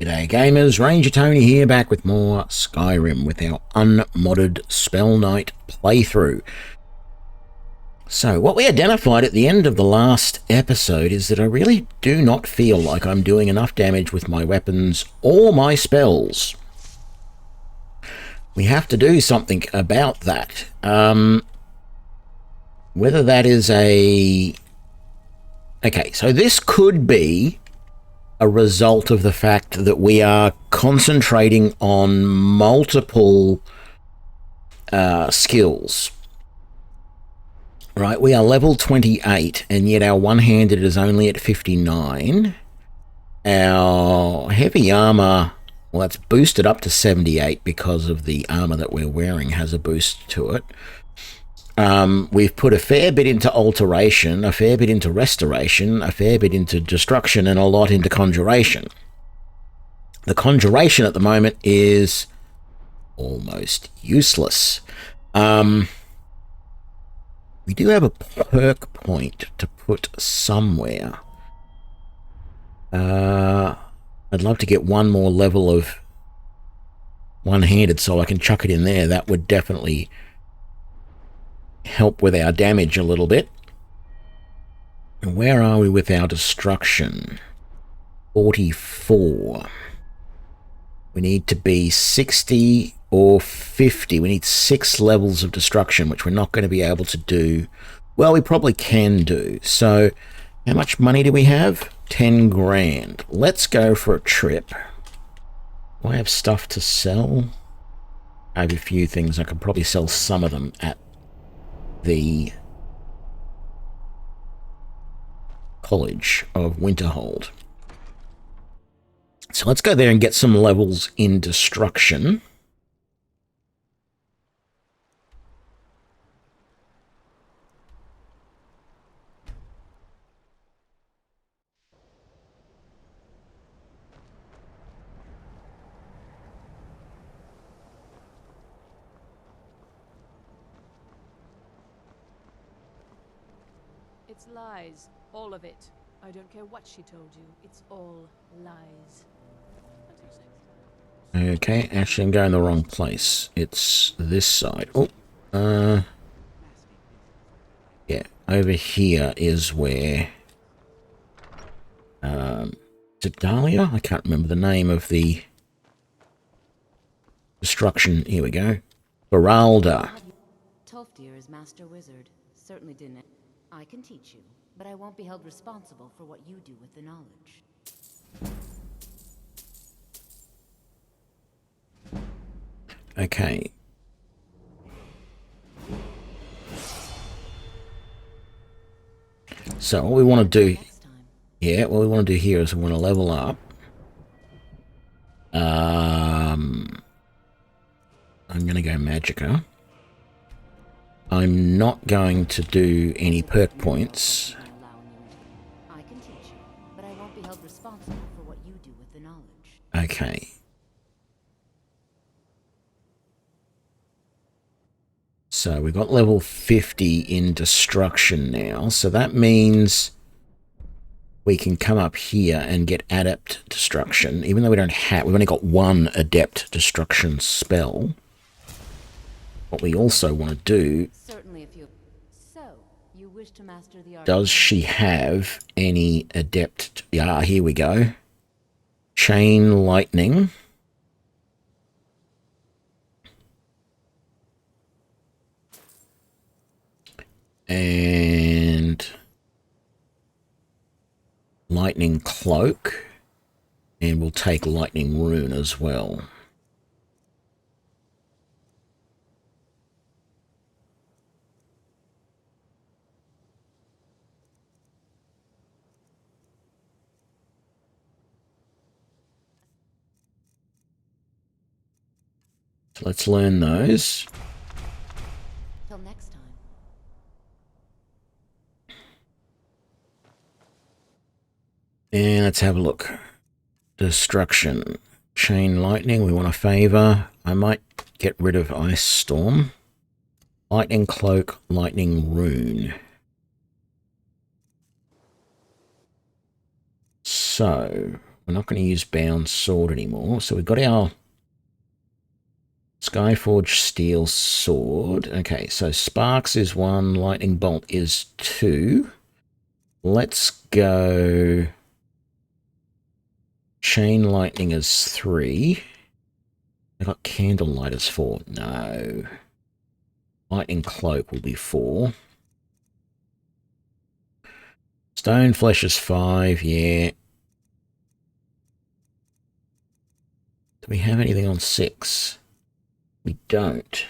G'day gamers, Ranger Tony here, back with more Skyrim with our unmodded SpellKnight playthrough. So what we identified at the end of the last episode is that I really do not feel like I'm doing enough damage with my weapons or my spells. We have to do something about that. Whether that is a... Okay, so this could be a result of the fact that we are concentrating on multiple skills. Right, we are level 28, and yet our one-handed is only at 59. Our heavy armor, well, that's boosted up to 78 because of the armor that we're wearing has a boost to it. We've put a fair bit into alteration, a fair bit into restoration, a fair bit into destruction, and a lot into conjuration. The conjuration at the moment is almost useless. We do have a perk point to put somewhere. I'd love to get one more level of one-handed so I can chuck it in there. That would definitely help with our damage a little bit. And where are we with our destruction? 44. We need to be 60 or 50. We need 6 levels of destruction, which we're not going to be able to do. Well, we probably can do. So how much money do we have? 10 grand. Let's go for a trip. Do I have stuff to sell? I have a few things. I could probably sell some of them at the College of Winterhold. So let's go there and get some levels in destruction. It's lies. All of it. I don't care what she told you. It's all lies. Okay, actually I'm going the wrong place. It's this side. Oh, yeah, over here is where... is it Dahlia? I can't remember the name of the destruction. Here we go. Beralda. Tolfdir is Master Wizard. Certainly didn't. I can teach you, but I won't be held responsible for what you do with the knowledge. Okay. So what we want to do... Yeah, what we want to do here is we want to level up. I'm going to go Magicka. I'm not going to do any perk points. I can teach you, but I won't be held responsible for what you do with the knowledge. Okay. So we've got level 50 in destruction now. So that means we can come up here and get adept destruction, even though we don't have, we've only got one adept destruction spell. What we also want to do, Certainly if you... So, you wish to master the art... does she have any adept? Yeah, here we go. Chain lightning. And lightning cloak. And we'll take lightning rune as well. So let's learn those. Till next time. And let's have a look. Destruction. Chain lightning, we want to favor. I might get rid of Ice Storm. Lightning cloak, lightning rune. So We're not going to use bound sword anymore. So we've got our Skyforged steel sword. Okay, so sparks is 1, lightning bolt is 2. Let's go chain lightning is 3. I got candlelight as 4. No. Lightning cloak will be 4. Stone flesh is 5, yeah. Do we have anything on 6? We don't.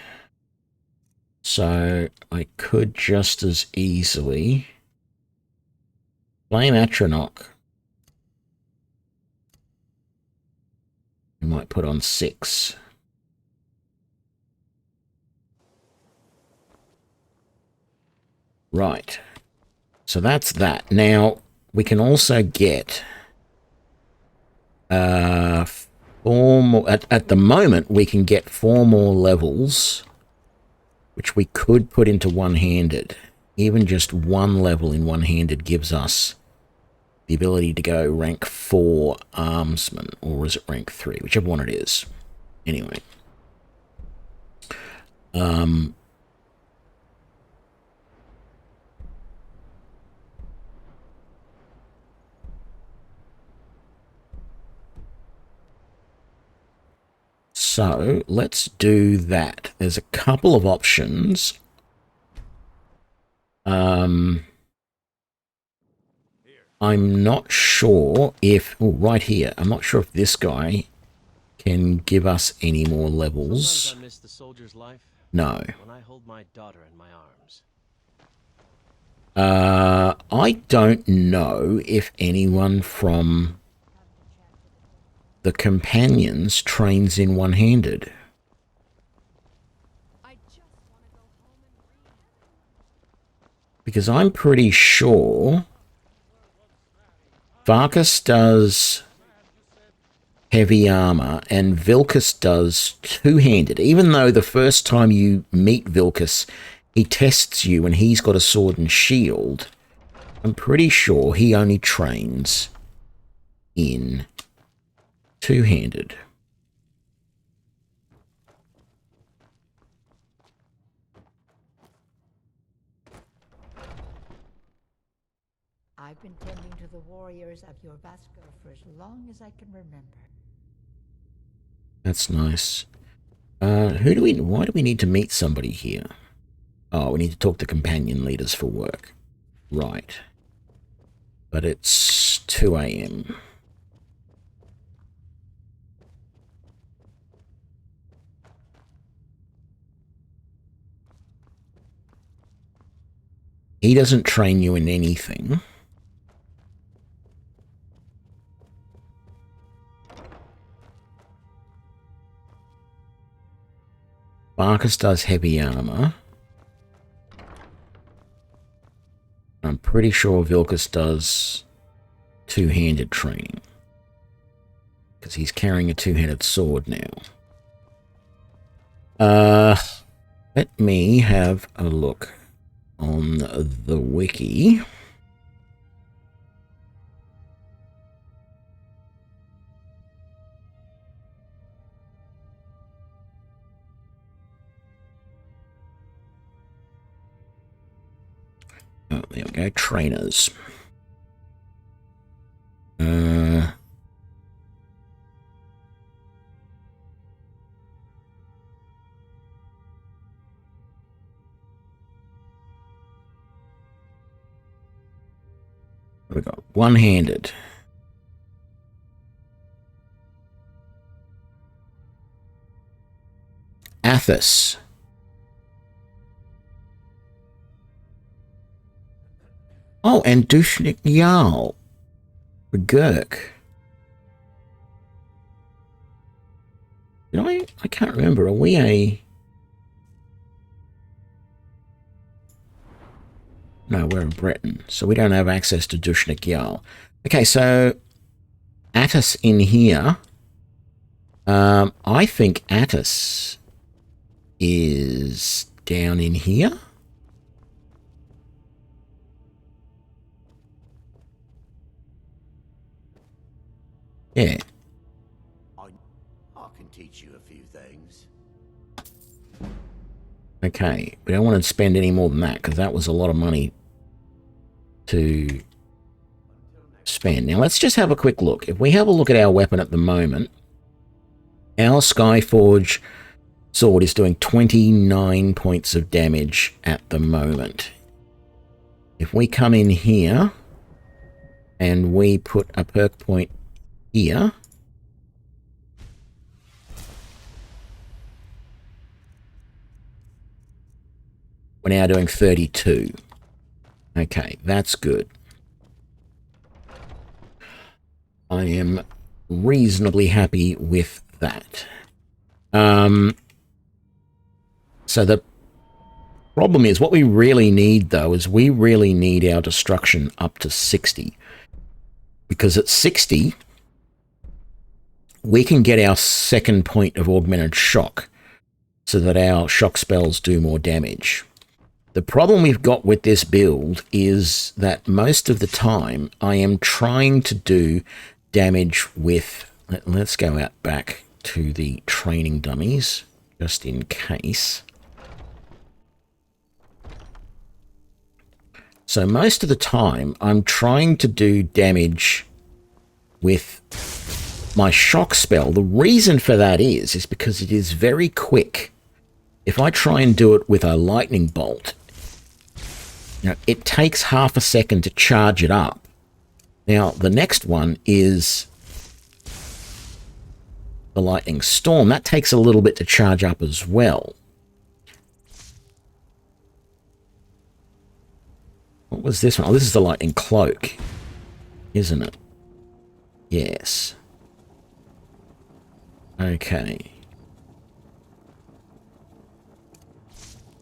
So I could just as easily flame Atronach. We might put on 6. Right. So that's that. Now, we can also get 4 more. At the moment, we can get 4 more levels, which we could put into one-handed. Even just 1 level in one-handed gives us the ability to go rank 4 armsman, or is it rank 3? Whichever one it is. Anyway. So let's do that. There's a couple of options. I'm not sure if... Oh, right here. I'm not sure if this guy can give us any more levels. Sometimes I miss the soldier's life. No. When I hold my daughter in my arms. I don't know if anyone from the companions trains in one-handed. Because I'm pretty sure Varkas does heavy armor and Vilkas does two-handed. Even though the first time you meet Vilkas, he tests you and he's got a sword and shield, I'm pretty sure he only trains in two-handed. I've been tending to the warriors of your Vasco for as long as I can remember. That's nice. Why do we need to meet somebody here? Oh, we need to talk to companion leaders for work. Right. But it's 2 a.m. He doesn't train you in anything. Marcus does heavy armor. I'm pretty sure Vilkas does two-handed training. Because he's carrying a two-handed sword now. Let me have a look on the wiki. Oh, there we go. Trainers. We got one-handed. Athos. Oh, and Dushnik Jarl. Gurk. I can't remember. Are we a... No, we're in Breton, so we don't have access to Dushnik Jarl. Okay, so Attis in here. I think Attis is down in here. Yeah. I can teach you a few things. Okay, we don't want to spend any more than that because that was a lot of money to spend. Now let's just have a quick look. If we have a look at our weapon at the moment, our Skyforge sword is doing 29 points of damage at the moment. If we come in here and we put a perk point here, we're now doing 32. Okay, that's good. I am reasonably happy with that. So the problem is, what we really need, though, is we really need our destruction up to 60. Because at 60, we can get our second point of augmented shock so that our shock spells do more damage. The problem we've got with this build is that most of the time I am trying to do damage with... Let's go out back to the training dummies, just in case. So most of the time I'm trying to do damage with my shock spell. The reason for that is because it is very quick. If I try and do it with a lightning bolt, it takes half a second to charge it up. Now, the next one is the lightning storm. That takes a little bit to charge up as well. What was this one? Oh, this is the lightning cloak, isn't it? Yes. Okay.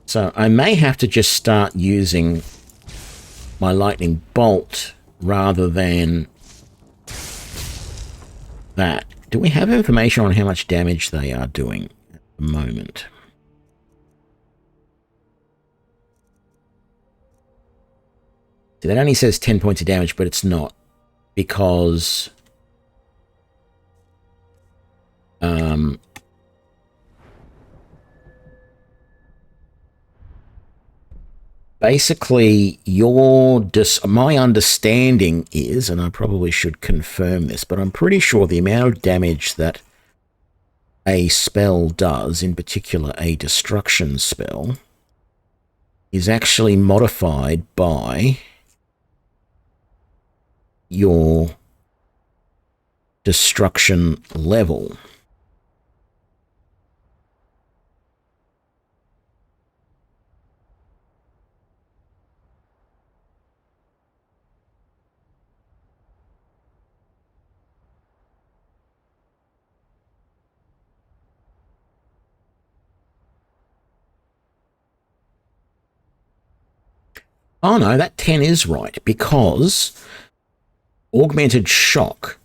So I may have to just start using my lightning bolt rather than that. Do we have information on how much damage they are doing at the moment? See, that only says 10 points of damage, but it's not, because basically my understanding is, and I probably should confirm this, but I'm pretty sure the amount of damage that a spell does, in particular a destruction spell, is actually modified by your destruction level. Oh no, that 10 is right, because augmented shock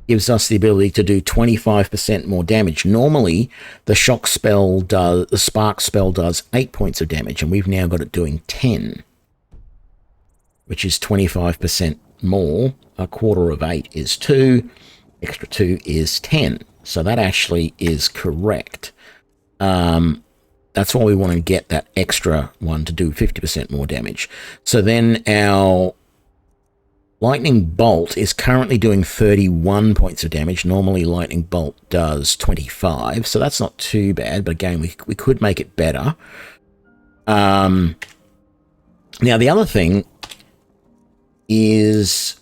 gives us the ability to do 25% more damage. Normally, the spark spell does 8 points of damage, and we've now got it doing 10, which is 25% more. A quarter of 8 is 2, extra 2 is 10. So that actually is correct. That's why we want to get that extra one to do 50% more damage. So then our lightning bolt is currently doing 31 points of damage. Normally lightning bolt does 25, so that's not too bad, but again, we could make it better. Now the other thing is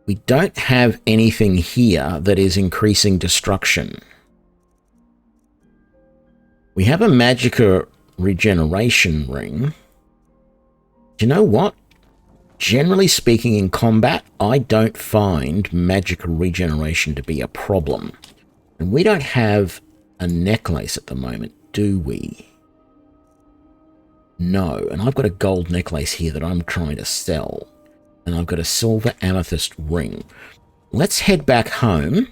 we don't have anything here that is increasing destruction. We have a Magicka regeneration ring. Do you know what? Generally speaking, in combat, I don't find Magicka regeneration to be a problem. And we don't have a necklace at the moment, do we? No, and I've got a gold necklace here that I'm trying to sell. And I've got a silver amethyst ring. Let's head back home.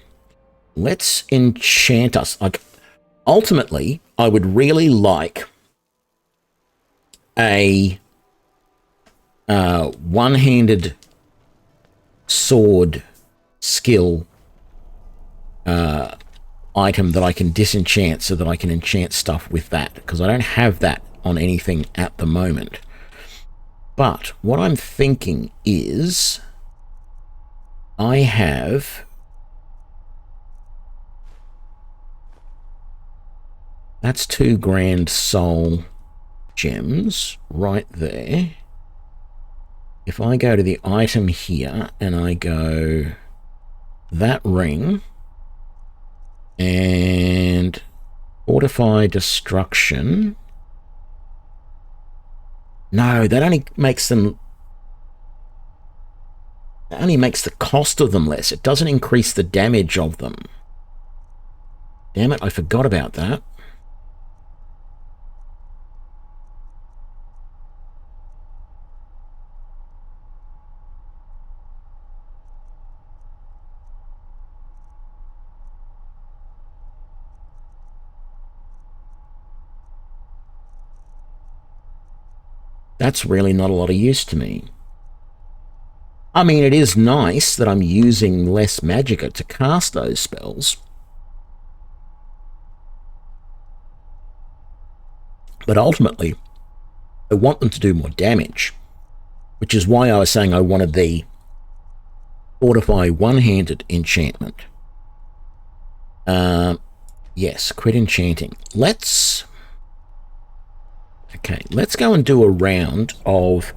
Let's enchant us. Ultimately, I would really like a one-handed sword skill item that I can disenchant so that I can enchant stuff with that, because I don't have that on anything at the moment. But what I'm thinking is I have... That's 2 grand soul gems right there. If I go to the item here and I go that ring and fortify destruction. No, that only makes them... That only makes the cost of them less. It doesn't increase the damage of them. Damn it, I forgot about that. That's really not a lot of use to me. I mean, it is nice that I'm using less magicka to cast those spells. But ultimately, I want them to do more damage, which is why I was saying I wanted the Fortify one-handed enchantment. Yes, quit enchanting. Okay, let's go and do a round of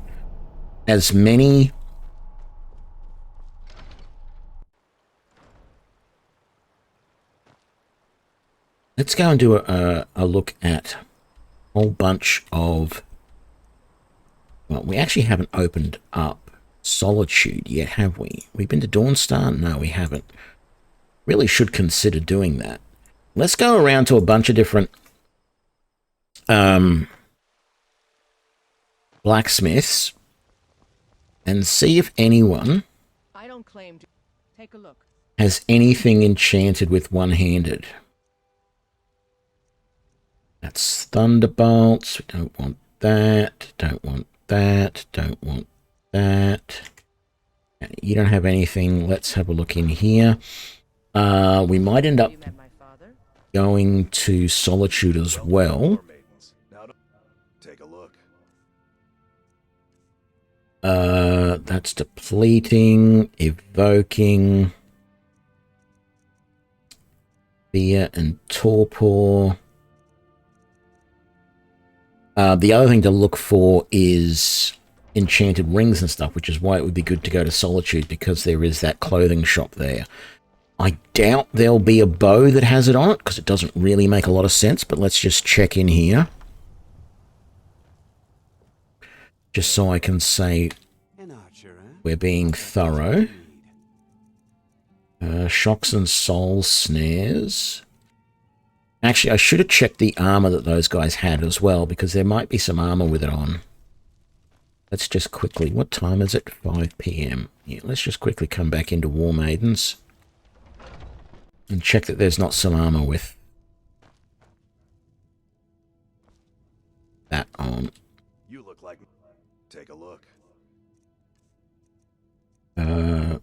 as many... Let's go and do a look at a whole bunch of... Well, we actually haven't opened up Solitude yet, have we? We've been to Dawnstar? No, we haven't. Really should consider doing that. Let's go around to a bunch of different blacksmiths and see if anyone I don't claim to. Take a look. has anything enchanted with one-handed. That's thunderbolts. We don't want that. Don't want that. Don't want that. You don't have anything. Let's have a look in here. We might end up going to Solitude as well. Take a look. That's depleting, evoking, fear and torpor. The other thing to look for is enchanted rings and stuff, which is why it would be good to go to Solitude, because there is that clothing shop there. I doubt there'll be a bow that has it on it, because it doesn't really make a lot of sense, but let's just check in here. Just so I can say we're being thorough. Shocks and soul snares. Actually, I should have checked the armor that those guys had as well, because there might be some armor with it on. Let's just quickly... What time is it? 5 PM. Yeah, let's just quickly come back into War Maidens and check that there's not some armor with that on. You look like... Take a look.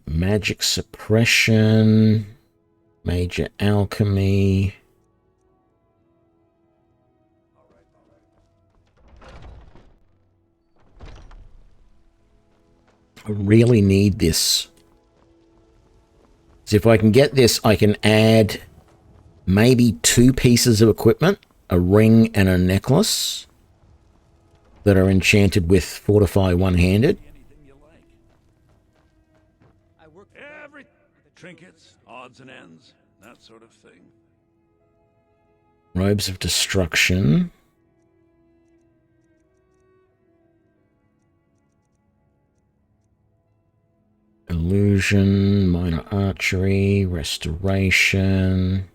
Magic suppression, major alchemy. I really need this. So if I can get this, I can add maybe 2 pieces of equipment, a ring and a necklace, that are enchanted with Fortify one-handed. Every trinkets, odds and ends, that sort of thing. Robes of Destruction. Illusion, minor archery, restoration.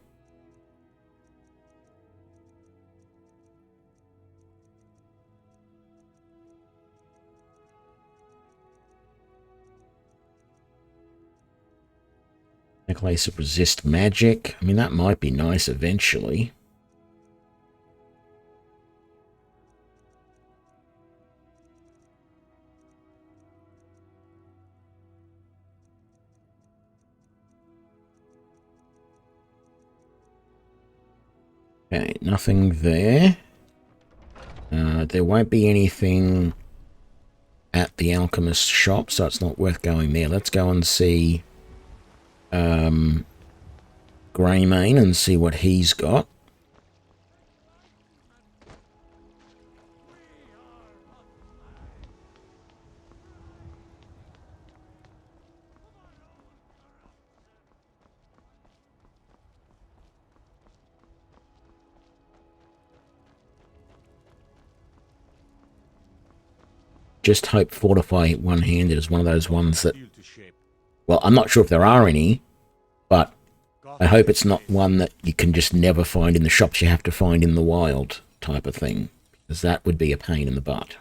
Necklace of Resist Magic. I mean, that might be nice eventually. Okay, nothing there. There won't be anything at the alchemist shop, so it's not worth going there. Let's go and see Greymane and see what he's got. Just hope Fortify one-handed is one of those ones that... Well, I'm not sure if there are any, but I hope it's not one that you can just never find in the shops. You have to find in the wild type of thing, because that would be a pain in the butt.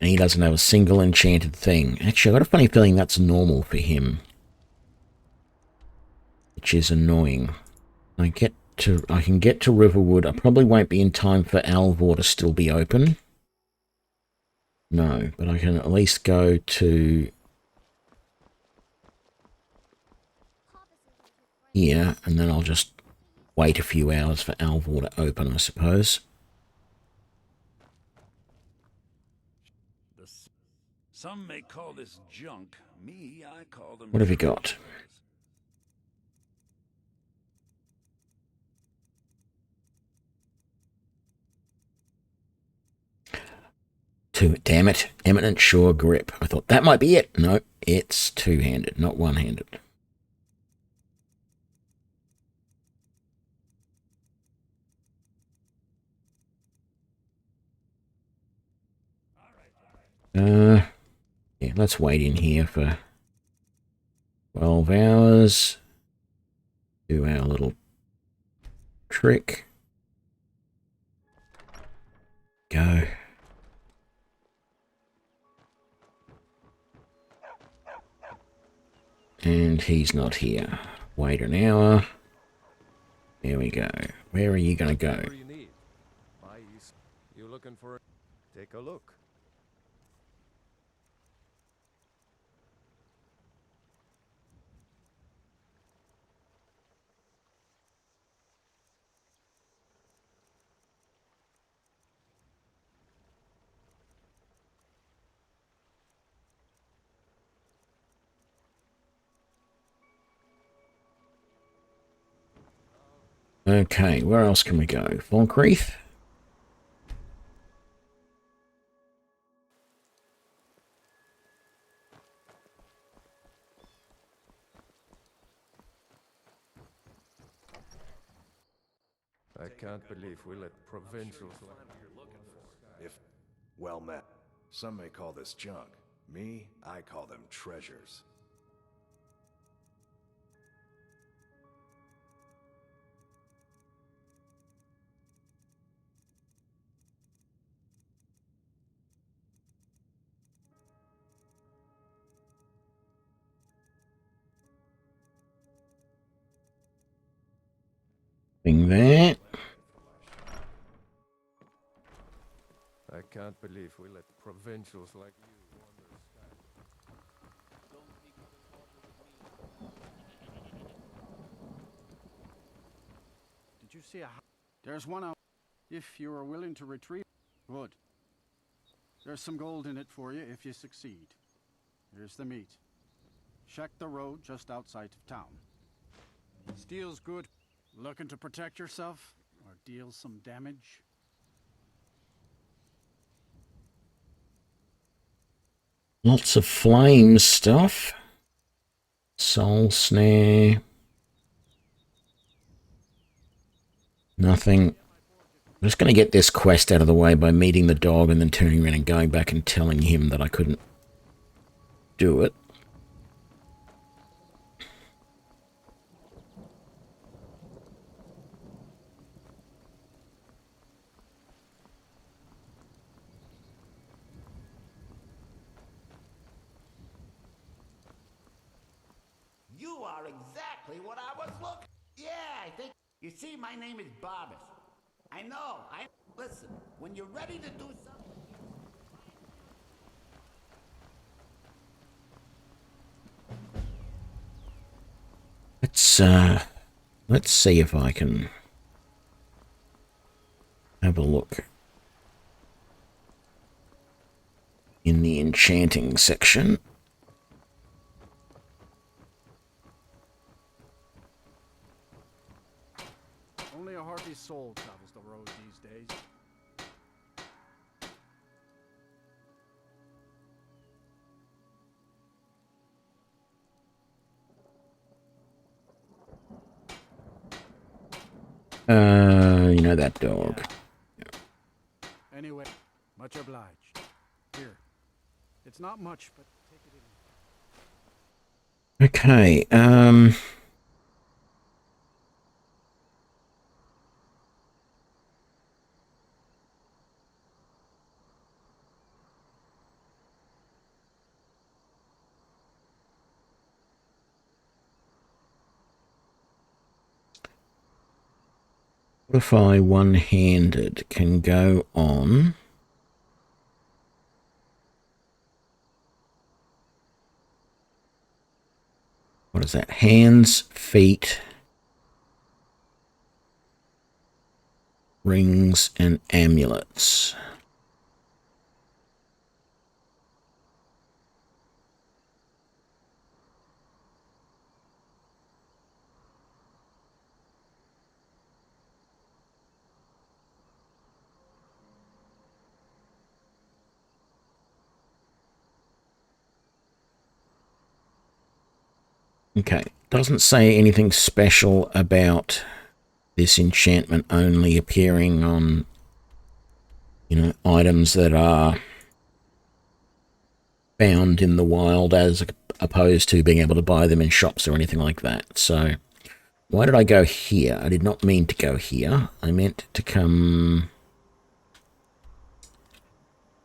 And he doesn't have a single enchanted thing. Actually, I've got a funny feeling that's normal for him, which is annoying. I can get to Riverwood. I probably won't be in time for Alvor to still be open. No, but I can at least go to here, and then I'll just wait a few hours for Alvor to open, I suppose. Some may call this junk. Me, I call them... What have you got? Damn it. Eminent Sure Grip. I thought that might be it. No, it's two-handed, not one-handed. Yeah, let's wait in here for 12 hours. Do our little trick. Go. And he's not here. Wait an hour. There we go. Where are you going to go? You looking for? Take a look. Okay, where else can we go? Falkreath? I can't believe we let provincials... If well met. Some may call this junk. Me, I call them treasures. Thing there. I can't believe we let provincials like you wander Skyrim. Did you see a... There's one out. If you are willing to retrieve... Good. There's some gold in it for you if you succeed. Here's the meat. Check the road just outside of town. Steel's good. Looking to protect yourself or deal some damage? Lots of flame stuff. Soul snare. Nothing. I'm just going to get this quest out of the way by meeting the dog and then turning around and going back and telling him that I couldn't do it. You are exactly what I was looking. Yeah, I think. You see, my name is Barbas. I know. Listen. When you're ready to do something. let's see if I can have a look in the enchanting section. Only a hardy soul travels the road these days. You know that dog. Anyway, much obliged. Here. It's not much, but take it in. Okay, what if I one-handed can go on? What is that? Hands, feet, rings, and amulets. Okay, doesn't say anything special about this enchantment only appearing on, you know, items that are found in the wild as opposed to being able to buy them in shops or anything like that. So, why did I go here? I did not mean to go here. I meant to come...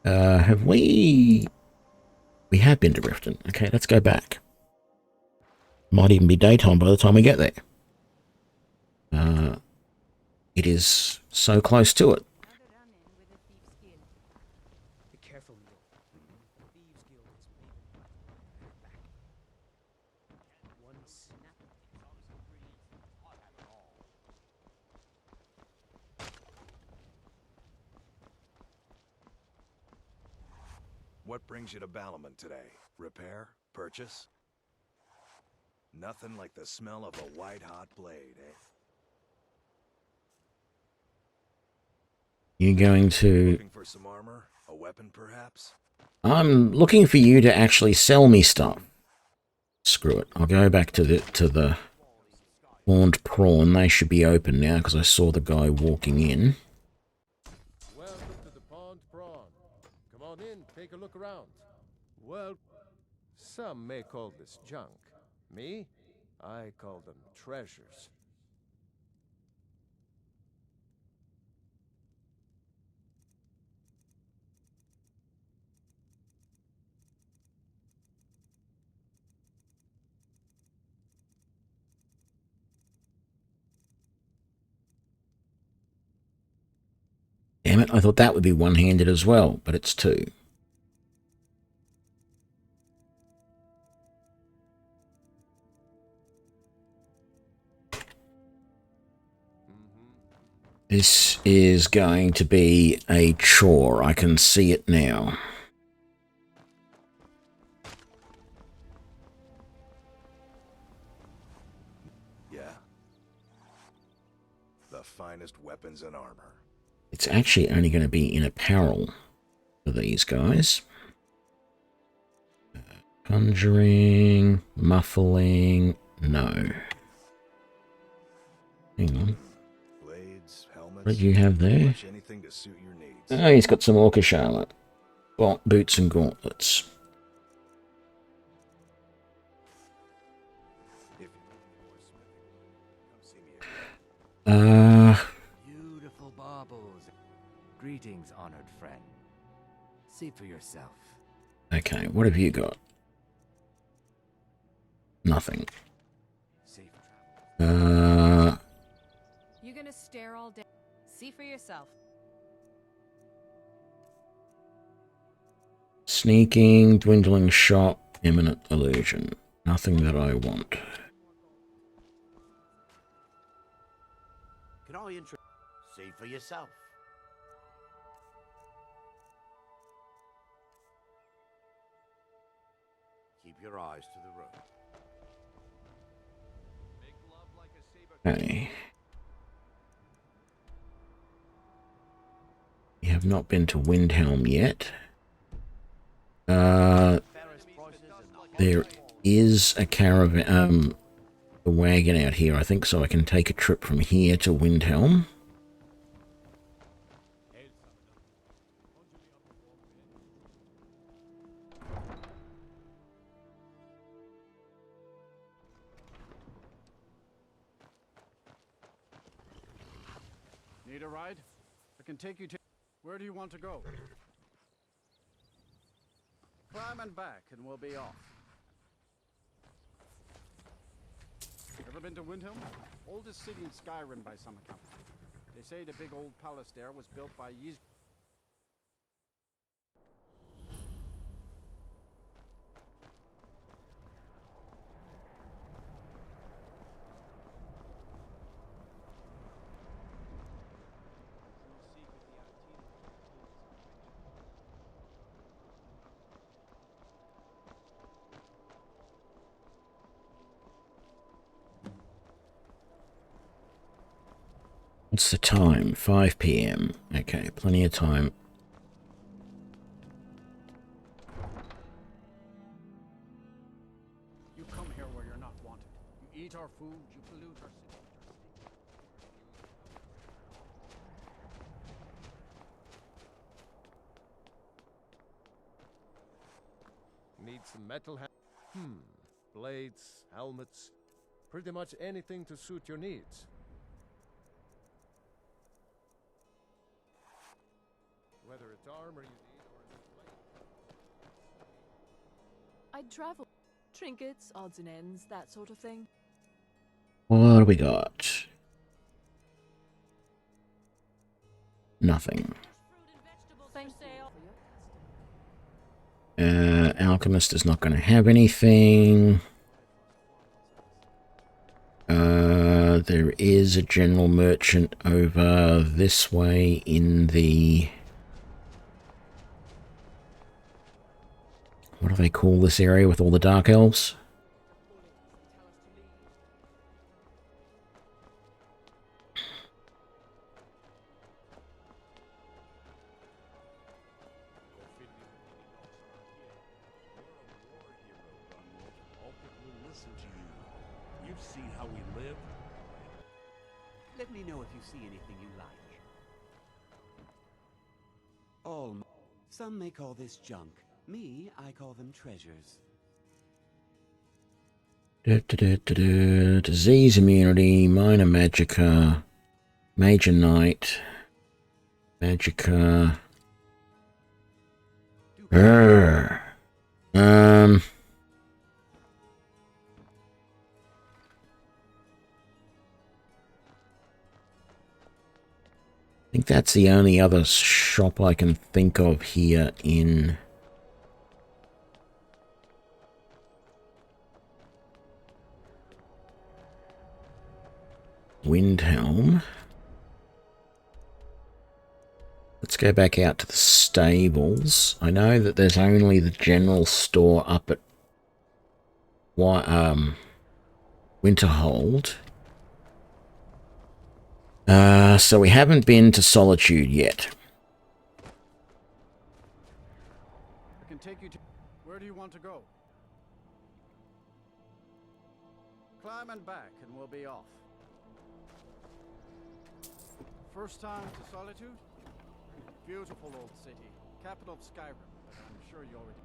have we... We have been to Riften. Okay, let's go back. Might even be daytime by the time we get there. It is so close to it. Be careful, Neil. The Thieves' Guild is moving back. One snap. What brings you to Balamon today? Repair? Purchase? Nothing like the smell of a white-hot blade, eh? You're going to... Looking for some armor? A weapon, perhaps? I'm looking for you to actually sell me stuff. Screw it. I'll go back to the Horned Prawn. They should be open now because I saw the guy walking in. Welcome to the Pond Prawn. Come on in, take a look around. Well, some may call this junk. Me? I call them treasures. Damn it, I thought that would be one-handed as well, but it's two. This is going to be a chore. I can see it now. Yeah. The finest weapons and armor. It's actually only going to be in apparel for these guys. Conjuring, muffling, no. Hang on. Blades, helmets, What do you have there? much anything to suit your needs. Oh, he's got some orca charlotte. Well, boots and gauntlets. If you need more smithing, come see me. Beautiful baubles. Greetings, honored friend. See for yourself. Okay, what have you got? Nothing. Safe travel. You gonna stare all day? See for yourself. Sneaking, dwindling shot, imminent illusion. Nothing that I want. intrigued. See for yourself. Keep your eyes to the road. Okay. We have not been to Windhelm yet. There is a caravan, a wagon out here, I think, so I can take a trip from here to Windhelm. Need a ride? I can take you to... Where do you want to go? Climb and back, and we'll be off. Ever been to Windhelm? Oldest city in Skyrim by some account. They say the big old palace there was built by Yiz... What's the time? 5 PM. Okay, plenty of time. You come here where you're not wanted. You eat our food, you pollute our city. Need some metal blades, helmets, pretty much anything to suit your needs. Whether it's armor you need or a new blade. I'd travel. Trinkets, odds and ends, that sort of thing. What do we got? Nothing. Alchemist is not going to have anything. There is a general merchant over this way in the... What do they call this area with all the dark elves? You've seen how we live. Let me know if you see anything you like. Some may call this junk. Me, I call them treasures. Disease immunity, minor magicka, major knight, magicka. I think that's the only other shop I can think of here in Windhelm. Let's go back out to the stables. I know that there's only the general store up at Winterhold. So we haven't been to Solitude yet. I can take you to... Where do you want to go? Climb and back, and we'll be off. First time to Solitude? Beautiful old city. Capital of Skyrim, but I'm sure you already...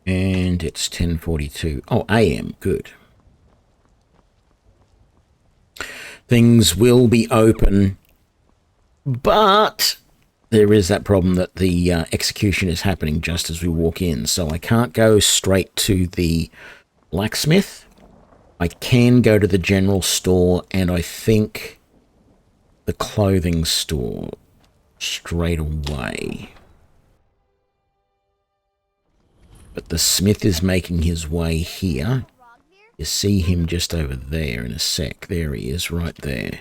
And it's 10:42. Oh, AM. Good. Things will be open, but there is that problem that the execution is happening just as we walk in, so I can't go straight to the blacksmith. I can go to the general store and I think the clothing store straight away. But the smith is making his way here. You see him just over there in a sec. There he is, right there.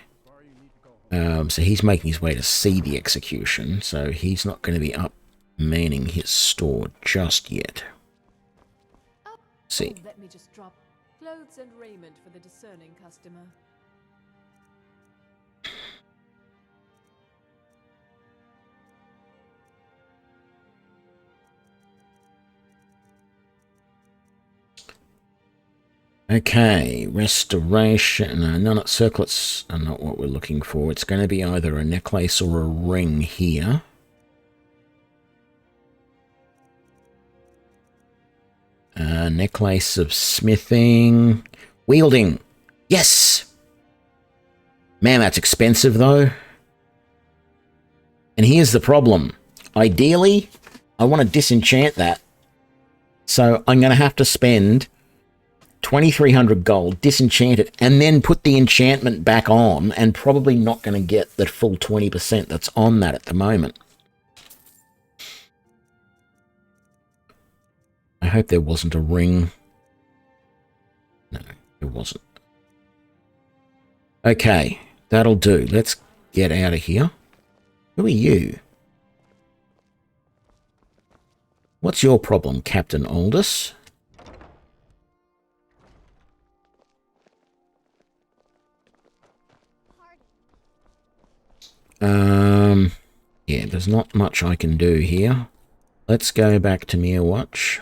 So he's making his way to see the execution, so he's not going to be up manning his store just yet. See. Let me just drop clothes and raiment for the discerning customer. Okay, restoration. None of circlets are not what we're looking for. It's going to be either a necklace or a ring here. Necklace of smithing. Wielding. Yes! Man, that's expensive though. And here's the problem. Ideally, I want to disenchant that. So I'm going to have to spend 2,300 gold, disenchant it, and then put the enchantment back on, and probably not going to get the full 20% that's on that at the moment. I hope there wasn't a ring. No, there wasn't. Okay, that'll do. Let's get out of here. Who are you? What's your problem, Captain Aldous? Yeah, there's not much I can do here. Let's go back to Myrwatch.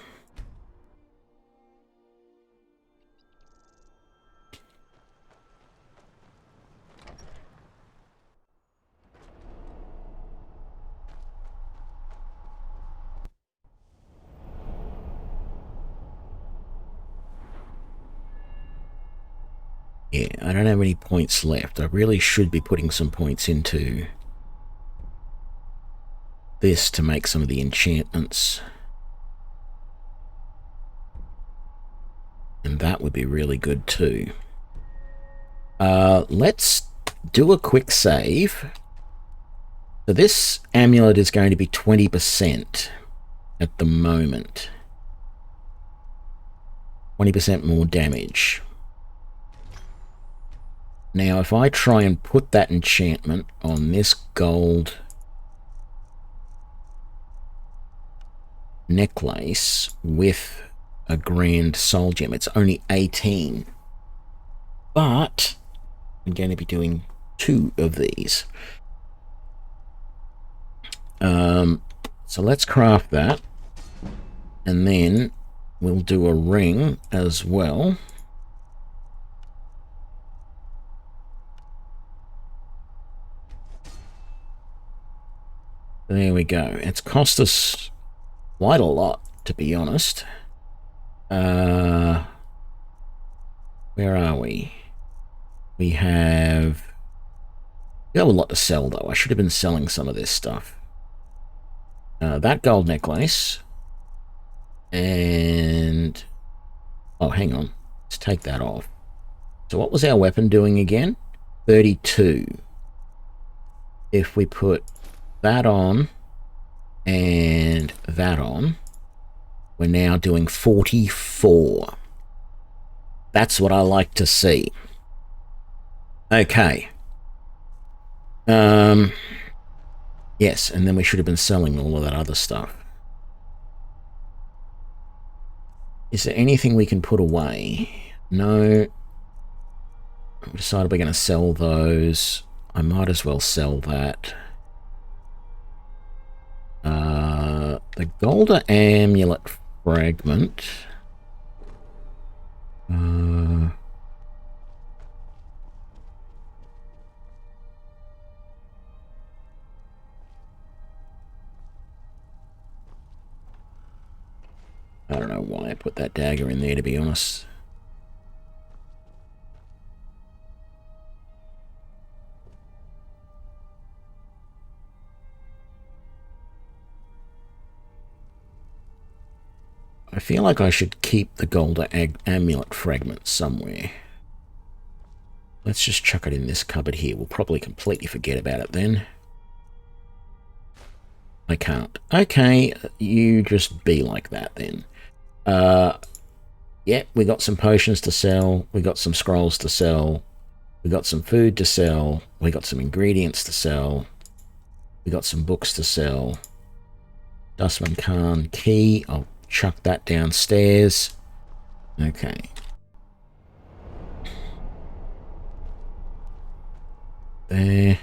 Yeah, I don't have any points left. I really should be putting some points into this to make some of the enchantments. And that would be really good too. Let's do a quick save. So this amulet is going to be 20% at the moment. 20% more damage. Now, if I try and put that enchantment on this gold necklace with a grand soul gem, it's only 18. But I'm going to be doing 2 of these. So let's craft that. And then we'll do a ring as well. There we go. It's cost us quite a lot, to be honest. Where are we? We have a lot to sell, though. I should have been selling some of this stuff. That gold necklace. And... oh, hang on. Let's take that off. So what was our weapon doing again? 32. If we put that on and that on, we're now doing 44. That's what I like to see. Okay. Yes, and then we should have been selling all of that other stuff. Is there anything we can put away? No. We decided we're going to sell those. I might as well sell that. The golden amulet fragment. I don't know why I put that dagger in there, to be honest. I feel like I should keep the golden amulet fragment somewhere. Let's just chuck it in this cupboard here. We'll probably completely forget about it then. I can't. Okay, you just be like that then. Yeah, we got some potions to sell. We got some scrolls to sell. We got some food to sell. We got some ingredients to sell. We got some books to sell. Dustman Khan key. I'll chuck that downstairs. Okay. There.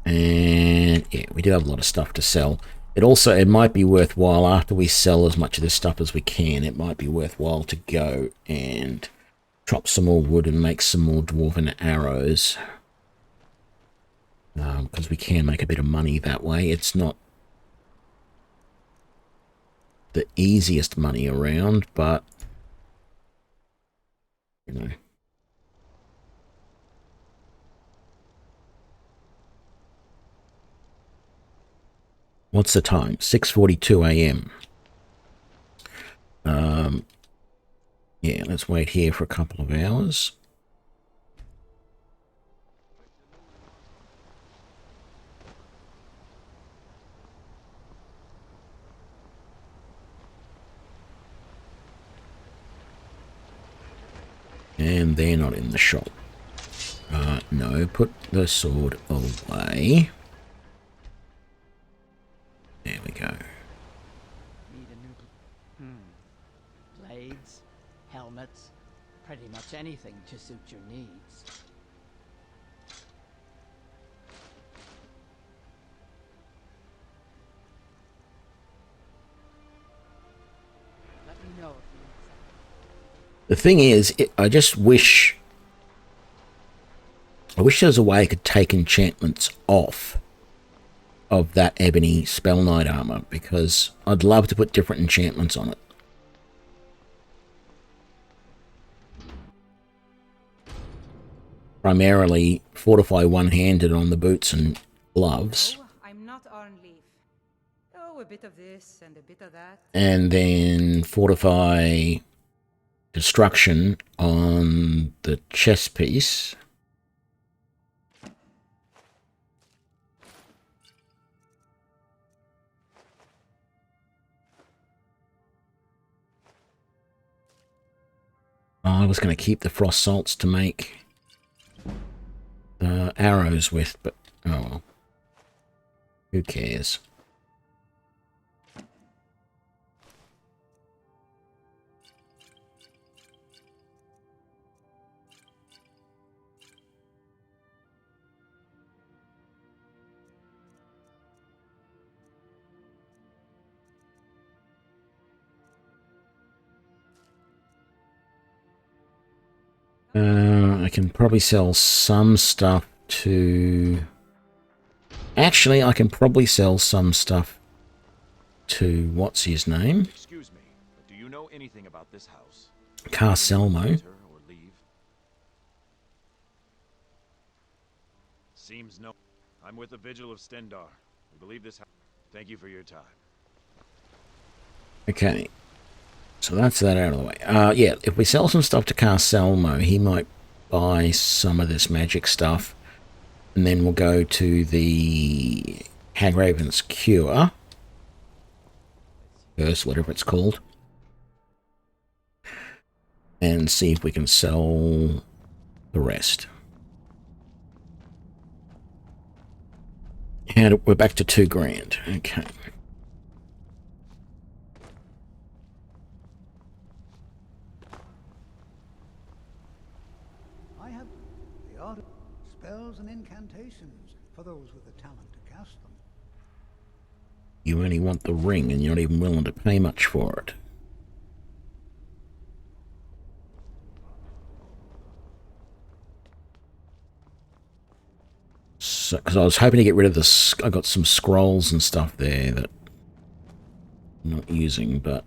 And yeah, we do have a lot of stuff to sell. It might be worthwhile after we sell as much of this stuff as we can. It might be worthwhile to go and chop some more wood and make some more dwarven arrows. Because we can make a bit of money that way. It's not the easiest money around, but you know. What's the time? 6:42 a.m. Yeah, let's wait here for a couple of hours. And they're not in the shop. No, put the sword away. There we go. Need a new blades, helmets, pretty much anything to suit your needs. Let me know if you need something. The thing is, I just wish... I wish there was a way I could take enchantments off of that ebony SpellKnight armor, because I'd love to put different enchantments on it. Primarily fortify one-handed on the boots and gloves. Oh, I'm not Arnleaf. Oh, a bit of this and a bit of that. And then fortify destruction on the chest piece. I was going to keep the frost salts to make arrows with, but oh well. Who cares? I can probably sell some stuff to... Actually, I can probably sell some stuff to... What's his name? Excuse me, but do you know anything about this house? Carselmo. Seems no. I'm with the Vigil of Stendar. We believe this house. Thank you for your time. Okay. So that's that out of the way. Yeah, if we sell some stuff to Carselmo, he might buy some of this magic stuff. And then we'll go to the Hagraven's Cure. Curse, whatever it's called. And see if we can sell the rest. And we're back to 2 grand. Okay. I have the art of spells and incantations for those with the talent to cast them. You only want the ring and you're not even willing to pay much for it. So, because I was hoping to get rid of this, I got some scrolls and stuff there that I'm not using, but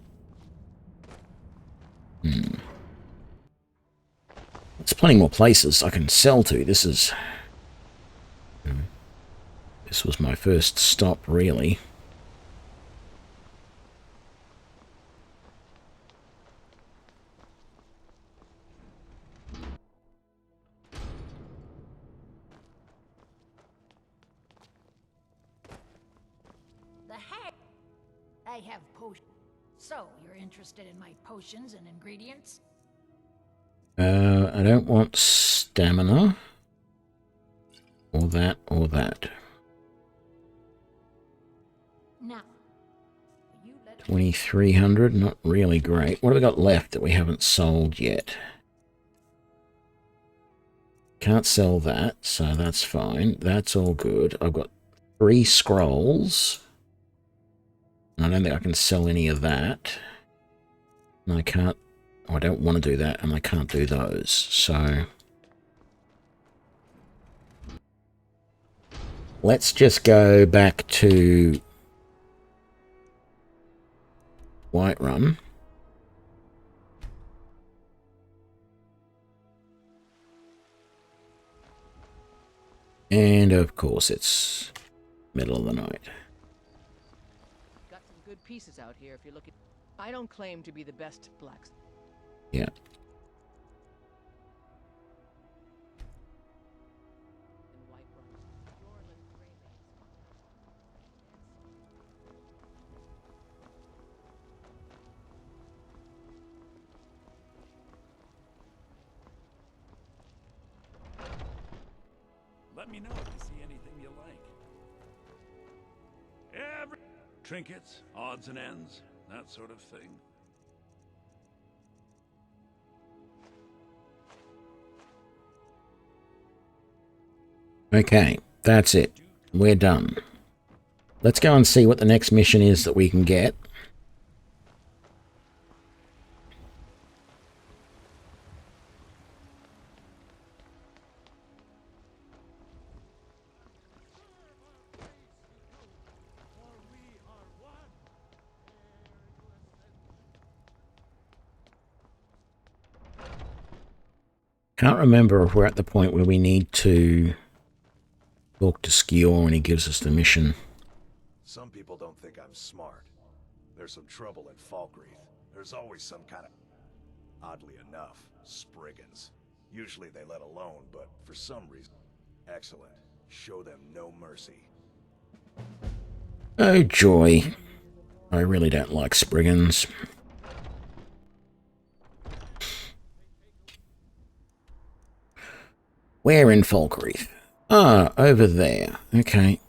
there's plenty more places I can sell to. This is this was my first stop, really. I have potions. So, you're interested in my potions and ingredients? I don't want stamina. Or that, or that. Now, 2,300, not really great. What have we got left that we haven't sold yet? Can't sell that, so that's fine. That's all good. I've got 3 scrolls. I don't think I can sell any of that. And I can't... I don't want to do that, and I can't do those, so... Let's just go back to Whiterun. And of course it's middle of the night. Got some good pieces out here if you're looking. I don't claim to be the best blacksmith. Yeah. Let me know if you see anything you like. Every trinkets, odds and ends, that sort of thing. Okay, that's it. We're done. Let's go and see what the next mission is that we can get. Can't remember if we're at the point where we need to talk to Skior when he gives us the mission. Some people don't think I'm smart. There's some trouble in Falkreath. There's always some kind of... Oddly enough, Spriggans. Usually they let alone, but for some reason... Excellent. Show them no mercy. Oh joy. I really don't like Spriggans. Where in Falkreath? Ah, over there. Okay.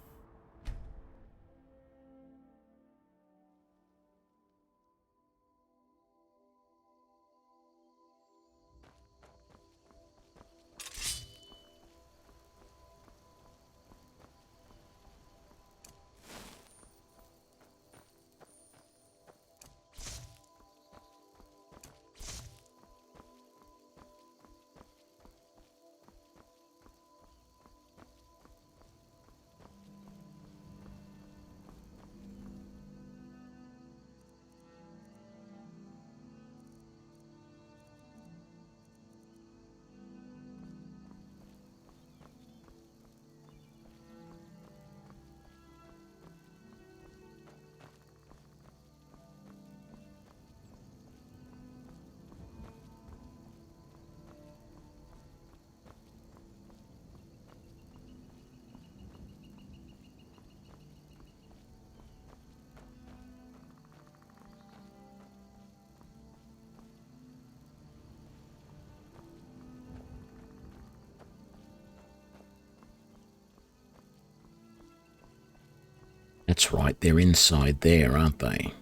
That's right, they're inside there, aren't they?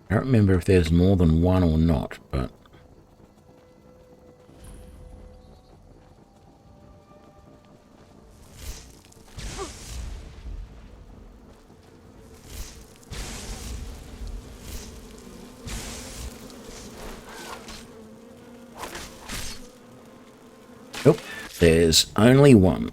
I don't remember if there's more than one or not, but... Nope, there's only one.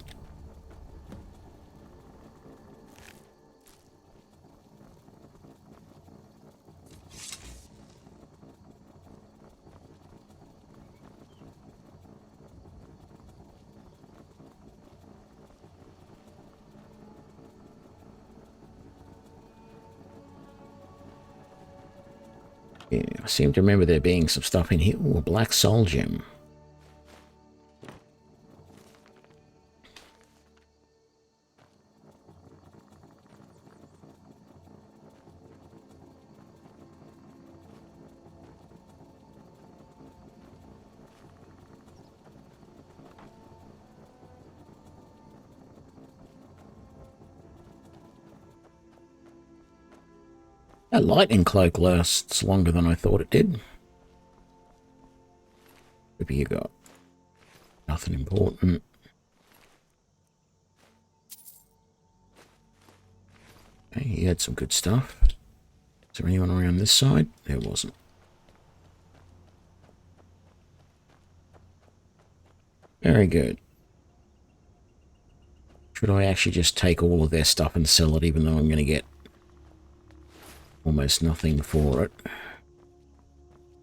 Yeah, I seem to remember there being some stuff in here. Ooh, a black soul gem. That lightning cloak lasts longer than I thought it did. What have you got? Nothing important. Okay, he had some good stuff. Is there anyone around this side? There wasn't. Very good. Should I actually just take all of their stuff and sell it, even though I'm going to get almost nothing for it?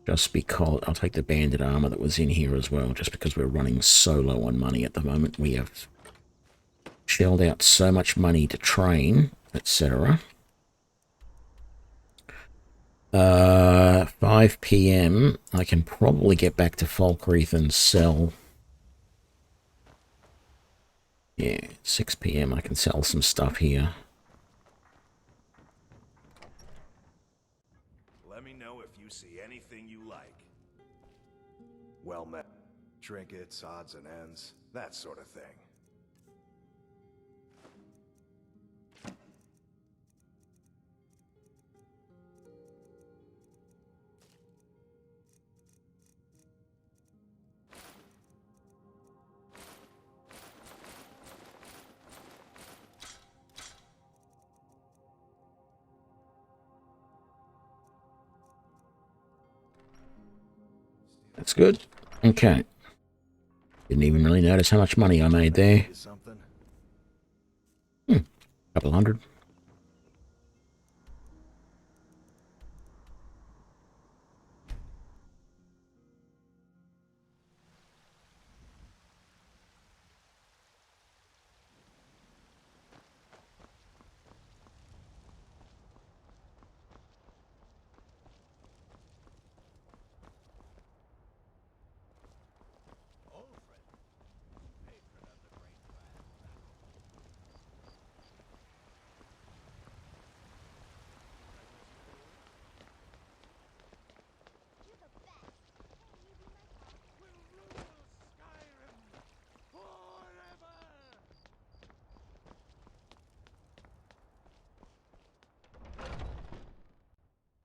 Just because I'll take the banded armor that was in here as well, just because we're running so low on money at the moment. We have shelled out so much money to train, etc. 5 PM, I can probably get back to Falkreath and sell. Yeah, 6 PM, I can sell some stuff here. Let me know if you see anything you like. Well met. Trinkets, odds and ends, that sort of thing. That's good. Okay. Didn't even really notice how much money I made there. Couple hundred.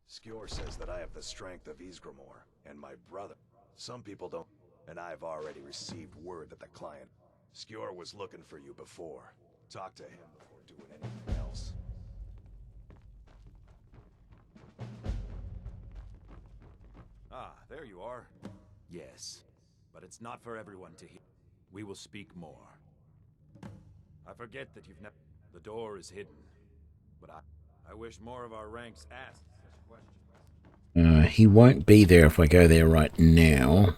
Skjor says that I have the strength of Ysgramor, and my brother. Some people don't, and I've already received word that the client. Skjor was looking for you before. Talk to him before doing anything else. Ah, there you are. Yes, but it's not for everyone to hear. We will speak more. I forget that you've never... The door is hidden, but I wish more of our ranks asked such questions. He won't be there if I go there right now.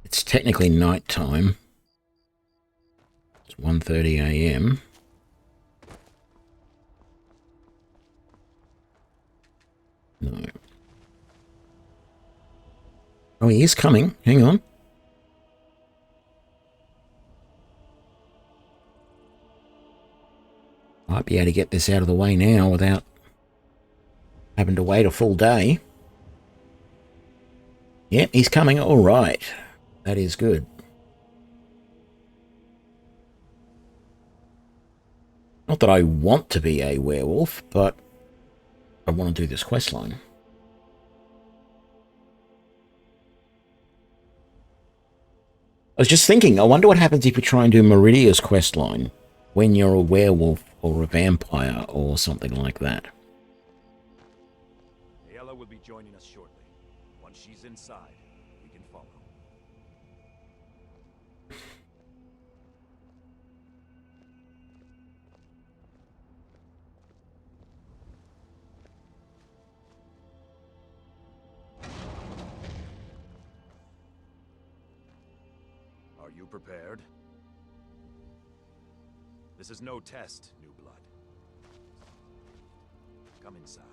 It's technically night time. It's 1:30 AM. No. Oh, he is coming. Hang on. Might be able to get this out of the way now without having to wait a full day. Yep, he's coming. All right. That is good. Not that I want to be a werewolf, but I want to do this quest line. I was just thinking, I wonder what happens if you try and do Meridia's quest line when you're a werewolf or a vampire or something like that. Ayala will be joining us shortly. Once she's inside, we can follow. Are you prepared? This is no test, new blood. Come inside.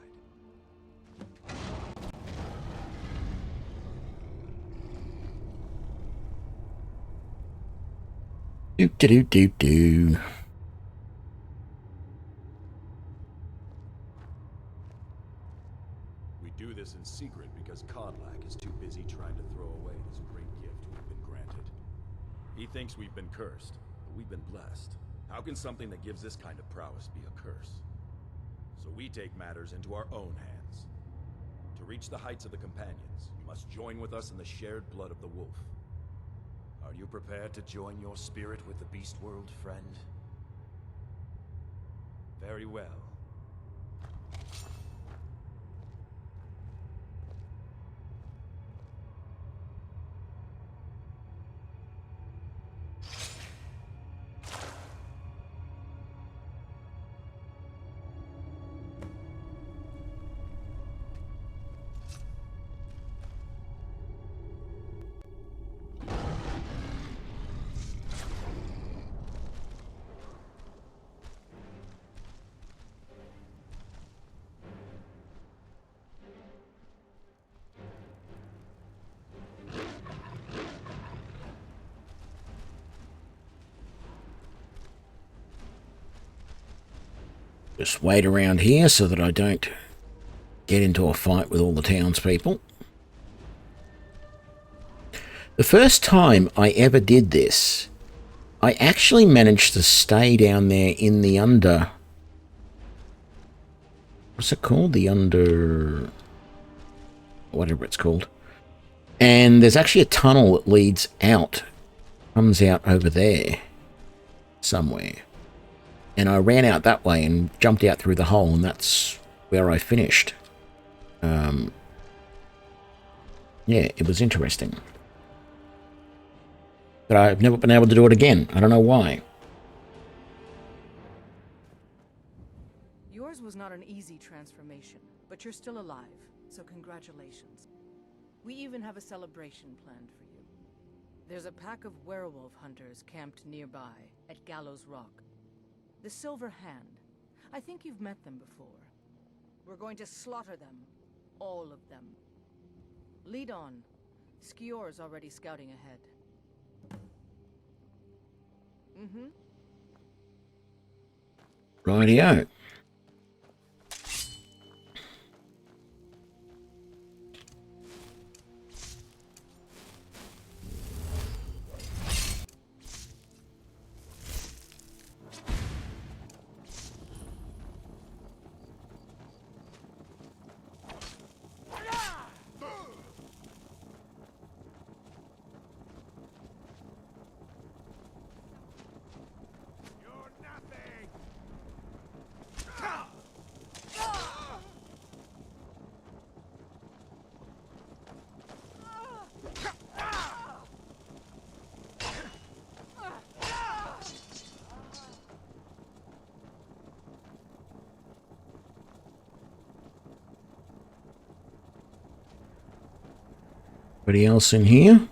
Do. We do this in secret because Kodlak is too busy trying to throw away this great gift we've been granted. He thinks we've been cursed, but we've been blessed. How can something that gives this kind of prowess be a curse? So So we take matters into our own hands. To reach the heights of the Companions, you must join with us in the shared blood of the wolf. Are you prepared to join your spirit with the beast world, friend? Very well. Just wait around here so that I don't get into a fight with all the townspeople. The first time I ever did this, I actually managed to stay down there in the under... What's it called? The under... whatever it's called. And there's actually a tunnel that leads out. Comes out over there. Somewhere. And I ran out that way and jumped out through the hole, and that's where I finished. Yeah, it was interesting. But I've never been able to do it again. I don't know why. Yours was not an easy transformation, but you're still alive, so congratulations. We even have a celebration planned for you. There's a pack of werewolf hunters camped nearby at Gallows Rock. The Silver Hand. I think you've met them before. We're going to slaughter them. All of them. Lead on. Skior's already scouting ahead. Rightio. Anybody else in here?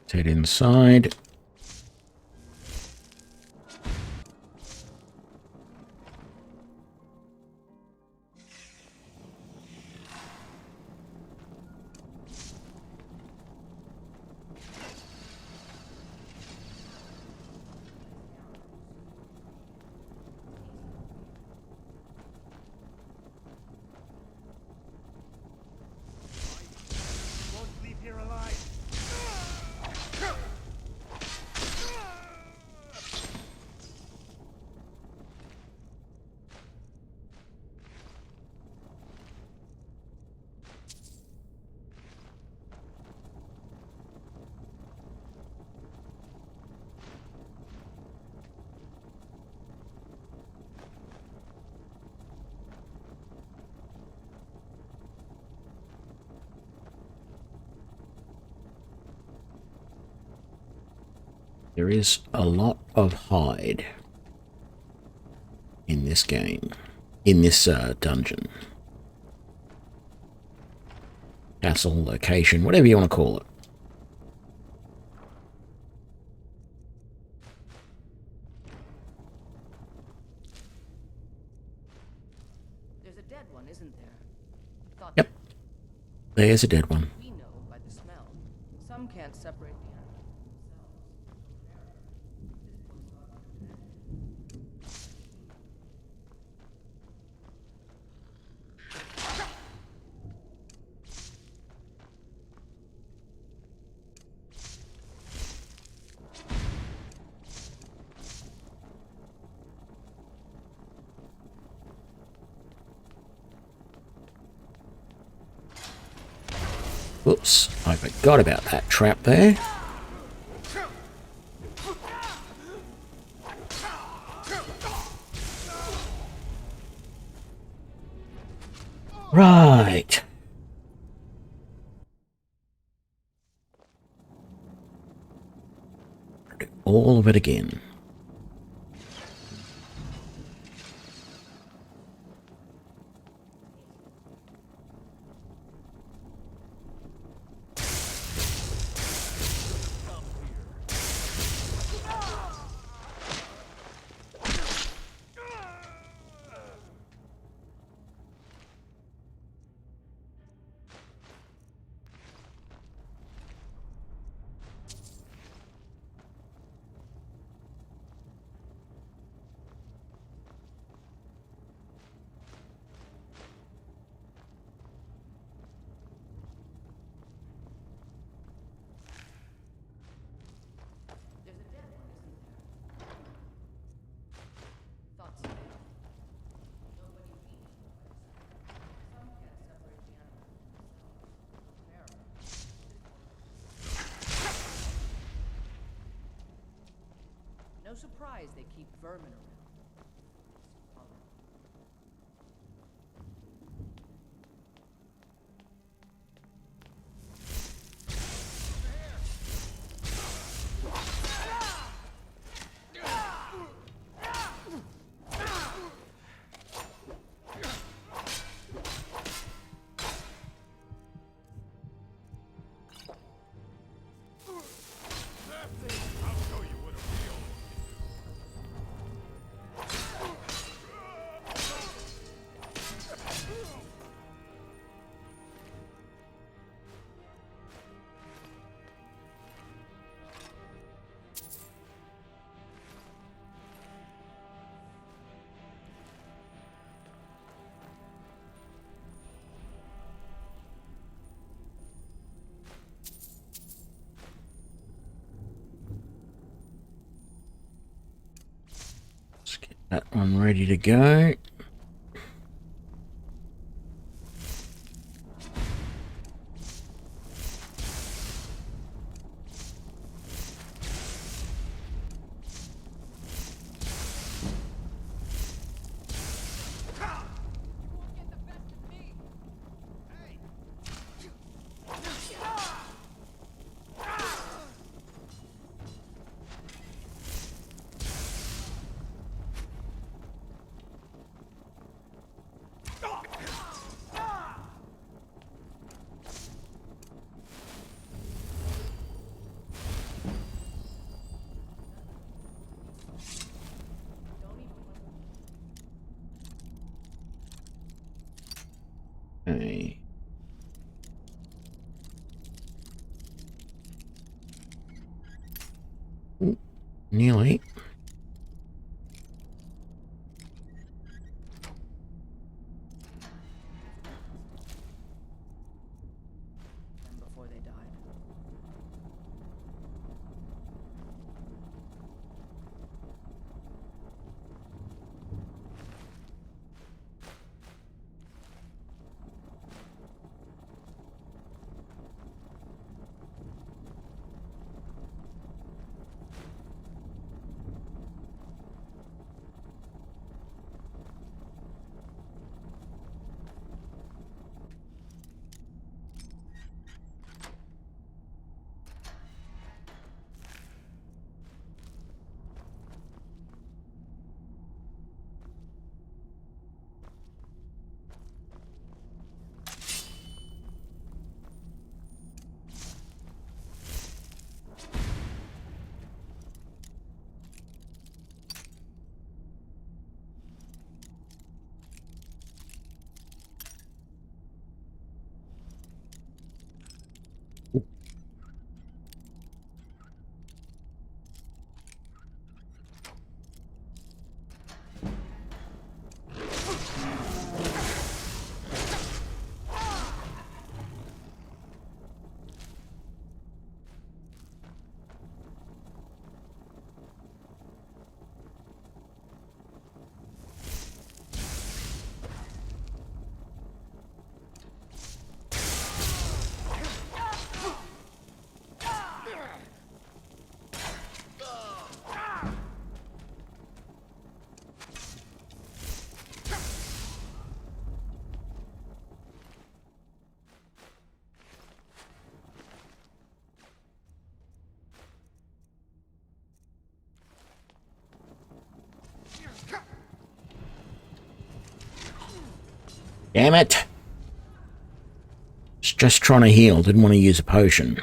Let's head inside. There is a lot of hide in this game, in this dungeon. Castle, location, whatever you want to call it. There's a dead one, isn't there? Thought Yep. There's a dead one. we know by the smell. Some can't separate the animals Whoops, I forgot about that trap there. Right. Do all of it again. No surprise they keep vermin around. Let's get that one ready to go. Okay. Ooh, nearly. Before they died. Damn it! Just trying to heal, didn't want to use a potion.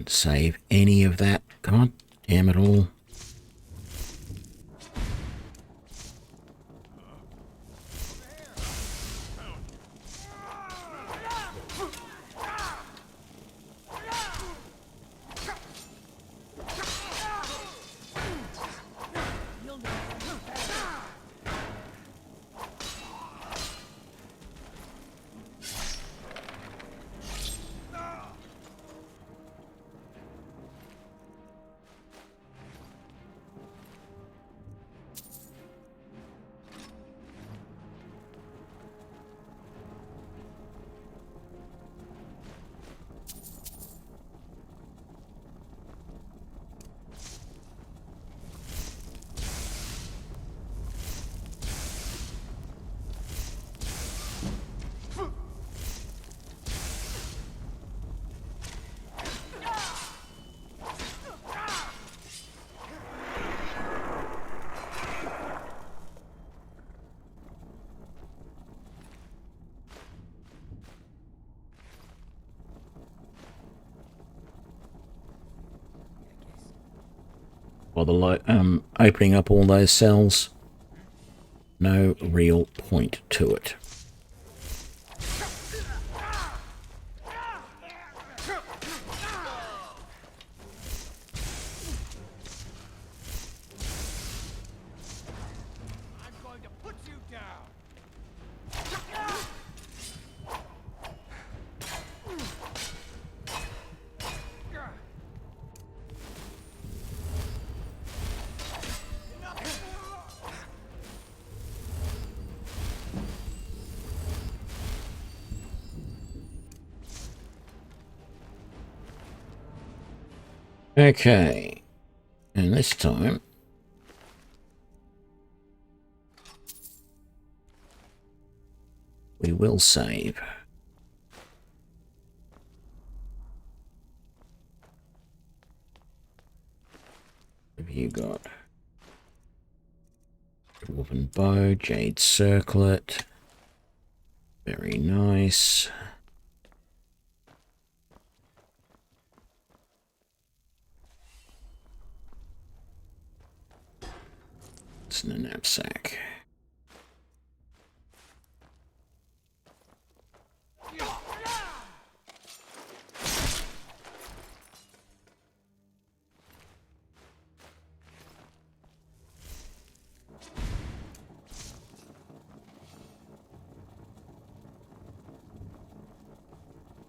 Save any of that. God damn it all. While the opening up all those cells, no real point to it. Okay, and this time we will save. What have you got? Dwarven bow, jade circlet. Very nice. It's in the knapsack.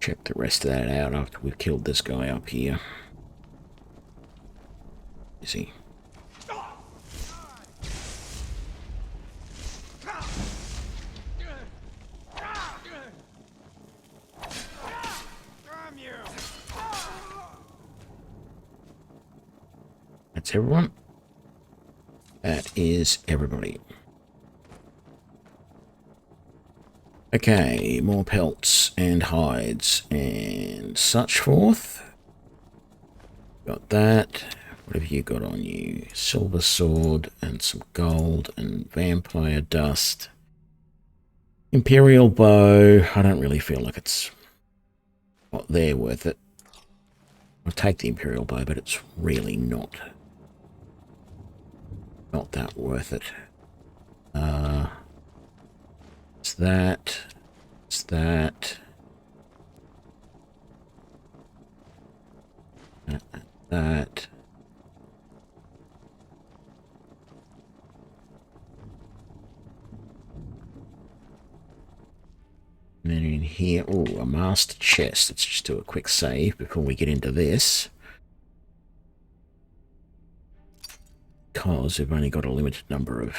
Check the rest of that out after we've killed this guy up here. Is he? That's everyone. That is everybody. Okay, more pelts and hides and such forth. Got that. What have you got on you? Silver sword and some gold and vampire dust. Imperial bow. I don't really feel like it's not there worth it. I'll take the Imperial bow, but it's really not that worth it. It's that. It's that. That. And then in here, oh, a master chest. Let's just do a quick save before we get into this. Because we've only got a limited number of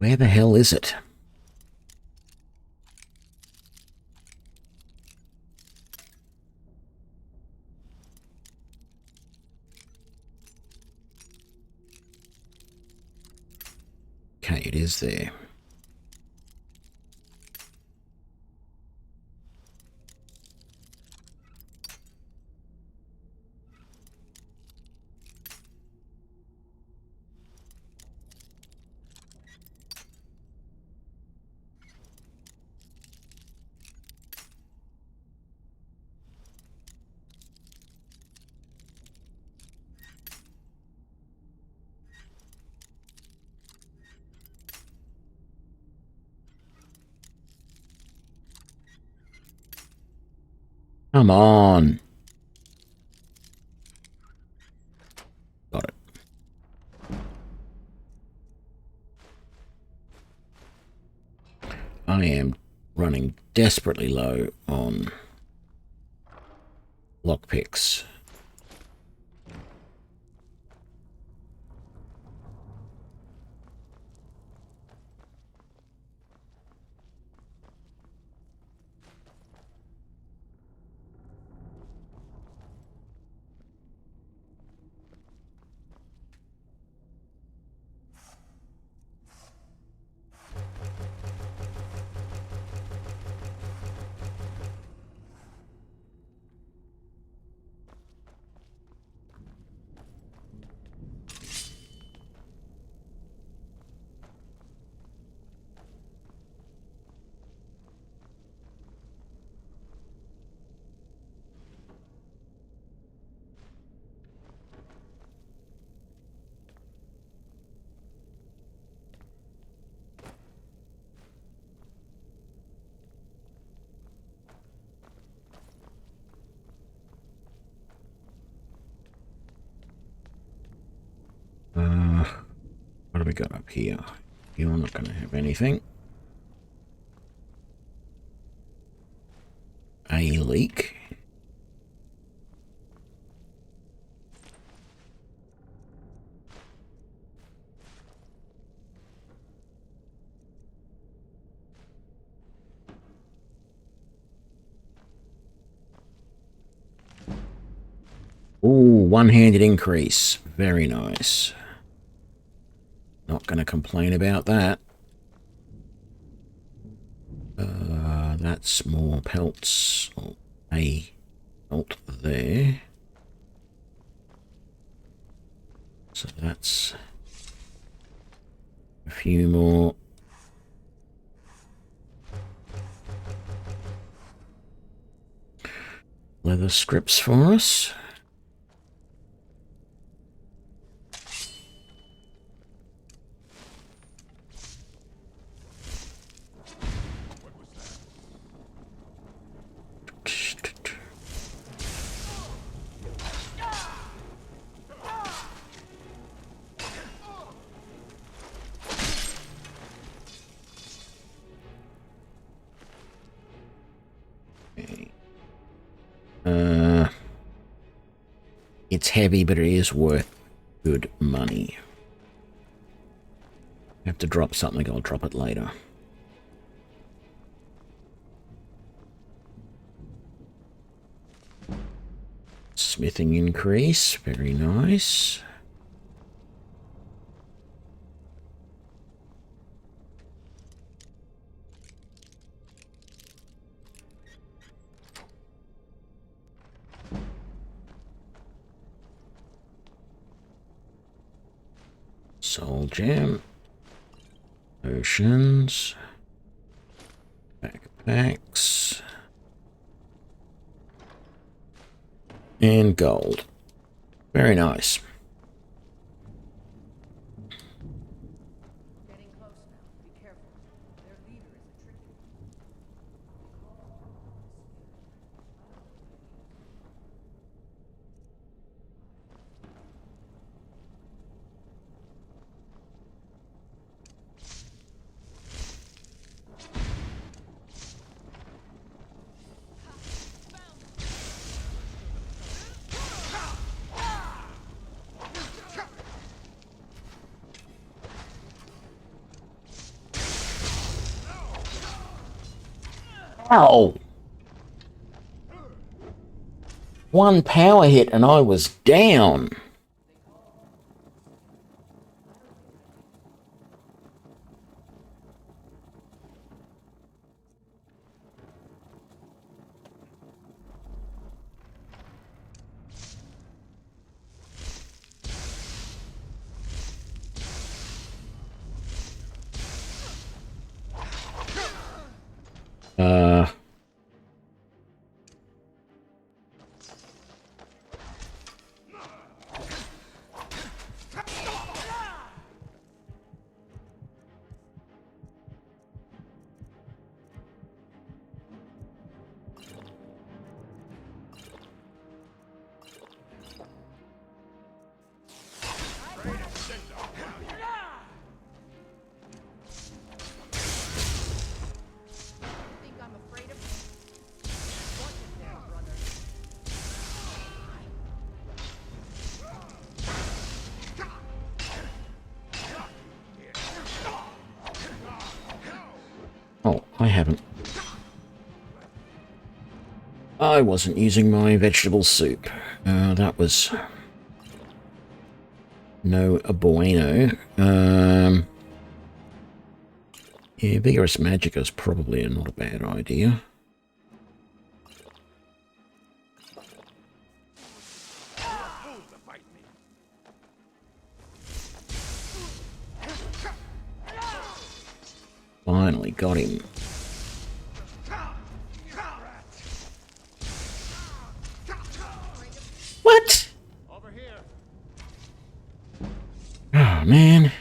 Where the hell is it? Okay, it is there. Come on. Got it. I am running desperately low on lockpicks. What do we got up here? You're not going to have anything. A leak. Ooh, one-handed increase. Very nice. Not going to complain about that. That's more pelts. Oh, a pelt there. So that's a few more. Leather strips for us. It's heavy, but it is worth good money. Have to drop something, I'll drop it later. Smithing increase, very nice. Soul gem, potions, backpacks, and gold. Very nice. Ow! One power hit and I was down. Oh, I haven't. I wasn't using my vegetable soup. That was no bueno. Yeah, Vigorous Magicka is probably not a bad idea. Finally got him. What? Over here. Oh, man.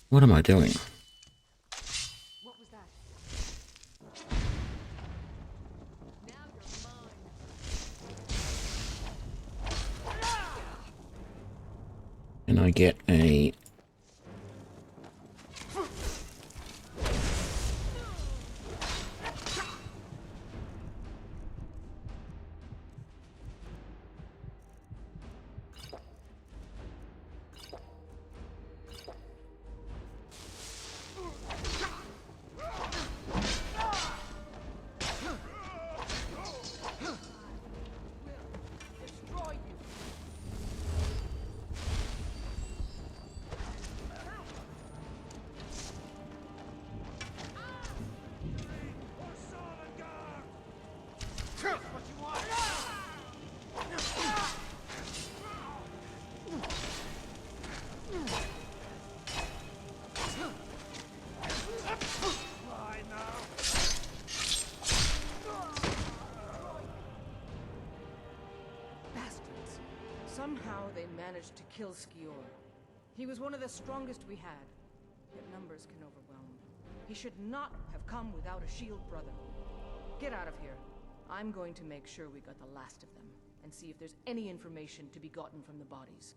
What am I doing? What was that? Now you're mine. Can I get a... Somehow they managed to kill Skior. He was one of the strongest we had, yet numbers can overwhelm. He should not have come without a shield brother. Get out of here. I'm going to make sure we got the last of them, and see if there's any information to be gotten from the bodies.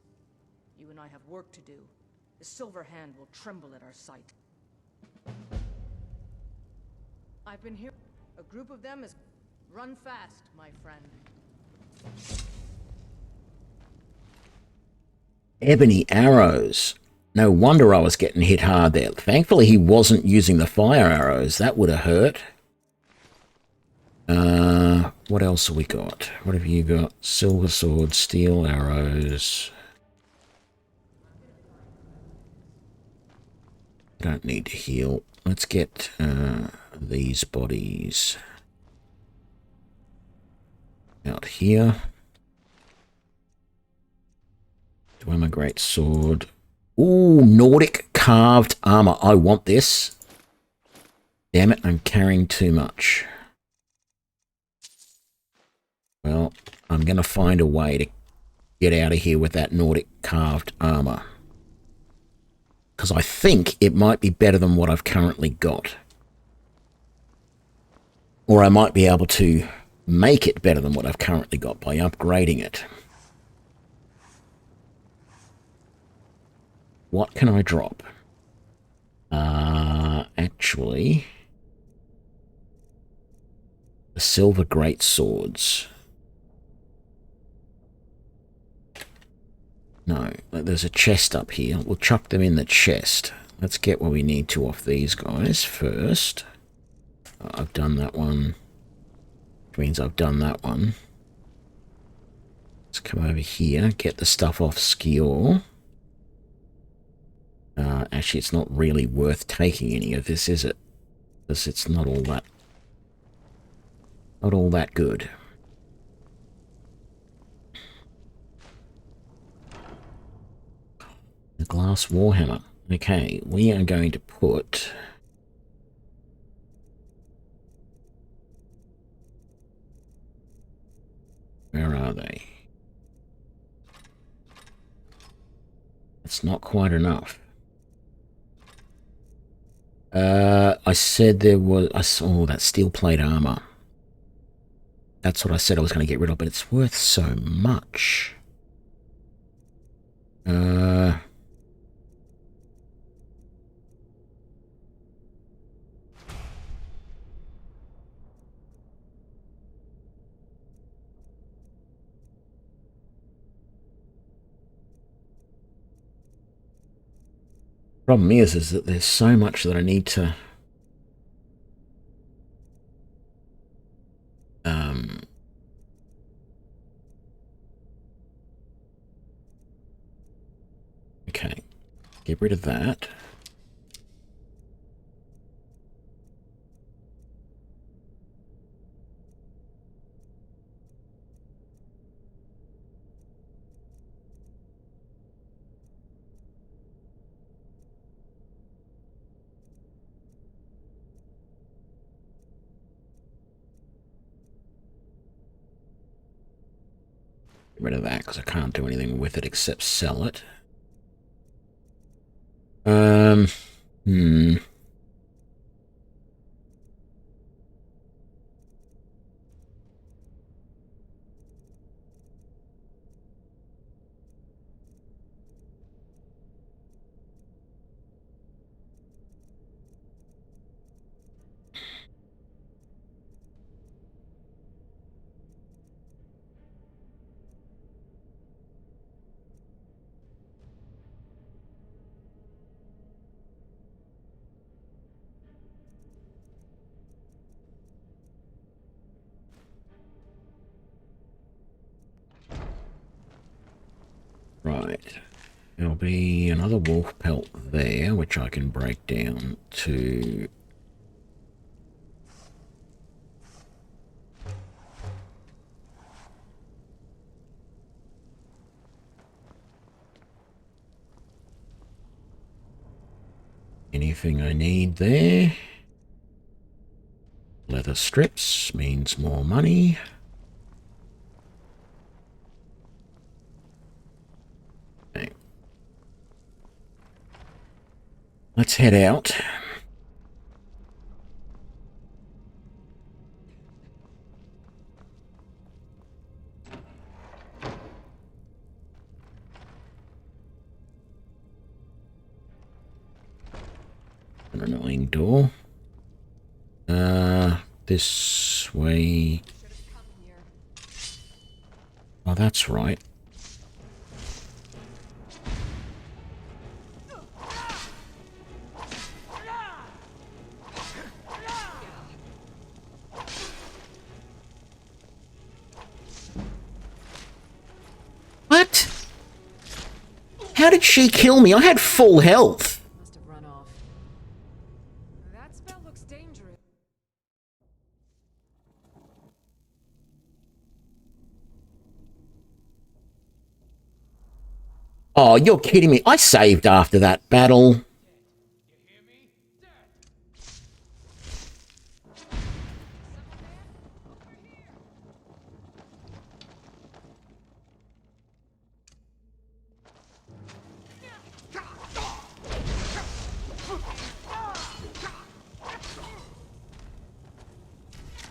You and I have work to do. The Silver Hand will tremble at our sight. I've been here. A group of them is... Run fast, my friend. Ebony arrows. No wonder I was getting hit hard there. Thankfully he wasn't using the fire arrows. That would have hurt. What else have we got? What have you got? Silver sword, steel arrows. Don't need to heal. Let's get these bodies out here. Do I have a great sword? Ooh, Nordic carved armor. I want this. Damn it, I'm carrying too much. Well, I'm going to find a way to get out of here with that Nordic carved armor. Because I think it might be better than what I've currently got. Or I might be able to make it better than what I've currently got by upgrading it. What can I drop? Actually... The silver great swords. No, there's a chest up here. We'll chuck them in the chest. Let's get what we need to off these guys first. I've done that one. Which means I've done that one. Let's come over here, get the stuff off Skior. Actually, it's not really worth taking any of this, is it? Because it's not all that good. The glass warhammer. Okay, we are going to put... Where are they? It's not quite enough. I said there was... I saw that steel plate armor. That's what I said I was going to get rid of, but it's worth so much. Problem is that there's so much that I need to okay, get rid of that. Get rid of that because I can't do anything with it except sell it. Right. There'll be another wolf pelt there, which I can break down to... anything I need there. Leather strips means more money. Okay. Let's head out. An annoying door. This way. Oh, that's right. What? How did she kill me? I had full health. Oh, you're kidding me. I saved after that battle.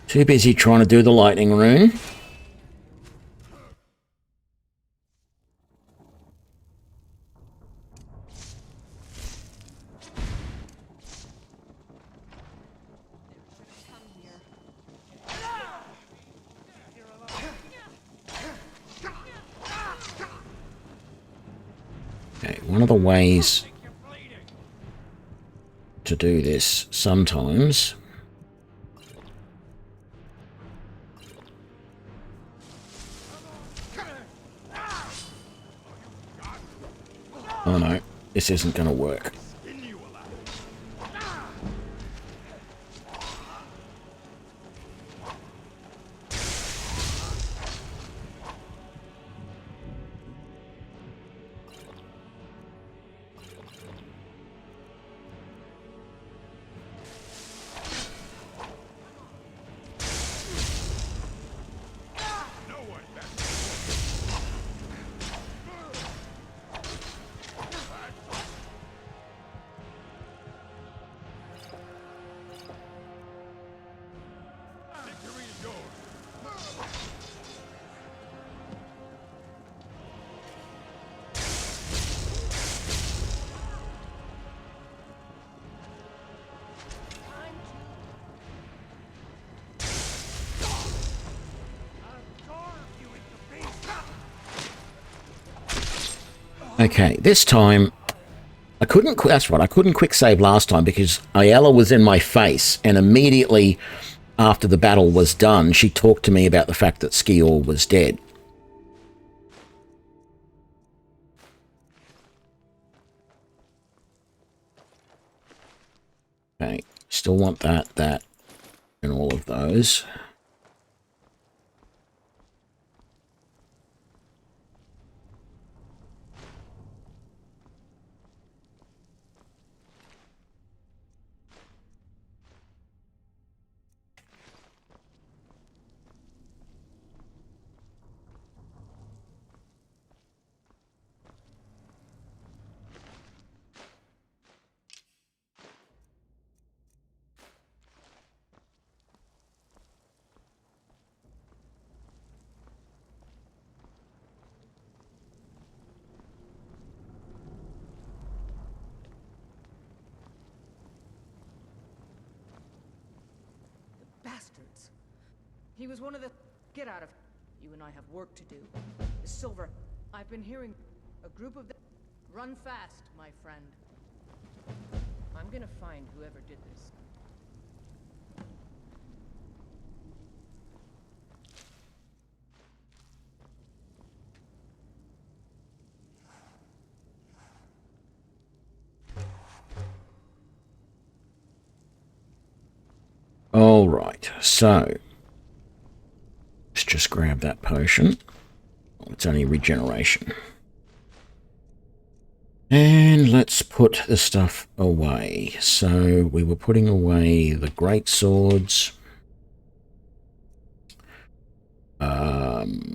Too busy trying to do the lightning rune. one of the ways to do this sometimes oh no, this isn't going to work. Okay, this time I couldn't. That's right, I couldn't quick save last time because Ayala was in my face, and immediately after the battle was done, she talked to me about the fact that Skior was dead. Okay, still want that, and all of those. Bastards. He was one of the... Get out of... You and I have work to do. The silver... I've been hearing a group of... Run fast, my friend. I'm gonna find whoever did this. All right, so let's just grab that potion. Oh, it's only regeneration. And let's put the stuff away. So we were putting away the great swords, the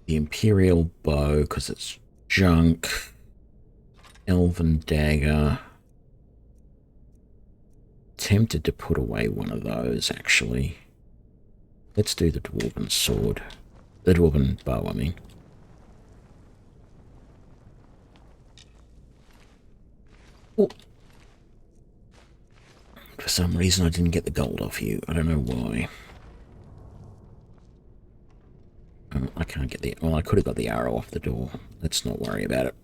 Imperial bow because it's junk, Elven dagger. Tempted to put away one of those, actually. Let's do the dwarven sword. The dwarven bow, I mean. Oh. For some reason I didn't get the gold off you. I don't know why. Oh, I can't get the... Well, I could have got the arrow off the door. Let's not worry about it.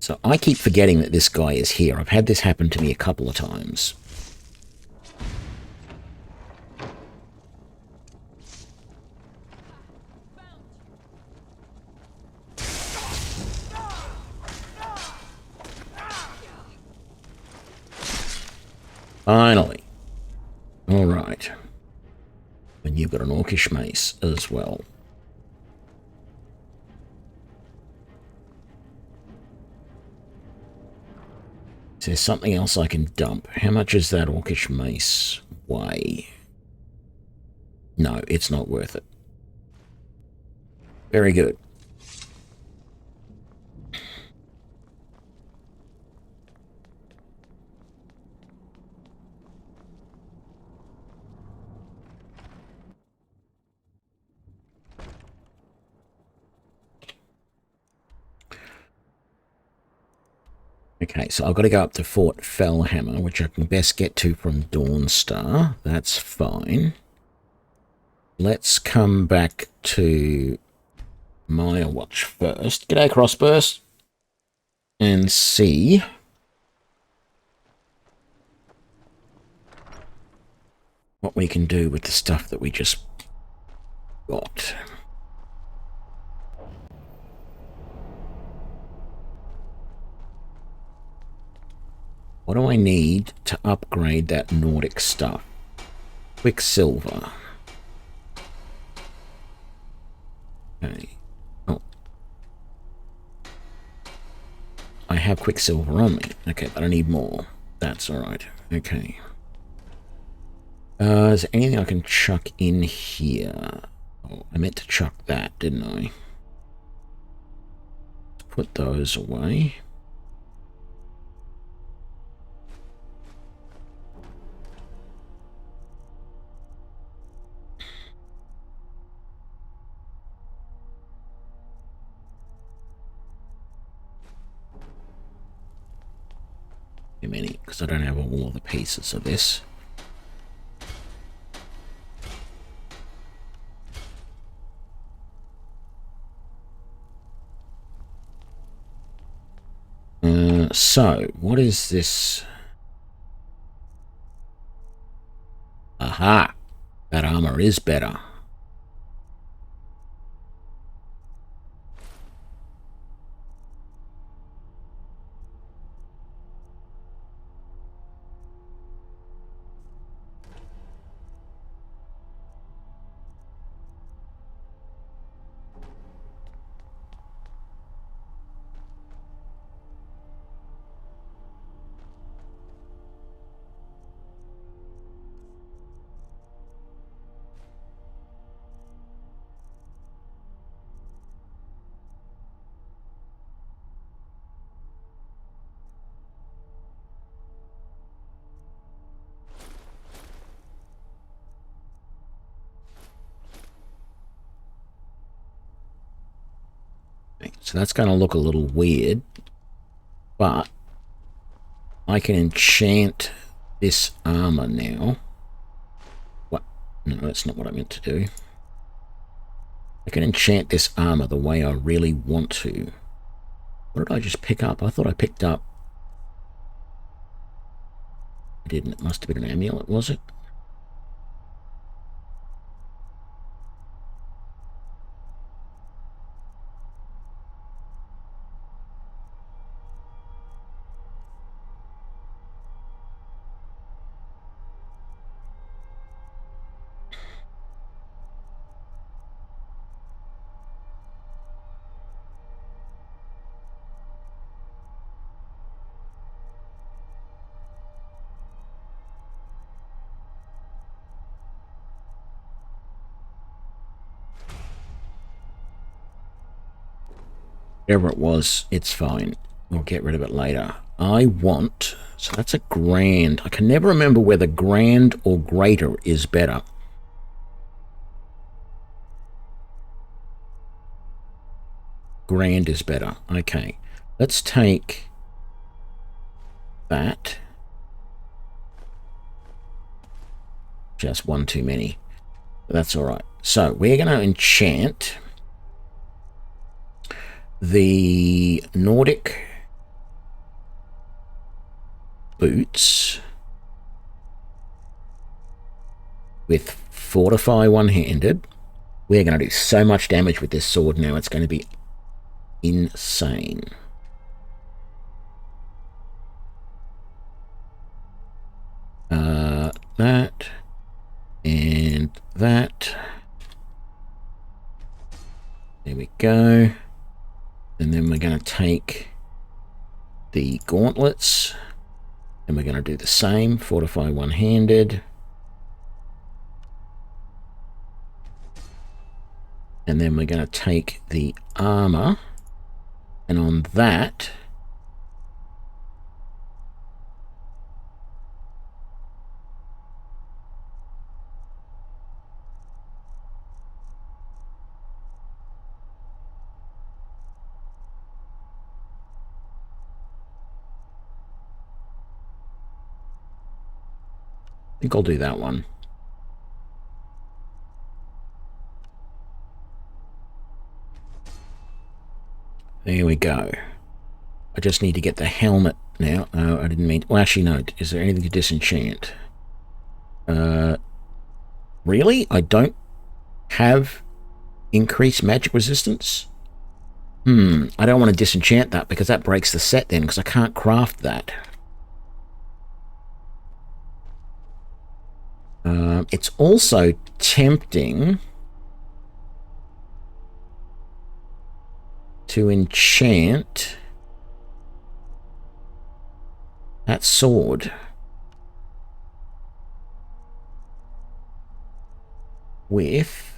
So I keep forgetting that this guy is here. I've had this happen to me a couple of times. Finally. All right. And you've got an orcish mace as well. Is there something else I can dump? How much is that orcish mace weigh? No, it's not worth it. Very good. Okay, so I've got to go up to Fort Fellhammer, which I can best get to from Dawnstar. That's fine. Let's come back to Myrwatch first. G'day, Crossburst. And see what we can do with the stuff that we just got. What do I need to upgrade that Nordic stuff? Quicksilver. Okay. Oh. I have Quicksilver on me. Okay, but I need more. That's alright. Okay. Is there anything I can chuck in here? Oh, I meant to chuck that, didn't I? Put those away. Too many, because I don't have all the pieces of this. So, what is this? Aha! That armor is better. So that's going to look a little weird, but I can enchant this armor now. What? No, that's not what I meant to do. I can enchant this armor the way I really want to. What did I just pick up? I thought I picked up... I didn't. It must have been an amulet, was it? Whatever it was, it's fine. We'll get rid of it later. I want... So that's a grand. I can never remember whether grand or greater is better. Grand is better. Okay. Let's take that. Just one too many. That's alright. So we're going to enchant the Nordic boots with Fortify one-handed. We're going to do so much damage with this sword now. It's going to be insane. That and that. There we go. And then we're going to take the gauntlets and we're going to do the same. Fortify one-handed. And then we're going to take the armor, and on that I think I'll do that one. There we go. I just need to get the helmet now. No, I didn't mean... Well, actually, no. Is there anything to disenchant? Really? I don't have increased magic resistance? I don't want to disenchant that because that breaks the set then, because I can't craft that. It's also tempting to enchant that sword with...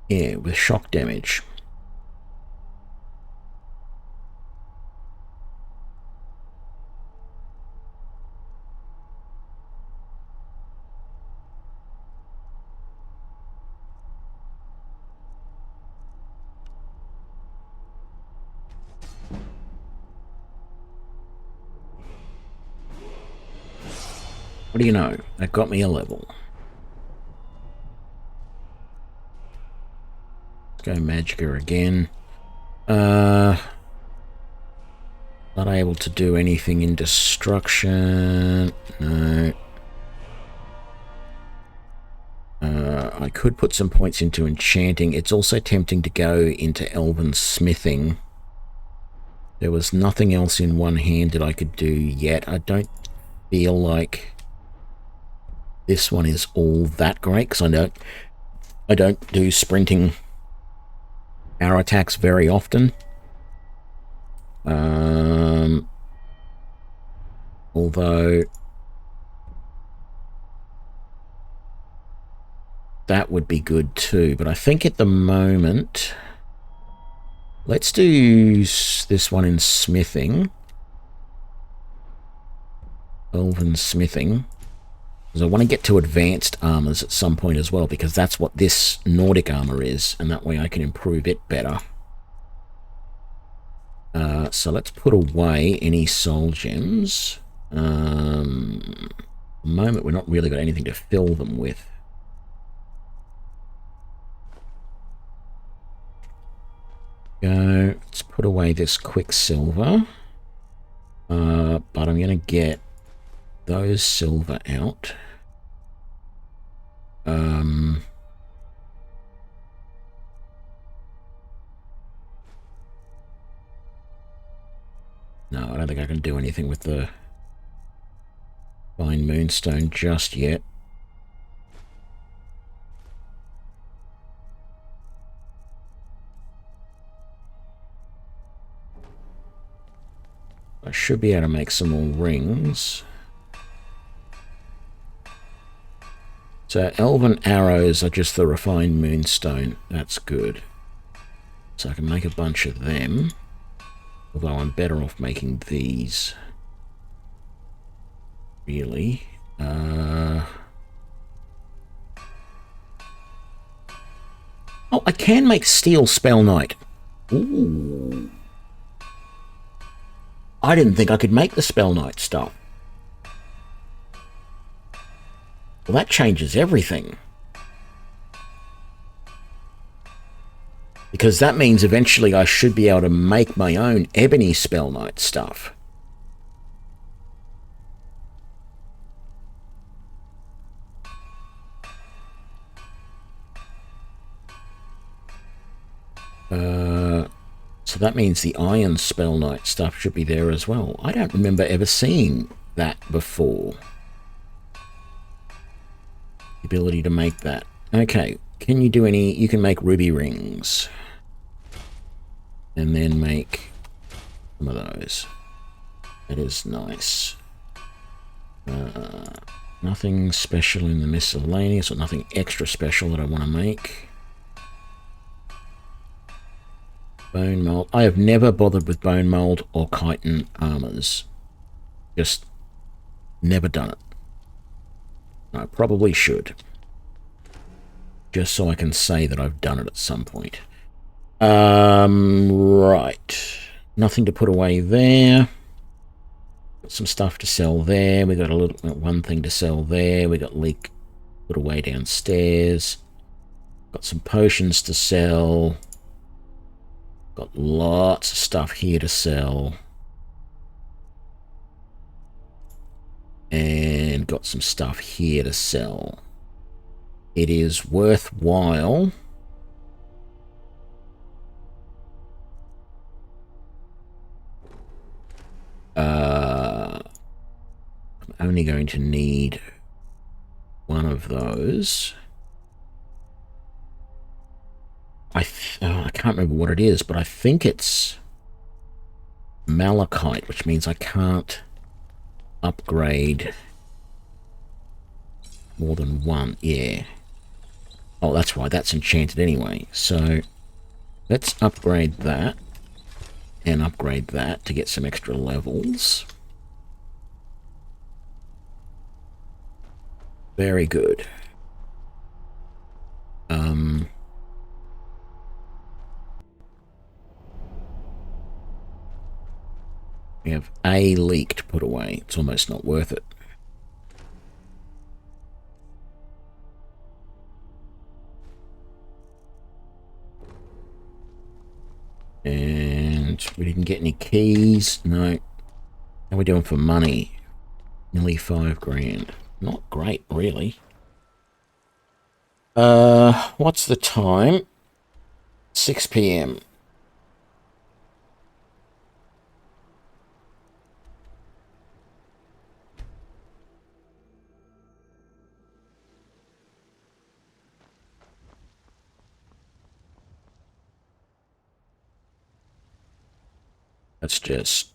Yeah, with shock damage. What do you know? That got me a level. Go Magicka again. Not able to do anything in destruction. No. I could put some points into enchanting. It's also tempting to go into Elven smithing. There was nothing else in one-handed I could do yet. I don't feel like this one is all that great because I don't do sprinting arrow attacks very often. Although that would be good too, but I think at the moment let's do this one in smithing, Elven smithing, because I want to get to advanced armors at some point as well, because that's what this Nordic armor is, and that way I can improve it better. So let's put away any soul gems. At the moment, we're not really got anything to fill them with. Go. Let's put away this quicksilver. But I'm going to get those silver out. No, I don't think I can do anything with the fine moonstone just yet. I should be able to make some more rings. So Elven arrows are just the refined moonstone. That's good. So I can make a bunch of them. Although I'm better off making these. Really. Oh, I can make steel SpellKnight. Ooh. I didn't think I could make the SpellKnight stuff. Well, that changes everything. Because that means eventually I should be able to make my own ebony SpellKnight stuff. So that means the iron SpellKnight stuff should be there as well. I don't remember ever seeing that before. The ability to make that. Okay, can you do any... You can make ruby rings. And then make some of those. That is nice. Nothing special in the miscellaneous, or nothing extra special that I want to make. Bone mold. I have never bothered with bone mold or chitin armors. Just never done it. I probably should. Just so I can say that I've done it at some point. Right. Nothing to put away there. Got some stuff to sell there. We got a little one thing to sell there. We got leak put away downstairs. Got some potions to sell. Got lots of stuff here to sell. And got some stuff here to sell. It is worthwhile I'm only going to need one of those. I can't remember what it is, but I think it's malachite, which means I can't upgrade more than one. Yeah. Oh, that's right. That's enchanted anyway. So let's upgrade that and upgrade that to get some extra levels. Very good. We have a leak to put away. It's almost not worth it. And we didn't get any keys. No. How are we doing for money? Nearly 5 grand. Not great, really. What's the time? 6 p.m. Let's just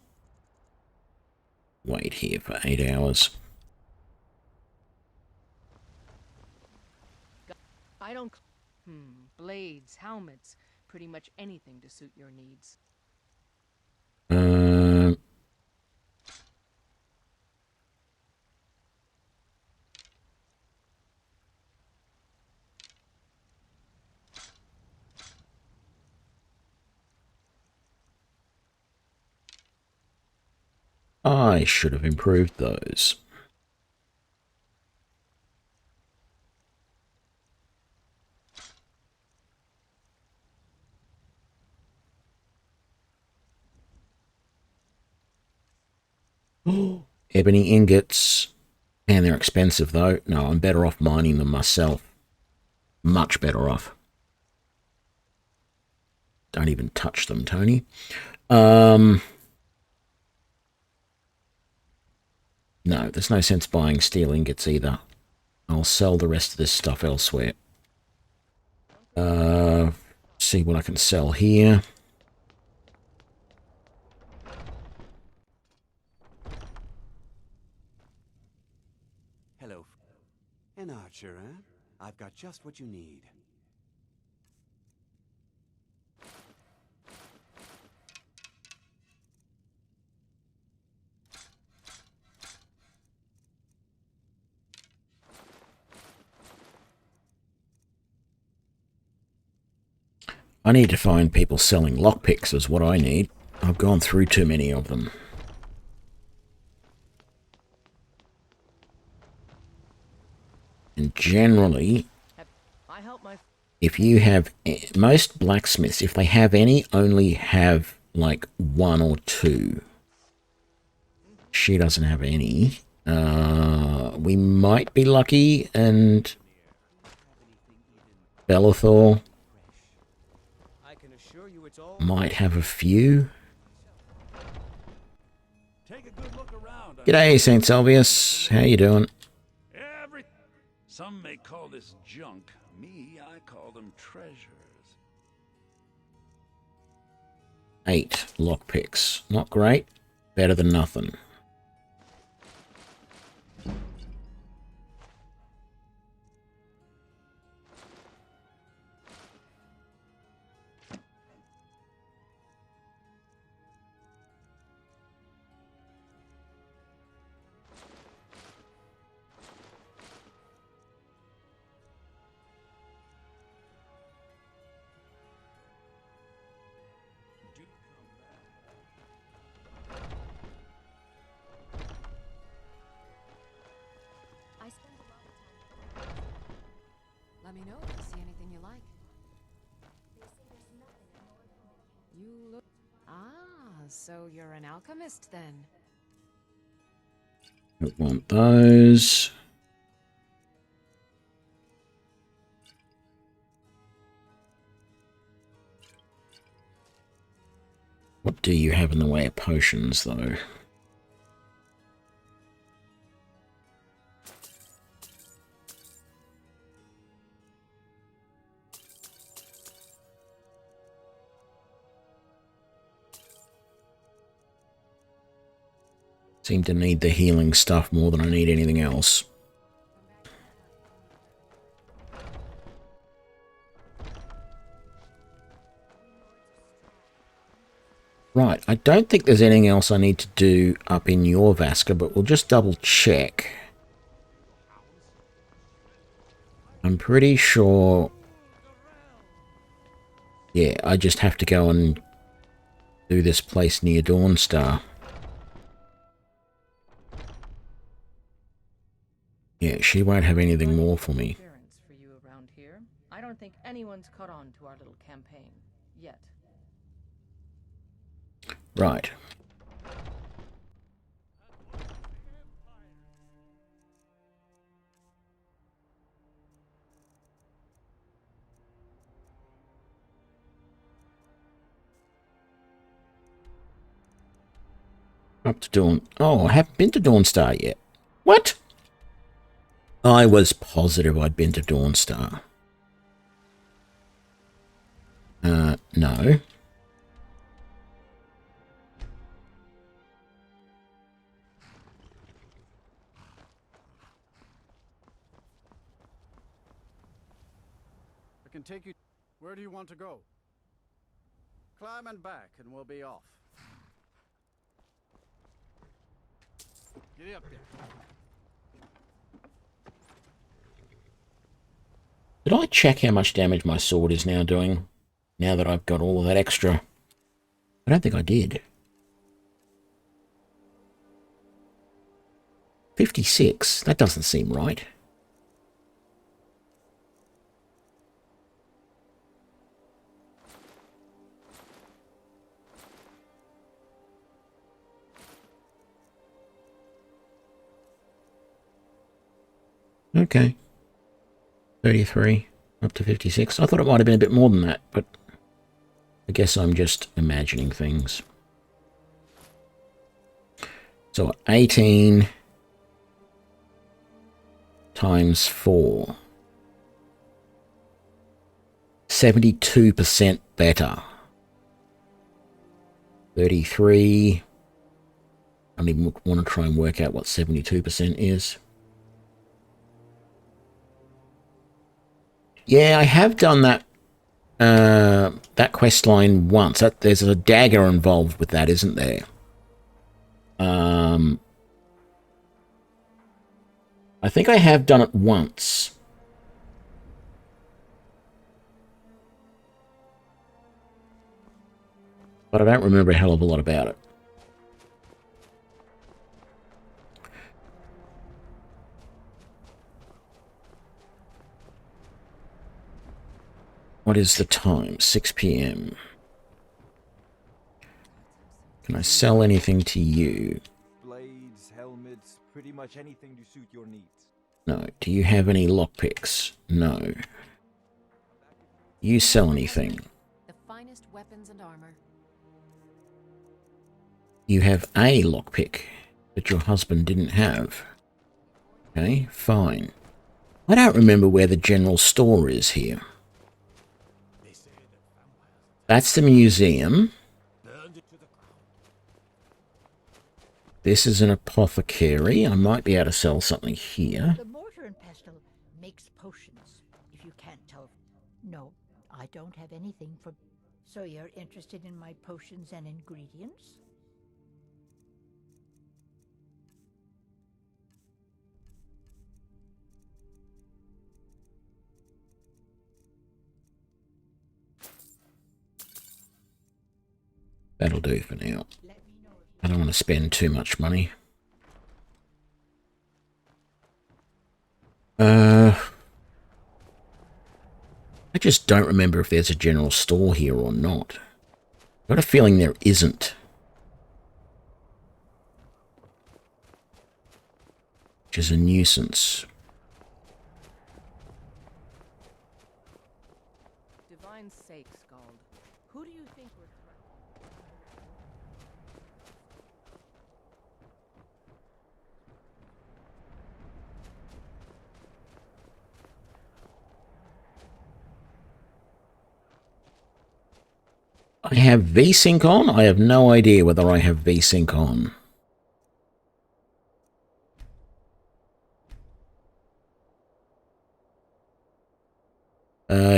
wait here for 8 hours. I don't... blades, helmets, pretty much anything to suit your needs. I should have improved those. Ebony ingots. And they're expensive though. No, I'm better off mining them myself. Much better off. Don't even touch them, Tony. No, there's no sense buying steel ingots either. I'll sell the rest of this stuff elsewhere. See what I can sell here. Hello. An archer, eh? I've got just what you need. I need to find people selling lockpicks is what I need. I've gone through too many of them. And generally, if you have... most blacksmiths, if they have any, only have like 1 or 2. She doesn't have any. We might be lucky and... Bellathor might have a few. G'day, St. Salvius. How you doing? Some may call this junk. Me, I call them treasures. 8 lockpicks. Not great. Better than nothing. Let me know if you see anything you like. You look... Ah, so you're an alchemist then. Don't want those. What do you have in the way of potions, though? Seem to need the healing stuff more than I need anything else. Right, I don't think there's anything else I need to do up in your Vaska, but we'll just double check. I'm pretty sure... Yeah, I just have to go and do this place near Dawnstar. Yeah, she won't have anything more for me. For you around here. I don't think anyone's caught on to our little campaign yet. Right. Up to Dawn. Oh, I haven't been to Dawnstar yet. What? I was positive I'd been to Dawnstar. No. I can take you... Where do you want to go? Climb and back and we'll be off. Get up there. Did I check how much damage my sword is now doing? Now that I've got all of that extra. I don't think I did. 56? That doesn't seem right. Okay. 33 up to 56. I thought it might have been a bit more than that, but I guess I'm just imagining things. So 18 times 4. 72% better. 33. I don't even want to try and work out what 72% is. Yeah, I have done that that quest line once. There's a dagger involved with that, isn't there? I think I have done it once. But I don't remember a hell of a lot about it. What is the time? 6 PM. Can I sell anything to you? Blades, helmets, pretty much anything to suit your needs. No. Do you have any lockpicks? No. You sell anything? The finest weapons and armor. You have a lockpick that your husband didn't have. Okay, fine. I don't remember where the general store is here. That's the museum. This is an apothecary. I might be able to sell something here. The mortar and pestle makes potions, if you can't tell. No, I don't have anything for... So you're interested in my potions and ingredients? That'll do for now. I don't want to spend too much money. I just don't remember if there's a general store here or not. I've got a feeling there isn't. Which is a nuisance. Divine sake, Scald. Who do you think we're I have VSync on? I have no idea whether I have VSync on.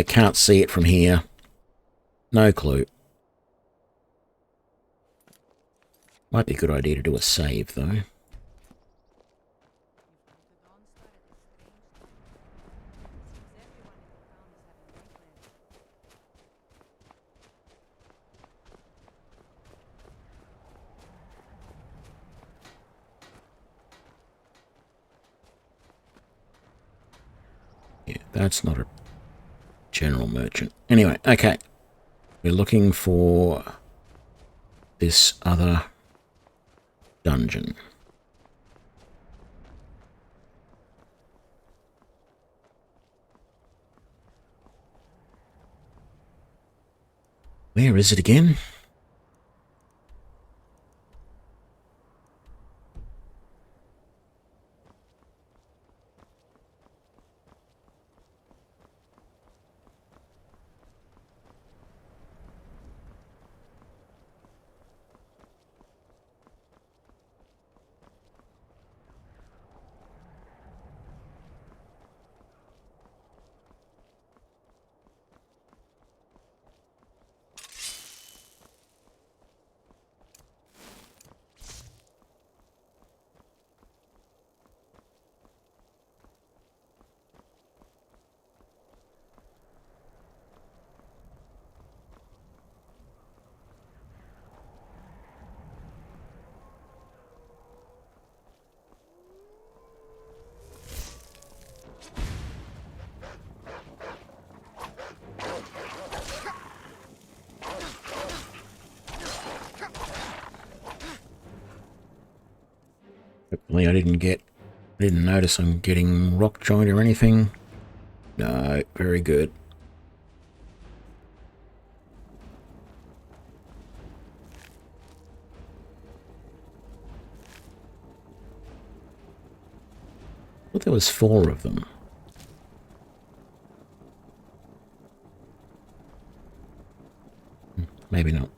Can't see it from here. No clue. Might be a good idea to do a save, though. Yeah, that's not a general merchant. Anyway, okay. We're looking for this other dungeon. Where is it again? Hopefully I didn't notice I'm getting rock joint or anything. No, very good. I thought there was 4 of them. Maybe not.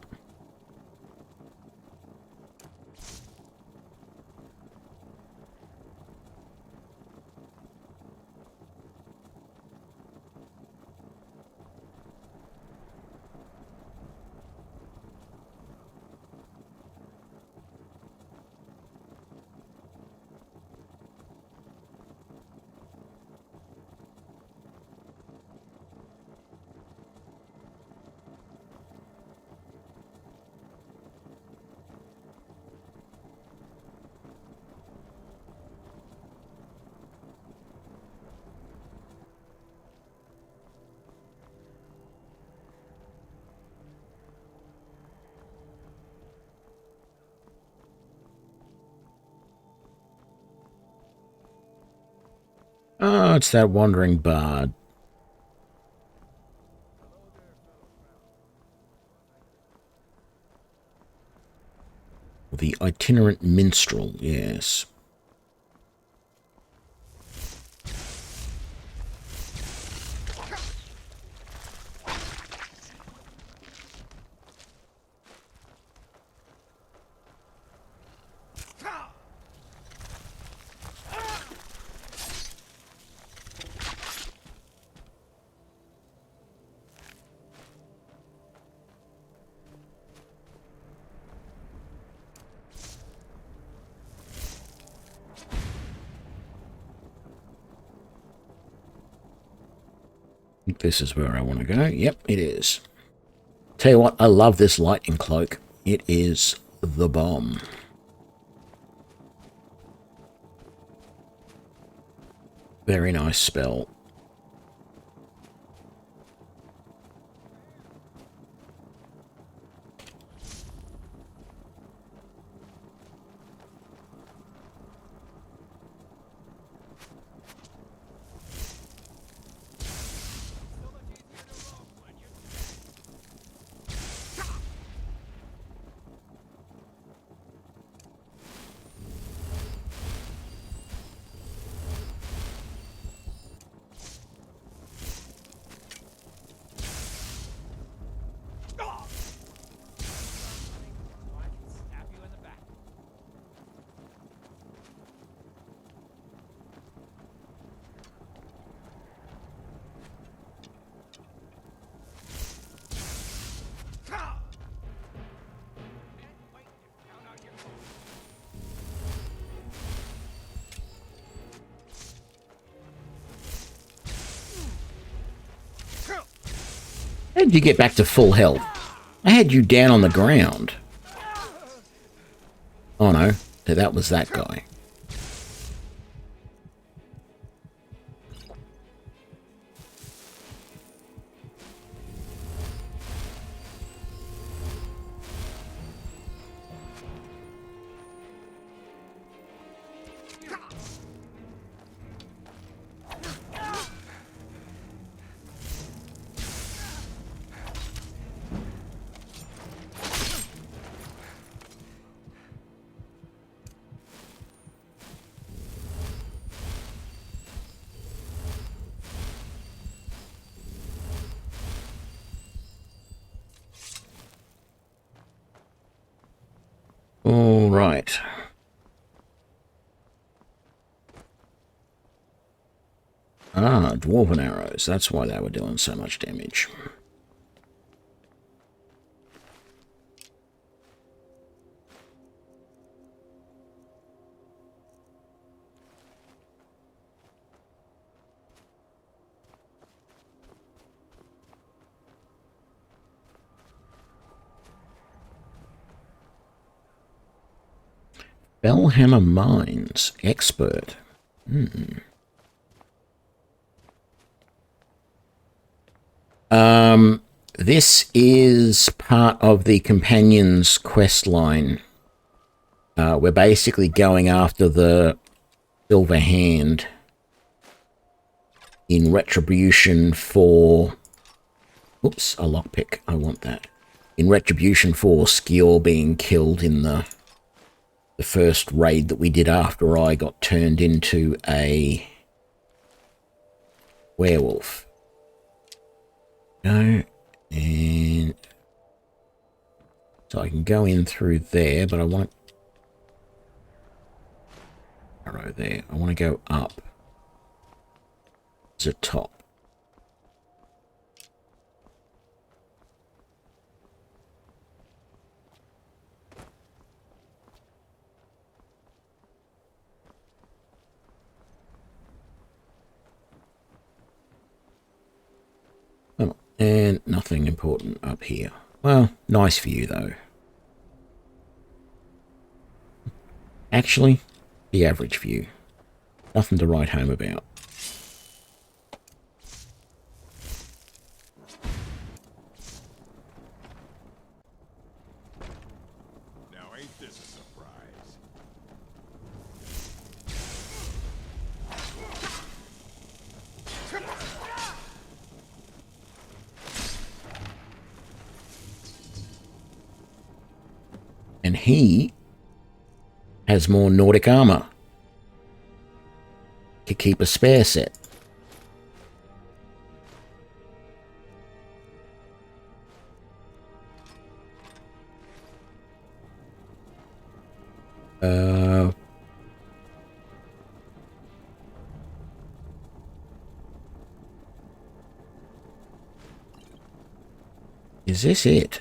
Oh, it's that wandering bard. The itinerant minstrel, yes. I think this is where I want to go. Yep, it is. Tell you what, I love this lightning cloak. It is the bomb. Very nice spell. How did you get back to full health? I had you down on the ground. Oh no, that was that guy. All right. Ah, dwarven arrows. That's why they were doing so much damage. Bellhammer Mines. Expert. This is part of the Companion's quest line. We're basically going after the Silver Hand in retribution for... Oops, a lockpick. I want that. In retribution for Skior being killed in the first raid that we did after I got turned into a werewolf. Go, and so I can go in through there, but I want arrow there. I want to go up to the top. Oh, and nothing important up here. Well, nice view though. Actually, the average view. Nothing to write home about. Now ain't this a surprise? And he has more Nordic armor. Could keep a spare set. Is this it?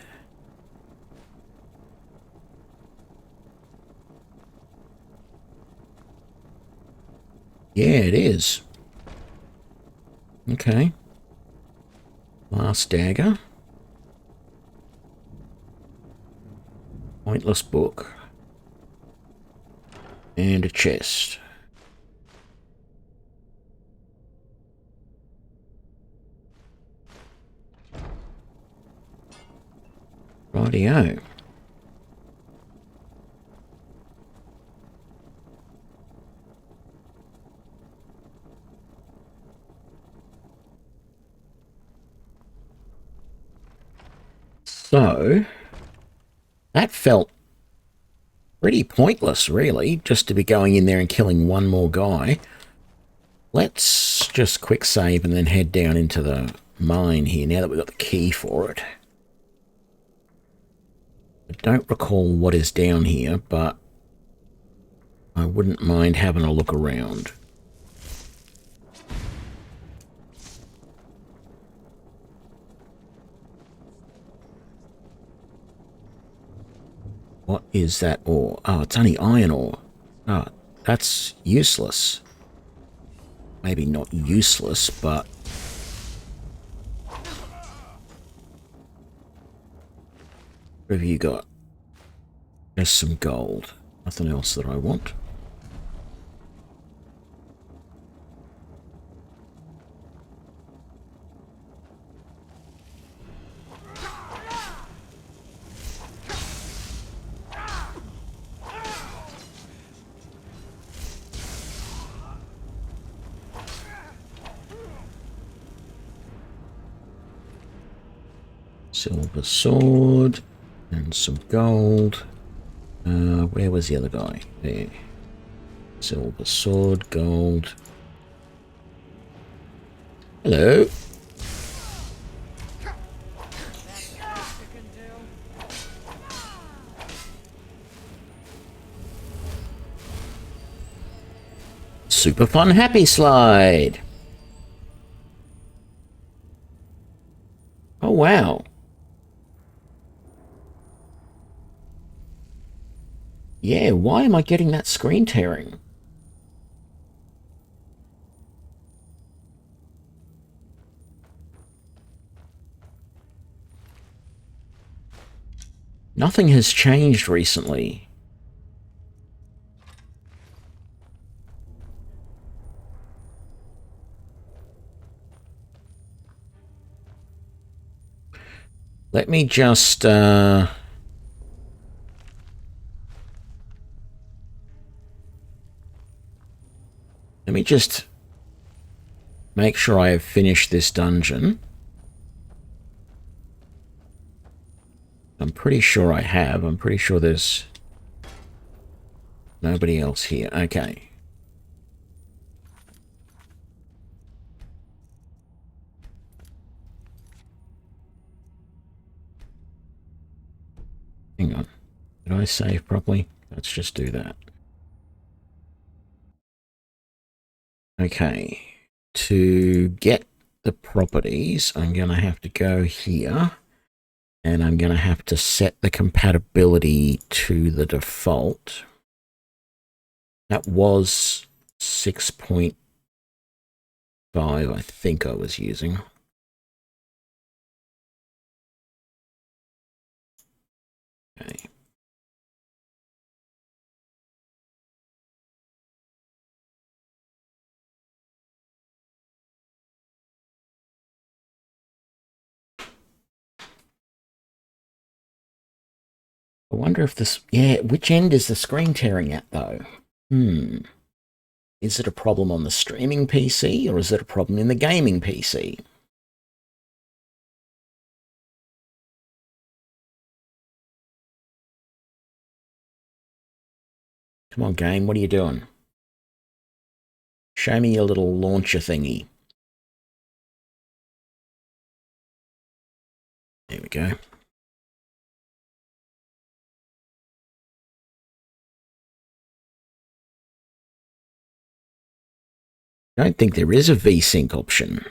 Yeah, it is. Okay. Last dagger. Pointless book. And a chest. Rightio. So, that felt pretty pointless, really, just to be going in there and killing one more guy. Let's just quick save and then head down into the mine here, now that we've got the key for it. I don't recall what is down here, but I wouldn't mind having a look around. What is that ore? Oh, it's only iron ore. Oh, that's useless. Maybe not useless, but... What have you got? Just some gold. Nothing else that I want. Silver sword and some gold. Where was the other guy? There. Silver sword, gold. Hello. Super fun happy slide. Oh wow. Yeah, why am I getting that screen tearing? Nothing has changed recently. Let me just make sure I have finished this dungeon. I'm pretty sure I have. I'm pretty sure there's nobody else here. Okay. Hang on. Did I save properly? Let's just do that. Okay. To get the properties, I'm going to have to go here. And I'm going to have to set the compatibility to the default. That was 6.5, I think I was using. Okay. I wonder if this... Yeah, which end is the screen tearing at, though? Is it a problem on the streaming PC, or is it a problem in the gaming PC? Come on, game, what are you doing? Show me your little launcher thingy. There we go. I don't think there is a VSync option.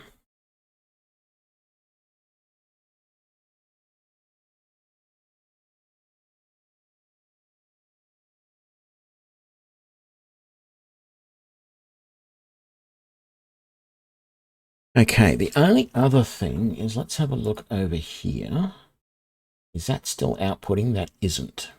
Okay, the only other thing is, let's have a look over here. Is that still outputting? That isn't.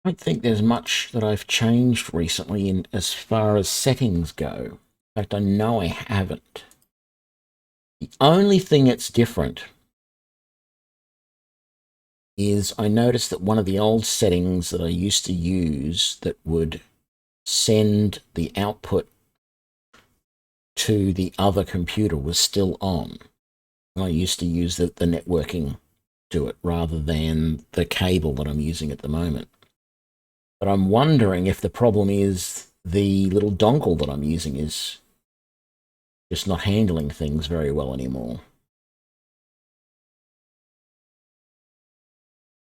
I don't think there's much that I've changed recently in as far as settings go. In fact, I know I haven't. The only thing that's different is I noticed that one of the old settings that I used to use that would send the output to the other computer was still on. I used to use the networking to it rather than the cable that I'm using at the moment. But I'm wondering if the problem is the little dongle that I'm using is just not handling things very well anymore.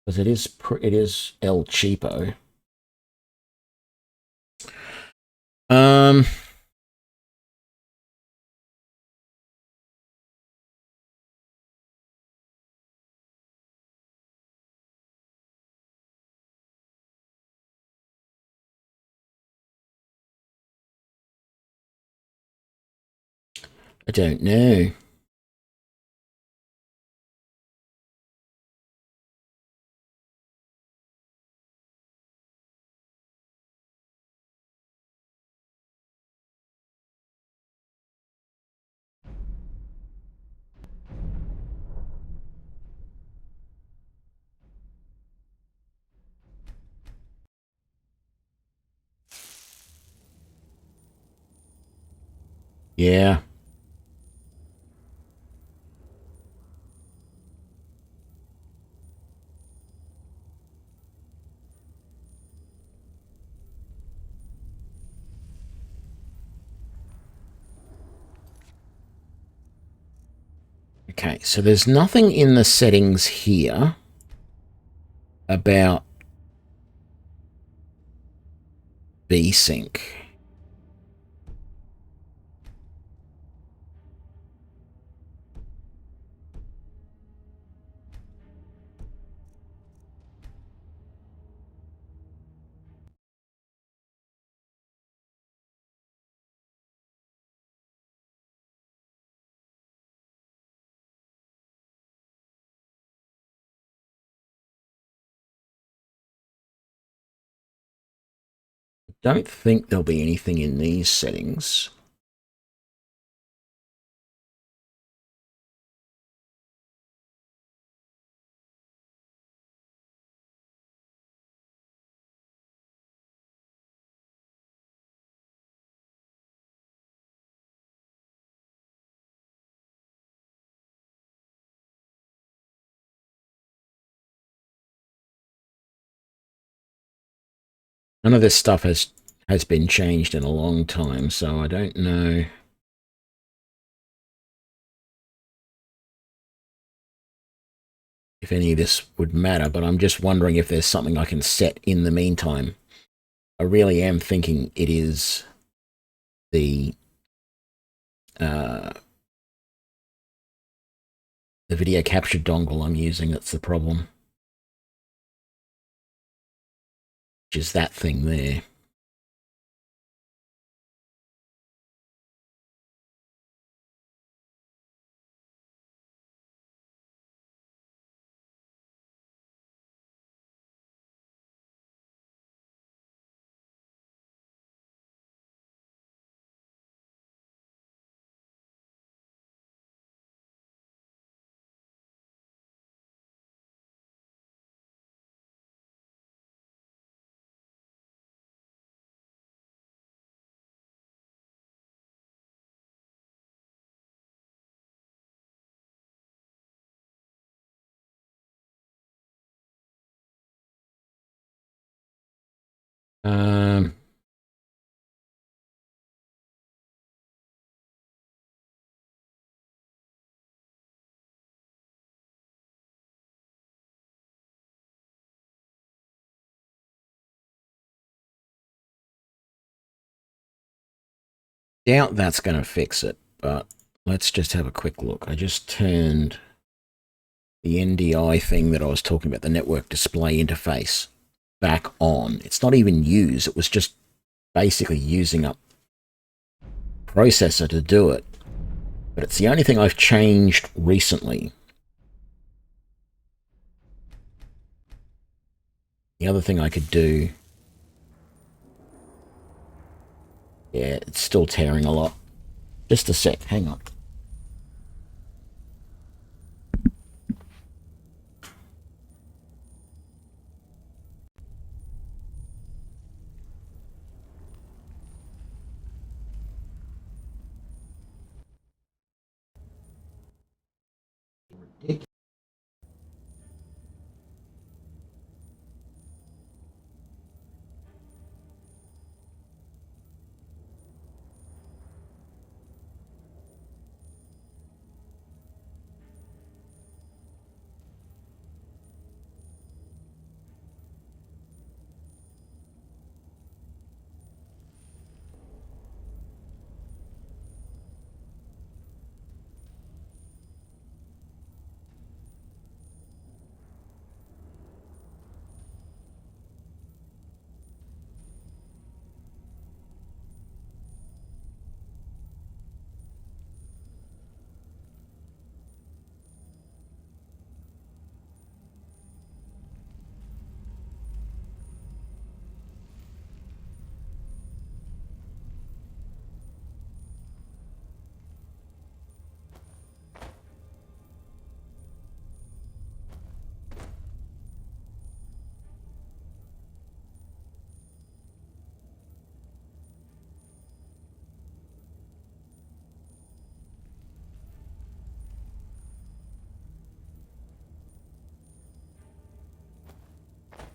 Because it is El Cheapo. I don't know. Yeah. Okay, so there's nothing in the settings here about VSync. Don't think there'll be anything in these settings. None of this stuff has been changed in a long time, so I don't know. If any of this would matter, but I'm just wondering if there's something I can set in the meantime. I really am thinking it is the video capture dongle I'm using that's the problem. Which is that thing there. Doubt that's going to fix it, but let's just have a quick look. I just turned the NDI thing that I was talking about, the network display interface, back on. It's not even used. It was just basically using up processor to do it. But it's the only thing I've changed recently. The other thing I could do... Yeah, it's still tearing a lot. Just a sec, hang on.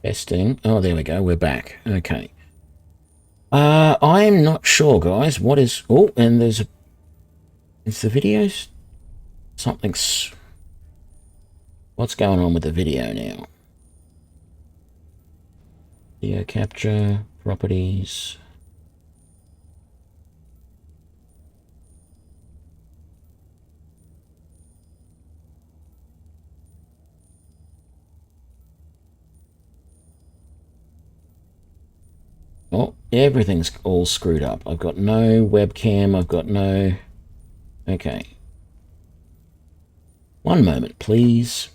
Testing. Oh, there we go. We're back. Okay. I'm not sure, guys. What is... Oh, and there's a... Is the videos? Something's... What's going on with the video now? Video capture, properties... Oh, everything's all screwed up. I've got no webcam, I've got no... Okay. One moment, please.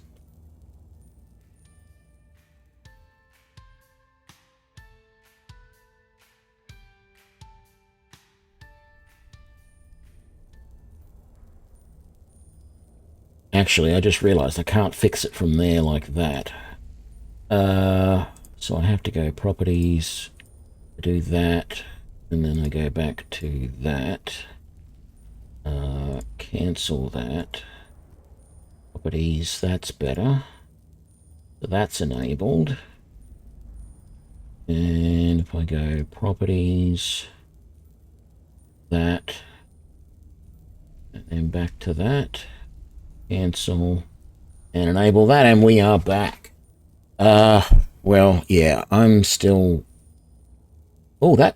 Actually, I just realized I can't fix it from there like that. So I have to go properties... do that, and then I go back to that, cancel that, properties, that's better, so that's enabled, and if I go properties, that, and then back to that, cancel, and enable that, and we are back. Well, yeah, I'm still... Oh, that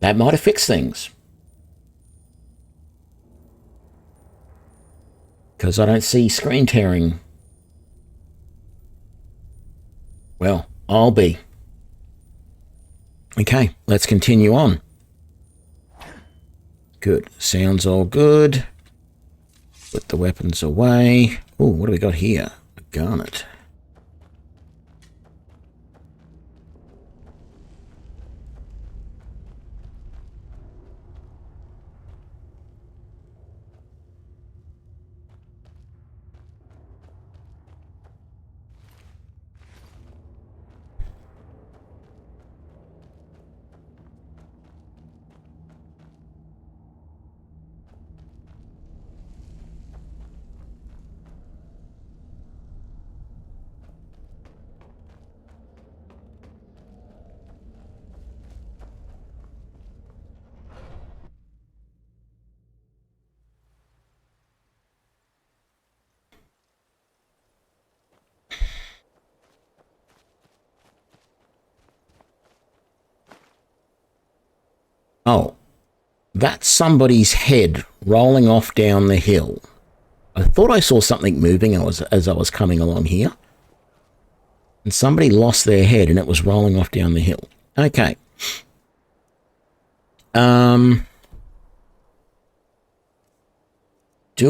might have fixed things. Because I don't see screen tearing. Well, I'll be. Okay, let's continue on. Good. Sounds all good. Put the weapons away. Oh, what do we got here? A garnet. Oh, that's somebody's head rolling off down the hill. I thought I saw something moving as I was coming along here. And somebody lost their head and it was rolling off down the hill. Okay. Do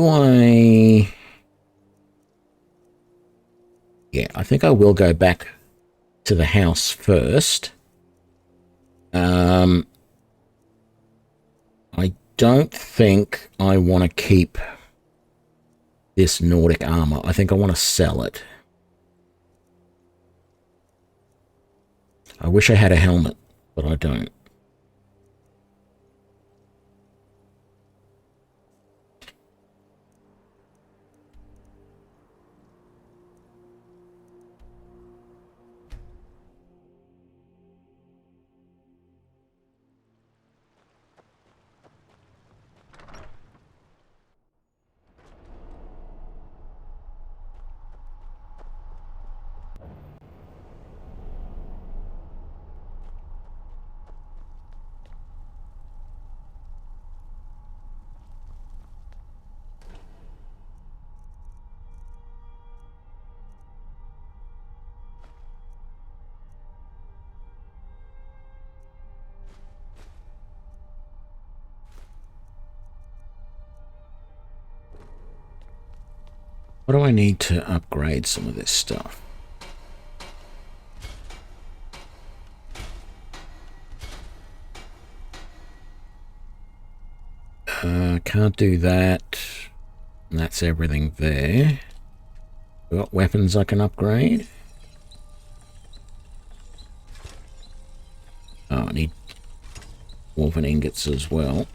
I... Yeah, I think I will go back to the house first. I don't think I want to keep this Nordic armor. I think I want to sell it. I wish I had a helmet, but I don't. What do I need to upgrade some of this stuff? Can't do that. And that's everything there. Got weapons I can upgrade. Oh, I need dwarven ingots as well.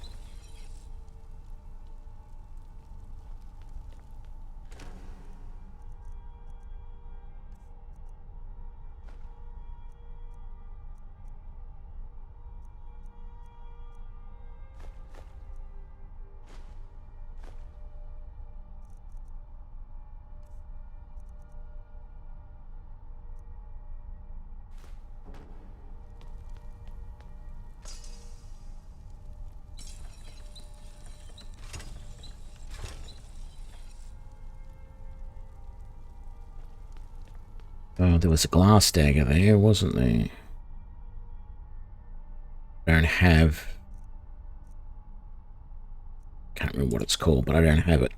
Oh, there was a glass dagger there, wasn't there? I don't have... Can't remember what it's called, but I don't have it.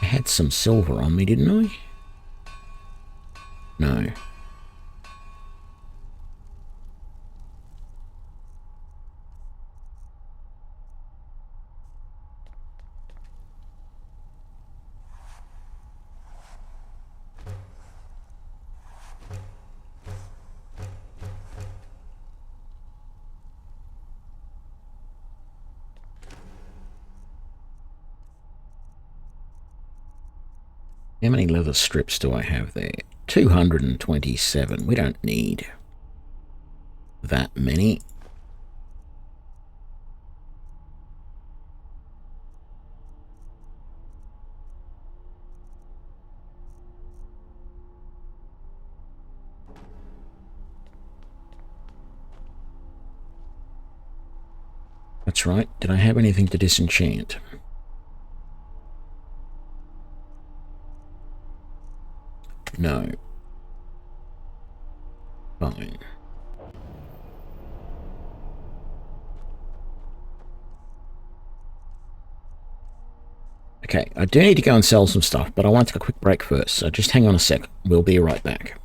I had some silver on me, didn't I? No. How many leather strips do I have there? 227. We don't need that many. That's right. Did I have anything to disenchant? No. Fine. Okay, I do need to go and sell some stuff, but I want to take a quick break first, so just hang on a sec. We'll be right back.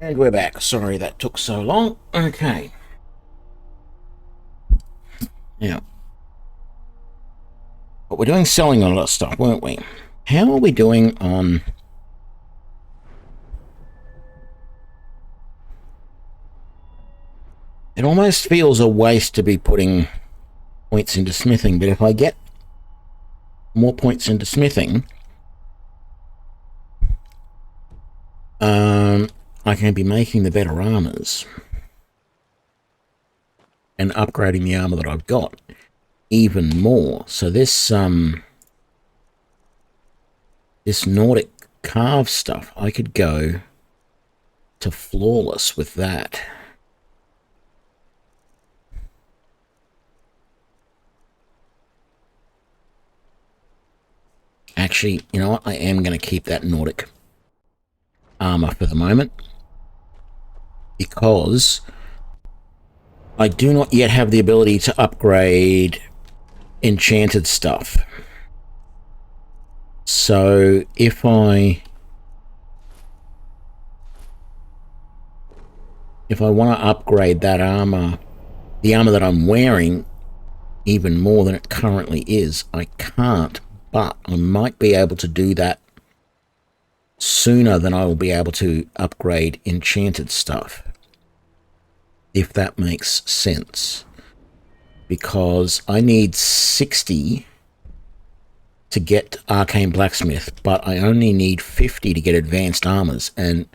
And we're back. Sorry that took so long. Okay. Now, but we're doing selling a lot of stuff, weren't we? How are we doing on... It almost feels a waste to be putting points into smithing, but if I get more points into smithing, I can be making the better armors and upgrading the armor that I've got even more. So this this Nordic carve stuff, I could go to flawless with that. Actually, you know what? I am going to keep that Nordic armor for the moment, because I do not yet have the ability to upgrade enchanted stuff. So if I want to upgrade that armor, the armor that I'm wearing, even more than it currently is, I can't, but I might be able to do that sooner than I will be able to upgrade enchanted stuff, if that makes sense, because I need 60 to get Arcane Blacksmith, but I only need 50 to get advanced armors, and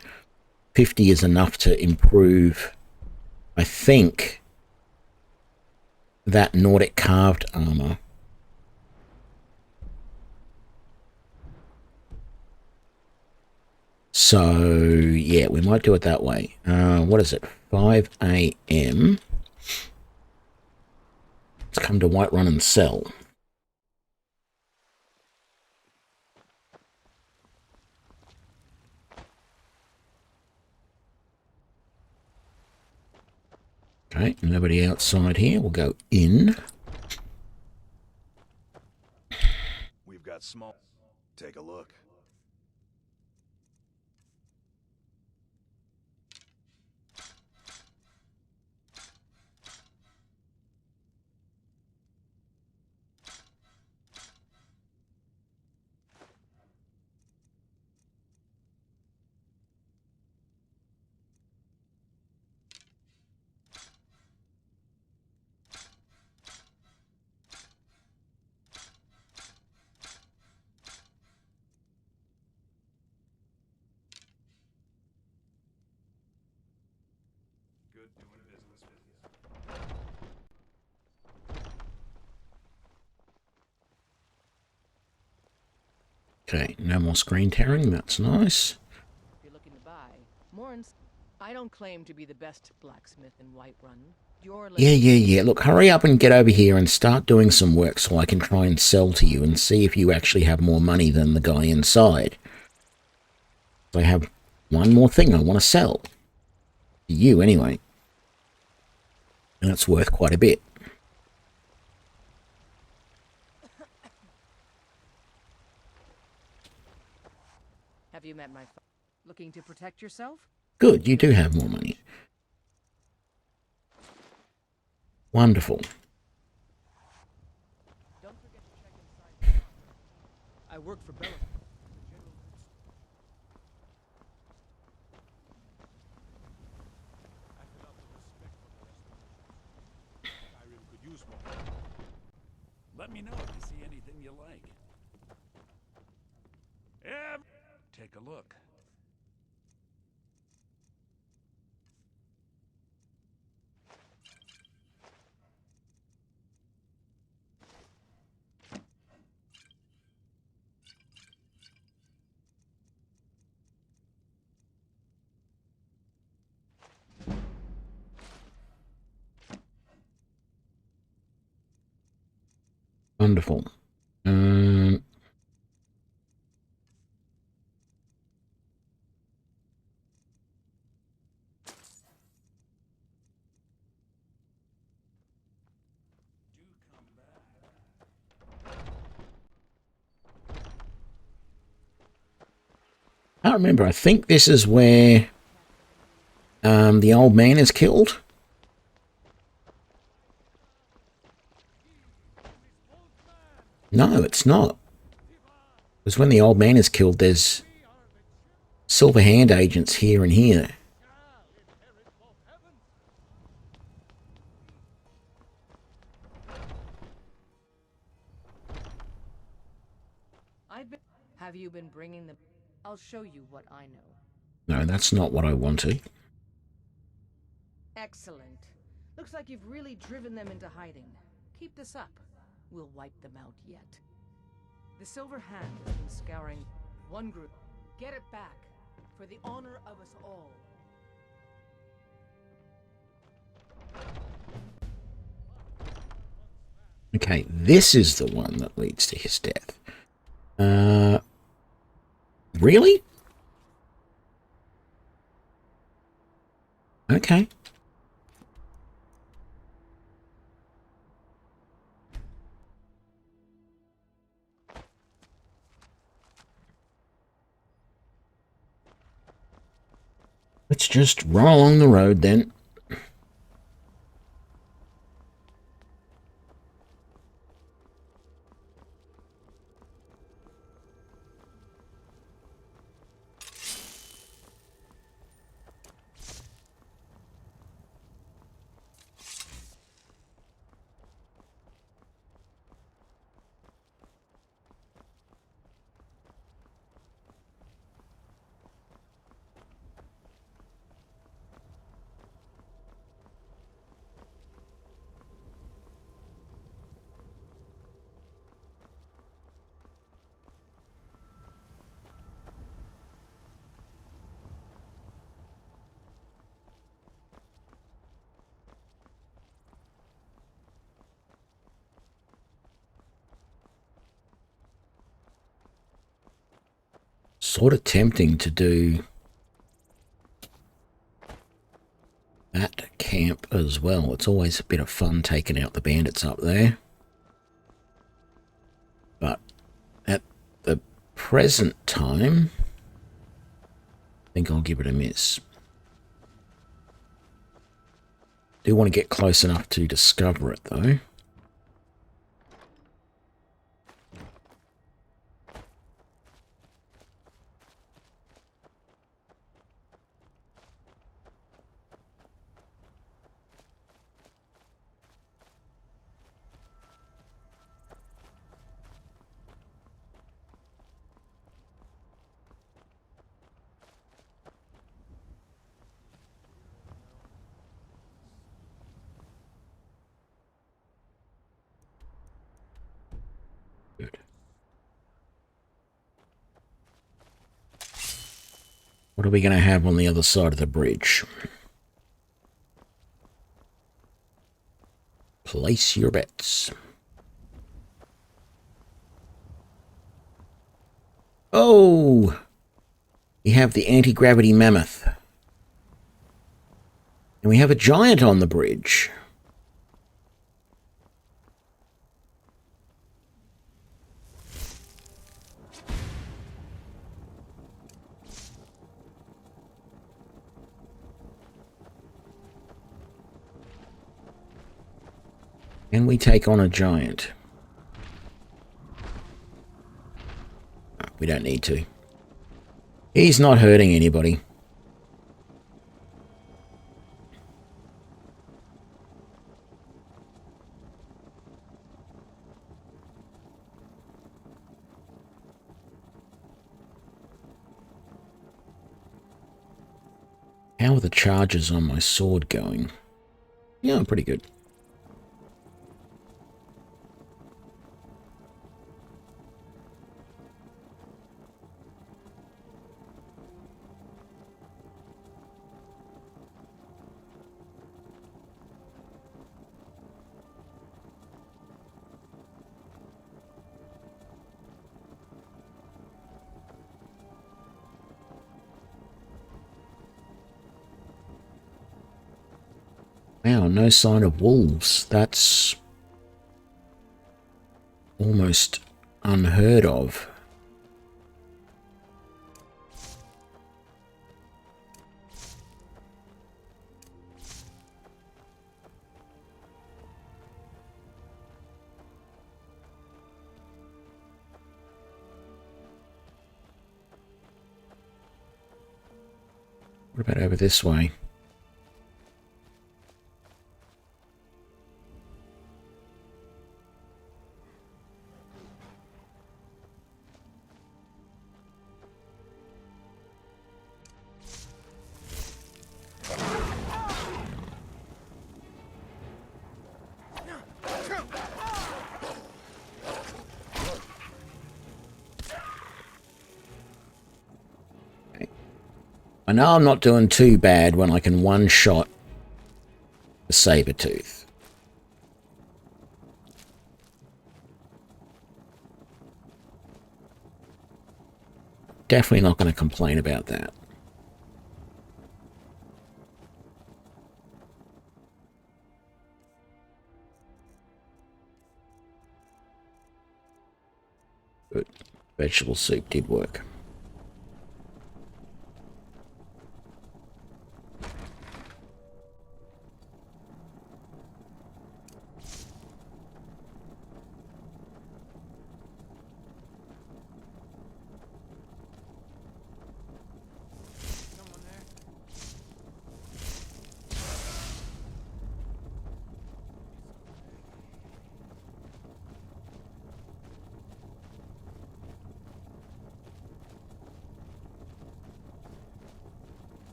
50 is enough to improve, I think, that Nordic carved armor. So, yeah, we might do it that way. What is it? 5 a.m. Let's come to Whiterun and sell. Okay, nobody outside here. We'll go in. We've got small. Take a look. Okay, no more screen tearing. That's nice. If you're looking to buy, I don't claim to be the best blacksmith in Whiterun. Yeah. Look, hurry up and get over here and start doing some work so I can try and sell to you and see if you actually have more money than the guy inside. I have one more thing I want to sell. To you, anyway. And it's worth quite a bit. Have you met my looking to protect yourself? Good, you do have more money. Wonderful. Don't forget to check inside. I work for Bella. Skyrim could use more. Let me know if you see anything you like. Take a look. Wonderful. I remember, I think this is where The old man is killed. No, it's not. Because when the old man is killed, there's silver hand agents here and here. Have you been bringing them? I'll show you what I know. No, that's not what I wanted. Excellent. Looks like you've really driven them into hiding. Keep this up. We'll wipe them out yet. The Silver Hand has been scouring one group. Get it back, for the honor of us all. Okay, this is the one that leads to his death. Really? Okay. Let's just run along the road then. Sort of tempting to do that camp as well. It's always a bit of fun taking out the bandits up there. But at the present time, I think I'll give it a miss. Do want to get close enough to discover it though. What are we going to have on the other side of the bridge? Place your bets. Oh! We have the anti-gravity mammoth. And we have a giant on the bridge. Can we take on a giant? We don't need to. He's not hurting anybody. How are the charges on my sword going? Yeah, pretty good. Wow, no sign of wolves. That's almost unheard of. What about over this way? I know I'm not doing too bad when I can one-shot the saber-tooth. Definitely not going to complain about that. Good. Vegetable soup did work.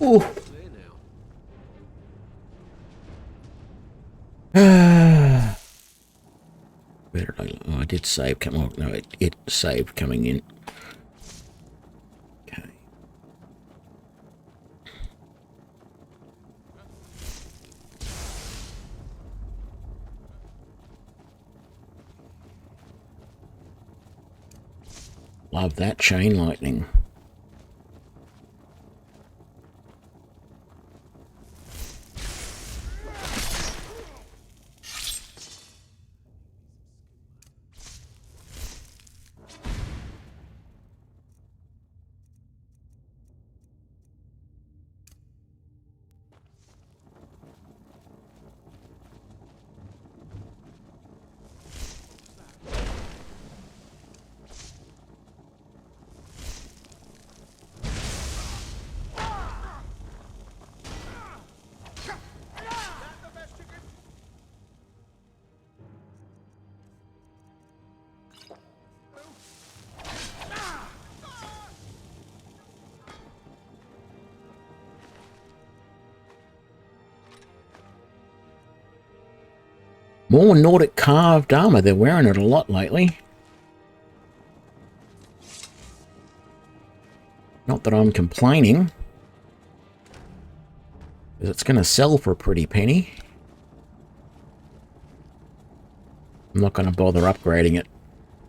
Ooh. Where did I? Oh, I did save. Come on, no, it saved coming in. Okay. Love that chain lightning. More Nordic carved armor. They're wearing it a lot lately. Not that I'm complaining. Because it's going to sell for a pretty penny. I'm not going to bother upgrading it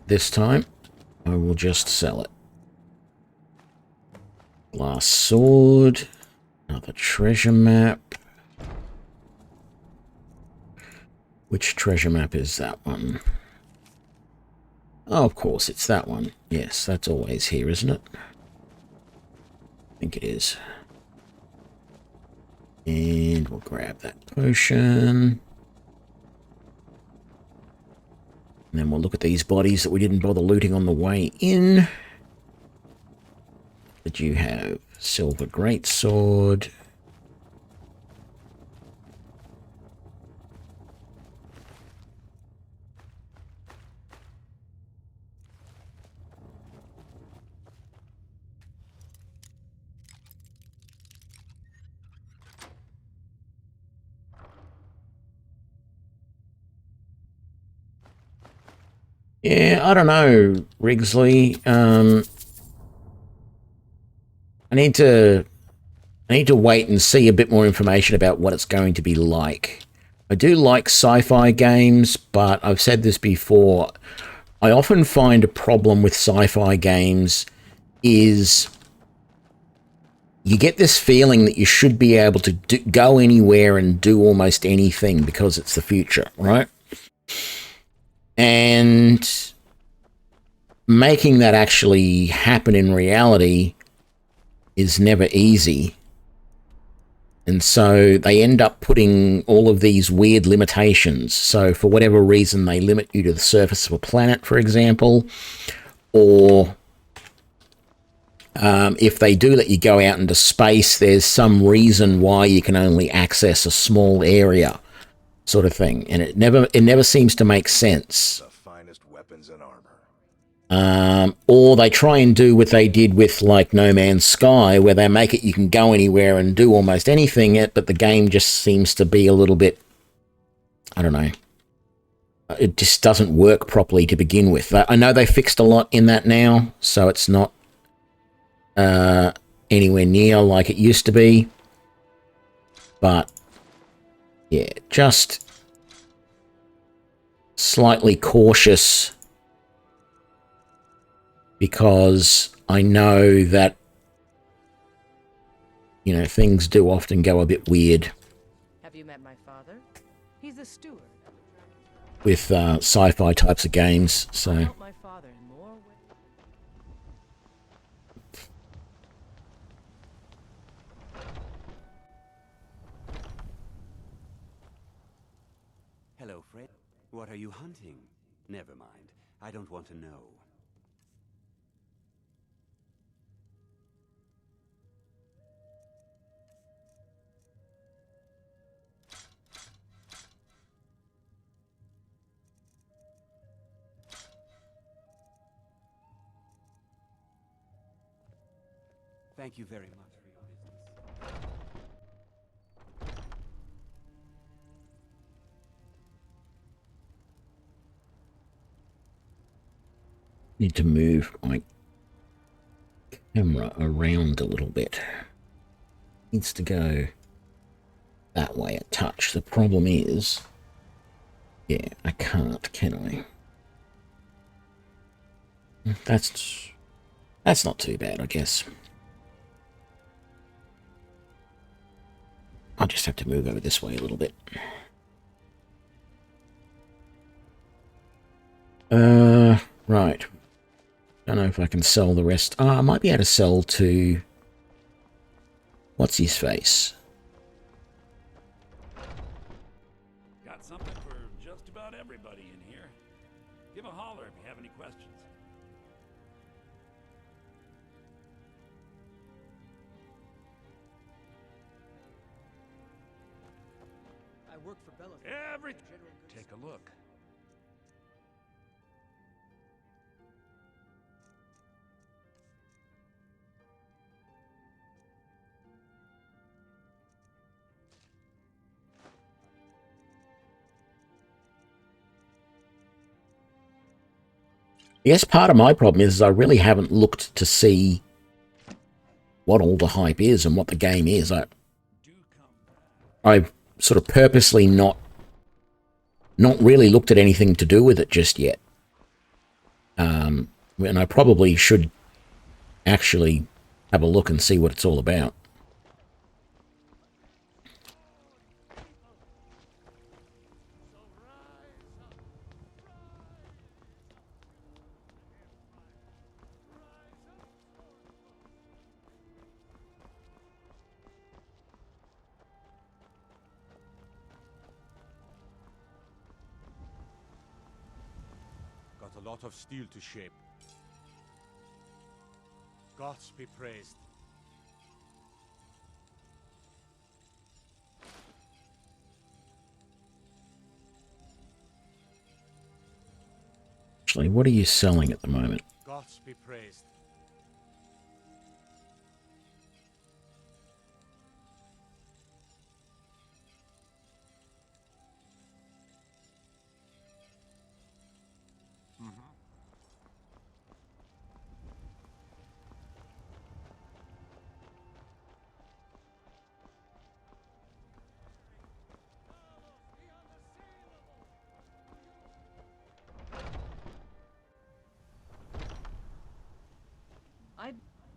this time. I will just sell it. Glass sword. Another treasure map. Which treasure map is that one? Oh, of course, it's that one. Yes, that's always here, isn't it? I think it is. And we'll grab that potion. And then we'll look at these bodies that we didn't bother looting on the way in. That you have silver greatsword. Yeah, I don't know, Wrigsley. I need to wait and see a bit more information about what it's going to be like. I do like sci-fi games, but I've said this before. I often find a problem with sci-fi games is you get this feeling that you should be able to go anywhere and do almost anything because it's the future, right? And making that actually happen in reality is never easy. And so they end up putting all of these weird limitations. So for whatever reason, they limit you to the surface of a planet, for example, or if they do let you go out into space, there's some reason why you can only access a small area, sort of thing. And it never seems to make sense. The finest weapons and armor. Or they try and do what they did with, like, No Man's Sky, where they make it you can go anywhere and do almost anything, but the game just seems to be a little bit, I don't know. It just doesn't work properly to begin with. I know they fixed a lot in that now, so it's not anywhere near like it used to be. But, yeah, just slightly cautious, because I know that, you know, things do often go a bit weird. Have you met my father? He's the steward. With sci-fi types of games, so... My father in more ways. Hello, Fred. What are you hunting? Never mind. I don't want to know. Thank you very much for your business. Need to move my camera around a little bit. Needs to go that way a touch. The problem is, yeah, I can't, can I? That's not too bad, I guess. I'll just have to move over this way a little bit. Right. Don't know if I can sell the rest. I might be able to sell to... What's his face? Got something for just about everybody in here. Give a holler if you have any questions. I work for Bella. Take a look. Yes, part of my problem is I really haven't looked to see what all the hype is and what the game is. I've sort of purposely not really looked at anything to do with it just yet. And I probably should actually have a look and see what it's all about. Got a lot of steel to shape. Gods be praised. Actually, what are you selling at the moment? Gods be praised.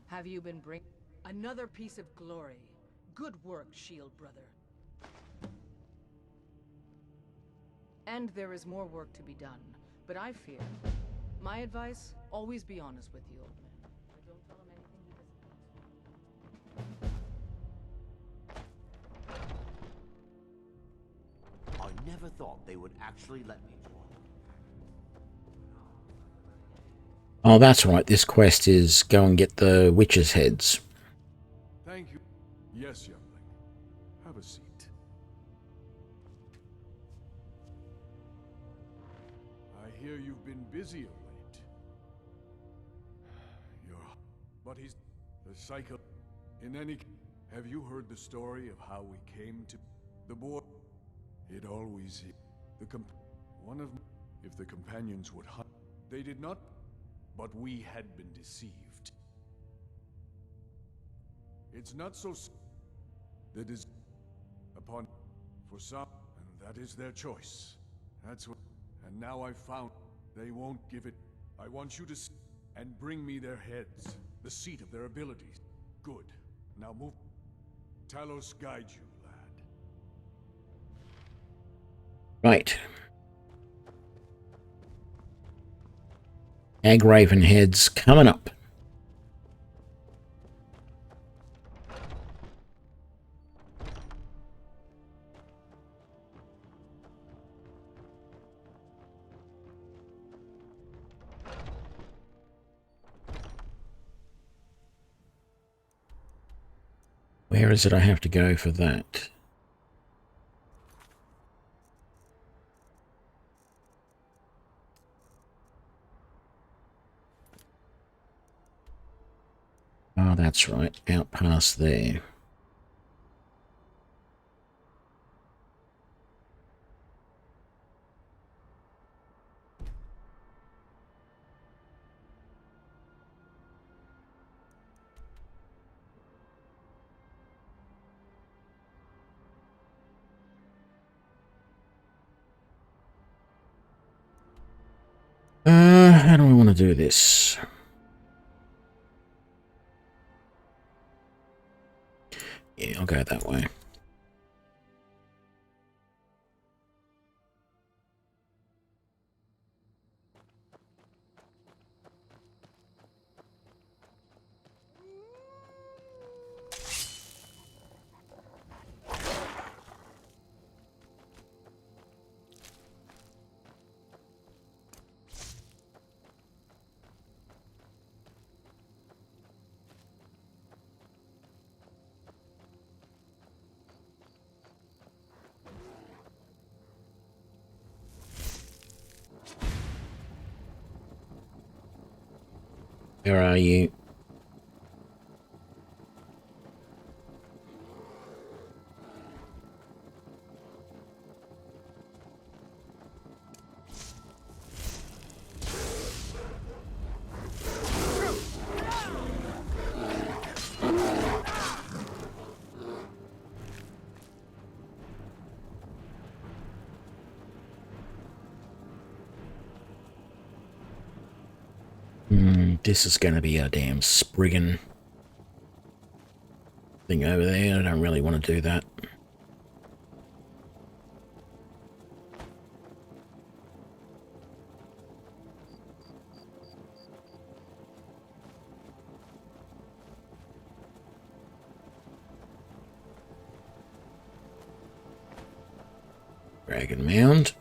Have you been Another piece of glory. Good work, Shield Brother. And there is more work to be done, but I fear. My advice, always be honest with the old man. Don't tell him anything he doesn't want. I never thought they would actually let me join. Oh, that's right. This quest is go and get the witches' heads. Thank you. Yes, youngling. Have a seat. I hear you've been busy of late. But he's the cycle. In any case, have you heard the story of how we came to the boy? It always is. If the companions would hunt, they did not, but we had been deceived. It's not so that is upon for some, and that is their choice. That's what, and now I've found they won't give it. I want you to and bring me their heads, the seat of their abilities. Good. Now move. Talos guide you, lad. Right. Ag Raven heads coming up. Where is it I have to go for that? Oh, that's right. Out past there. How do I want to do this? Yeah, I'll go that way. Where are you? This is going to be a damn Spriggan thing over there. I don't really want to do that. Dragon Mound.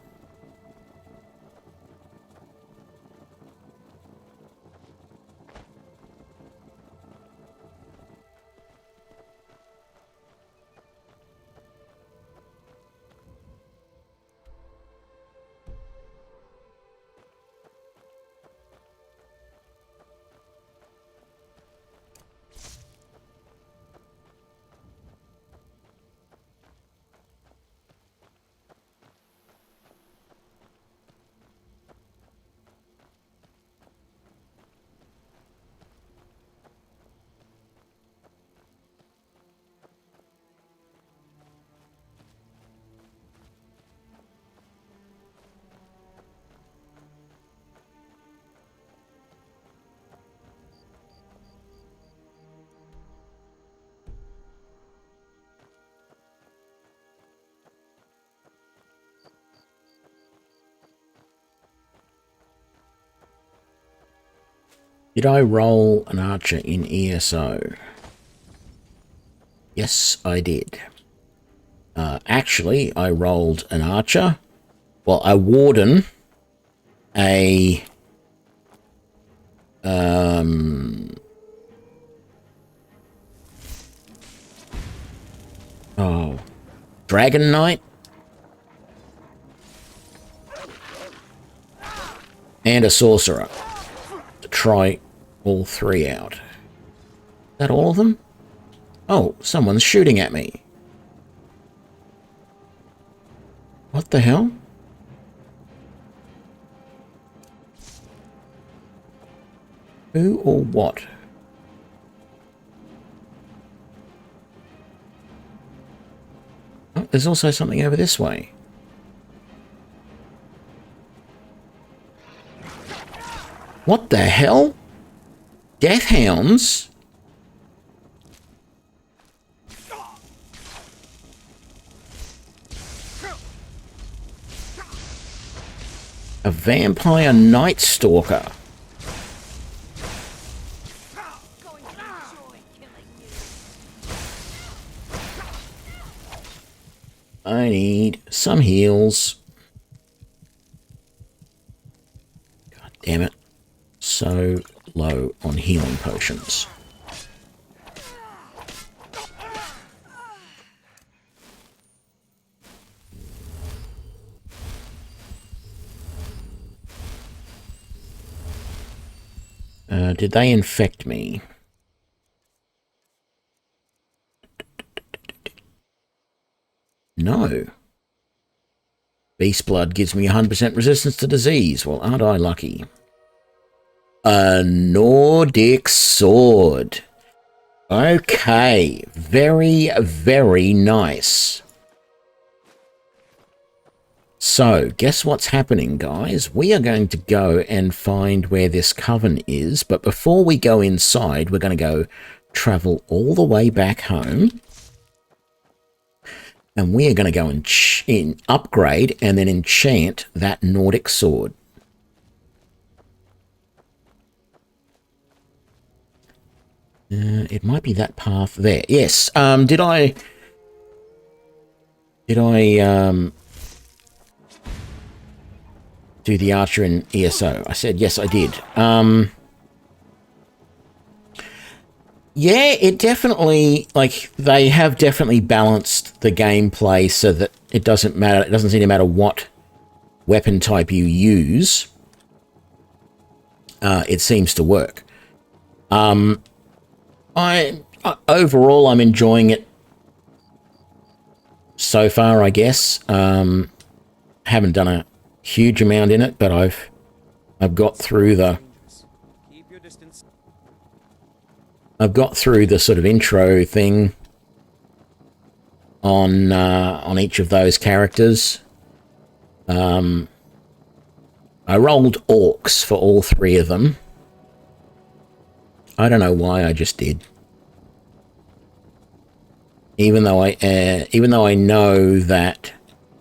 Did I roll an archer in ESO? Yes, I did. Actually, I rolled an archer, well, a warden, a Dragon Knight, and a sorcerer to try all three out. Is that all of them? Oh, someone's shooting at me. What the hell? Who or what? Oh, there's also something over this way. What the hell? Death hounds? A vampire night stalker. I need some heals. God damn it. So low on healing potions. Did they infect me? No. Beast blood gives me 100% resistance to disease. Well, aren't I lucky? A Nordic sword. Okay. Very, very nice. So, guess what's happening, guys? We are going to go and find where this coven is, but before we go inside, we're going to go travel all the way back home. And we are going to go and upgrade and then enchant that Nordic sword. It might be that path there. Yes. Did I do the archer in ESO? I said yes, I did. Yeah, it definitely, like, they have definitely balanced the gameplay so that it doesn't matter. It doesn't seem to matter what weapon type you use. It seems to work. Overall, I'm enjoying it so far, I guess. Haven't done a huge amount in it, but I've got through the sort of intro thing on each of those characters. I rolled orcs for all three of them. I don't know why, I just did. Even though I know that.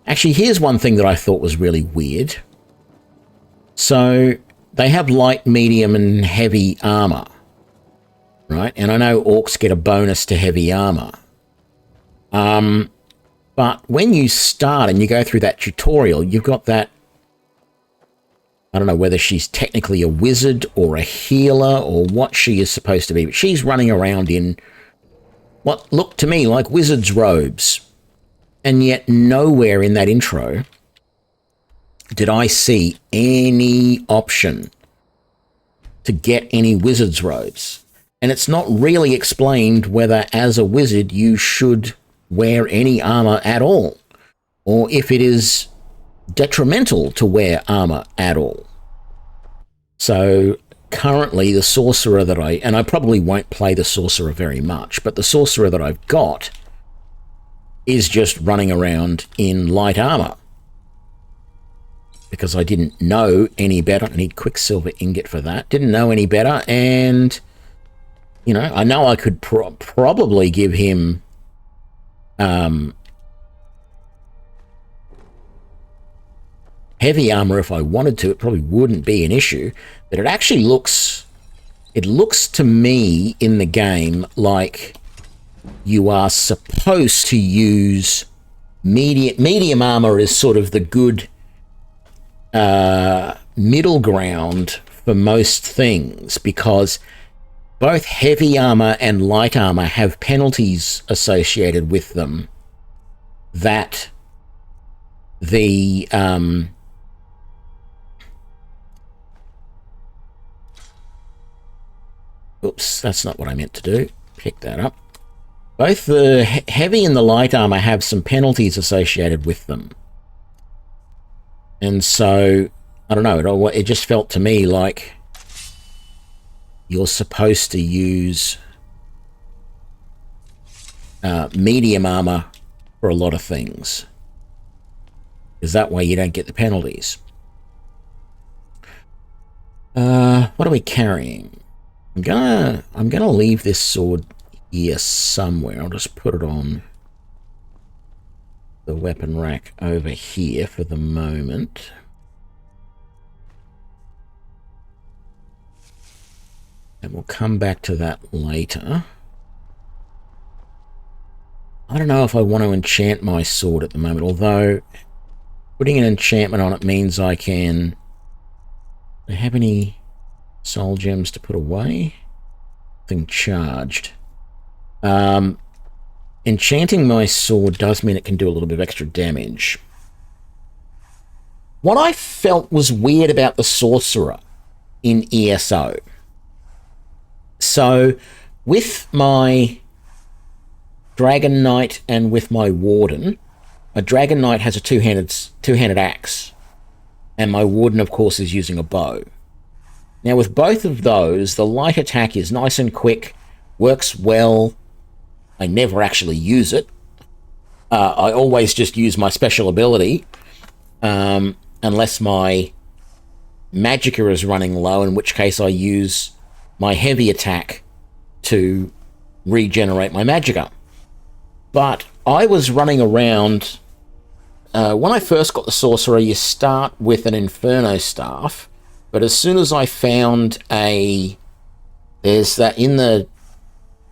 Actually, here's one thing that I thought was really weird. So they have light, medium, and heavy armor, right? And I know orcs get a bonus to heavy armor. But when you start and you go through that tutorial, you've got that. I don't know whether she's technically a wizard or a healer or what she is supposed to be, but she's running around in what looked to me like wizard's robes. And yet nowhere in that intro did I see any option to get any wizard's robes. And it's not really explained whether as a wizard you should wear any armor at all, or if it is detrimental to wear armor at all. So currently the sorcerer that and I probably won't play the sorcerer very much, but the sorcerer that I've got is just running around in light armor. Because I didn't know any better. I need Quicksilver ingot for that. Didn't know any better, and you know, I know I could probably give him heavy armor if I wanted to. It probably wouldn't be an issue, but it actually looks it looks to me in the game like you are supposed to use medium armor is sort of the good middle ground for most things, because both heavy armor and light armor have penalties associated with them that the oops, that's not what I meant to do. Pick that up. Both the heavy and the light armor have some penalties associated with them. And so, I don't know, it just felt to me like you're supposed to use medium armor for a lot of things, because that way you don't get the penalties. What are we carrying? I'm gonna leave this sword here somewhere. I'll just put it on the weapon rack over here for the moment. And we'll come back to that later. I don't know if I want to enchant my sword at the moment, although putting an enchantment on it means I can... Do I have any soul gems to put away? Nothing charged. Enchanting my sword does mean it can do a little bit of extra damage. What I felt was weird about the sorcerer in ESO. So, with my Dragon Knight and with my Warden, a Dragon Knight has a two-handed axe, and my Warden, of course, is using a bow. Now, with both of those, the light attack is nice and quick, works well. I never actually use it. I always just use my special ability, unless my Magicka is running low, in which case I use my heavy attack to regenerate my Magicka. But I was running around... when I first got the Sorcerer, you start with an Inferno Staff, but as soon as I found a... There's that in the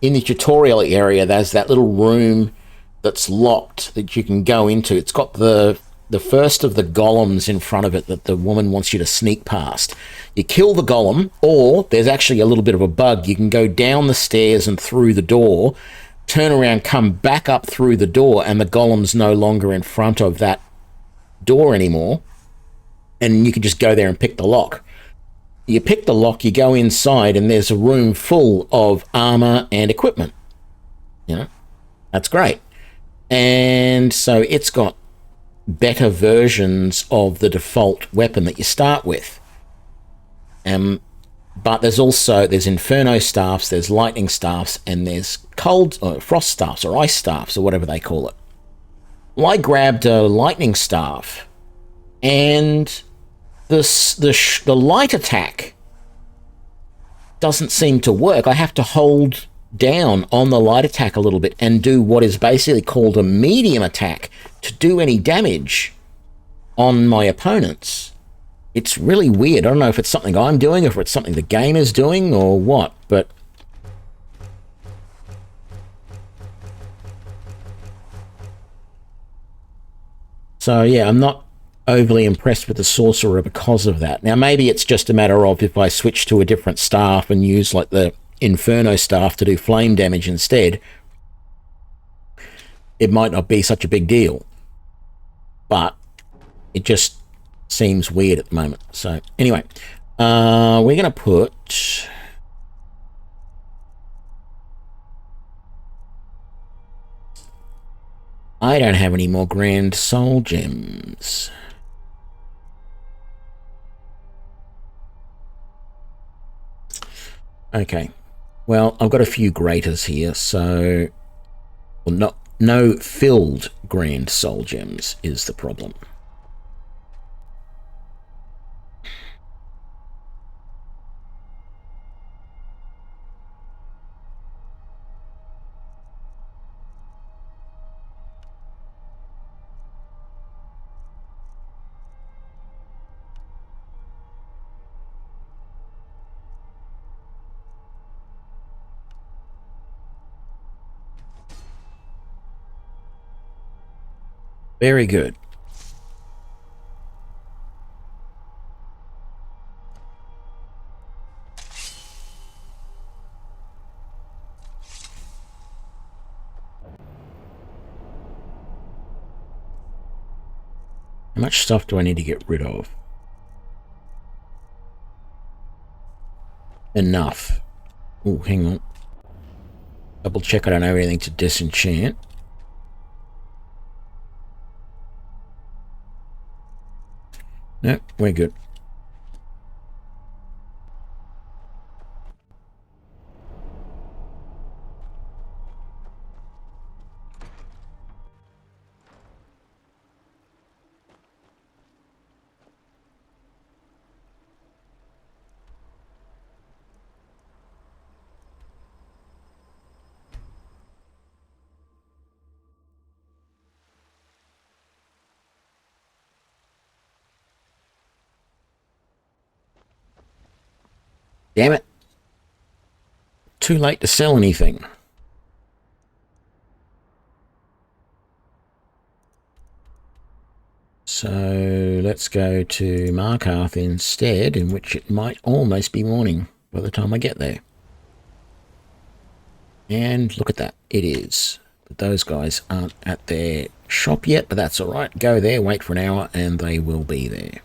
tutorial area, there's that little room that's locked that you can go into. It's got the first of the golems in front of it that the woman wants you to sneak past. You kill the golem, or there's actually a little bit of a bug. You can go down the stairs and through the door, turn around, come back up through the door, and the golem's no longer in front of that door anymore, and you can just go there and pick the lock. You pick the lock, you go inside, and there's a room full of armor and equipment. You know, that's great. And so it's got better versions of the default weapon that you start with. But there's Inferno Staffs, there's Lightning Staffs, and there's Frost Staffs, or Ice Staffs, or whatever they call it. Well, I grabbed a Lightning Staff, and the light attack doesn't seem to work. I have to hold down on the light attack a little bit and do what is basically called a medium attack to do any damage on my opponents. It's really weird. I don't know if it's something I'm doing, or if it's something the game is doing, or what, but... So, yeah, I'm not overly impressed with the Sorcerer because of that. Now, maybe it's just a matter of if I switch to a different staff and use, like, the Inferno Staff to do flame damage instead, it might not be such a big deal. But it just seems weird at the moment. So, anyway, we're going to put... I don't have any more Grand Soul Gems. Okay. Well, I've got a few Graters here, so... Well, no filled Grand Soul Gems is the problem. Very good. How much stuff do I need to get rid of? Enough. Oh, hang on. Double check I don't have anything to disenchant. No, we're good. Damn it. Too late to sell anything. So let's go to Markarth instead, in which it might almost be morning by the time I get there. And look at that, it is. But those guys aren't at their shop yet, but that's alright. Go there, wait for an hour, and they will be there.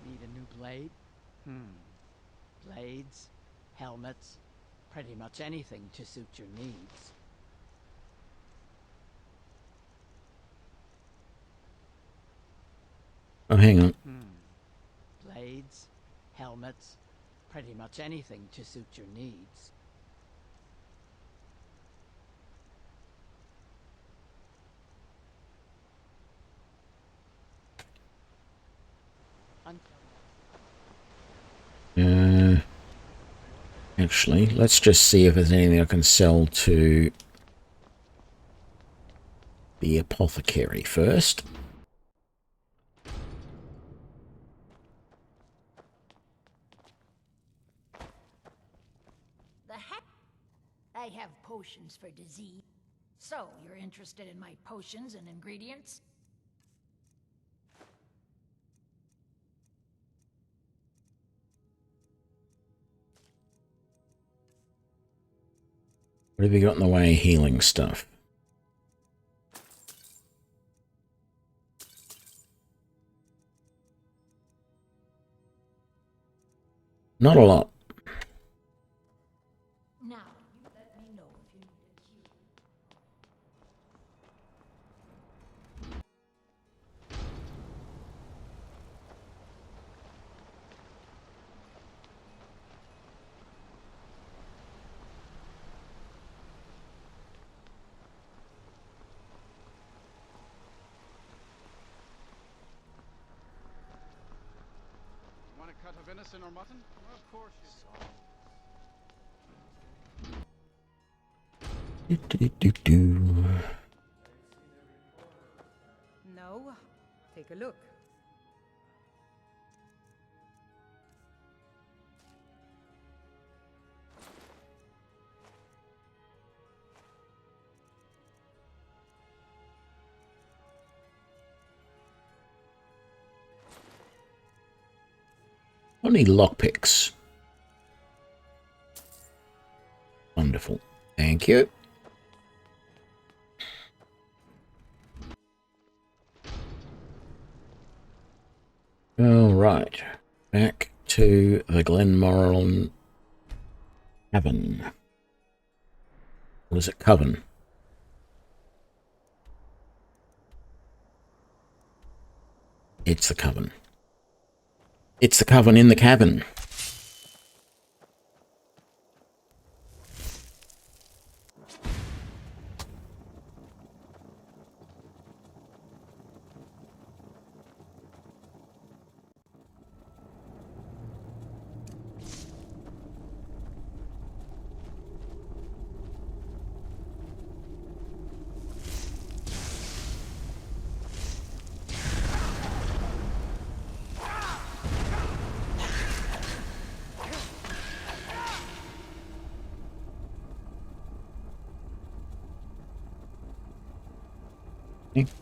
Need a new blade? Blades, helmets, pretty much anything to suit your needs. Oh, hang on. Blades, helmets, pretty much anything to suit your needs. Actually, let's just see if there's anything I can sell to the apothecary first. The heck? I have potions for disease. So, you're interested in my potions and ingredients? What have you got in the way of healing stuff? Not a lot. Now, you let me know if you need a cure. Want a cut of venison or mutton? Of course you No? Take a look. Only lockpicks. Wonderful. Thank you. All right. Back to the Glenmoran Cavern. What is it? Coven. It's the Coven. It's the Coven in the cavern.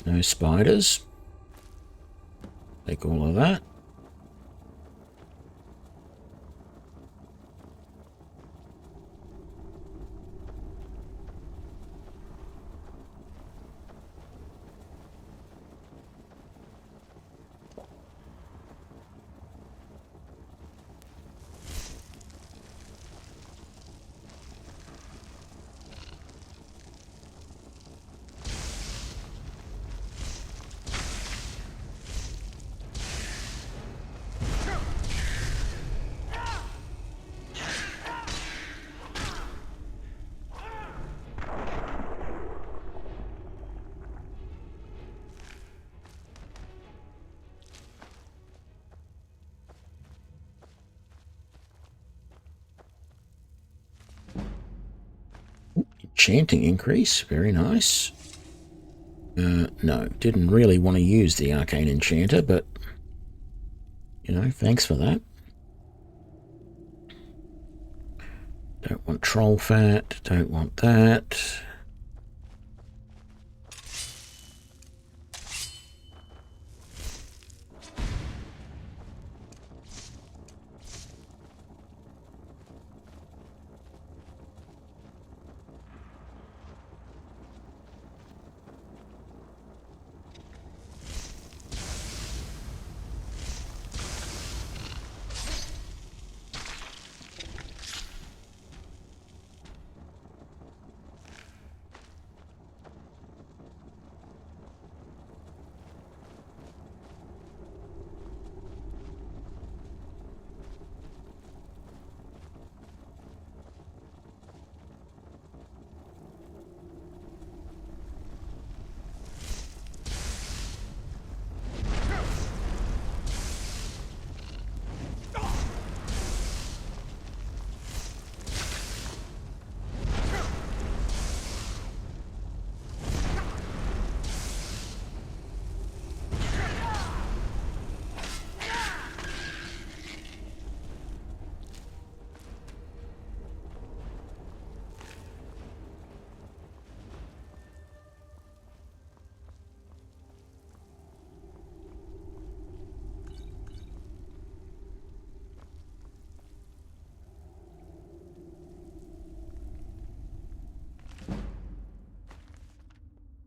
No spiders. Take all of that. Enchanting increase, very nice. No, didn't really want to use the Arcane Enchanter, but, you know, thanks for that. Don't want troll fat, don't want that.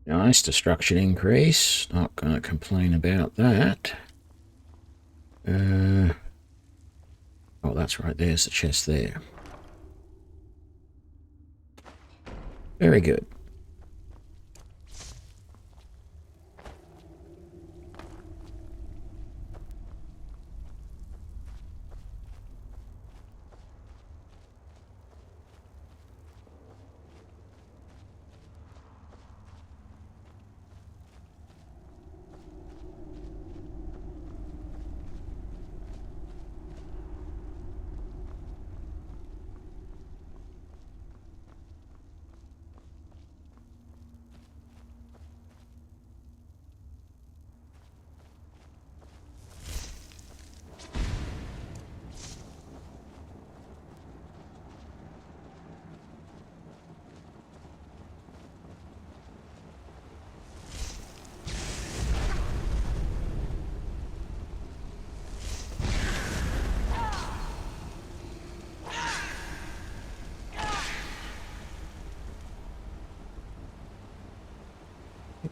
Nice destruction increase. Not going to complain about that. Oh, that's right. There's the chest there. Very good.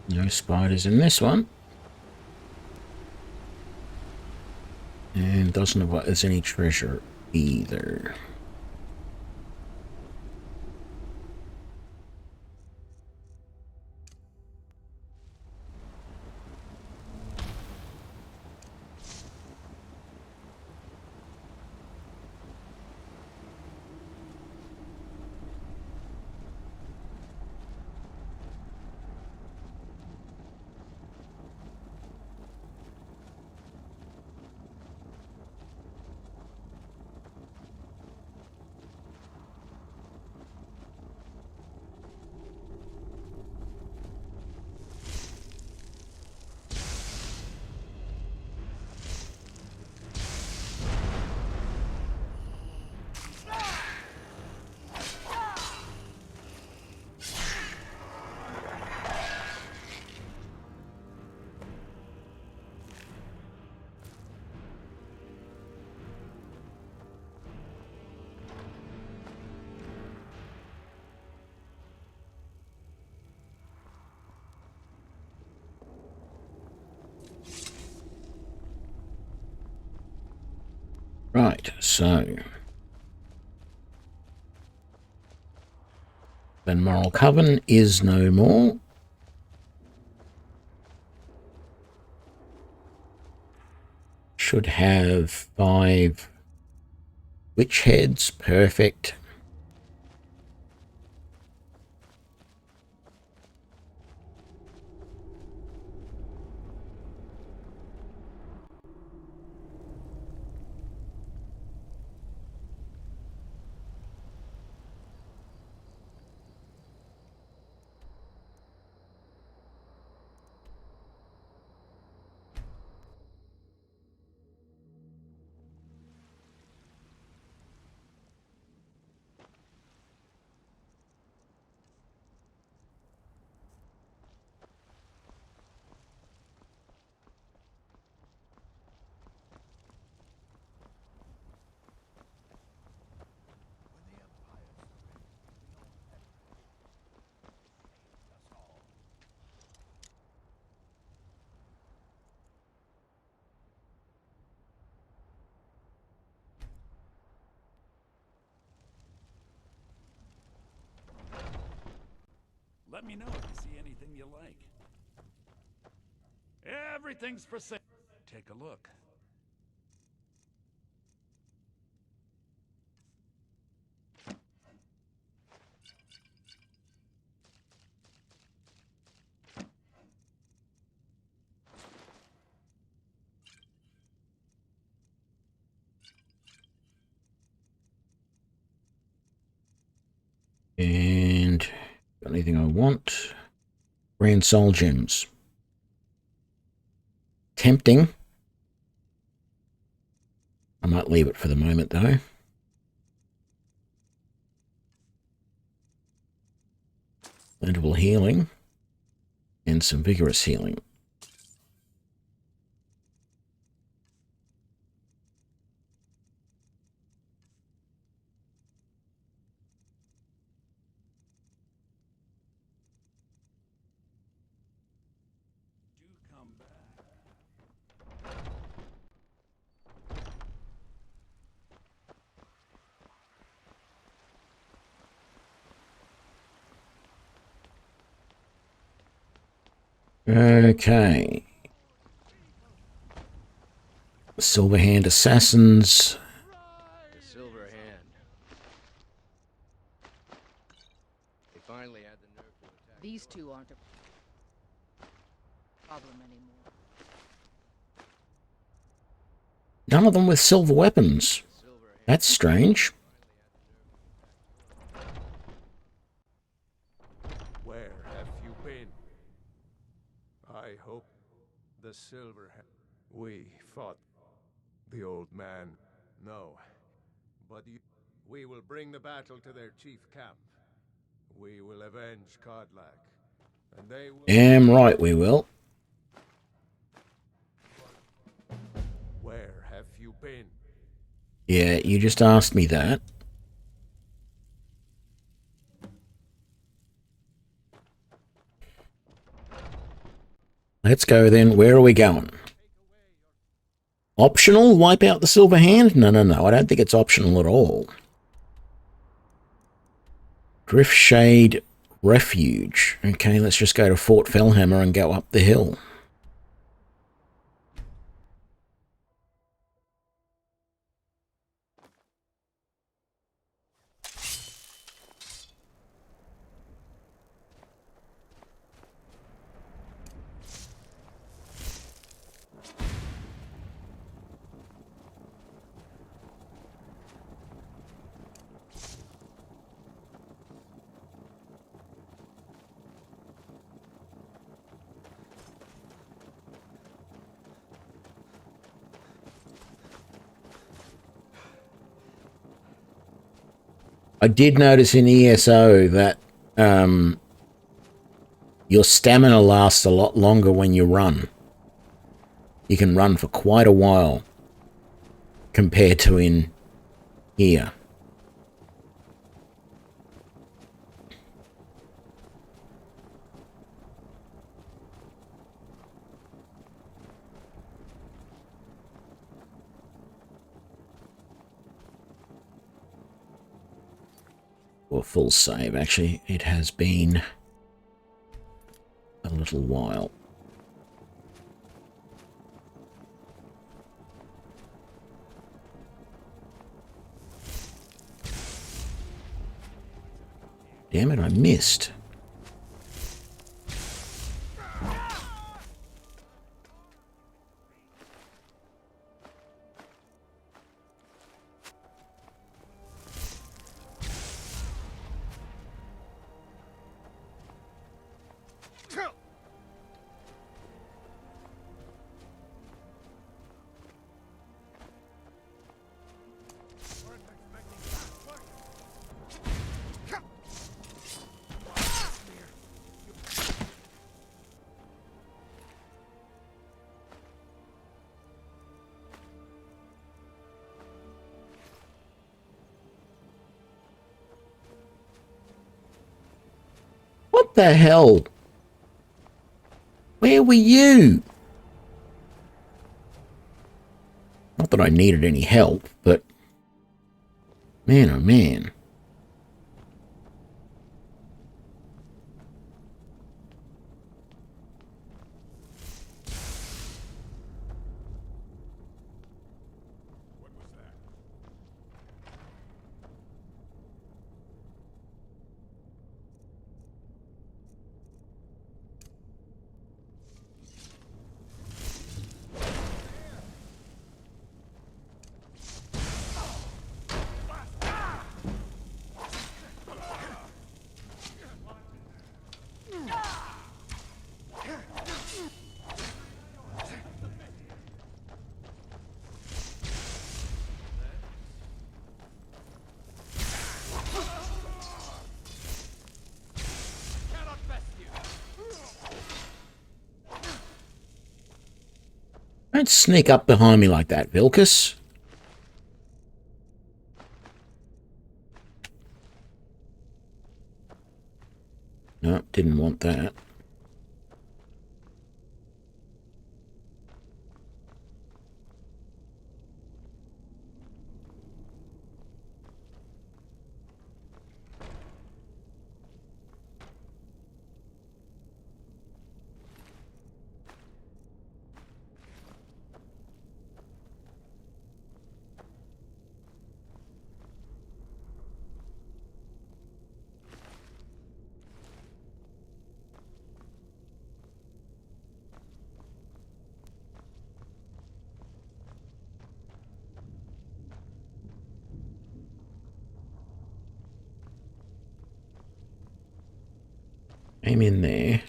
No spiders in this one. And doesn't look like there's any treasure either. Right, so then Moral Coven is no more. Should have 5 witch heads. Perfect. Let me know if you see anything you like. Everything's for sale. Take a look. And got anything I want? Grand Soul Gems. Tempting. I might leave it for the moment though. Plentiful healing. And some vigorous healing. Okay. Silverhand Assassins. The Silver Hand. They finally had the nerve to attack. These two aren't a problem anymore. None of them with silver weapons. That's strange. Where have you been? I hope the Silver Hand. We fought the old man. No, but we will bring the battle to their chief camp. We will avenge Kodlak, and they will. Damn right we will. Where have you been? Yeah, you just asked me that. Let's go then. Where are we going? Optional? Wipe out the Silver Hand? No, no, no. I don't think it's optional at all. Driftshade Refuge. Okay, let's just go to Fort Fellhammer and go up the hill. I did notice in ESO that your stamina lasts a lot longer when you run. You can run for quite a while compared to in here. Or full save, actually. It has been a little while. Damn it, I missed. What the hell? Where were you? Not that I needed any help, but man, oh man. Don't sneak up behind me like that, Vilcus. No, didn't want that. Aim in there.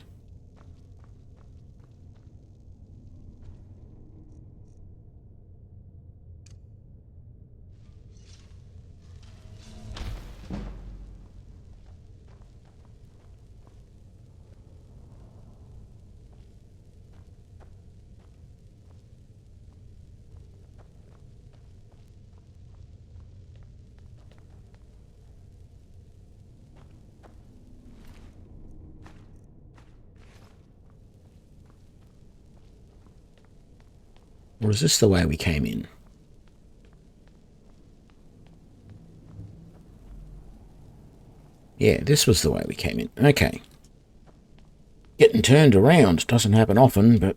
Or is this the way we came in? Yeah, this was the way we came in. Okay. Getting turned around doesn't happen often, but...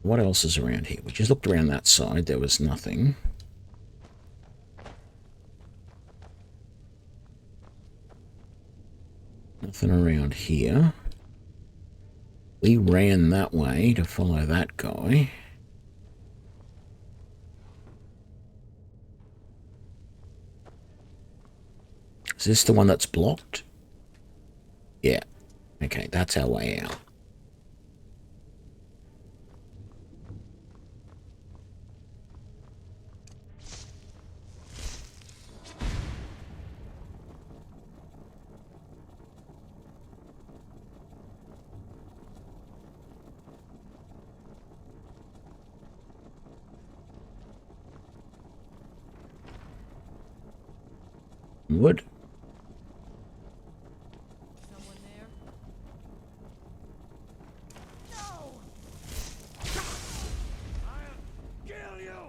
What else is around here? We just looked around that side. There was nothing. Nothing around here. We ran that way to follow that guy. Is this the one that's blocked? Yeah. Okay, that's our way out. Wood. Someone there? No! I'll kill you!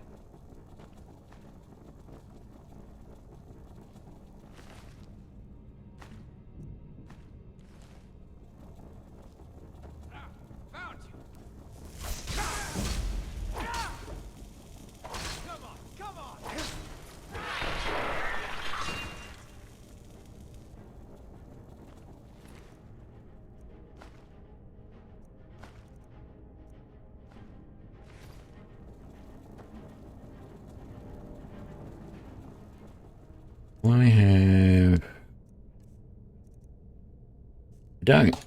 don't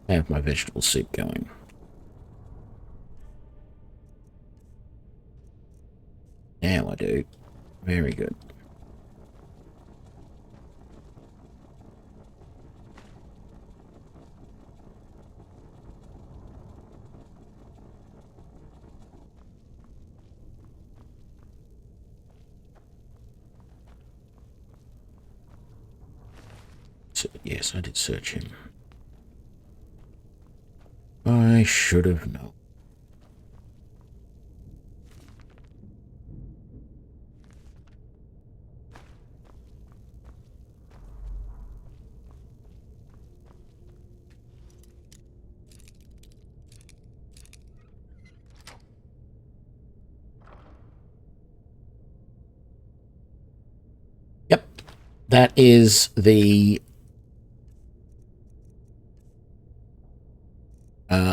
have my vegetable soup going. Now I do. Very good. So, yes, I did search him. I should have known. Yep, that is the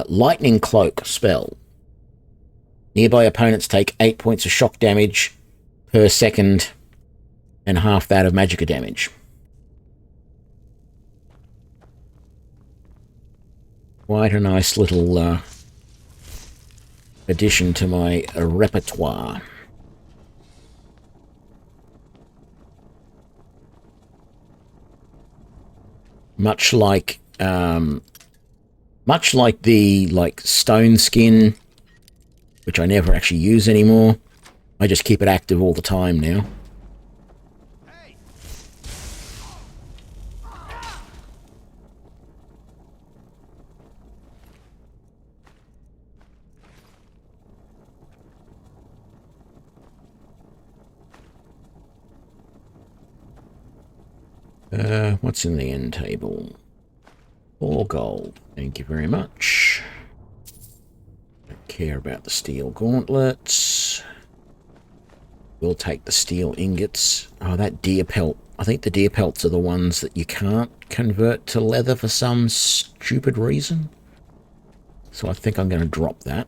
Lightning Cloak spell. Nearby opponents take 8 points of shock damage per second and half that of magicka damage. Quite a nice little addition to my repertoire. Much like the stone skin, which I never actually use anymore. I just keep it active all the time now. What's in the end table? 4 gold. Thank you very much. Don't care about the steel gauntlets. We'll take the steel ingots. Oh, that deer pelt. I think the deer pelts are the ones that you can't convert to leather for some stupid reason. So I think I'm going to drop that.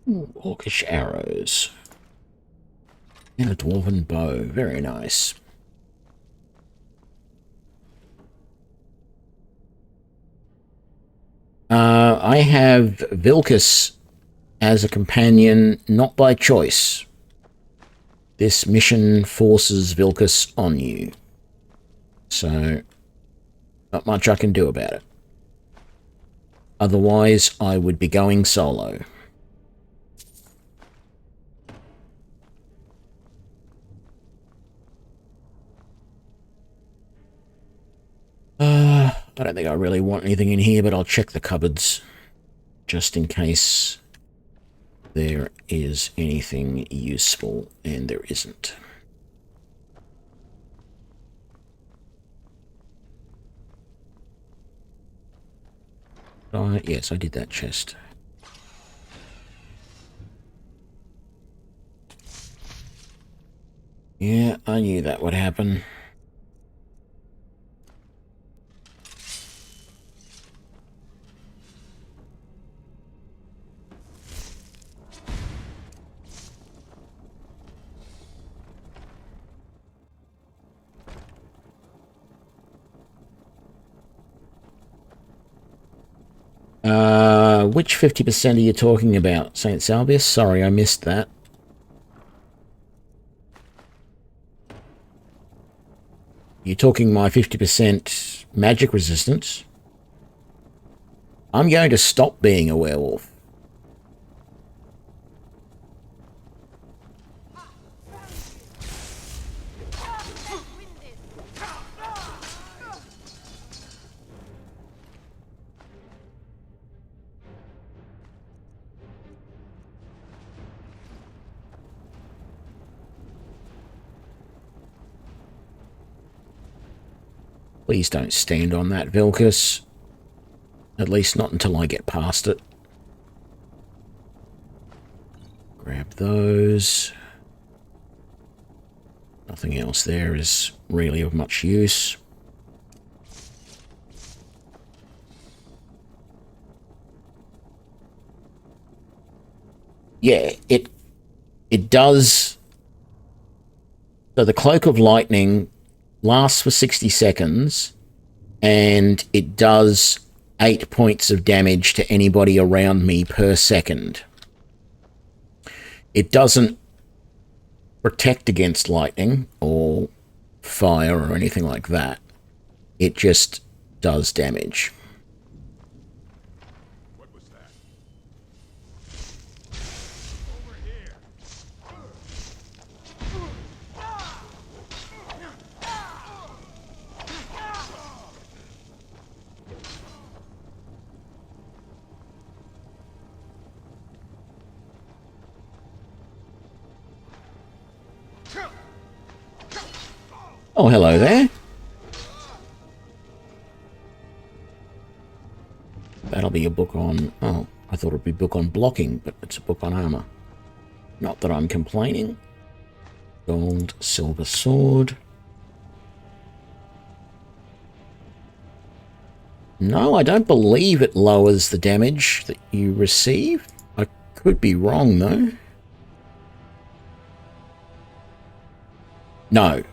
Ooh, orcish arrows. And a dwarven bow. Very nice. I have Vilkas as a companion, not by choice. This mission forces Vilkas on you. So, not much I can do about it. Otherwise, I would be going solo. I don't think I really want anything in here, but I'll check the cupboards just in case there is anything useful, and there isn't. Yes, I did that chest. Yeah, I knew that would happen. Which 50% are you talking about, St. Salvius? Sorry, I missed that. You're talking my 50% magic resistance? I'm going to stop being a werewolf. Please don't stand on that, Vilcus. At least not until I get past it. Grab those. Nothing else there is really of much use. Yeah, it does. So the Cloak of Lightning lasts for 60 seconds, and it does 8 points of damage to anybody around me per second. It doesn't protect against lightning or fire or anything like that. It just does damage. What was that? Oh, hello there. That'll be a book on... Oh, I thought it'd be a book on blocking, but it's a book on armor. Not that I'm complaining. Gold, silver sword. No, I don't believe it lowers the damage that you receive. I could be wrong, though. No.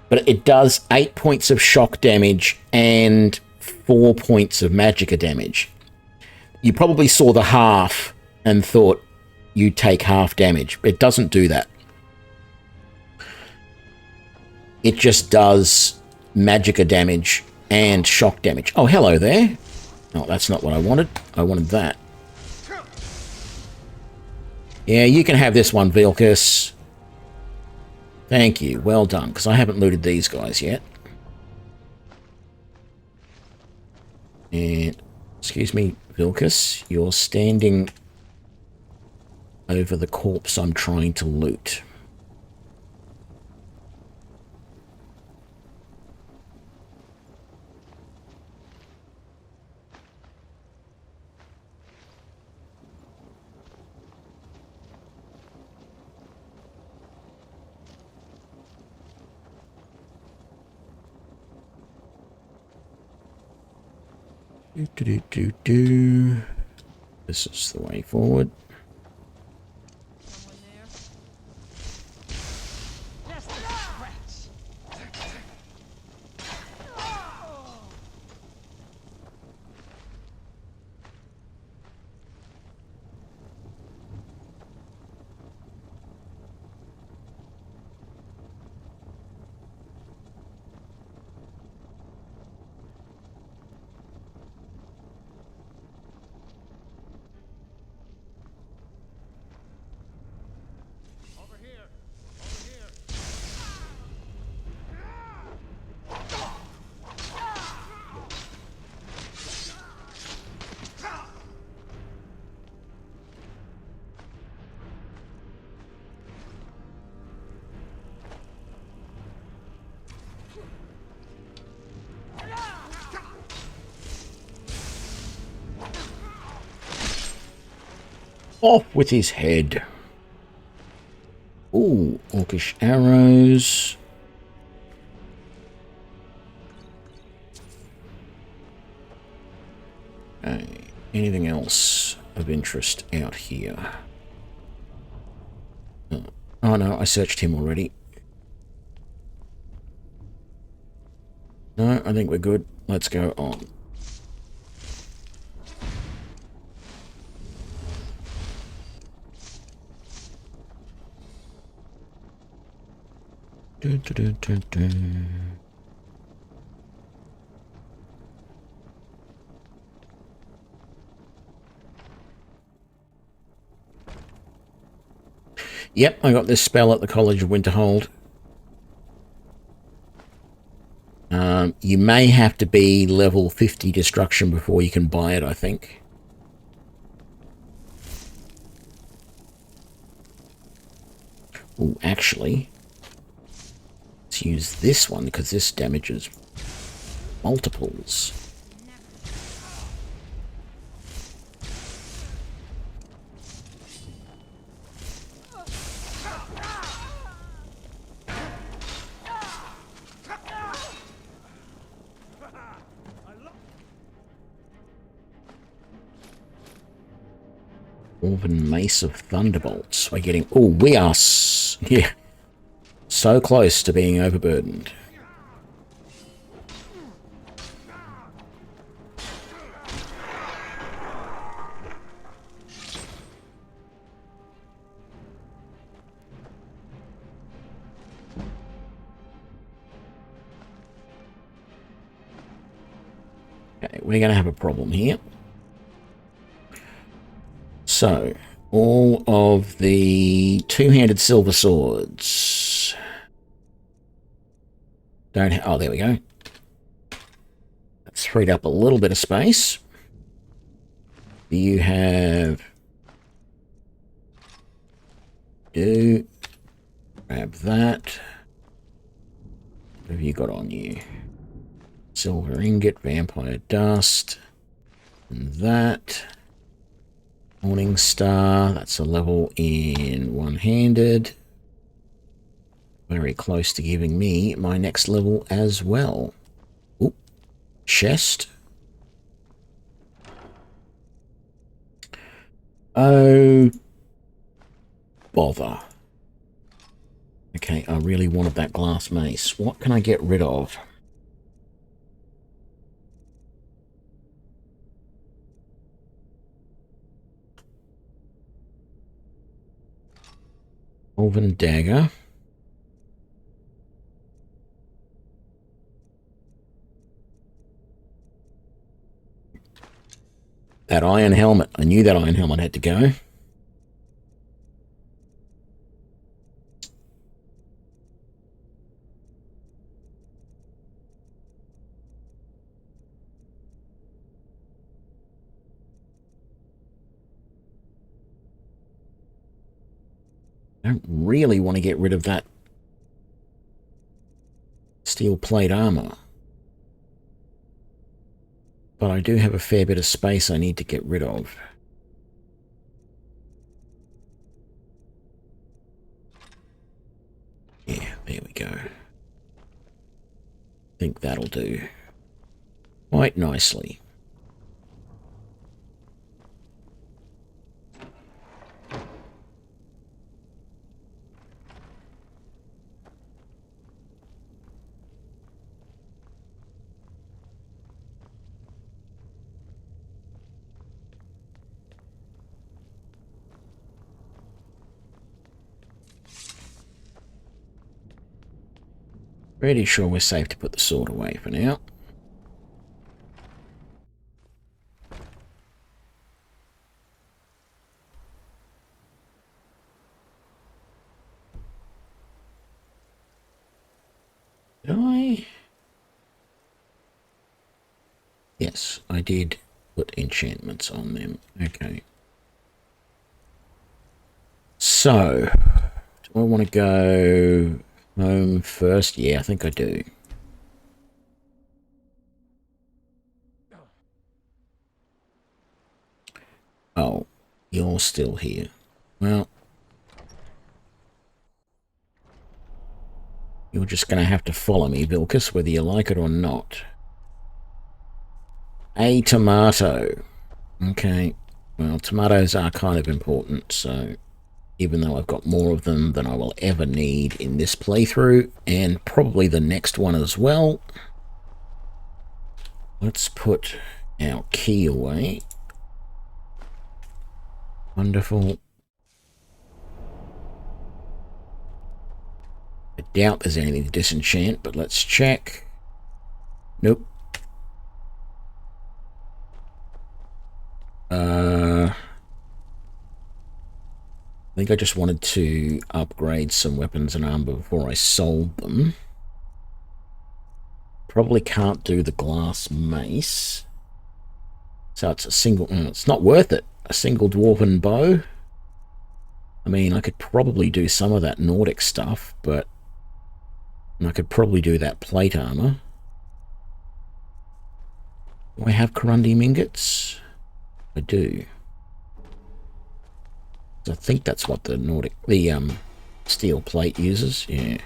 But it does 8 points of shock damage and 4 points of magicka damage. You probably saw the half and thought you take half damage. It doesn't do that. It just does magicka damage and shock damage. Oh, hello there. Oh, that's not what I wanted. I wanted that. Yeah, you can have this one, Vilcus. Thank you. Well done, because I haven't looted these guys yet. And, excuse me, Vilcus, you're standing over the corpse I'm trying to loot. This is the way forward. Off with his head. Ooh, orcish arrows. Okay, anything else of interest out here? Oh no, I searched him already. No, I think we're good. Let's go on. Dun, dun, dun, dun. Yep, I got this spell at the College of Winterhold. You may have to be level 50 destruction before you can buy it, I think. Oh, actually, let's use this one because this damages multiples. Elven Mace of Thunderbolts. We're getting... Oh, we are... Yeah. So close to being overburdened. Okay, we're going to have a problem here. So, all of the two-handed silver swords. Oh, there we go. That's freed up a little bit of space. You have... Grab that. What have you got on you? Silver ingot, vampire dust, and that. Morning Star, that's a level in one-handed. Very close to giving me my next level as well. Oop. Chest. Oh, bother. Okay, I really wanted that glass mace. What can I get rid of? Elven dagger. That iron helmet. I knew that iron helmet had to go. I don't really want to get rid of that steel plate armor. But I do have a fair bit of space I need to get rid of. Yeah, there we go. I think that'll do quite nicely. Pretty sure we're safe to put the sword away for now. Did I? Yes, I did put enchantments on them. Okay. So, do I want to go home first? Yeah, I think I do. Oh, you're still here. Well, you're just going to have to follow me, Vilcus, whether you like it or not. A tomato. Okay. Well, tomatoes are kind of important, so even though I've got more of them than I will ever need in this playthrough, and probably the next one as well, let's put our key away. Wonderful. I doubt there's anything to disenchant, but let's check. Nope. I think I just wanted to upgrade some weapons and armor before I sold them. Probably can't do the glass mace. So it's a single... it's not worth it. A single dwarven bow. I mean, I could probably do some of that Nordic stuff, but... and I could probably do that plate armor. Do I have corundium ingots? I do. I think that's what the steel plate uses, yeah.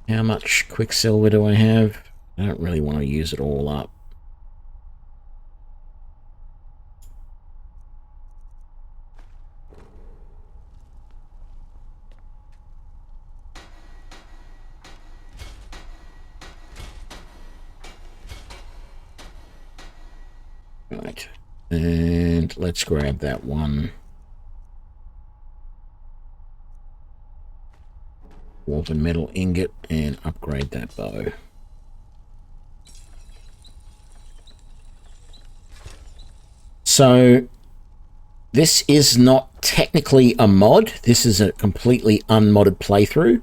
How much quicksilver do I have? I don't really want to use it all up. Right, and let's grab that one. Woven metal ingot and upgrade that bow. So this is not technically a mod. This is a completely unmodded playthrough,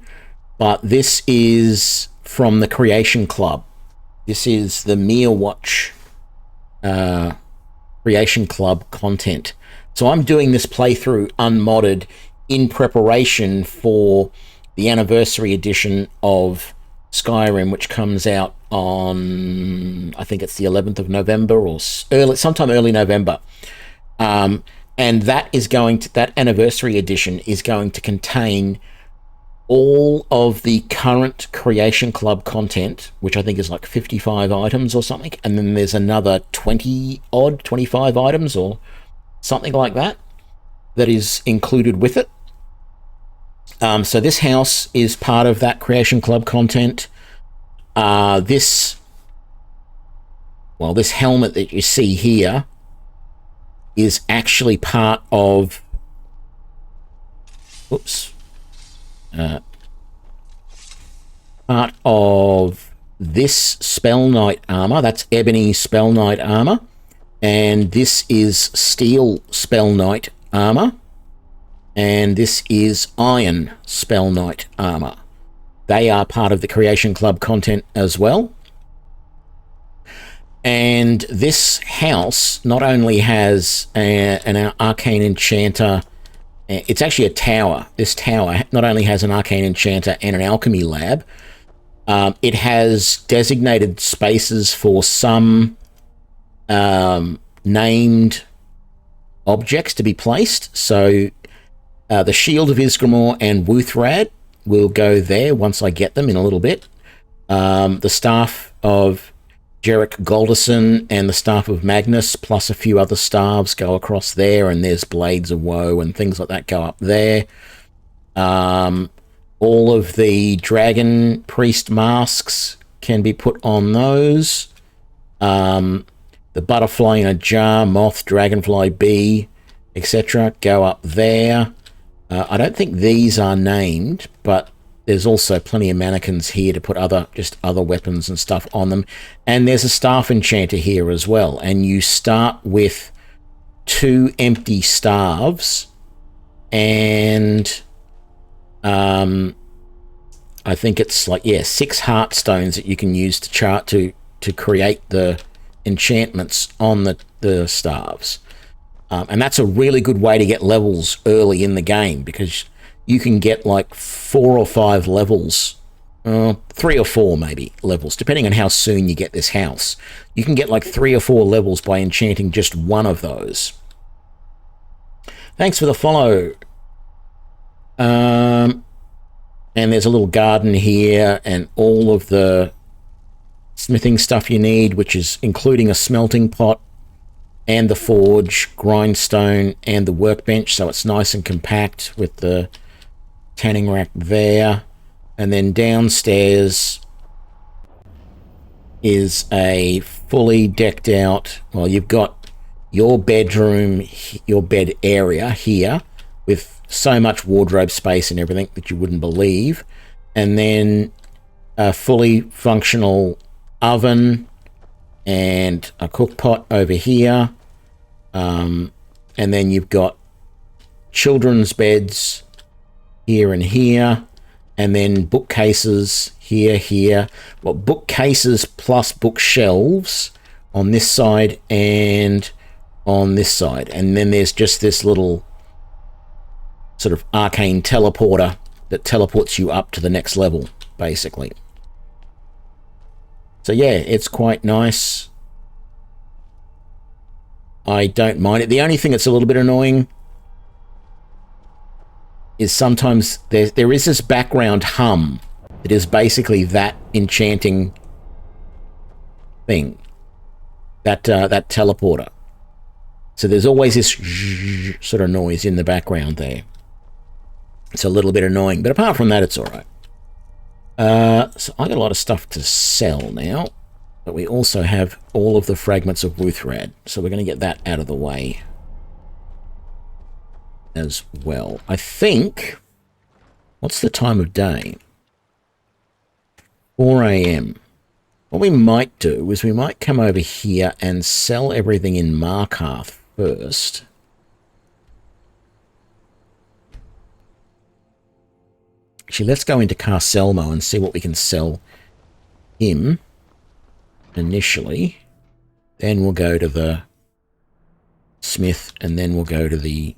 but this is from the Creation Club. This is the Myrwatch Creation Club content. So I'm doing this playthrough unmodded in preparation for the anniversary edition of Skyrim, which comes out on, I think it's the 11th of November or sometime early November. And that anniversary edition is going to contain all of the current Creation Club content, which I think is like 55 items or something, and then there's another 25 items or something like that is included with it. So this house is part of that Creation Club content. This helmet that you see here is actually part of this SpellKnight armor. That's ebony SpellKnight armor, and this is steel SpellKnight armor, and this is iron SpellKnight armor. They are part of the Creation Club content as well. And this house not only has an arcane enchanter, it's actually a tower. This tower not only has an arcane enchanter and an alchemy lab, it has designated spaces for some named objects to be placed. So the Shield of Isgramor and Wuthrad will go there once I get them in a little bit. The Staff of Jarek Golderson and the Staff of Magnus, plus a few other staves, go across there, and there's Blades of Woe and things like that go up there. All of the Dragon Priest masks can be put on those. The Butterfly in a Jar, Moth, Dragonfly, Bee, etc. go up there. I don't think these are named, but there's also plenty of mannequins here to put other weapons and stuff on them. And there's a staff enchanter here as well. And you start with 2 empty staves and I think it's like 6 heartstones that you can use to create the enchantments on the staves. And that's a really good way to get levels early in the game, because you can get like 4 or 5 levels, 3 or 4 maybe levels, depending on how soon you get this house. You can get like 3 or 4 levels by enchanting just one of those. Thanks for the follow. And there's a little garden here and all of the smithing stuff you need, which is including a smelting pot and the forge, grindstone, and the workbench, so it's nice and compact with the tanning rack there. And then downstairs is a fully decked out, well, you've got your bedroom, your bed area here with so much wardrobe space and everything that you wouldn't believe. And then a fully functional oven and a cook pot over here. And then you've got children's beds here and here, and then bookcases here. Well, bookcases plus bookshelves on this side and on this side. And then there's just this little sort of arcane teleporter that teleports you up to the next level, basically. So yeah, it's quite nice. I don't mind it. The only thing that's a little bit annoying is sometimes there is this background hum that is basically that enchanting thing, that teleporter. So there's always this sort of noise in the background there. It's a little bit annoying, but apart from that, it's all right. So I got a lot of stuff to sell now, but we also have all of the fragments of Wuthrad, so we're going to get that out of the way as well. I think, what's the time of day? 4 a.m. What we might do is we might come over here and sell everything in Markarth first. Actually, let's go into Carcelmo and see what we can sell him initially. Then we'll go to the smith, and then we'll go to the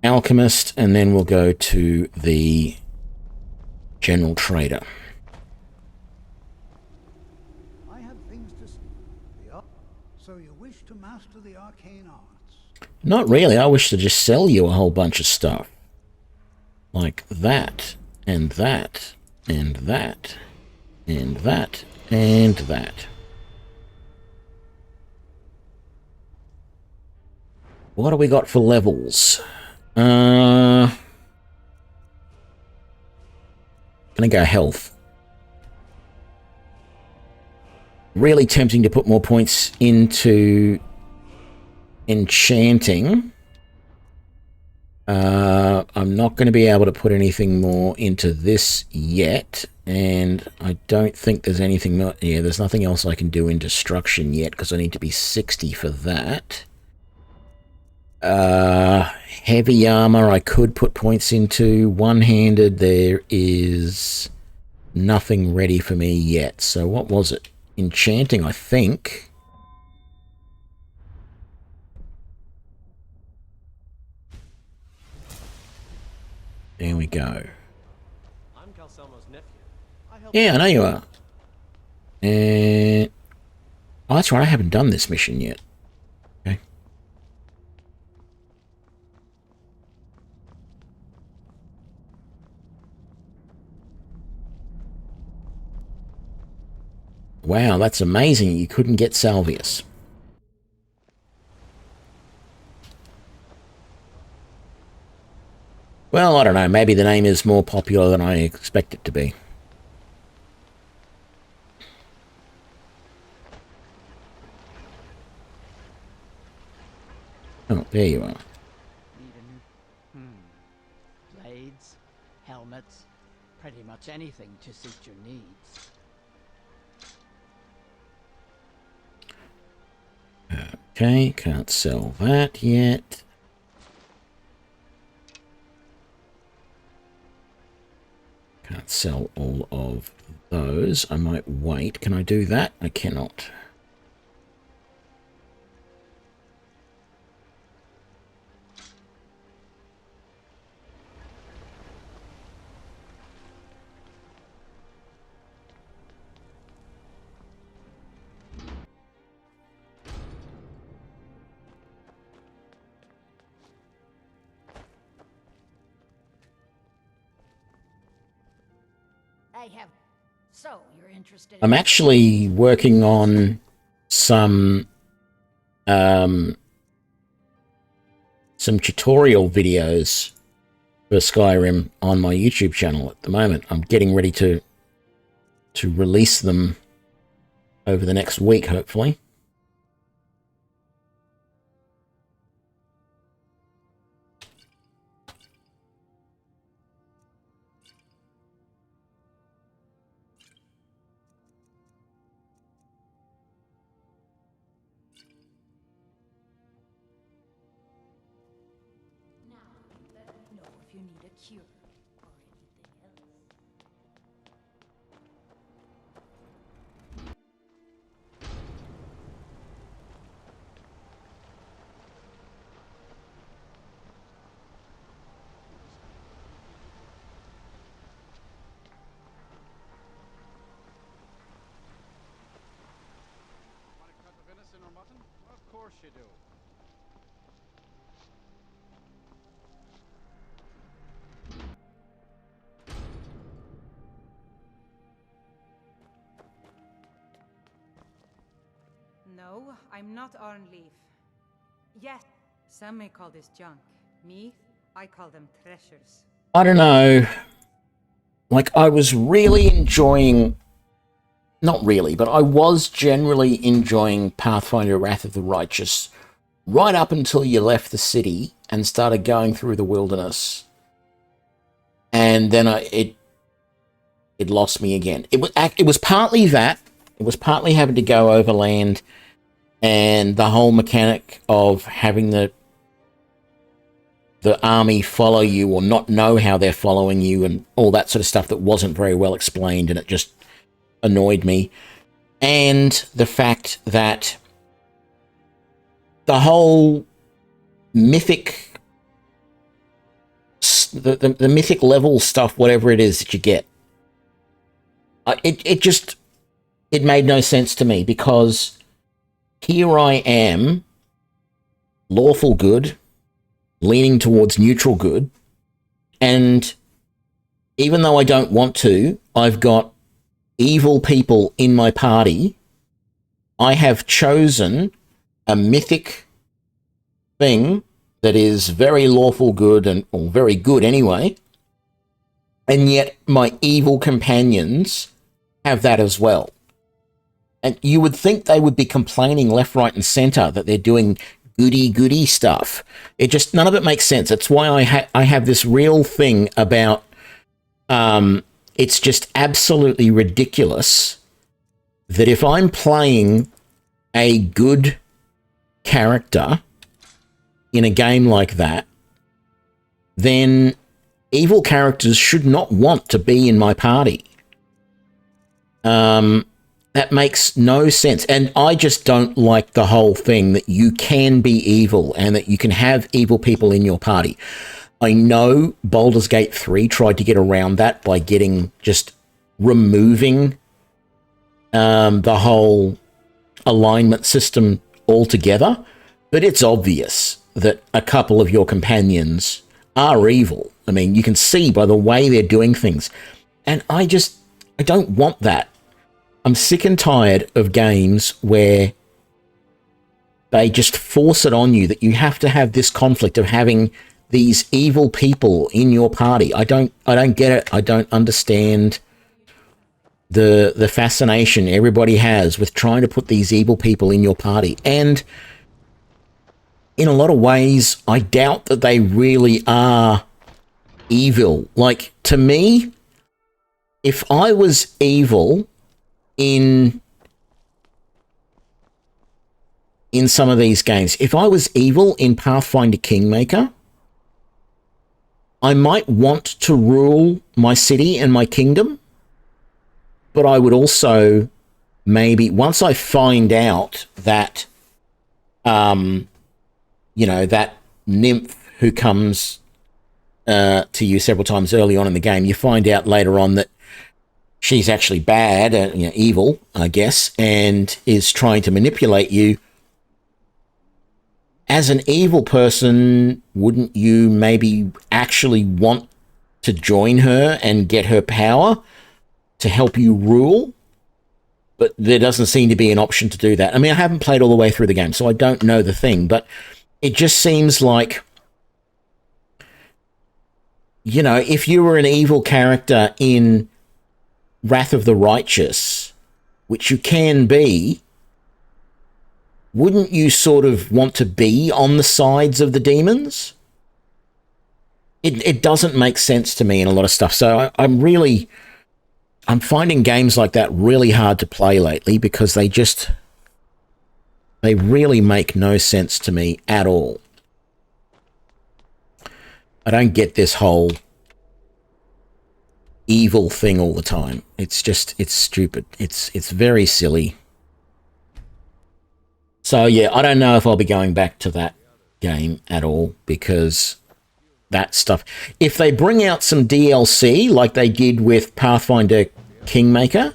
alchemist, and then we'll go to the general trader. I have things to say. So you wish to master the arcane arts? Not really. I wish to just sell you a whole bunch of stuff. Like that, and that, and that, and that, and that. What do we got for levels? Gonna go health. Really tempting to put more points into enchanting. I'm not going to be able to put anything more into this yet, and I don't think there's anything more. Yeah, there's nothing else I can do in destruction yet because I need to be 60 for that. Heavy armor I could put points into. One-handed, there is nothing ready for me yet. So what was it? Enchanting, I think. There we go. I'm Calcelmo's nephew. Yeah, I know you are. And oh, that's right, I haven't done this mission yet. Okay. Wow, that's amazing. You couldn't get Salvius. Well, I don't know. Maybe the name is more popular than I expect it to be. Oh, there you are. Blades, helmets, pretty much anything to suit your needs. Okay, can't sell that yet. Can't sell all of those. I might wait. Can I do that? I cannot. I have. So you're interested. I'm actually working on some tutorial videos for Skyrim on my YouTube channel at the moment. I'm getting ready to release them over the next week, hopefully. If you need a cure or anything else. course you do. No, I'm not Arnleaf. Yes, some may call this junk. Me, I call them treasures. I don't know. Like, I was really enjoying... Not really, but I was generally enjoying Pathfinder Wrath of the Righteous right up until you left the city and started going through the wilderness. And then it lost me again. It was partly that. It was partly having to go overland and the whole mechanic of having the army follow you or not know how they're following you and all that sort of stuff that wasn't very well explained, and it just annoyed me. And the fact that the whole mythic the mythic level stuff, whatever it is that you get, it made no sense to me, because here I am, lawful good, leaning towards neutral good, and even though I don't want to, I've got evil people in my party. I have chosen a mythic thing that is very lawful good, or very good anyway, and yet my evil companions have that as well. And you would think they would be complaining left, right, and center that they're doing goody stuff. It just, none of it makes sense. That's why I have this real thing about, it's just absolutely ridiculous that if I'm playing a good character in a game like that, then evil characters should not want to be in my party. That makes no sense. And I just don't like the whole thing that you can be evil and that you can have evil people in your party. I know Baldur's Gate 3 tried to get around that by removing the whole alignment system altogether, but it's obvious that a couple of your companions are evil. I mean, you can see by the way they're doing things. And I don't want that. I'm sick and tired of games where they just force it on you that you have to have this conflict of having these evil people in your party. I don't get it. I don't understand the fascination everybody has with trying to put these evil people in your party. And in a lot of ways, I doubt that they really are evil. Like, to me, if I was evil in some of these games, if I was evil in Pathfinder Kingmaker, I might want to rule my city and my kingdom, but I would also maybe, once I find out that, that nymph who comes to you several times early on in the game, you find out later on that she's actually bad, evil, I guess, and is trying to manipulate you. As an evil person, wouldn't you maybe actually want to join her and get her power to help you rule? But there doesn't seem to be an option to do that. I mean, I haven't played all the way through the game, so I don't know the thing, but it just seems like, if you were an evil character in Wrath of the Righteous, which you can be, wouldn't you sort of want to be on the sides of the demons? It doesn't make sense to me in a lot of stuff. So I'm finding games like that really hard to play lately, because they really make no sense to me at all. I don't get this whole evil thing all the time. It's stupid. It's very silly. So yeah, I don't know if I'll be going back to that game at all, because that stuff, if they bring out some DLC like they did with Pathfinder Kingmaker,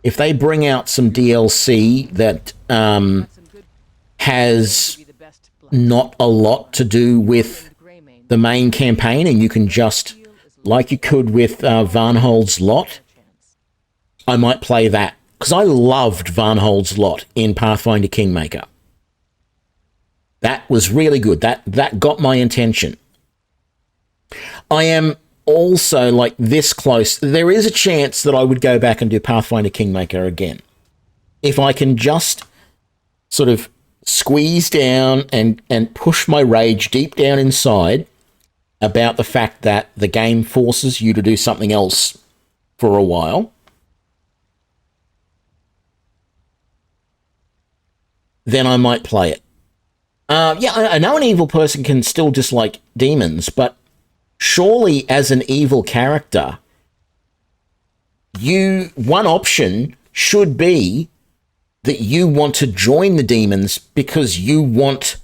if they bring out some DLC that has not a lot to do with the main campaign, and you can just, like you could with Varnhold's Lot, I might play that. Because I loved Varnhold's Lot in Pathfinder Kingmaker. That was really good. That got my attention. I am also like this close. There is a chance that I would go back and do Pathfinder Kingmaker again. If I can just sort of squeeze down and push my rage deep down inside about the fact that the game forces you to do something else for a while, then I might play it. Yeah, I know an evil person can still dislike demons, but surely as an evil character, one option should be that you want to join the demons because you want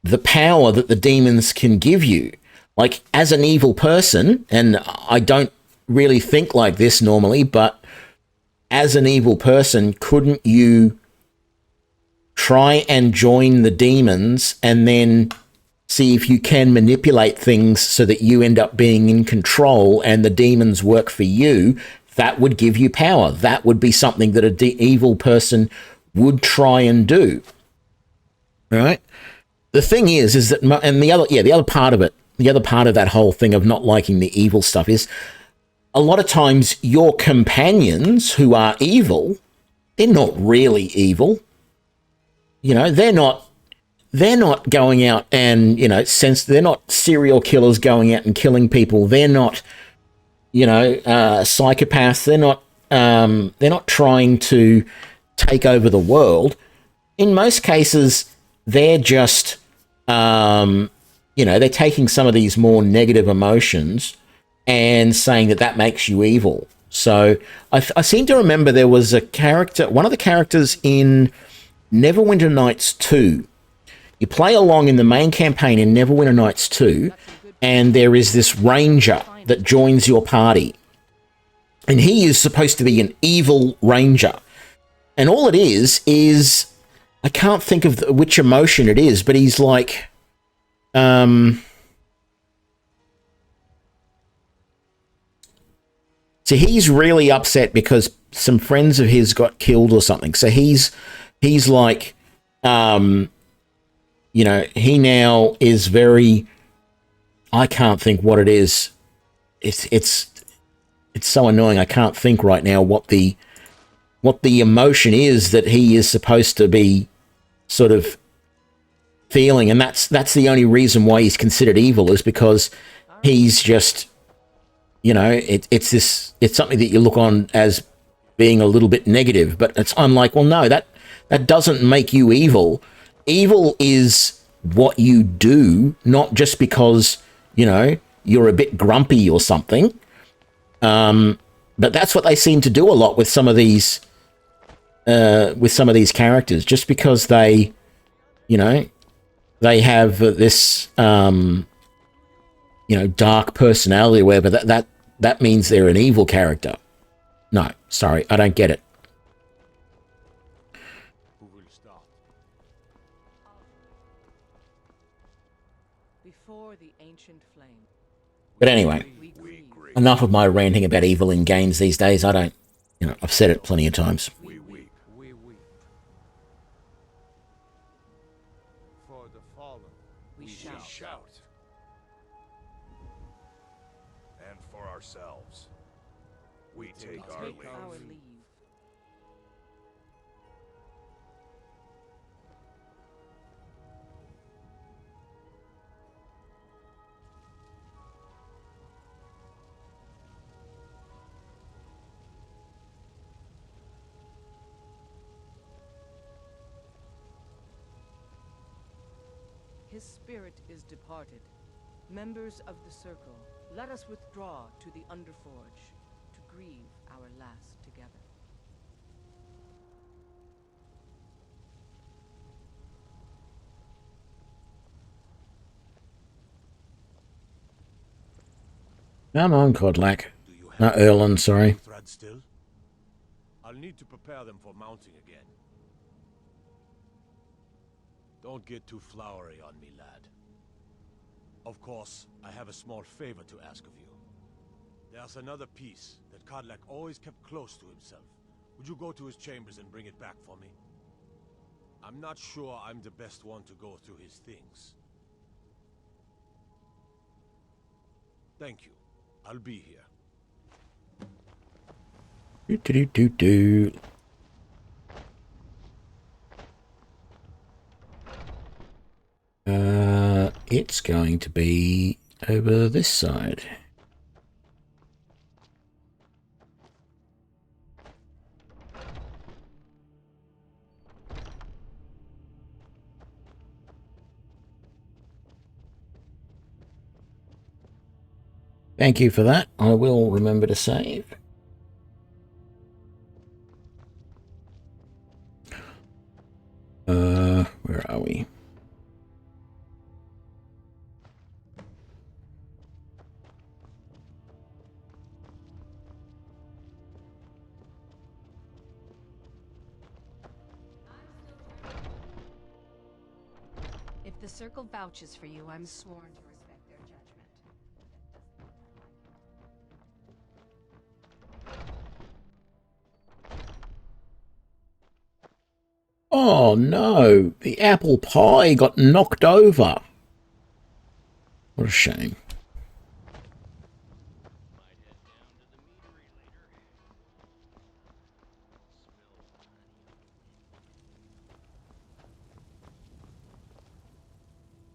the power that the demons can give you. Like, as an evil person, and I don't really think like this normally, but as an evil person, couldn't you try and join the demons and then see if you can manipulate things so that you end up being in control and the demons work for you? That would give you power. That would be something that an evil person would try and do. All right? The thing is that, and the other part of it, the other part of that whole thing of not liking the evil stuff is a lot of times your companions who are evil, they're not really evil. You know, they're not going out and, you know, they're not serial killers going out and killing people. They're not, you know, psychopaths. They're not trying to take over the world. In most cases, they're just, you know, they're taking some of these more negative emotions and saying that makes you evil. So I seem to remember there was a character, one of the characters in Neverwinter Nights 2. You play along in the main campaign in Neverwinter Nights 2, and there is this ranger that joins your party. And he is supposed to be an evil ranger. And all it is I can't think of which emotion it is, but he's like, so he's really upset because some friends of his got killed or something. So he's like, you know, he now is very, I can't think what it is. It's so annoying. I can't think right now what the emotion is that he is supposed to be sort of feeling. And that's the only reason why he's considered evil, is because he's just, you know, it's something that you look on as being a little bit negative, but I'm like, well, no, that doesn't make you evil. Evil is what you do, not just because, you know, you're a bit grumpy or something. But that's what they seem to do a lot with some of these characters, just because they, you know, they have this, you know, dark personality or whatever, that means they're an evil character. No, sorry, I don't get it. Before the ancient flame. But anyway, enough of my ranting about evil in games these days. I don't, you know, I've said it plenty of times. We weep. For the fallen, we shout. And for ourselves, we take our leave. His spirit is departed. Members of the Circle, let us withdraw to the Underforge to grieve our last together. Come on, Kodlak. Not Erland, sorry. thread still? I'll need to prepare them for mounting again. Don't get too flowery on me, lad. Of course, I have a small favor to ask of you. There's another piece that Kodlak always kept close to himself. Would you go to his chambers and bring it back for me? I'm not sure I'm the best one to go through his things. Thank you. I'll be here. Do. It's going to be over this side. Thank you for that. I will remember to save. Where are we? If the Circle vouches for you, I'm sworn to respect their judgment. Oh no, the apple pie got knocked over. What a shame.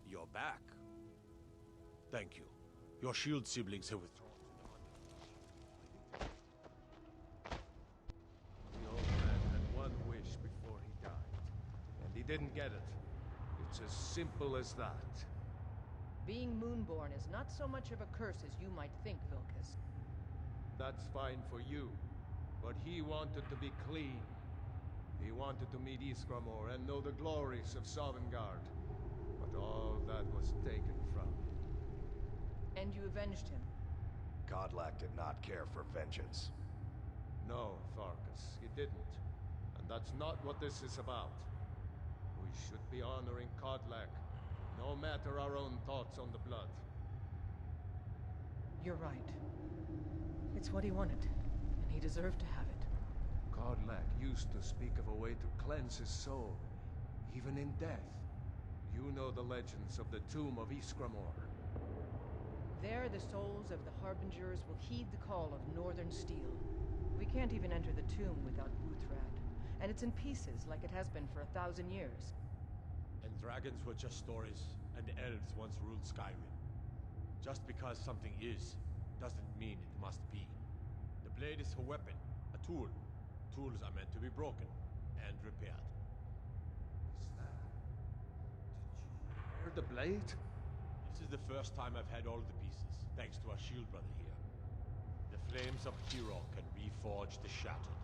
You're back. Thank you. Your shield siblings have withdrawn. The old man had one wish before he died, and he didn't get it. It's as simple as that. Being Moonborn is not so much of a curse as you might think, Vilcus. That's fine for you, but he wanted to be clean. He wanted to meet Iskramor and know the glories of Sovngarde. But all that was taken from him. And you avenged him? Kodlak did not care for vengeance. No, Farkas, he didn't. And that's not what this is about. We should be honoring Kodlak, no matter our own thoughts on the blood. You're right. It's what he wanted, and he deserved to have it. Kodlak used to speak of a way to cleanse his soul, even in death. You know the legends of the tomb of Iskramor. There, the souls of the Harbingers will heed the call of Northern Steel. We can't even enter the tomb without Wuthrad, and it's in pieces like it has been for 1,000 years. And dragons were just stories, and elves once ruled Skyrim. Just because something is, doesn't mean it must be. The blade is a weapon, a tool. Tools are meant to be broken and repaired. Hear the blade? This is the first time I've had all the pieces, thanks to our shield brother here. The flames of Hero can reforge the shattered.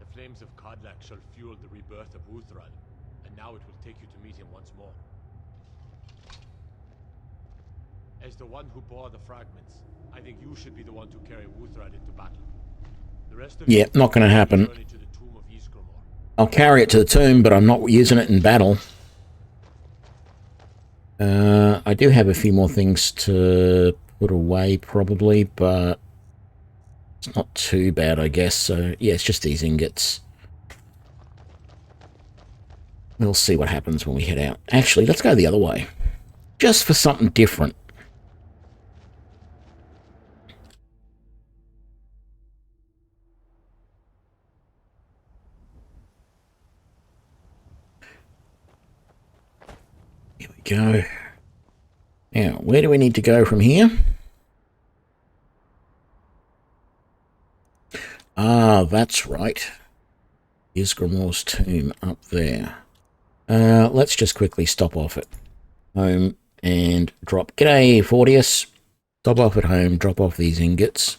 The flames of Kodlak shall fuel the rebirth of Wuthrad, and now it will take you to meet him once more. As the one who bore the fragments, I think you should be the one to carry Wuthrad into battle. The rest of Yeah, not going to happen. journey to the tomb of Iskramor. I'll carry it to the tomb, but I'm not using it in battle. I do have a few more things to put away, probably, but it's not too bad, I guess. So, yeah, it's just these ingots. We'll see what happens when we head out. Actually, let's go the other way. Just for something different. Here we go. Now, where do we need to go from here? Ah, that's right. Isgramor's tomb up there. Let's just quickly stop off at home and drop. G'day, Fortius. Stop off at home, drop off these ingots.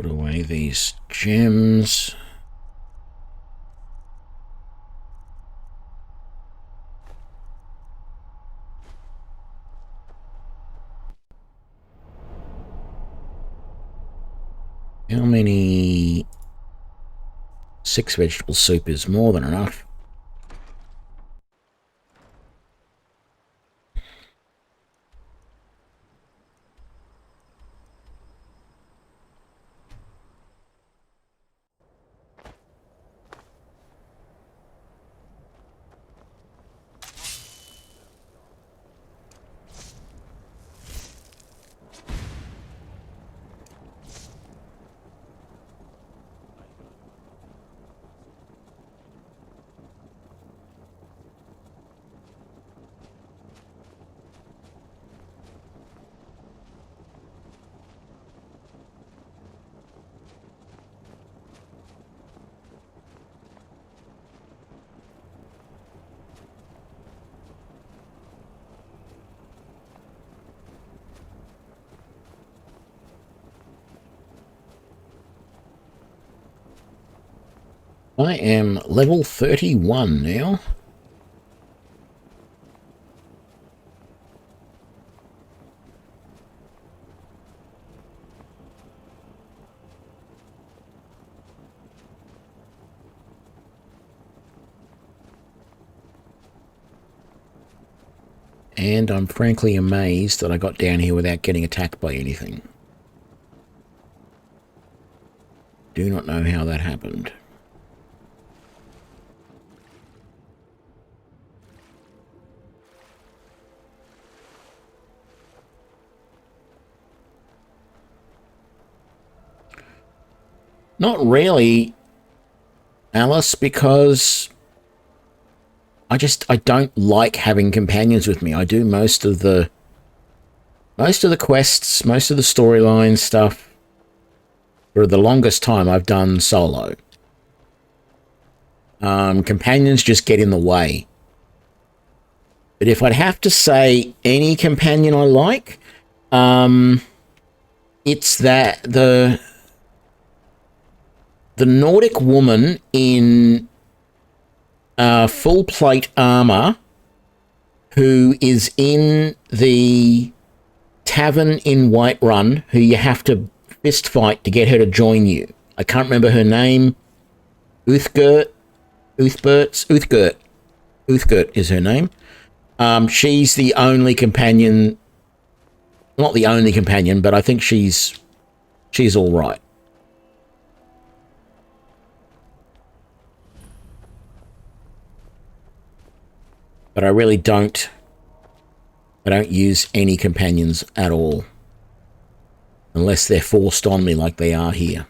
Put away these gems. How many? 6 vegetable soup is more than enough. I am level 31 now. And I'm frankly amazed that I got down here without getting attacked by anything. Do not know how that happened. Not really, Alice, because I don't like having companions with me. I do most of the quests, most of the storyline stuff. For the longest time, I've done solo. Companions just get in the way. But if I'd have to say any companion I like, it's that the Nordic woman in full plate armor who is in the tavern in Whiterun, who you have to fist fight to get her to join you. I can't remember her name. Uthgert is her name. She's the only companion, not the only companion, but I think she's all right. But I really don't use any companions at all. Unless they're forced on me like they are here.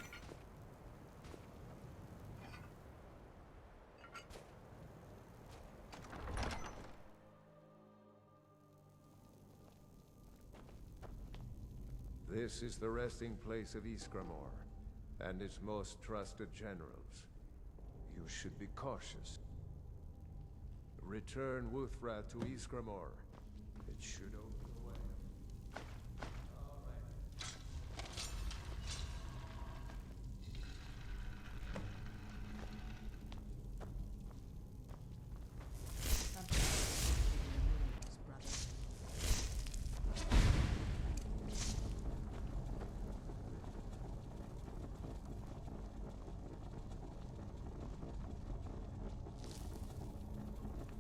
This is the resting place of Iskramor, and its most trusted generals. You should be cautious. Return Wuthra to Iskramor. It should open the way.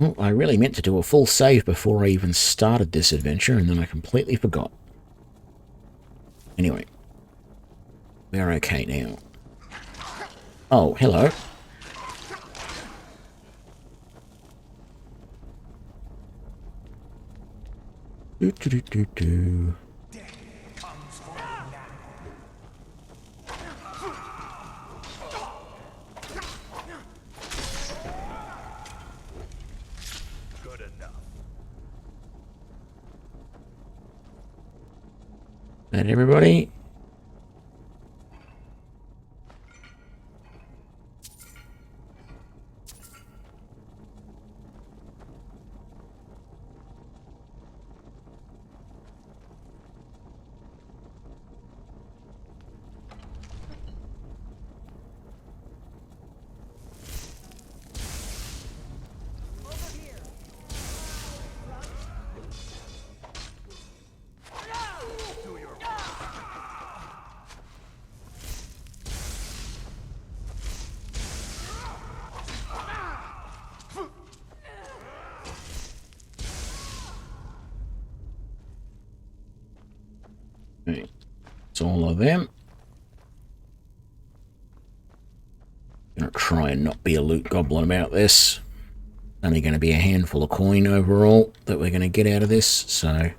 Well, I really meant to do a full save before I even started this adventure, and then I completely forgot. Anyway. We're okay now. Oh, hello. Do. That everybody? It's all of them. Gonna try and not be a loot goblin about this. Only gonna be a handful of coin overall that we're gonna get out of this, so.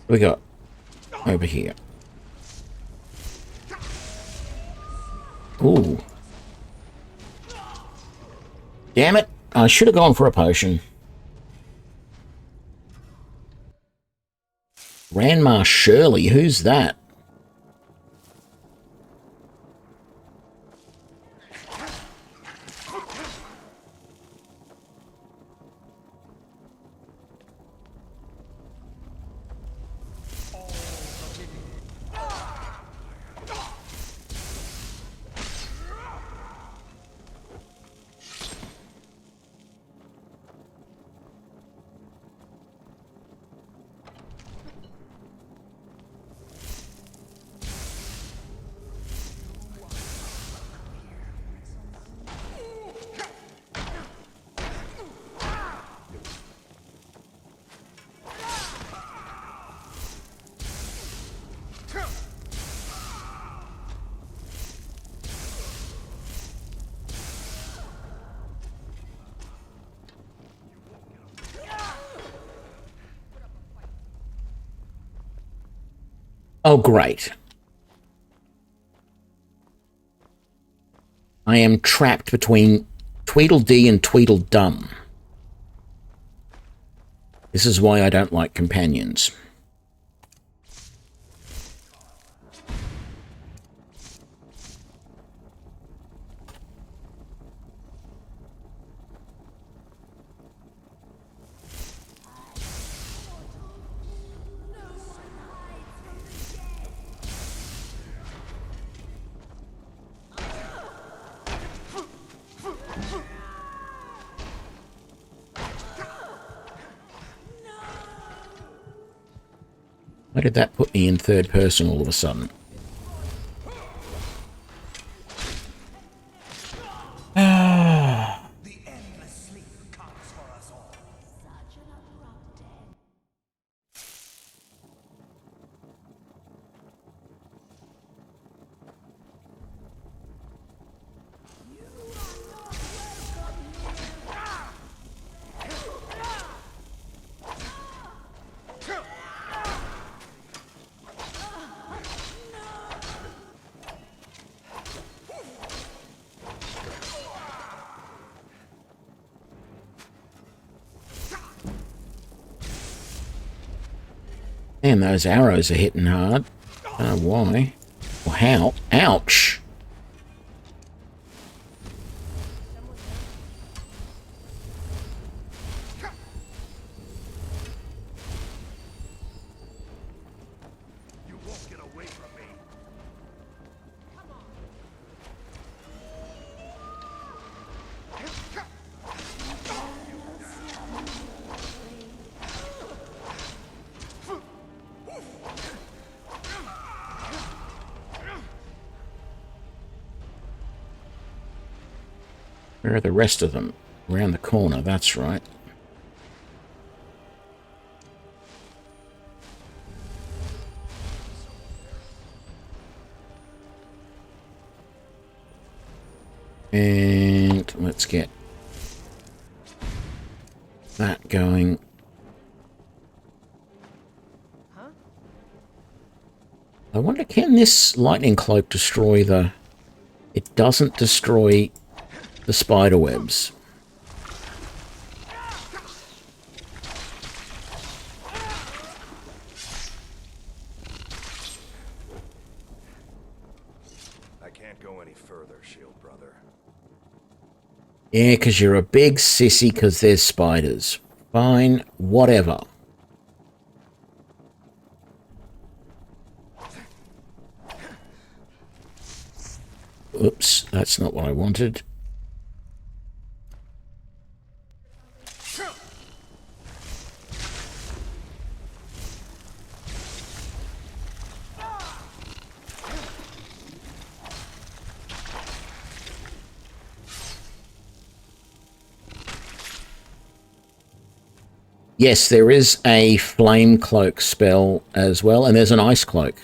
We got over here. Ooh. Damn it. I should have gone for a potion. Grandma Shirley, who's that? Oh, great. I am trapped between Tweedledee and Tweedledum. This is why I don't like companions. Why did that put me in third person all of a sudden? Man, those arrows are hitting hard. I don't know why. Or how. Ouch! Where are the rest of them? Around the corner, that's right. And let's get that going. I wonder, can this lightning cloak destroy the... It doesn't destroy the spider webs. I can't go any further, Shield Brother. Yeah, because you're a big sissy because there's spiders. Fine, whatever. Oops, that's not what I wanted. Yes, there is a flame cloak spell as well, and there's an ice cloak.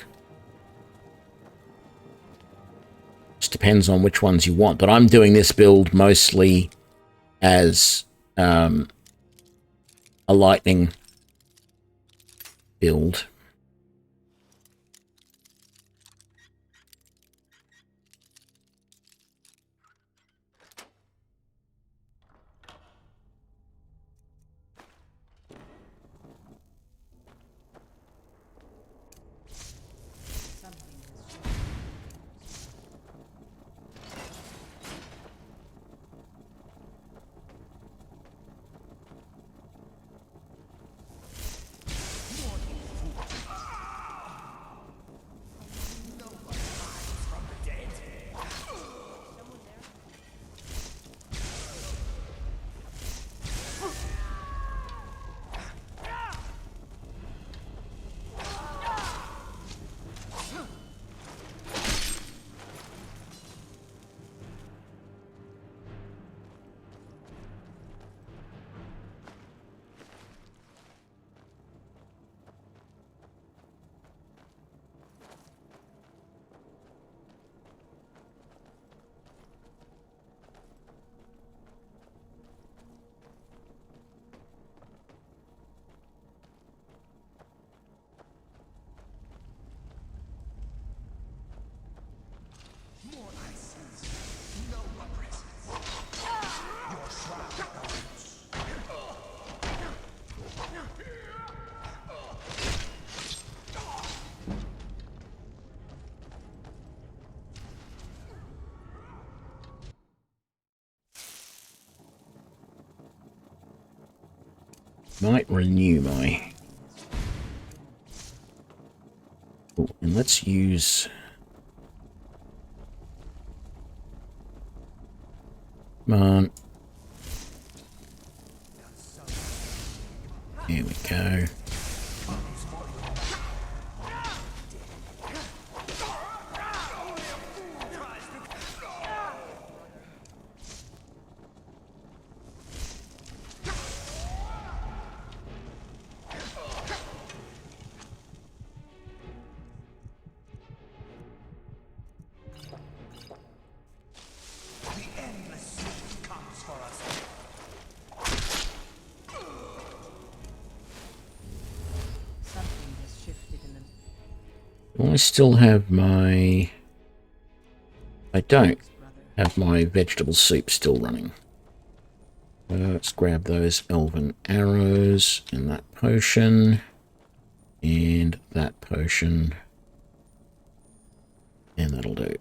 Just depends on which ones you want, but I'm doing this build mostly as a lightning build. Might renew my... Oh, and let's use... Come on. Here we go. I still have my... I don't have my vegetable soup still running. Let's grab those elven arrows and that potion. And that potion. And that'll do.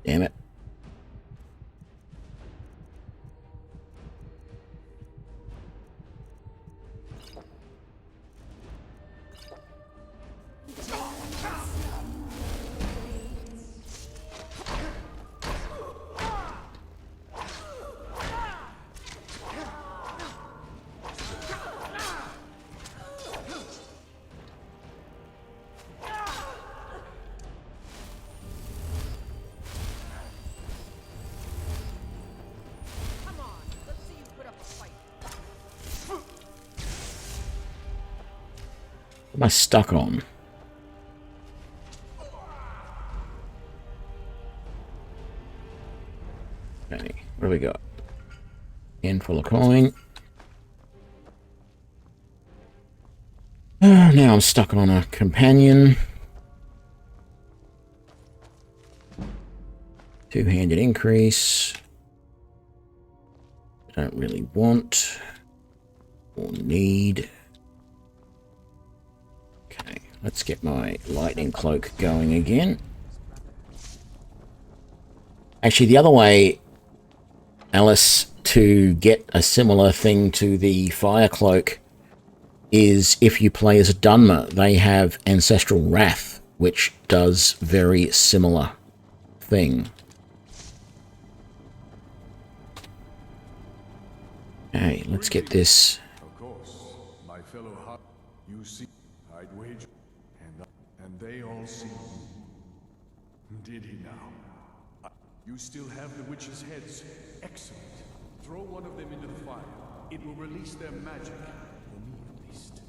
Damn it. What am I stuck on? Okay, what do we got? Handful of coin. Now I'm stuck on a companion. Two-handed increase. Don't really want or need. Okay, let's get my lightning cloak going again. Actually, the other way, Alice, to get a similar thing to the fire cloak is if you play as a Dunmer. They have Ancestral Wrath, which does very similar thing. Okay, let's get this. Of course, my fellow heart, you see, I'd wager, and they all see you. Did he now? You still have the witches' heads. Excellent. Throw one of them into the fire. It will release their magic. For me, at least.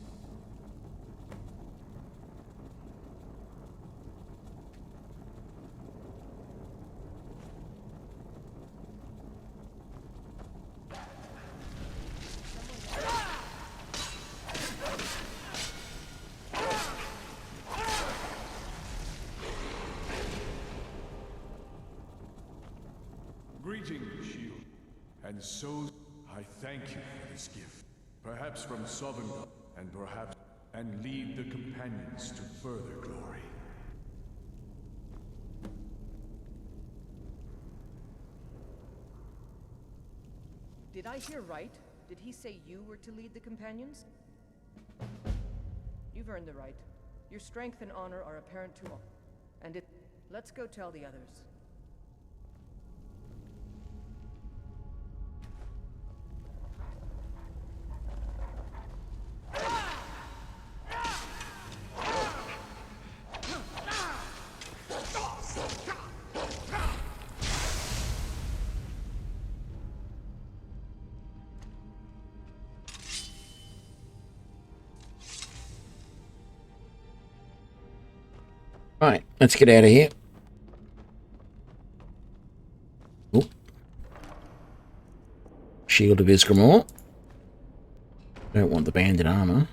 Greetings, shield. And so, I thank you for this gift. Perhaps from Sovereign, and perhaps, and lead the companions to further glory. Did I hear right? Did he say you were to lead the companions? You've earned the right. Your strength and honor are apparent to all. And it... Let's go tell the others. Right, let's get out of here. Oop. Shield of Isgramor. Don't want the banded armor.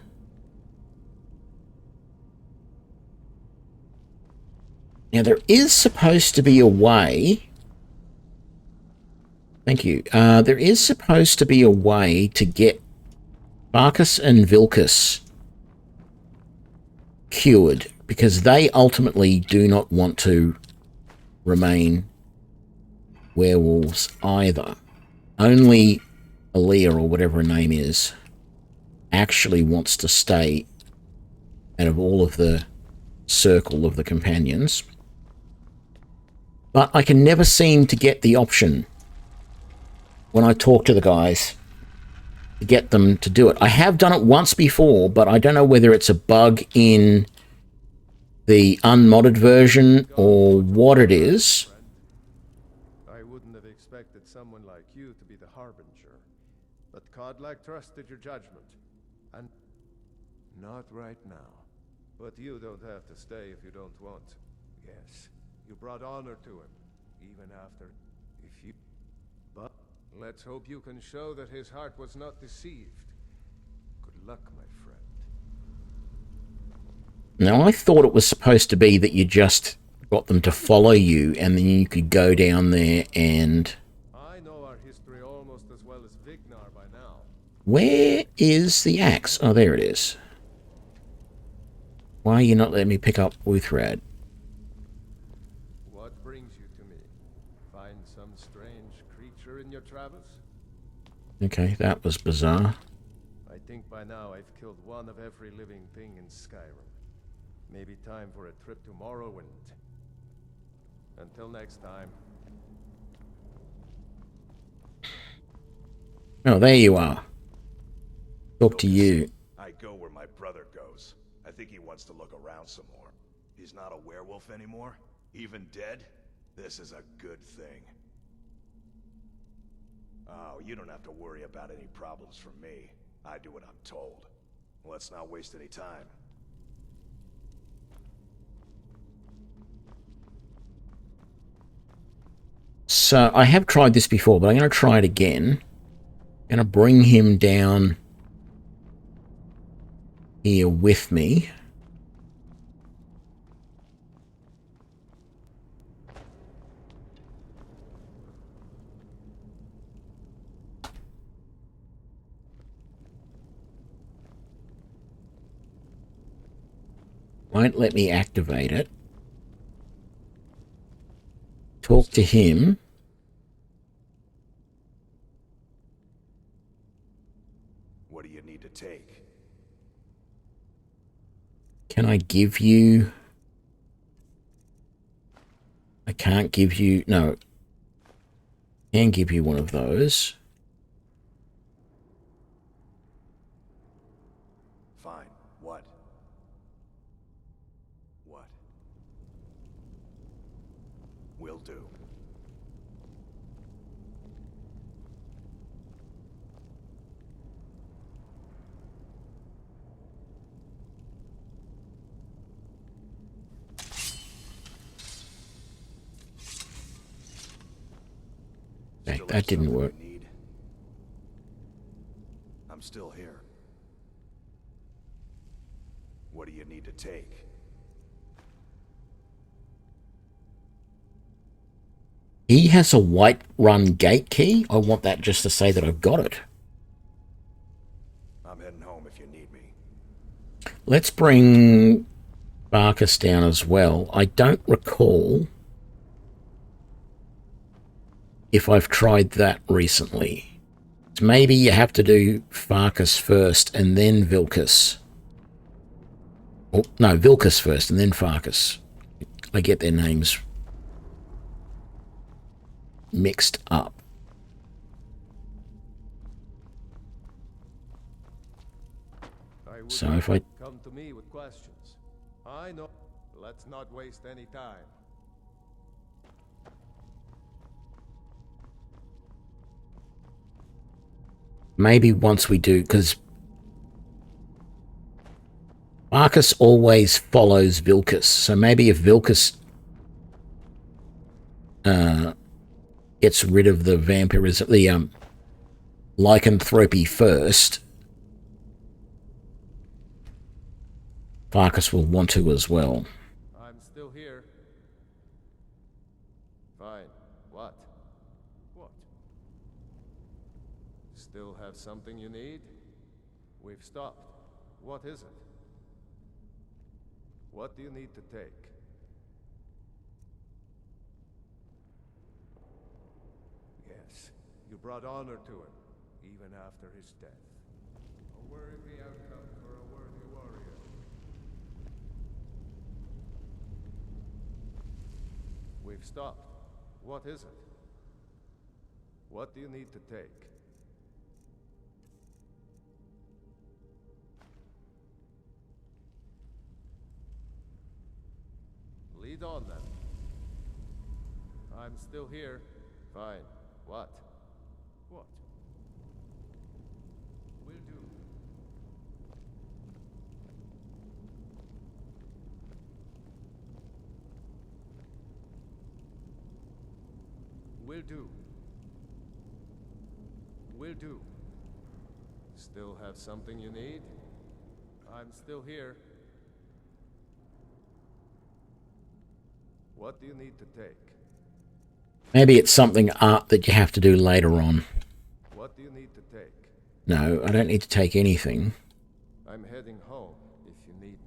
Now there is supposed to be a way. Thank you. There is supposed to be a way to get Barkus and Vilkas cured, because they ultimately do not want to remain werewolves either. Only Aaliyah, or whatever her name is, actually wants to stay out of all of the circle of the companions. But I can never seem to get the option when I talk to the guys to get them to do it. I have done it once before, but I don't know whether it's a bug in the unmodded version or what it is. I wouldn't have expected someone like you to be the harbinger, but Kodlak trusted your judgment, and not right now. But you don't have to stay if you don't want. Yes, you brought honor to him, even after. If you, but let's hope you can show that his heart was not deceived. Good luck, my friend. Now, I thought it was supposed to be that you just got them to follow you, and then you could go down there and... I know our history almost as well as Vignar by now. Where is the axe? Oh, there it is. Why are you not letting me pick up Wuthrad? What brings you to me? Find some strange creature in your travels? Okay, that was bizarre. I think by now I've killed one of every living thing in Skyrim. Maybe time for a trip to Morrowind. Until next time. Oh, there you are. Talk to you. I go where my brother goes. I think he wants to look around some more. He's not a werewolf anymore? Even dead? This is a good thing. Oh, you don't have to worry about any problems from me. I do what I'm told. Let's not waste any time. So, I have tried this before, but I'm going to try it again. I'm going to bring him down here with me. Won't let me activate it. Talk to him. What do you need to take? Can I give you... I can't give you... No. Can give you one of those. Fine. What? What? Will do. Okay, that didn't work. I'm still here. What do you need to take? He has a Whiterun gate key. I want that just to say that I've got it. I'm heading home if you need me. Let's bring Barkus down as well. I don't recall if I've tried that recently. So maybe you have to do Farkas first and then Vilkas. Oh, no, Vilkas first and then Farkas. I get their names mixed up. So if I... Come to me with questions. I know. Let's not waste any time. Maybe once we do, because Marcus always follows Vilkas. So maybe if Vilkas gets rid of the vampirism, the lycanthropy first, Farkas will want to as well. I'm still here. Fine. What? What? Still have something you need? We've stopped. What is it? What do you need to take? Yes, you brought honor to him, even after his death. A worthy outcome for a worthy warrior. We've stopped. What is it? What do you need to take? Lead on then. I'm still here. Fine. What? What? Will do. Will do. Will do. Still have something you need? I'm still here. What do you need to take? Maybe it's something art that you have to do later on. What do you need to take? No, I don't need to take anything. I'm heading home if you need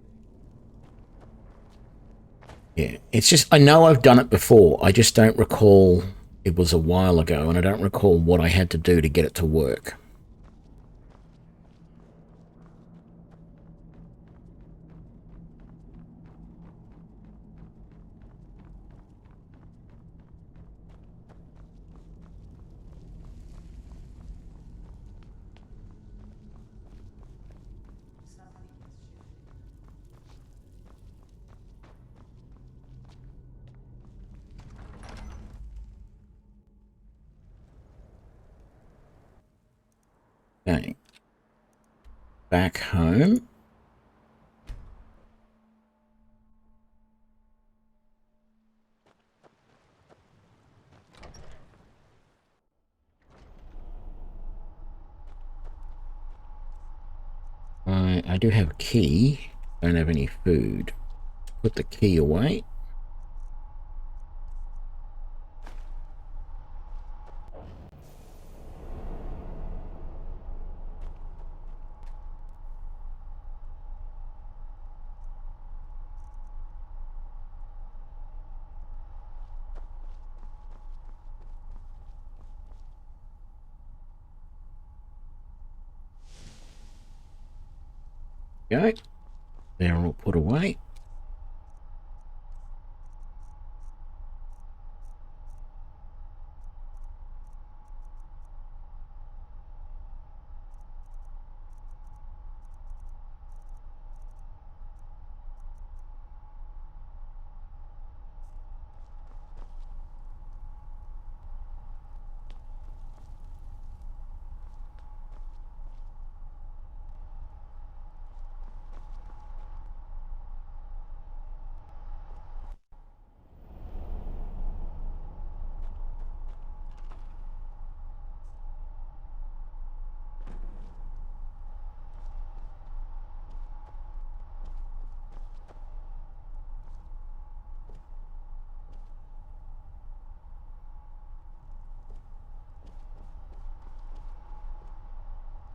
me. Yeah, it's just, I know I've done it before. I just don't recall, it was a while ago, and I don't recall what I had to do to get it to work. Okay. Back home. I do have a key. Don't have any food. Put the key away. Go. They're all put away.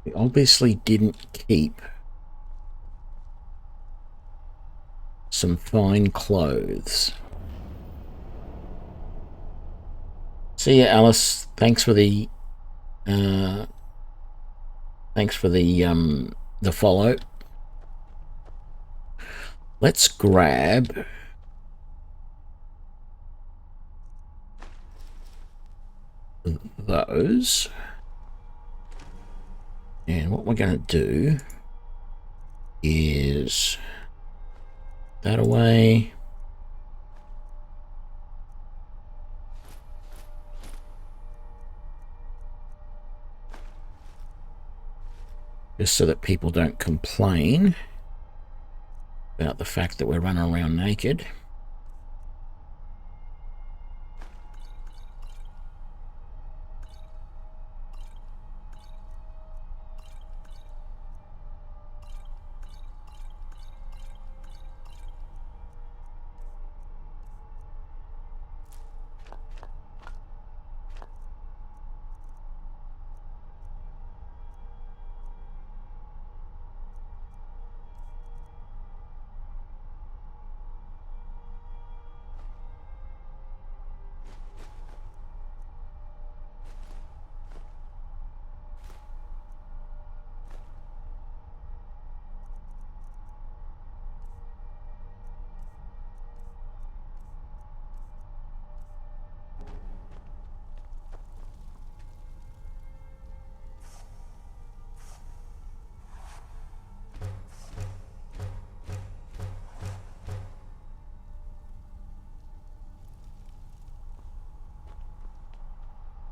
We obviously didn't keep some fine clothes. See ya, Alice. Thanks for the follow. Let's grab those. And what we're going to do is that away. Just so that people don't complain about the fact that we're running around naked.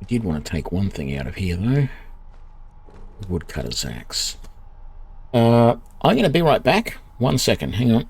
I did want to take one thing out of here, though. The woodcutter's axe. I'm going to be right back. 1 second, hang on.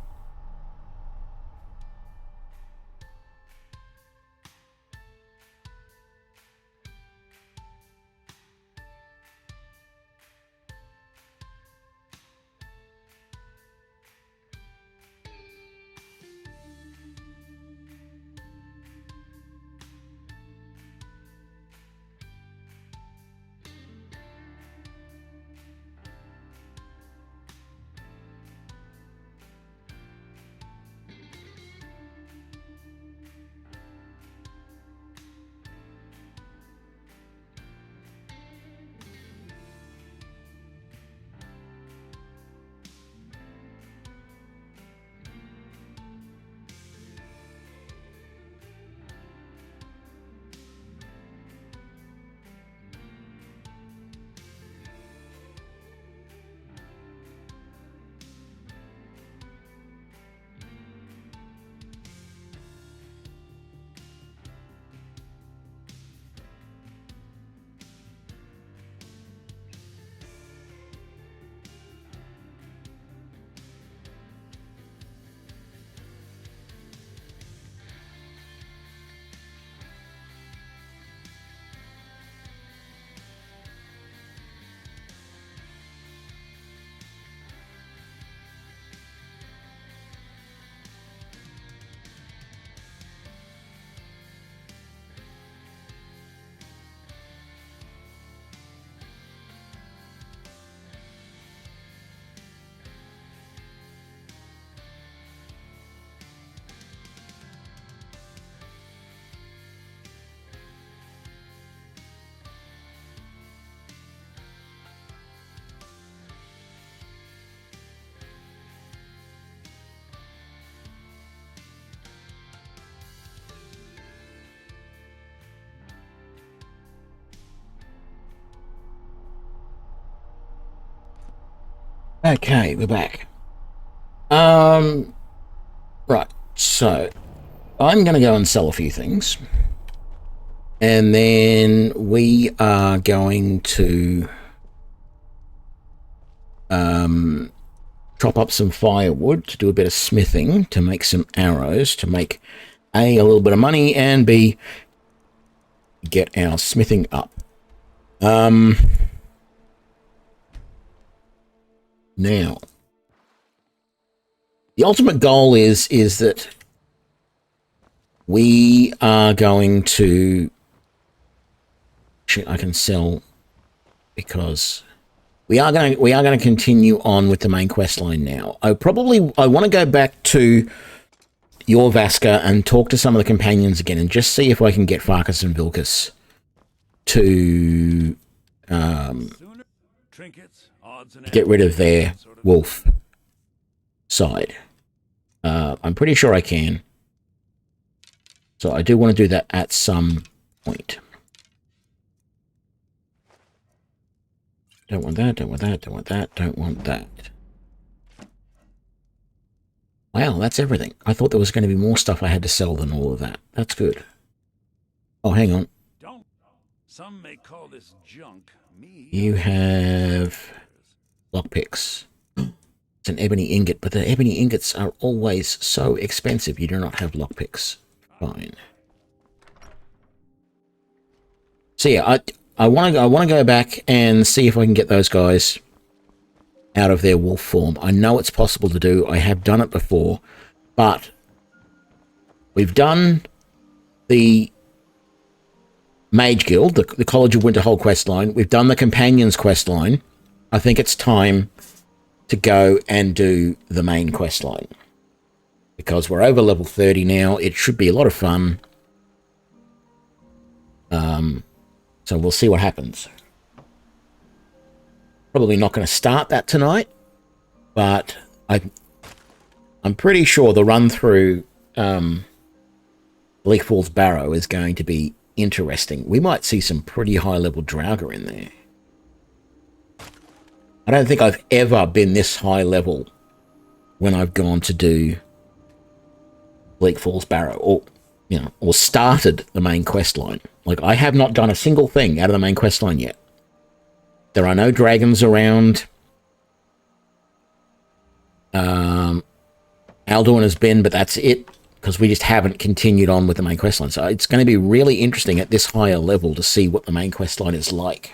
Okay, we're back. Right, so I'm going to go and sell a few things. And then we are going to chop up some firewood to do a bit of smithing, to make some arrows, to make A, a little bit of money, and B, get our smithing up. Now, the ultimate goal is that we are going to... Actually, I can sell because we are going to continue on with the main quest line now. I want to go back to your Vaska and talk to some of the companions again and just see if I can get Farkas and Vilkas to get rid of their wolf side. I'm pretty sure I can. So I do want to do that at some point. Don't want that, don't want that, don't want that, don't want that. Wow, that's everything. I thought there was going to be more stuff I had to sell than all of that. That's good. Oh, hang on. Some may call this junk. Me. You have lockpicks. It's an ebony ingot, but the ebony ingots are always so expensive. You do not have lockpicks. Fine. So yeah, I want to go back and see if I can get those guys out of their wolf form. I know it's possible to do. I have done it before, but we've done the Mage Guild, the College of Winterhold quest line. We've done the Companions quest line. I think it's time to go and do the main quest line, because we're over level 30 now. It should be a lot of fun. So we'll see what happens. Probably not going to start that tonight, but I'm pretty sure the run through Bleak Falls Barrow is going to be interesting. We might see some pretty high level Draugr in there. I don't think I've ever been this high level when I've gone to do Bleak Falls Barrow, or started the main quest line. Like, I have not done a single thing out of the main quest line yet. There are no dragons around. Alduin has been, but that's it, because we just haven't continued on with the main quest line. So it's going to be really interesting at this higher level to see what the main quest line is like.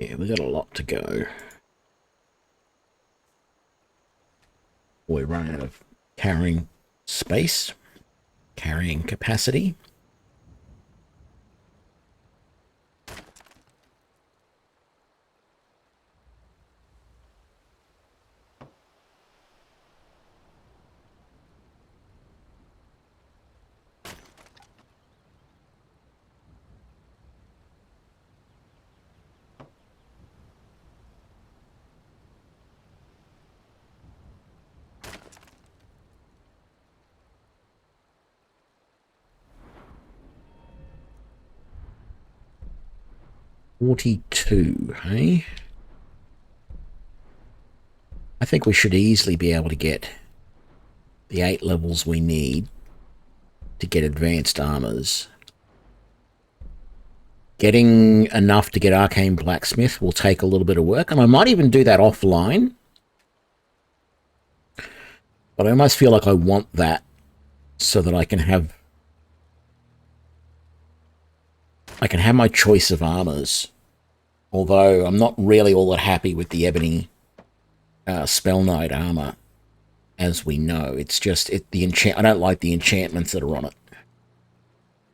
Yeah, we've got a lot to go. We're running out of carrying space, carrying capacity. 42, hey? I think we should easily be able to get the 8 levels we need to get advanced armors. Getting enough to get Arcane Blacksmith will take a little bit of work, and I might even do that offline. But I almost feel like I want that so that I can have my choice of armors. Although I'm not really all that happy with the Ebony SpellKnight Armor, as we know. It's just I don't like the enchantments that are on it.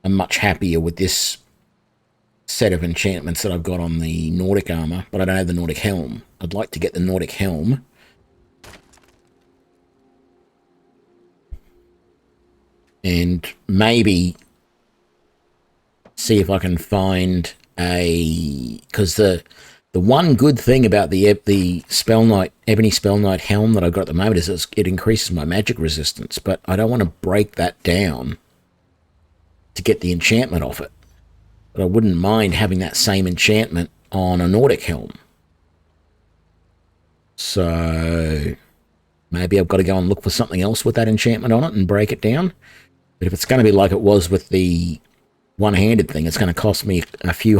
I'm much happier with this set of enchantments that I've got on the Nordic armor, but I don't have the Nordic helm. I'd like to get the Nordic helm. And maybe see if I can find a... Because the one good thing about the SpellKnight, Ebony SpellKnight helm that I've got at the moment is it increases my magic resistance, but I don't want to break that down to get the enchantment off it. But I wouldn't mind having that same enchantment on a Nordic helm. So maybe I've got to go and look for something else with that enchantment on it and break it down. But if it's going to be like it was with the one-handed thing, it's going to cost me a few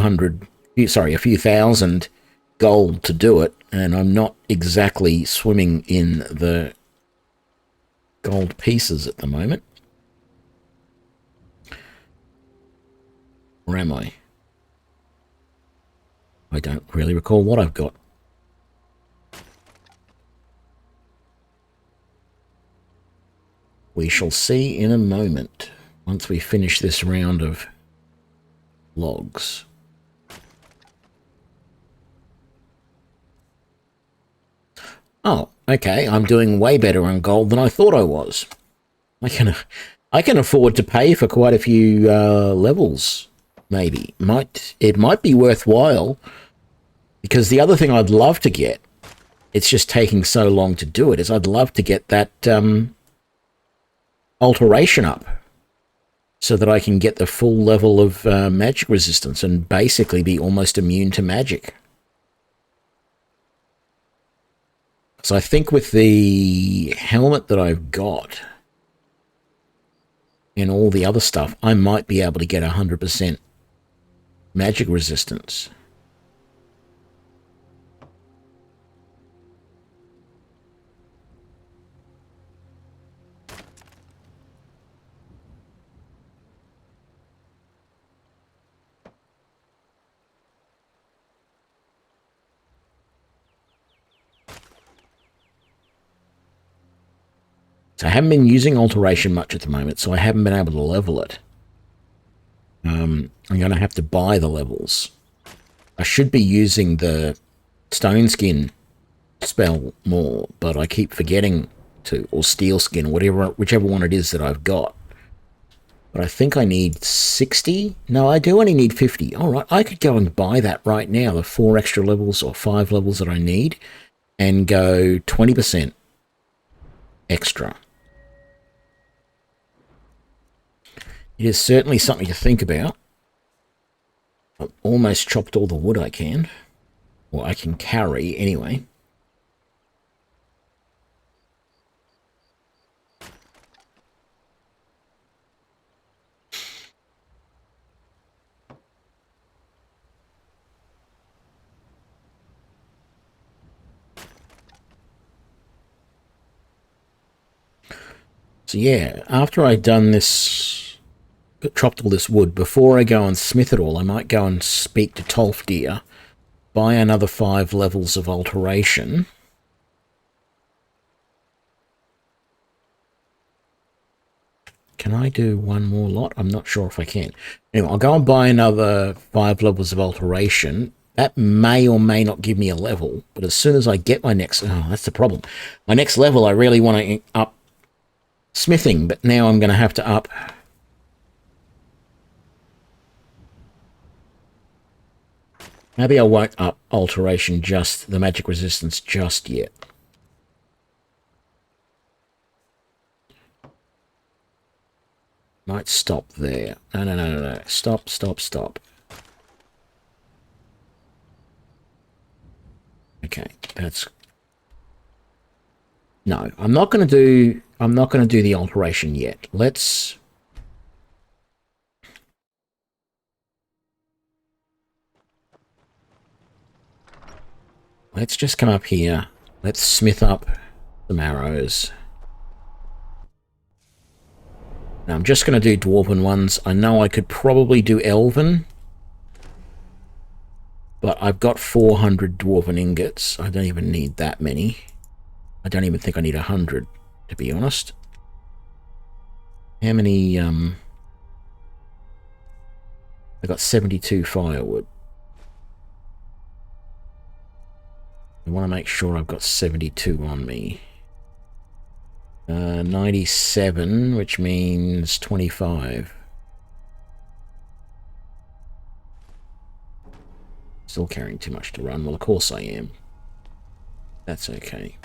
thousand gold to do it, and I'm not exactly swimming in the gold pieces at the moment. Or am I? I don't really recall what I've got. We shall see in a moment, once we finish this round of logs. Oh, okay, I'm doing way better on gold than I thought I was. I can afford to pay for quite a few levels, maybe. It might be worthwhile, because the other thing I'd love to get, it's just taking so long to do it, is I'd love to get that alteration up so that I can get the full level of magic resistance and basically be almost immune to magic. So I think with the helmet that I've got and all the other stuff, I might be able to get 100% magic resistance. So I haven't been using alteration much at the moment, so I haven't been able to level it. I'm going to have to buy the levels. I should be using the stone skin spell more, but I keep forgetting to, or steel skin, whichever one it is that I've got. But I think I need 60. No, I do only need 50. All right, I could go and buy that right now, the 4 extra levels or 5 levels that I need, and go 20% extra. It is certainly something to think about. I've almost chopped all the wood I can. Or I can carry, anyway. So yeah, after I'd done this, chopped all this wood, before I go and smith it all, I might go and speak to Tolfdir, buy another 5 levels of alteration. Can I do one more lot? I'm not sure if I can. Anyway, I'll go and buy another 5 levels of alteration. That may or may not give me a level, but as soon as I get my next... Oh, that's the problem. My next level, I really want to up smithing, but now I'm going to have to up... Maybe I won't up alteration, just the magic resistance just yet. Might stop there. No. Stop. That's no. I'm not going to do the alteration yet. Let's just come up here. Let's smith up some arrows. Now I'm just going to do dwarven ones. I know I could probably do elven, but I've got 400 dwarven ingots. I don't even need that many. I don't even think I need 100, to be honest. How many, I got 72 firewood. I want to make sure I've got 72 on me. 97, which means 25. Still carrying too much to run. Well, of course I am. That's okay.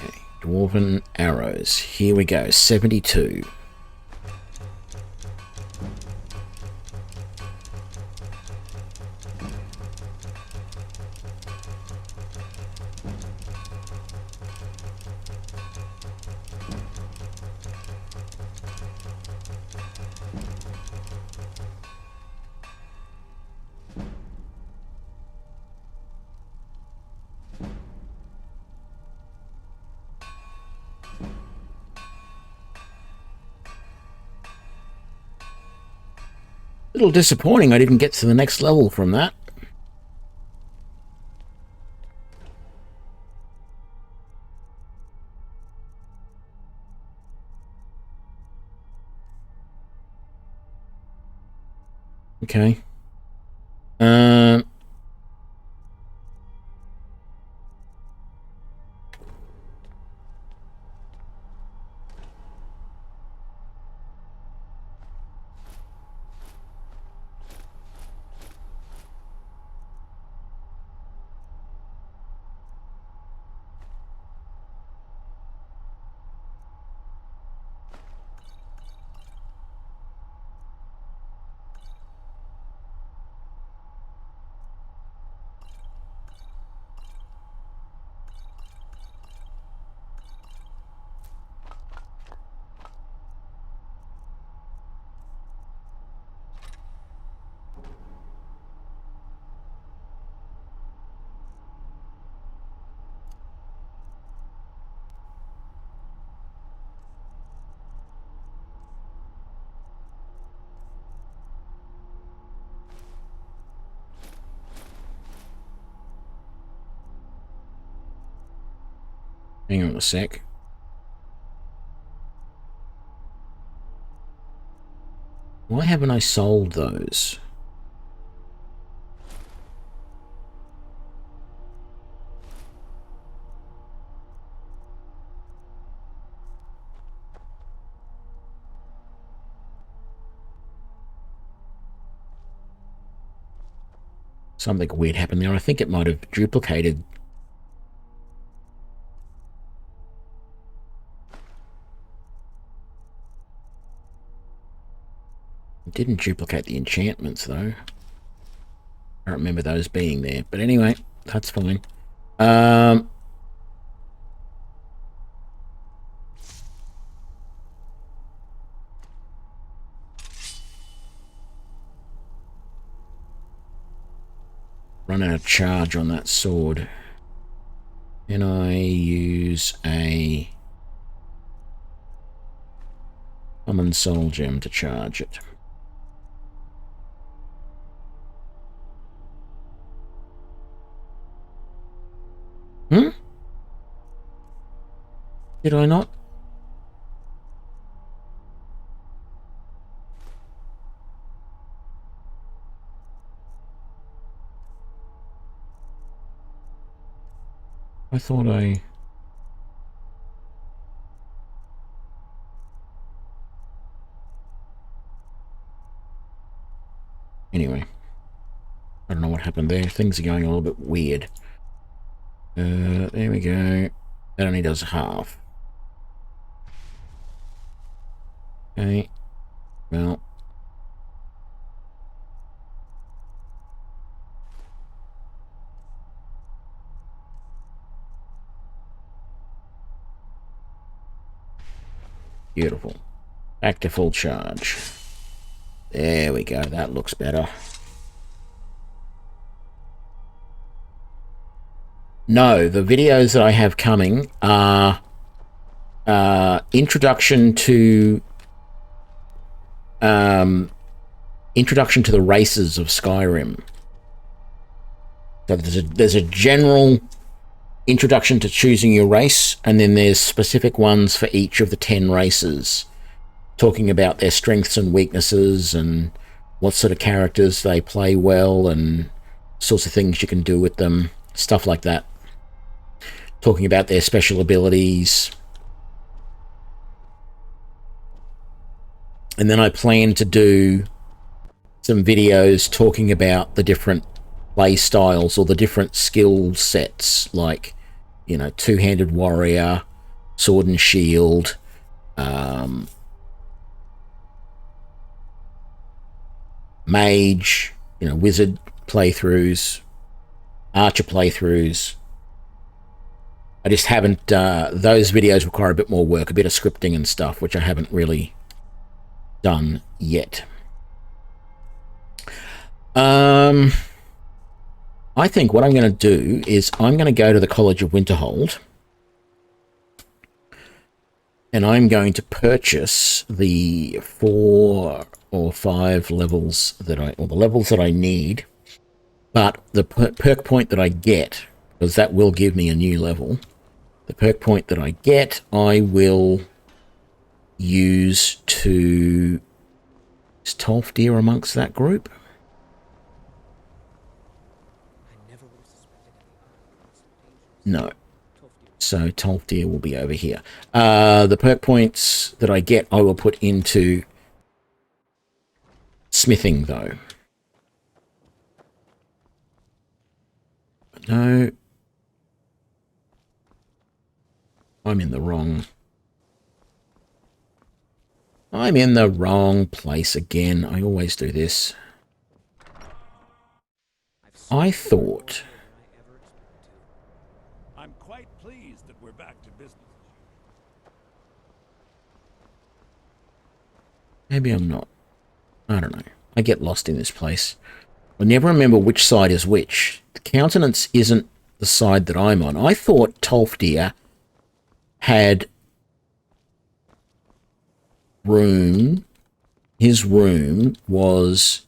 Okay, dwarven arrows. Here we go. 72. A little disappointing I didn't get to the next level from that. Okay. Hang on a sec. Why haven't I sold those? Something weird happened there. I think it might have duplicated. It didn't duplicate the enchantments, though. I don't remember those being there. But anyway, that's fine. Run out of charge on that sword. Can I use a common soul gem to charge it? Did I not? I thought I... Anyway. I don't know what happened there. Things are going a little bit weird. There we go. That only does half. Okay. Well. Beautiful. Back to full charge. There we go. That looks better. No, the videos that I have coming are introduction to the races of Skyrim. So there's a general introduction to choosing your race, and then there's specific ones for each of the 10 races, talking about their strengths and weaknesses and what sort of characters they play well and sorts of things you can do with them, stuff like that. Talking about their special abilities. And then I plan to do some videos talking about the different play styles or the different skill sets, like, you know, two-handed warrior, sword and shield, mage, you know, wizard playthroughs, archer playthroughs. I just haven't, those videos require a bit more work, a bit of scripting and stuff, which I haven't really done yet. I think what I'm going to do is I'm going to go to the College of Winterhold, and I'm going to purchase the 4 or 5 levels that the levels that I need, but the perk point that I get, because that will give me a new level, the perk point that I get, I will use to... Is Tolfdir amongst that group? No. So Tolfdir will be over here. The perk points that I get, I will put into smithing, though. No. I'm in the wrong place again. I always do this. I thought... I'm quite pleased that we're back to business. Maybe I'm not. I don't know. I get lost in this place. I never remember which side is which. The countenance isn't the side that I'm on. I thought Tolfdir had room, his room was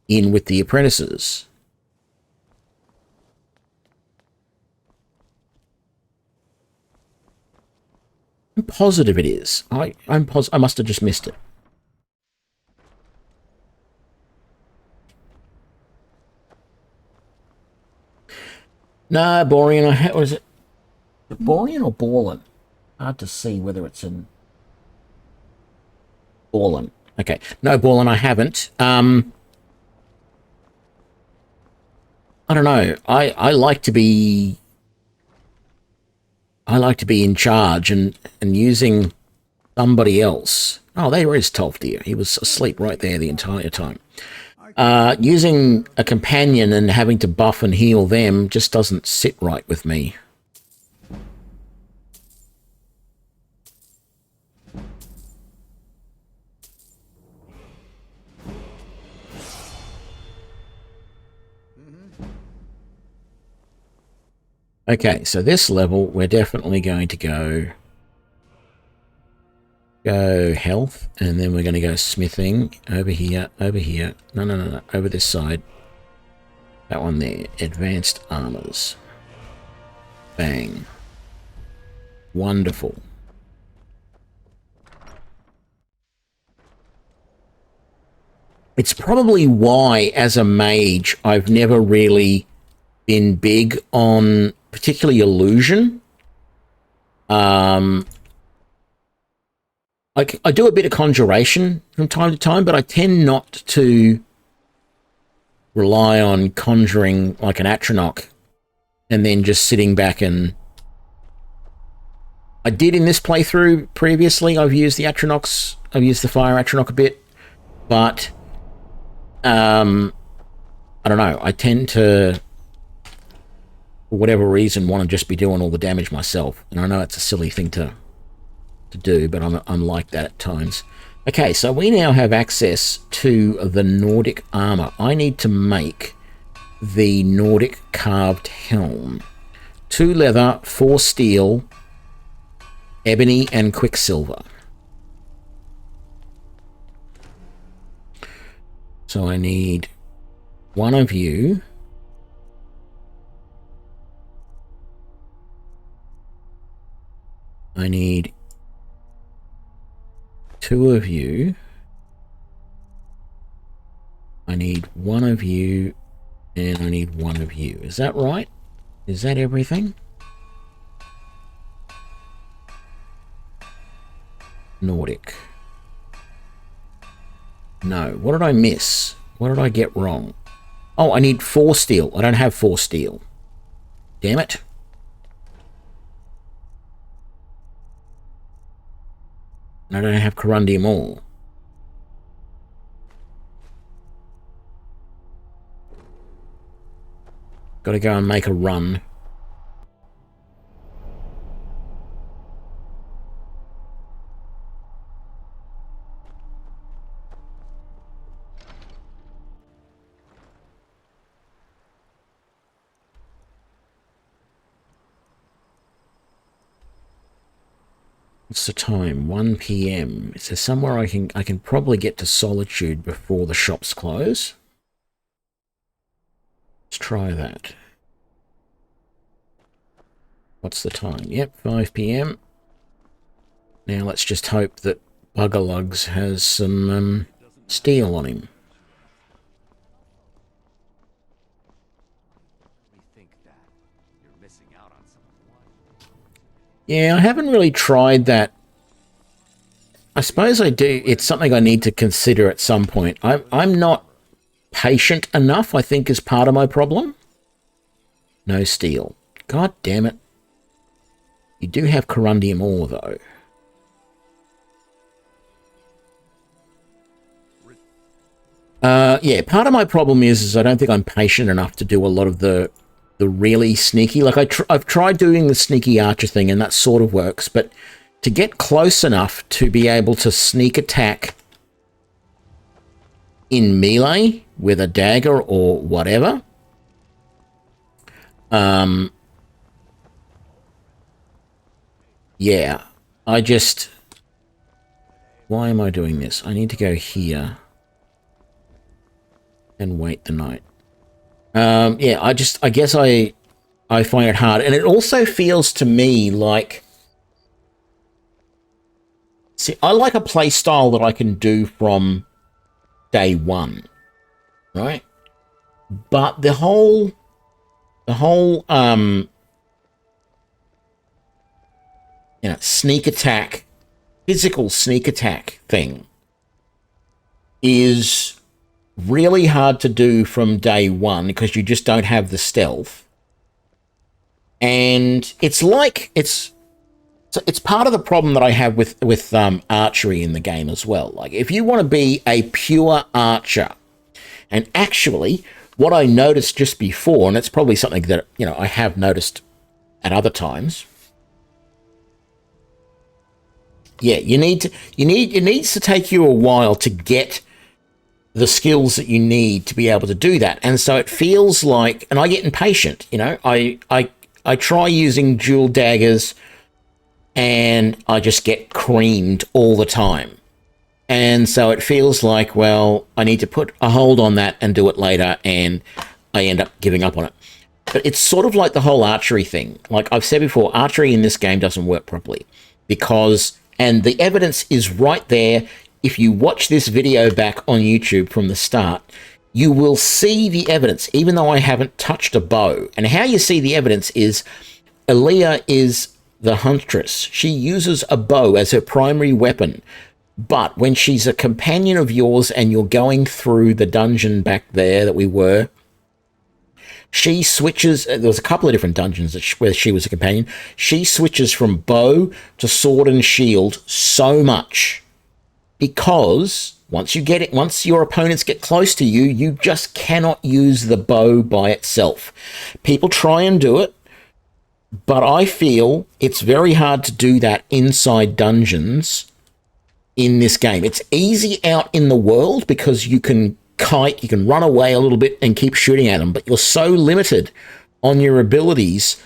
in with the apprentices. I'm positive it is. I must have just missed it. No, Borean, what is it? Borean or Borland? Hard to see whether it's in Borland. Okay. No, Borland, I haven't. I don't know. I like to be in charge and using somebody else. Oh, there is Tolfdir. He was asleep right there the entire time. Using a companion and having to buff and heal them just doesn't sit right with me. Okay, so this level, we're definitely going to go health, and then we're going to go smithing over here. No, over this side. That one there, advanced armors. Bang. Wonderful. It's probably why, as a mage, I've never really been big on particularly illusion. I do a bit of conjuration from time to time, but I tend not to rely on conjuring like an Atronach and then just sitting back and... I did in this playthrough previously. I've used the Atronachs. I've used the Fire Atronach a bit, but I don't know. I tend to, for whatever reason, want to just be doing all the damage myself. And I know it's a silly thing to to do, but I'm like that at times. Okay, so we now have access to the Nordic armor. I need to make the Nordic carved helm. 2 leather, 4 steel, ebony, and quicksilver. So I need one of you. I need 2 of you. I need 1 of you. And I need 1 of you. Is that right? Is that everything? Nordic. No. What did I miss? What did I get wrong? Oh, I need 4 steel. I don't have 4 steel. Damn it. And I don't have corundium ore. Gotta go and make a run. What's the time? 1 PM. Is there somewhere I can probably get to Solitude before the shops close? Let's try that. What's the time? Yep, 5 PM. Now let's just hope that Buggerlugs has some steel on him. Yeah, I haven't really tried that. I suppose I do. It's something I need to consider at some point. I'm not patient enough, I think, is part of my problem. No steel. God damn it. You do have corundium ore, though. Yeah, part of my problem is I don't think I'm patient enough to do a lot of the really sneaky. Like, I've tried doing the sneaky archer thing, and that sort of works, but to get close enough to be able to sneak attack in melee with a dagger or whatever, yeah, I just... Why am I doing this? I need to go here and wait the night. Yeah, I guess I find it hard. And it also feels to me like... See, I like a play style that I can do from day one, right? But the whole you know, sneak attack, physical sneak attack thing is really hard to do from day one because you just don't have the stealth. And it's like it's part of the problem that I have with archery in the game as well. Like, if you want to be a pure archer, and actually what I noticed just before, and it's probably something that, you know, I have noticed at other times. Yeah, it needs to take you a while to get the skills that you need to be able to do that. And so it feels like, and I get impatient, you know, I try using dual daggers and I just get creamed all the time. And so it feels like, well, I need to put a hold on that and do it later, and I end up giving up on it. But it's sort of like the whole archery thing. Like I've said before, archery in this game doesn't work properly because, and the evidence is right there. If you watch this video back on YouTube from the start, you will see the evidence, even though I haven't touched a bow. And how you see the evidence is Aaliyah is the huntress. She uses a bow as her primary weapon. But when she's a companion of yours and you're going through the dungeon back there that we were, she switches. There was a couple of different dungeons where she was a companion. She switches from bow to sword and shield so much because once your opponents get close to you, you just cannot use the bow by itself. People try and do it, But I feel it's very hard to do that inside dungeons in this game. It's easy out in the world because you can kite, you can run away a little bit and keep shooting at them, but you're so limited on your abilities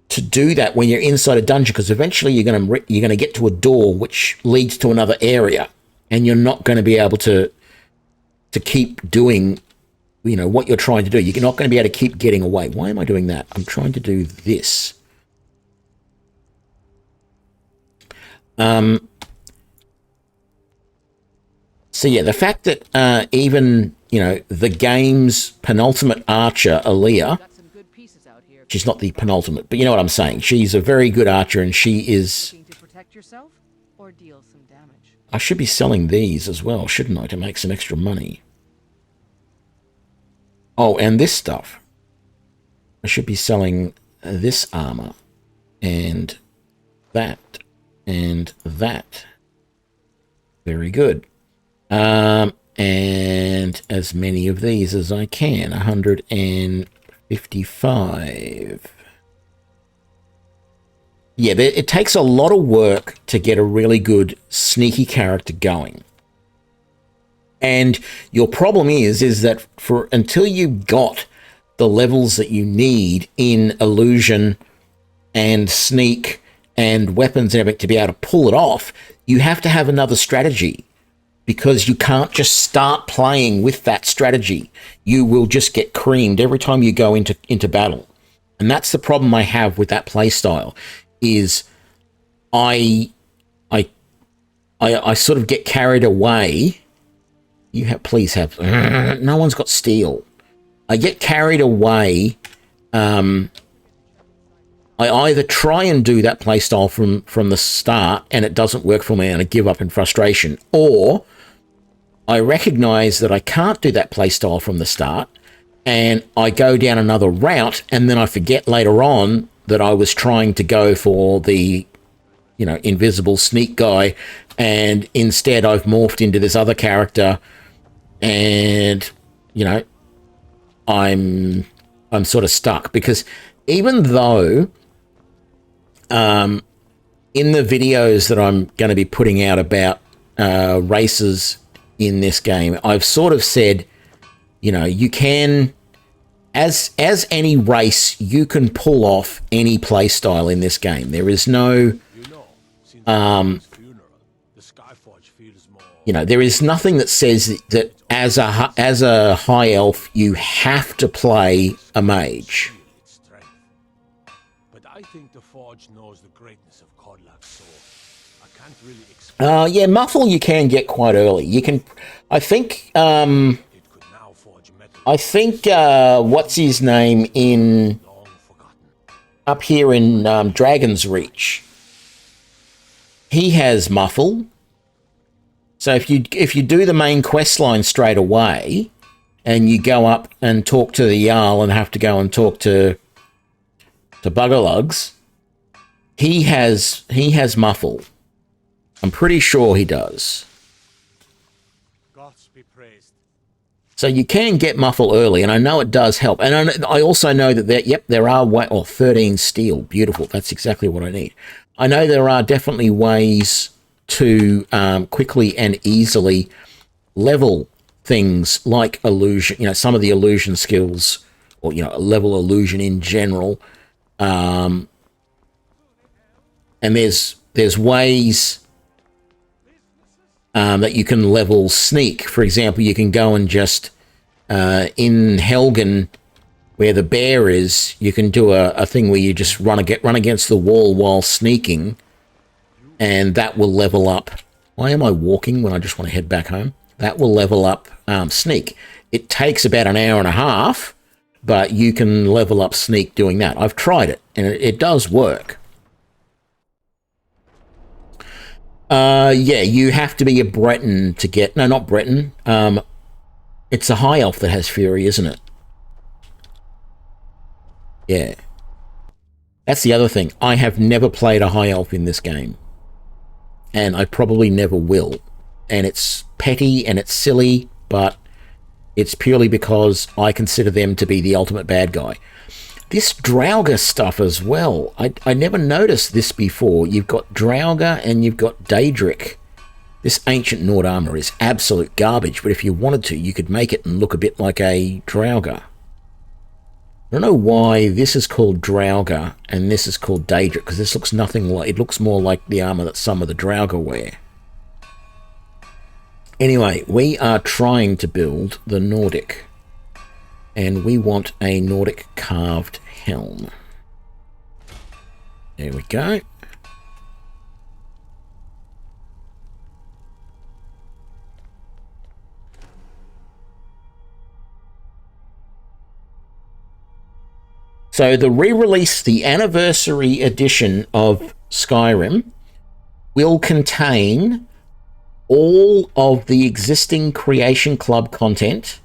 to do that when you're inside a dungeon, because eventually you're going to get to a door which leads to another area, and you're not going to be able to keep doing, you know, what you're trying to do. You're not going to be able to keep getting away. Why am I doing that? I'm trying to do this. So yeah, the fact that even, you know, the game's penultimate archer, Aaliyah, she's not the penultimate, but you know what I'm saying. She's a very good archer, and she is... To protect yourself or deal some damage. I should be selling these as well, shouldn't I, to make some extra money? Oh, and this stuff. I should be selling this armor, and that, and that. Very good. And as many of these as I can. 155. Yeah, it takes a lot of work to get a really good sneaky character going. And your problem is that until you got the levels that you need in illusion and sneak and weapons and everything to be able to pull it off, you have to have another strategy, because you can't just start playing with that strategy. You will just get creamed every time you go into battle. And that's the problem I have with that playstyle, is I sort of get carried away. Please have... No one's got steel. I get carried away. I either try and do that playstyle from the start and it doesn't work for me and I give up in frustration, or I recognize that I can't do that playstyle from the start and I go down another route, and then I forget later on that I was trying to go for the, you know, invisible sneak guy, and instead I've morphed into this other character, and, you know, I'm sort of stuck. Because even though in the videos that I'm going to be putting out about races in this game, I've sort of said, you know, you can, as any race, you can pull off any play style in this game. There is no, you know, there is nothing that says that as a high elf you have to play a mage. But I think the Forge knows the greatness of Kodlak's sword. I can't really explain. Yeah, muffle you can get quite early. You can, I think, what's his name in up here in Dragon's Reach, he has muffle. So if you do the main quest line straight away and you go up and talk to the Jarl and have to go and talk to Buggerlugs, he has muffle. I'm pretty sure he does. Gods be praised. So you can get muffle early, and I know it does help. And I also know that there are 13 steel. Beautiful. That's exactly what I need. I know there are definitely ways to quickly and easily level things like illusion, you know, some of the illusion skills, or, you know, level illusion in general. And there's ways that you can level sneak. For example, you can go and just in Helgen, where the bear is, you can do a thing where you just run against the wall while sneaking, and that will level up. Why am I walking when I just want to head back home? That will level up sneak. It takes about an hour and a half, but you can level up sneak doing that. I've tried it, and it does work. Yeah, you have to be a Breton to get... No, not Breton. It's a high elf that has fury, isn't it? Yeah. That's the other thing. I have never played a high elf in this game. And I probably never will. And it's petty and it's silly, but it's purely because I consider them to be the ultimate bad guy. this Draugr stuff as well. I never noticed this before. You've got Draugr and you've got Daedric. This ancient Nord armor is absolute garbage, but if you wanted to, you could make it and look a bit like a Draugr. I don't know why this is called Draugr and this is called Daedric, because this looks nothing like... It looks more like the armor that some of the Draugr wear. Anyway, we are trying to build the Nordic, and we want a Nordic carved helm. There we go. So the re-release, the anniversary edition of Skyrim, will contain all of the existing Creation Club content,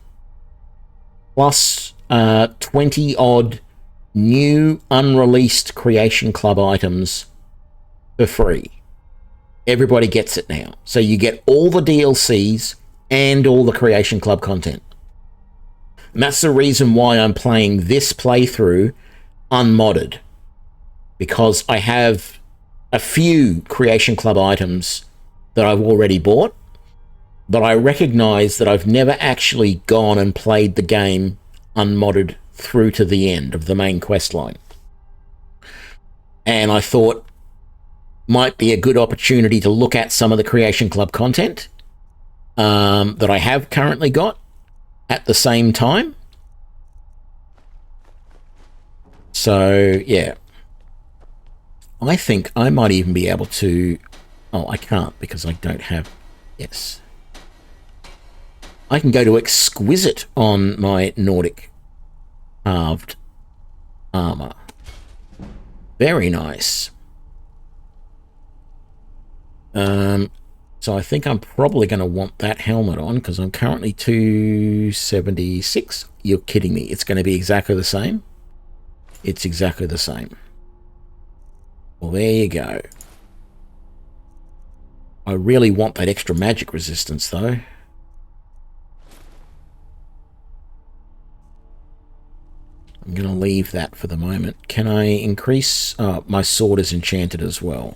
plus 20-odd new unreleased Creation Club items for free. Everybody gets it now. So you get all the DLCs and all the Creation Club content. And that's the reason why I'm playing this playthrough unmodded, because I have a few Creation Club items that I've already bought, but I recognize that I've never actually gone and played the game unmodded through to the end of the main quest line. And I thought might be a good opportunity to look at some of the Creation Club content that I have currently got at the same time. So, yeah. I think I might even be able to... Oh, I can't because I don't have... Yes. I can go to Exquisite on my Nordic carved armor. Very nice. So I think I'm probably going to want that helmet on because I'm currently 276. You're kidding me. It's going to be exactly the same. It's exactly the same. Well, there you go. I really want that extra magic resistance, though. I'm going to leave that for the moment. Can I increase... my sword is enchanted as well.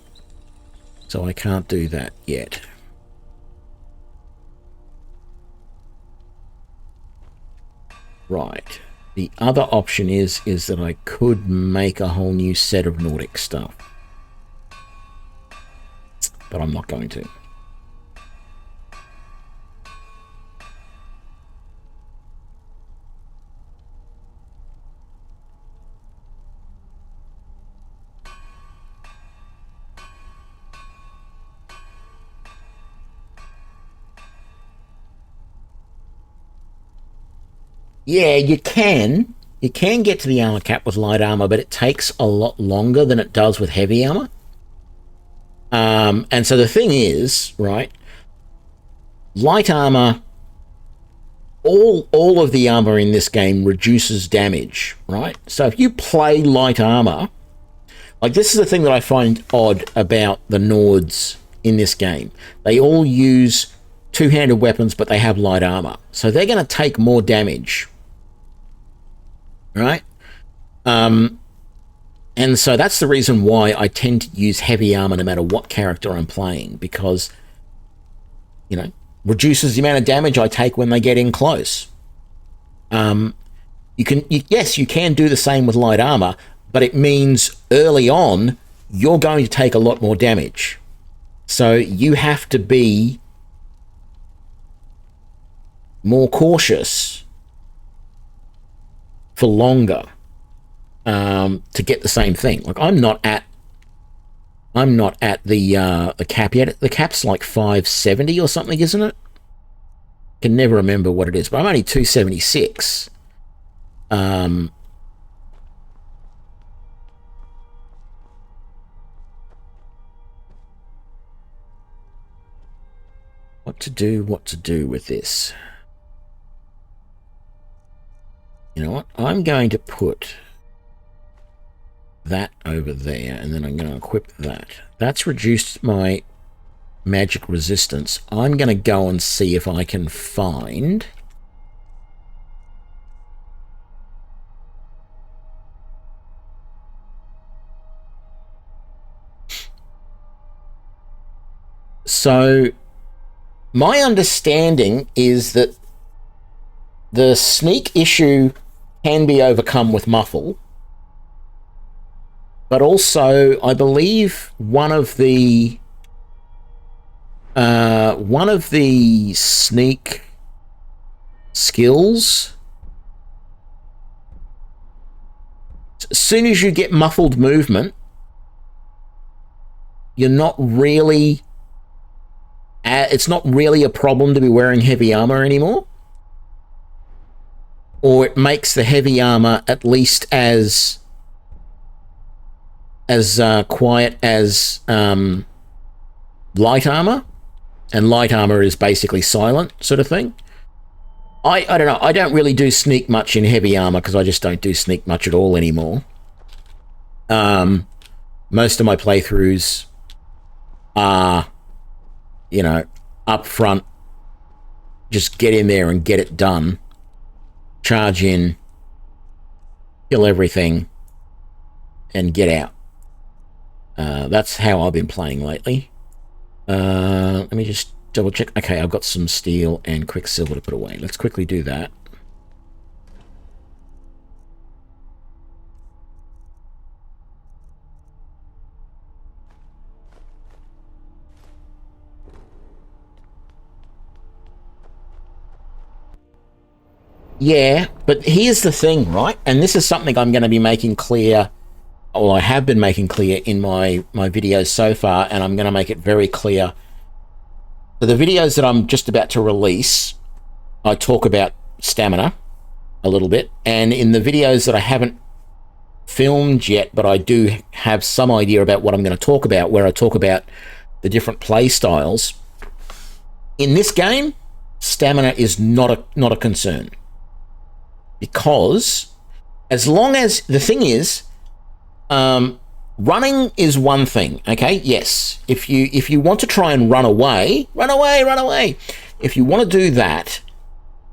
So I can't do that yet. Right. The other option is that I could make a whole new set of Nordic stuff. But I'm not going to. Yeah, you can. You can get to the armor cap with light armor, but it takes a lot longer than it does with heavy armor. And so the thing is, right, light armor, all of the armor in this game reduces damage, right? So if you play light armor, like this is the thing that I find odd about the Nords in this game. They all use two-handed weapons, but they have light armor. So they're going to take more damage. Right? And so that's the reason why I tend to use heavy armor no matter what character I'm playing, because, you know, reduces the amount of damage I take when they get in close. Yes, you can do the same with light armor, but it means early on you're going to take a lot more damage. So you have to be more cautious for longer to get the same thing. Like I'm not at the cap yet. The cap's like 570 or something, isn't it? Can never remember what it is, but I'm only 276. What to do with this? You know what? I'm going to put that over there, and then I'm going to equip that. That's reduced my magic resistance. I'm going to go and see if I can find So my understanding is that the sneak issue can be overcome with muffle, but also I believe one of the sneak skills, as soon as you get muffled movement, you're not really it's not really a problem to be wearing heavy armor anymore, or it makes the heavy armor at least as quiet as light armor, and light armor is basically silent sort of thing. I don't know. I don't really do sneak much in heavy armor because I just don't do sneak much at all anymore. Most of my playthroughs are, you know, up front, just get in there and get it done. Charge in, kill everything, and get out. That's how I've been playing lately. Let me just double check. Okay, I've got some steel and quicksilver to put away. Let's quickly do that. Yeah, but here's the thing, right? And this is something I'm going to be making clear, or I have been making clear in my videos so far, and I'm going to make it very clear. So the videos that I'm just about to release, I talk about stamina a little bit, and in the videos that I haven't filmed yet, but I do have some idea about what I'm going to talk about, where I talk about the different play styles. In this game, stamina is not a concern. Because as long as the thing is, running is one thing, okay? Yes, if you want to try and run away. If you want to do that,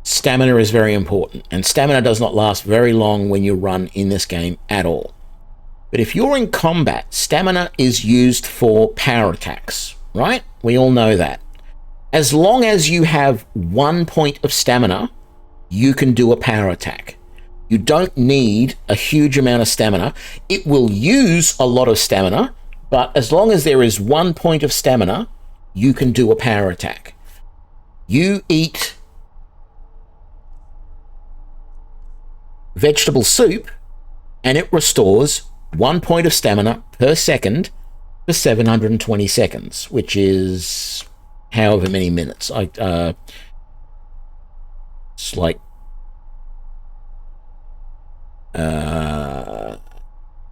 stamina is very important, and stamina does not last very long when you run in this game at all. But if you're in combat, stamina is used for power attacks, right? We all know that. As long as you have 1 point of stamina, you can do a power attack. You don't need a huge amount of stamina. It will use a lot of stamina, but as long as there is 1 point of stamina, you can do a power attack. You eat vegetable soup, and it restores 1 point of stamina per second for 720 seconds, which is however many minutes. It's like,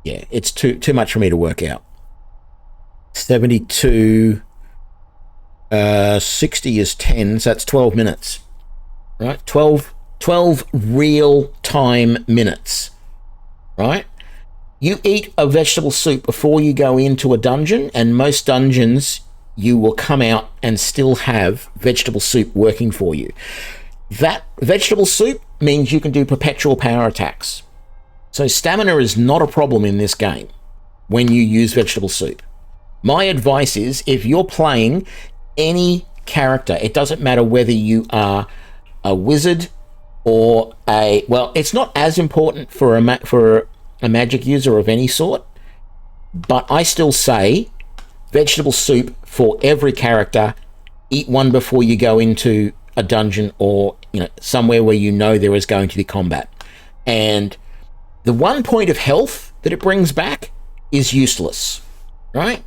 yeah, it's too much for me to work out. 72, 60 is 10, so that's 12 minutes, right? 12 real-time minutes, right? You eat a vegetable soup before you go into a dungeon, and most dungeons, you will come out and still have vegetable soup working for you. That vegetable soup means you can do perpetual power attacks. So stamina is not a problem in this game when you use vegetable soup. My advice is, if you're playing any character, it doesn't matter whether you are a wizard or a... Well, it's not as important for a magic user of any sort, but I still say vegetable soup for every character. Eat one before you go into a dungeon or, you know, somewhere where you know there is going to be combat. And the 1 point of health that it brings back is useless, right?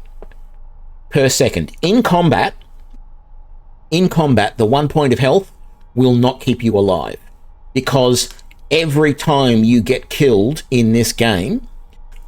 Per second. In combat, the 1 point of health will not keep you alive, because every time you get killed in this game,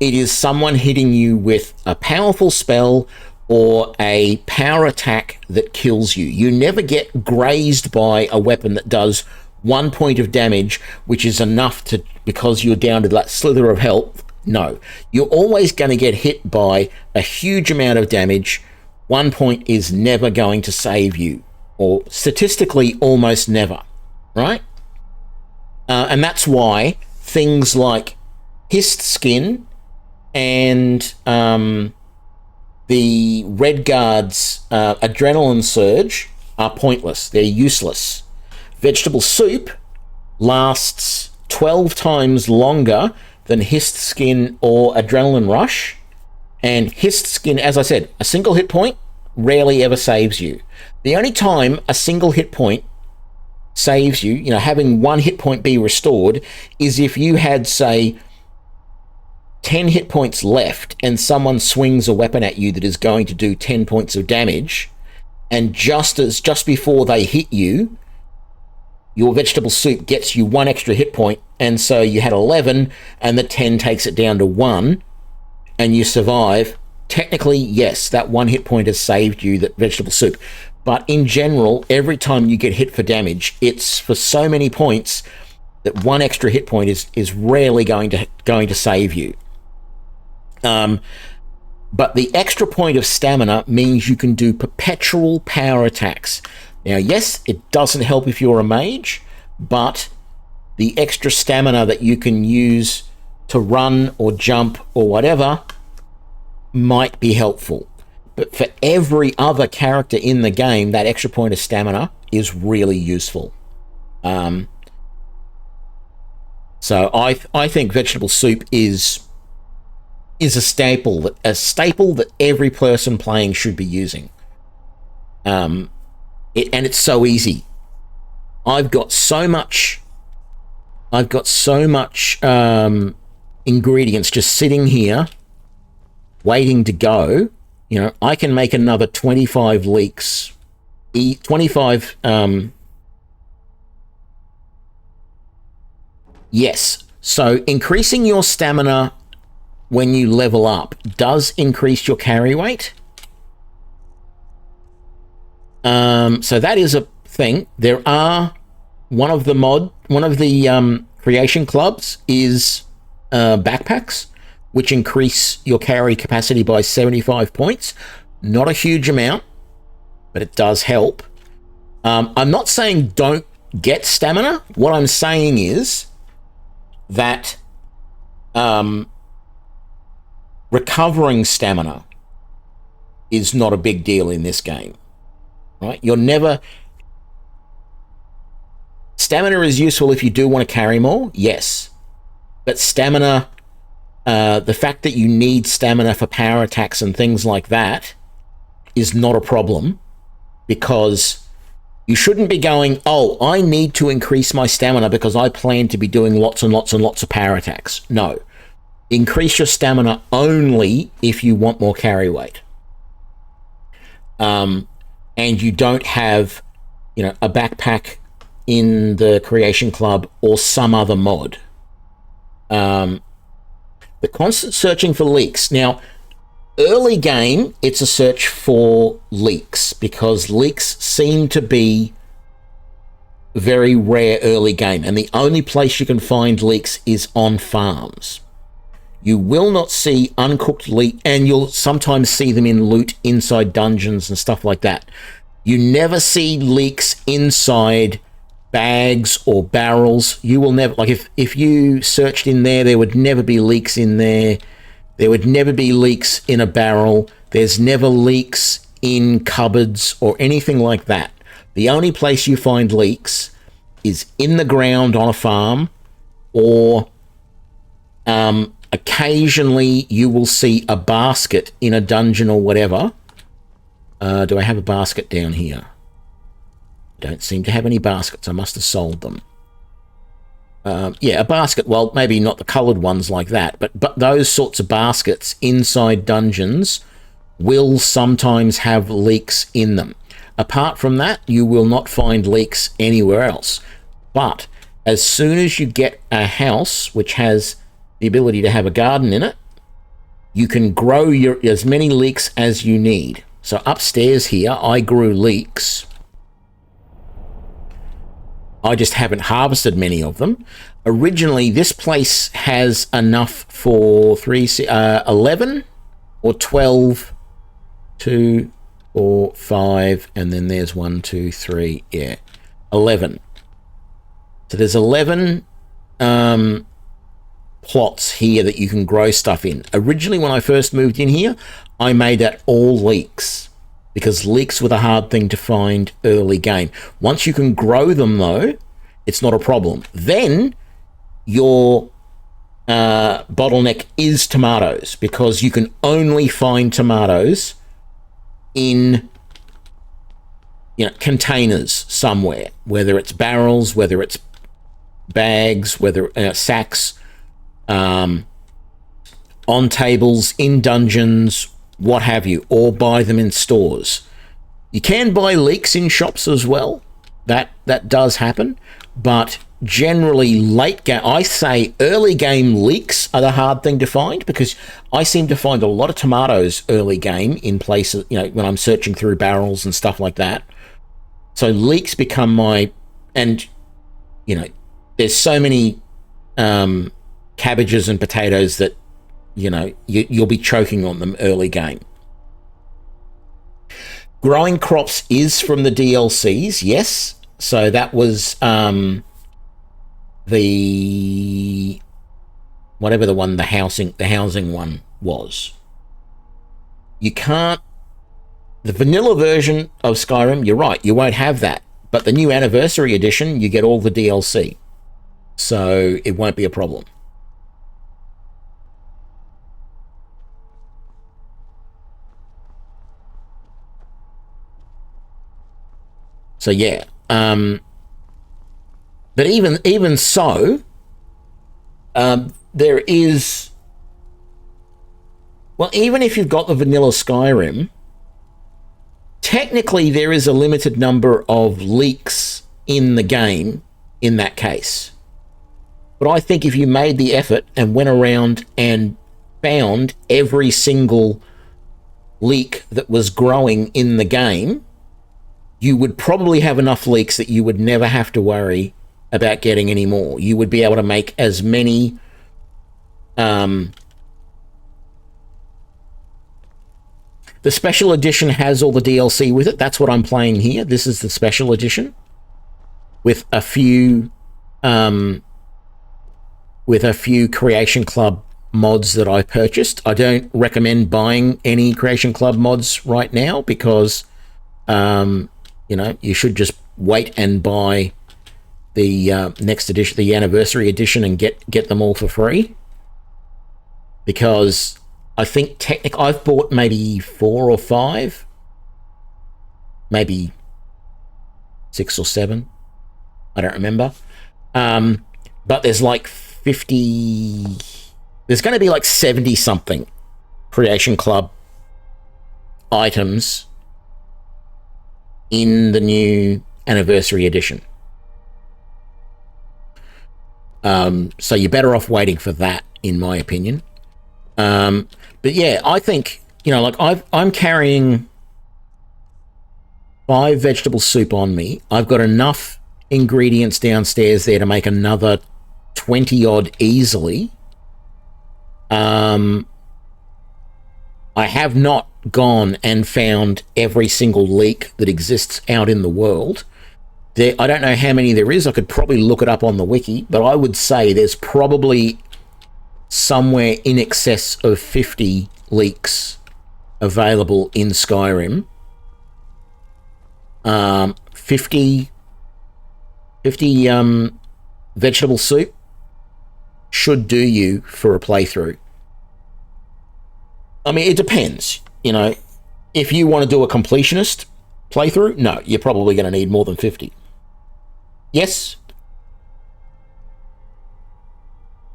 it is someone hitting you with a powerful spell or a power attack that kills you. You never get grazed by a weapon that does 1 point of damage, which is enough to, because you're down to that slither of health. No, you're always going to get hit by a huge amount of damage. 1 point is never going to save you, or statistically almost never, right? And that's why things like hissed skin and the Red Guard's Adrenaline Surge are pointless. They're useless. Vegetable Soup lasts 12 times longer than Hist Skin or Adrenaline Rush. And Hist Skin, as I said, a single hit point rarely ever saves you. The only time a single hit point saves you, having one hit point be restored, is if you had, say, 10 hit points left and someone swings a weapon at you that is going to do 10 points of damage, and just before they hit you, your Vegetable Soup gets you one extra hit point, and so you had 11 and the 10 takes it down to 1 and you survive. Technically, yes, that one hit point has saved you, that Vegetable Soup. But in general, every time you get hit for damage, it's for so many points that one extra hit point is rarely going to save you. But the extra point of stamina means you can do perpetual power attacks. Now, yes, it doesn't help if you're a mage, but the extra stamina that you can use to run or jump or whatever might be helpful. But for every other character in the game, that extra point of stamina is really useful. So I think Vegetable Soup is a staple that every person playing should be using. And it's so easy. I've got so much ingredients just sitting here waiting to go. I can make another 25 leeks. 25 yes. So increasing your stamina when you level up does increase your carry weight. So that is a thing. There are one of the creation clubs is backpacks, which increase your carry capacity by 75 points. Not a huge amount, but it does help. I'm not saying don't get stamina. What I'm saying is that recovering stamina is not a big deal in this game, right? Stamina is useful if you do want to carry more, yes. But stamina, the fact that you need stamina for power attacks and things like that is not a problem, because you shouldn't be going, oh, I need to increase my stamina because I plan to be doing lots and lots and lots of power attacks. No. Increase your stamina only if you want more carry weight. And you don't have, a backpack in the Creation Club or some other mod. The constant searching for leaks. Now, early game, it's a search for leaks, because leaks seem to be very rare early game, and the only place you can find leaks is on farms. You will not see uncooked leek, and you'll sometimes see them in loot inside dungeons and stuff like that. You never see leeks inside bags or barrels. You will never, like if you searched in there would never be leeks in there. There would never be leeks in a barrel. There's never leeks in cupboards or anything like that. The only place you find leeks is in the ground on a farm, or occasionally you will see a basket in a dungeon or whatever. Do I have a basket down here? I don't seem to have any baskets. I must have sold them. Yeah, a basket. Well, maybe not the coloured ones like that, but those sorts of baskets inside dungeons will sometimes have leeks in them. Apart from that, you will not find leeks anywhere else. But as soon as you get a house which has the ability to have a garden in it, you can grow as many leeks as you need. So upstairs here, I grew leeks. I just haven't harvested many of them. Originally, this place has enough for 11 or 12, 2, 4, 5, and then there's 1, 2, 3, yeah, 11. So there's 11 plots here that you can grow stuff in. Originally, when I first moved in here, I made that all leeks because leeks were the hard thing to find early game. Once you can grow them, though, it's not a problem. Then your bottleneck is tomatoes because you can only find tomatoes in containers somewhere, whether it's barrels, whether it's bags, whether sacks, on tables, in dungeons, what have you, or buy them in stores. You can buy leeks in shops as well. That does happen, but generally late game, I say early game leeks are the hard thing to find because I seem to find a lot of tomatoes early game in places, when I'm searching through barrels and stuff like that. So leeks become my, and there's so many cabbages and potatoes that you'll be choking on them early game. Growing crops is from the DLCs, yes. So that was the whatever the housing one was. You can't, the vanilla version of Skyrim, you're right, you won't have that. But the new anniversary edition, you get all the DLC. So it won't be a problem. So yeah, but even so, there is, well, even if you've got the vanilla Skyrim, technically there is a limited number of leaks in the game in that case. But I think if you made the effort and went around and found every single leek that was growing in the game, you would probably have enough leeks that you would never have to worry about getting any more. You would be able to make as many the special edition has all the DLC with it. That's what I'm playing here. This is the special edition with a few Creation Club mods that I purchased. I don't recommend buying any Creation Club mods right now because you should just wait and buy the next edition, the anniversary edition, and get them all for free. Because I think I've bought maybe 4 or 5, maybe 6 or 7. I don't remember. But there's like 50. There's going to be like 70 something Creation Club items in the new anniversary edition. So you're better off waiting for that, in my opinion. But yeah, I think, I'm carrying 5 vegetable soup on me. I've got enough ingredients downstairs there to make another 20 odd easily. I have not gone and found every single leek that exists out in the world. I don't know how many there is. I could probably look it up on the wiki, but I would say there's probably somewhere in excess of 50 leeks available in Skyrim. 50 vegetable soup should do you for a playthrough. I mean, it depends. If you want to do a completionist playthrough, no, you're probably going to need more than 50. Yes?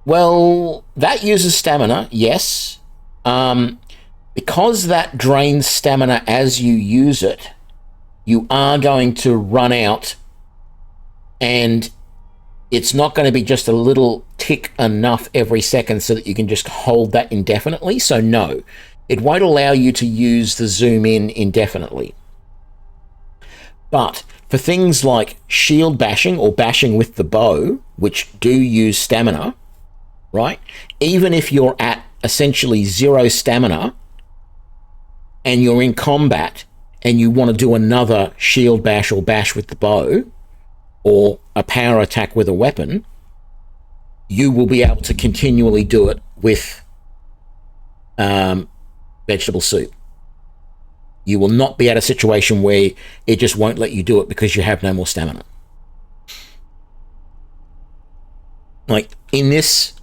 Well, that uses stamina, yes. Because that drains stamina as you use it, you are going to run out, and it's not going to be just a little tick enough every second so that you can just hold that indefinitely. So no, it won't allow you to use the zoom in indefinitely. But for things like shield bashing or bashing with the bow, which do use stamina, right? Even if you're at essentially 0 stamina and you're in combat and you want to do another shield bash or bash with the bow or a power attack with a weapon, you will be able to continually do it with vegetable soup. You will not be at a situation where it just won't let you do it because you have no more stamina. Like in this,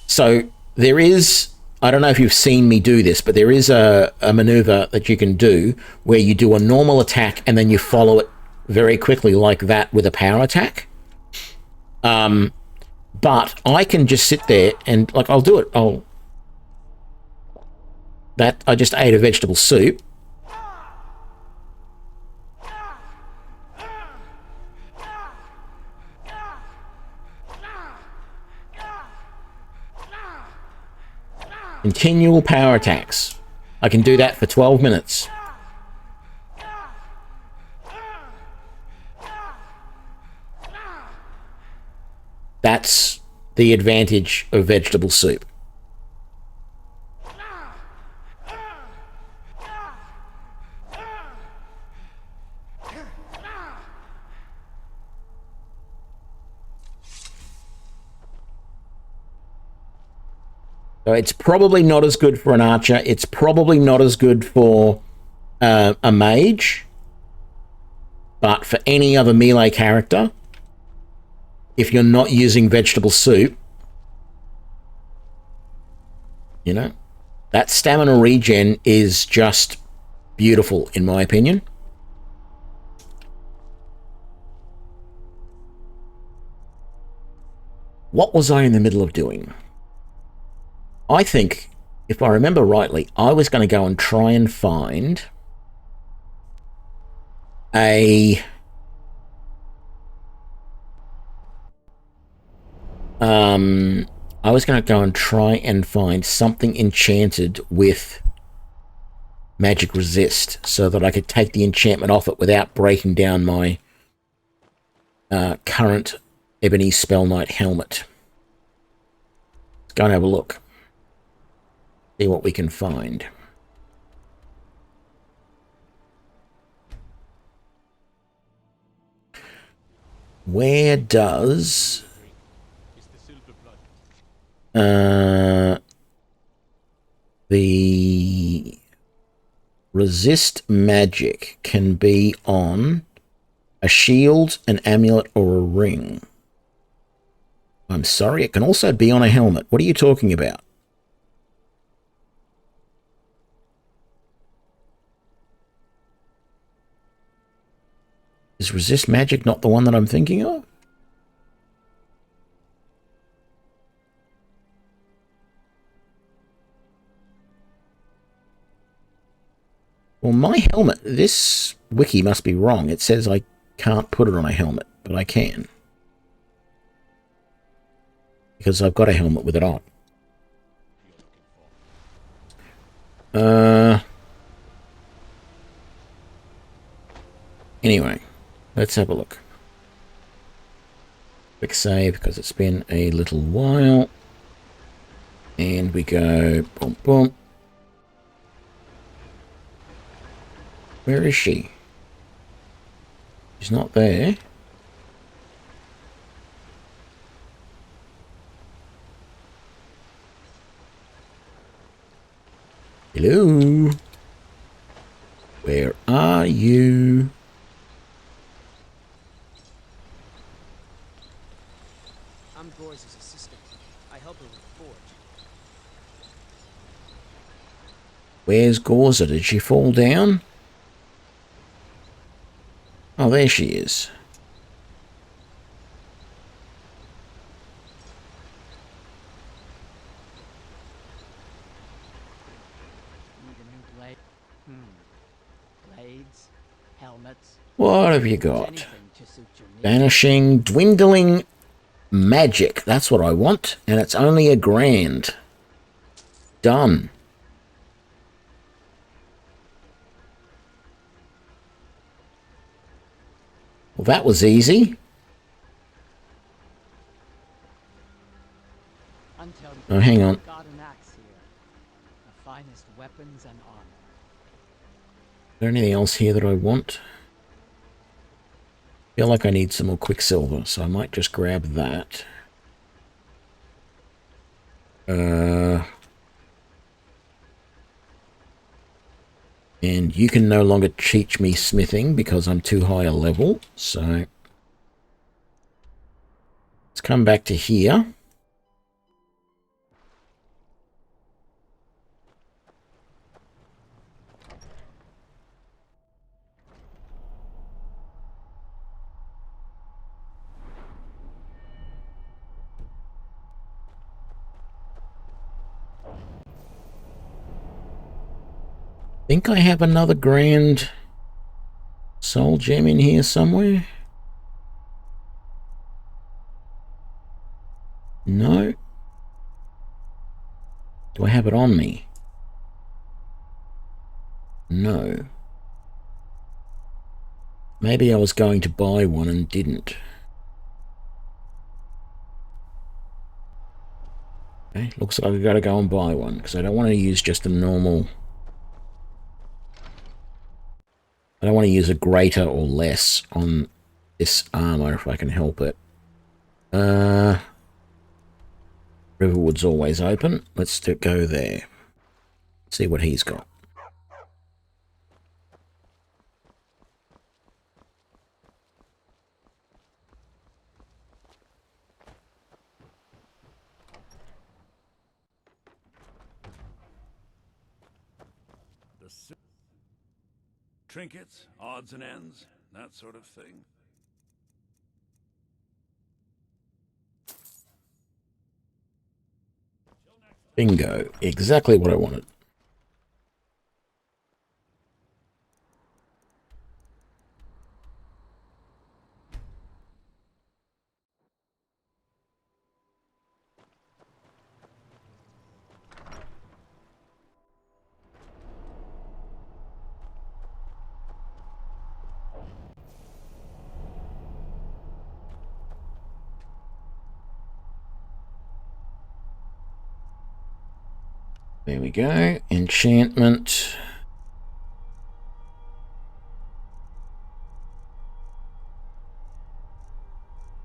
so there is, I don't know if you've seen me do this, but there is a maneuver that you can do where you do a normal attack and then you follow it very quickly like that with a power attack. But I can just sit there and, like, I'll do it. I just ate a vegetable soup. Continual power attacks. I can do that for 12 minutes. That's the advantage of vegetable soup. So it's probably not as good for an archer. It's probably not as good for a mage. But for any other melee character, if you're not using vegetable soup, you know, that stamina regen is just beautiful, in my opinion. What was I in the middle of doing? I think, if I remember rightly, I was going to go and try and find a I was going to go and try and find something enchanted with magic resist so that I could take the enchantment off it without breaking down my current ebony SpellKnight helmet. Let's go and have a look. See what we can find. Where does the resist magic can be on a shield, an amulet, or a ring? I'm sorry, it can also be on a helmet. What are you talking about? Is resist magic not the one that I'm thinking of? Well, my helmet, this wiki must be wrong. It says I can't put it on a helmet, but I can. Because I've got a helmet with it on. Anyway, let's have a look. Quick save because it's been a little while. And we go boom, boom. Where is she? She's not there. Hello? Where are you? I'm Goy's assistant. I help her with the forge. Where's Gorza? Did she fall down? Oh, there she is. Need a new blade? Blades, helmets. What have you got? Anything to suit your needs. Vanishing, dwindling magic. That's what I want. And it's only $1,000. Done. Well, that was easy. Oh, hang on. Got an axe here. The finest weapons and armor. Is there anything else here that I want? Feel like I need some more quicksilver, so I might just grab that. And you can no longer teach me smithing because I'm too high a level, so let's come back to here. Think I have another grand soul gem in here somewhere? No. Do I have it on me? No. Maybe I was going to buy one and didn't. Okay, looks like I've got to go and buy one because I don't want to use just a normal... I don't want to use a greater or less on this armor if I can help it. Riverwood's always open. Let's go there. See what he's got. Trinkets, odds and ends, that sort of thing. Bingo. Exactly what I wanted. There we go. Enchantment.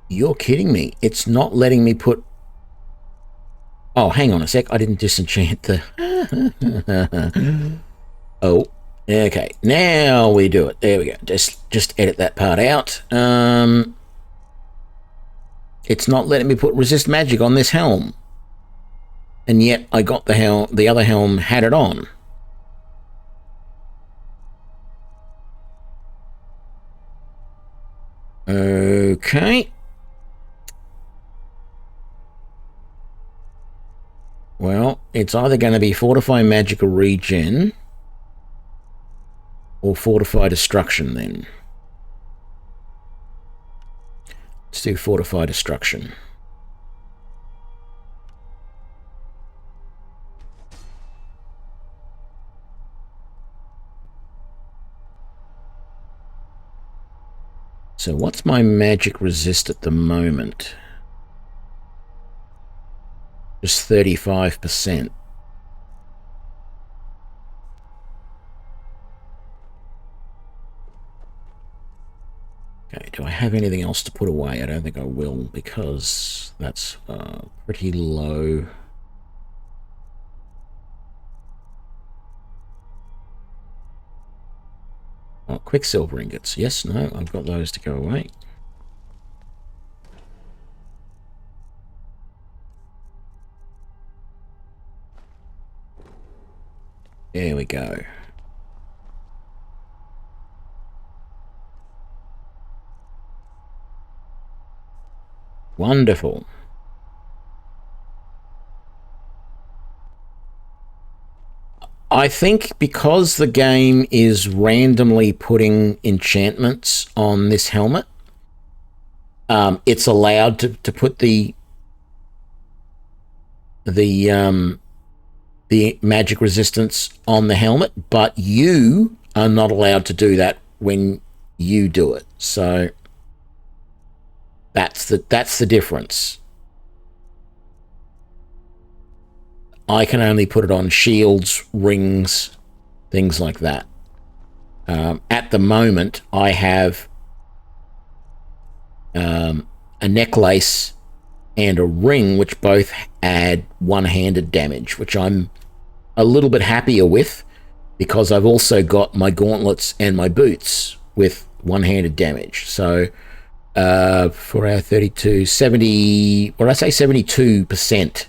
You're kidding me. It's not letting me put... Oh, hang on a sec. I didn't disenchant the... Oh, okay. Now we do it. There we go. Just edit that part out. It's not letting me put resist magic on this helm. And yet I got the other helm had it on. Okay. Well, it's either going to be Fortify Magical Regen or Fortify Destruction then. Let's do Fortify Destruction. So what's my magic resist at the moment? Just 35%. Okay, do I have anything else to put away? I don't think I will because that's pretty low. Oh, Quicksilver ingots. Yes, no, I've got those to go away. There we go. Wonderful. I think because the game is randomly putting enchantments on this helmet, it's allowed to put the magic resistance on the helmet, but you are not allowed to do that when you do it. So that's the difference. I can only put it on shields, rings, things like that. At the moment, I have a necklace and a ring, which both add one-handed damage, which I'm a little bit happier with, because I've also got my gauntlets and my boots with one-handed damage. So for our 32, 70, what did I say, 72%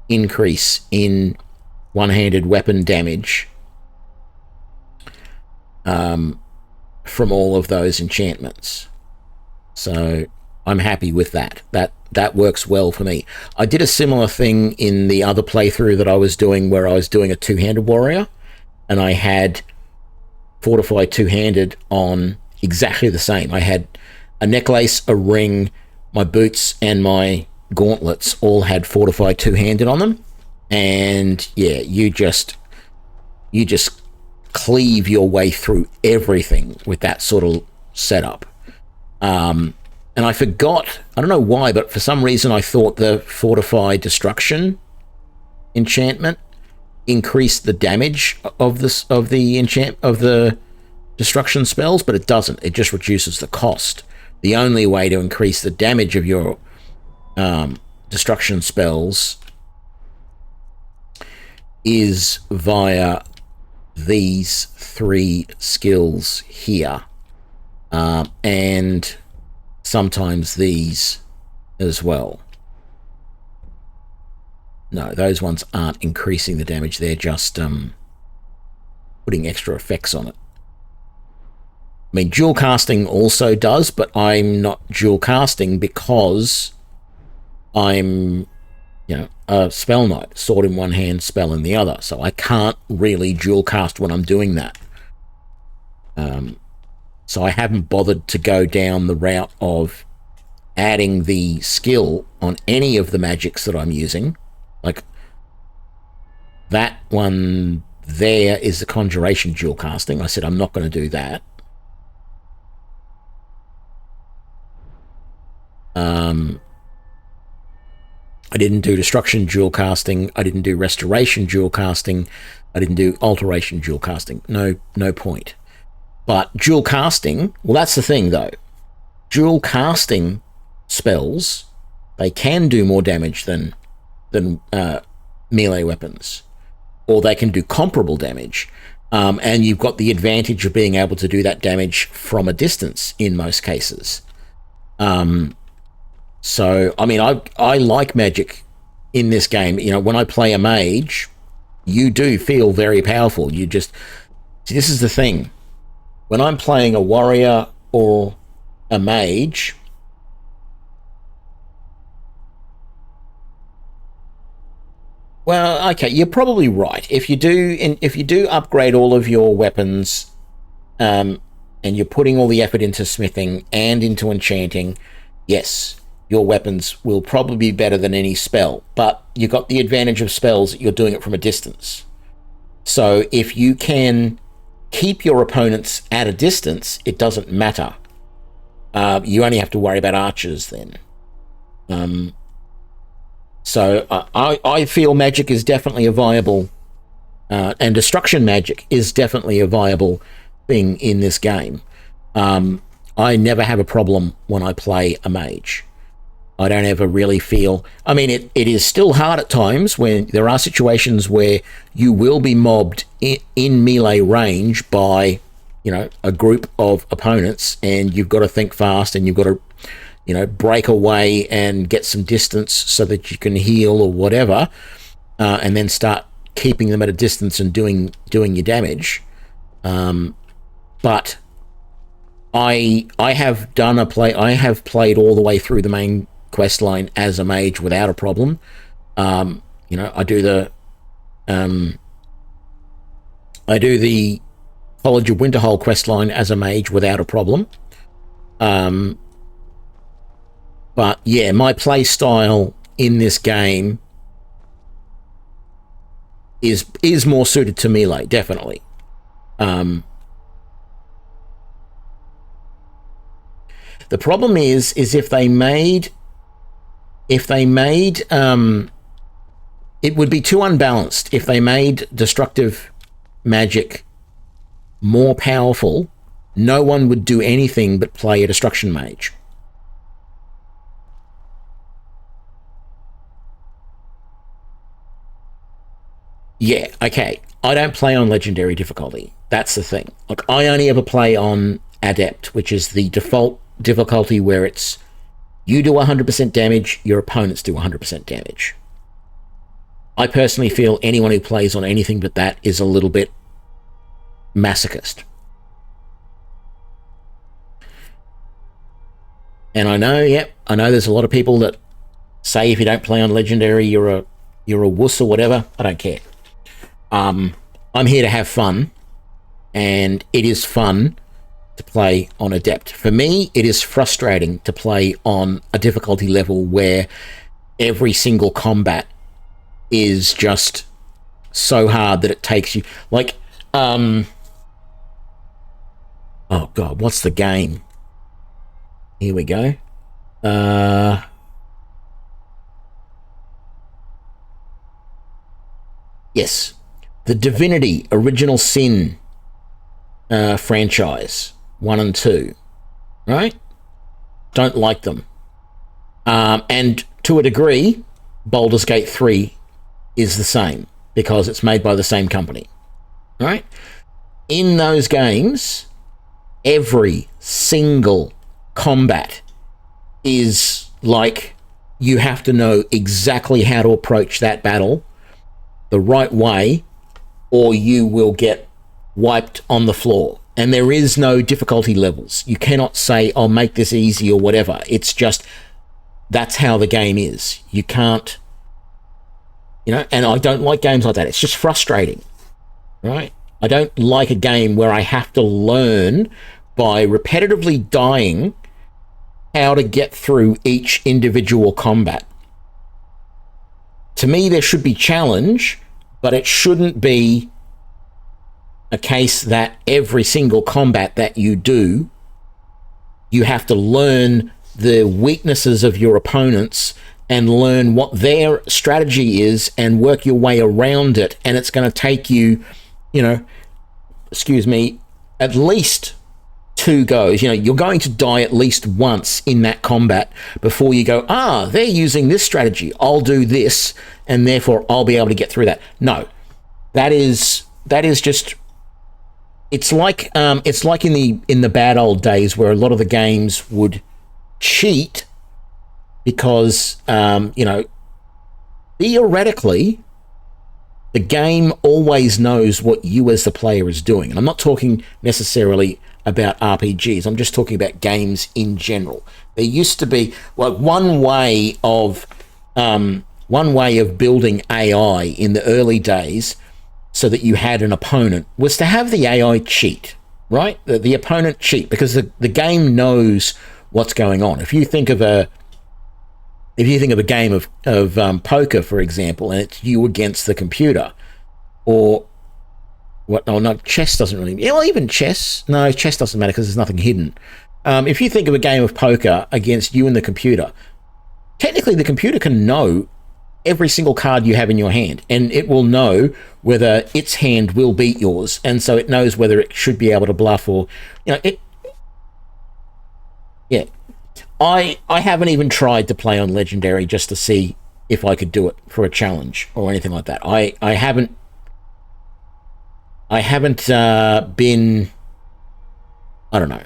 increase in one-handed weapon damage from all of those enchantments. So I'm happy with that. That works well for me. I did a similar thing in the other playthrough that I was doing, where I was doing a two-handed warrior, and I had fortified two-handed on exactly the same. I had a necklace, a ring, my boots, and my gauntlets all had fortified two-handed on them. And yeah, you just cleave your way through everything with that sort of setup. And I forgot, I don't know why, but for some reason I thought the Fortified Destruction enchantment increased the damage of the destruction spells, but it doesn't. It just reduces the cost. The only way to increase the damage of your destruction spells is via these three skills here, and sometimes these as well. No, those ones aren't increasing the damage. They're just putting extra effects on it. I mean, dual casting also does, but I'm not dual casting because I'm, you know, a spell knight, sword in one hand, spell in the other. So I can't really dual cast when I'm doing that. So I haven't bothered to go down the route of adding the skill on any of the magics that I'm using. Like that one there is the conjuration dual casting. I said I'm not going to do that. I didn't do destruction dual casting. I didn't do restoration dual casting. I didn't do alteration dual casting. No point. But dual casting, well, that's the thing though. Dual casting spells, they can do more damage than melee weapons, or they can do comparable damage. And you've got the advantage of being able to do that damage from a distance in most cases. So, I mean, I like magic in this game. You know, when I play a mage, you do feel very powerful. You just... See, this is the thing. When I'm playing a warrior or a mage... Well, okay, you're probably right. If you do upgrade all of your weapons, and you're putting all the effort into smithing and into enchanting, yes, your weapons will probably be better than any spell. But you've got the advantage of spells that you're doing it from a distance. So if you can keep your opponents at a distance, it doesn't matter. You only have to worry about archers then. So I feel magic is definitely a viable, and destruction magic is definitely a viable thing in this game. I never have a problem when I play a mage. I don't ever really feel... I mean, it is still hard at times when there are situations where you will be mobbed in melee range by, you know, a group of opponents, and you've got to think fast, and you've got to, you know, break away and get some distance so that you can heal or whatever, and then start keeping them at a distance and doing your damage. But I have done a play. I have played all the way through the main quest line as a mage without a problem. You know, I do the College of Winterhold quest line as a mage without a problem. But yeah, my play style in this game is more suited to melee, definitely. The problem is if they made it would be too unbalanced if they made destructive magic more powerful. No one would do anything but play a destruction mage. Yeah, okay. I don't play on legendary difficulty. That's the thing. Like, I only ever play on adept, which is the default difficulty where it's you do 100% damage, your opponents do 100% damage. I personally feel anyone who plays on anything but that is a little bit masochist. And I know, I know there's a lot of people that say if you don't play on legendary, you're a wuss or whatever. I don't care. I'm here to have fun, and it is fun to play on adept. For me, it is frustrating to play on a difficulty level where every single combat is just so hard that it takes you, like, oh god, what's the game? Here we go. Yes, the Divinity Original Sin franchise 1 and 2, right? Don't like them. And to a degree, Baldur's Gate 3 is the same because it's made by the same company, right? In those games, every single combat is like you have to know exactly how to approach that battle the right way, or you will get wiped on the floor. And there is no difficulty levels. You cannot say, I'll make this easy or whatever. It's just, that's how the game is. You can't, you know, and I don't like games like that. It's just frustrating, right? I don't like a game where I have to learn by repetitively dying how to get through each individual combat. To me, there should be challenge, but it shouldn't be a case that every single combat that you do, you have to learn the weaknesses of your opponents and learn what their strategy is and work your way around it. And it's going to take you, you know, excuse me, at least 2 goes. You know, you're going to die at least once in that combat before you go, they're using this strategy, I'll do this, and therefore I'll be able to get through that. No, that is just, it's like in the bad old days where a lot of the games would cheat because, you know, theoretically, the game always knows what you as the player is doing. And I'm not talking necessarily about RPGs. I'm just talking about games in general. There used to be, like, one way of building AI in the early days so that you had an opponent was to have the AI cheat, right? The opponent cheat, because the game knows what's going on. If you think of a game of poker, for example, and it's you against the computer, or what? Oh, no, chess doesn't really. Well, even chess. No, chess doesn't matter because there's nothing hidden. If you think of a game of poker against you and the computer, technically the computer can know every single card you have in your hand, and it will know whether its hand will beat yours, and so it knows whether it should be able to bluff or, you know, it. Yeah, I haven't even tried to play on Legendary just to see if I could do it for a challenge or anything like that. I haven't been, I don't know.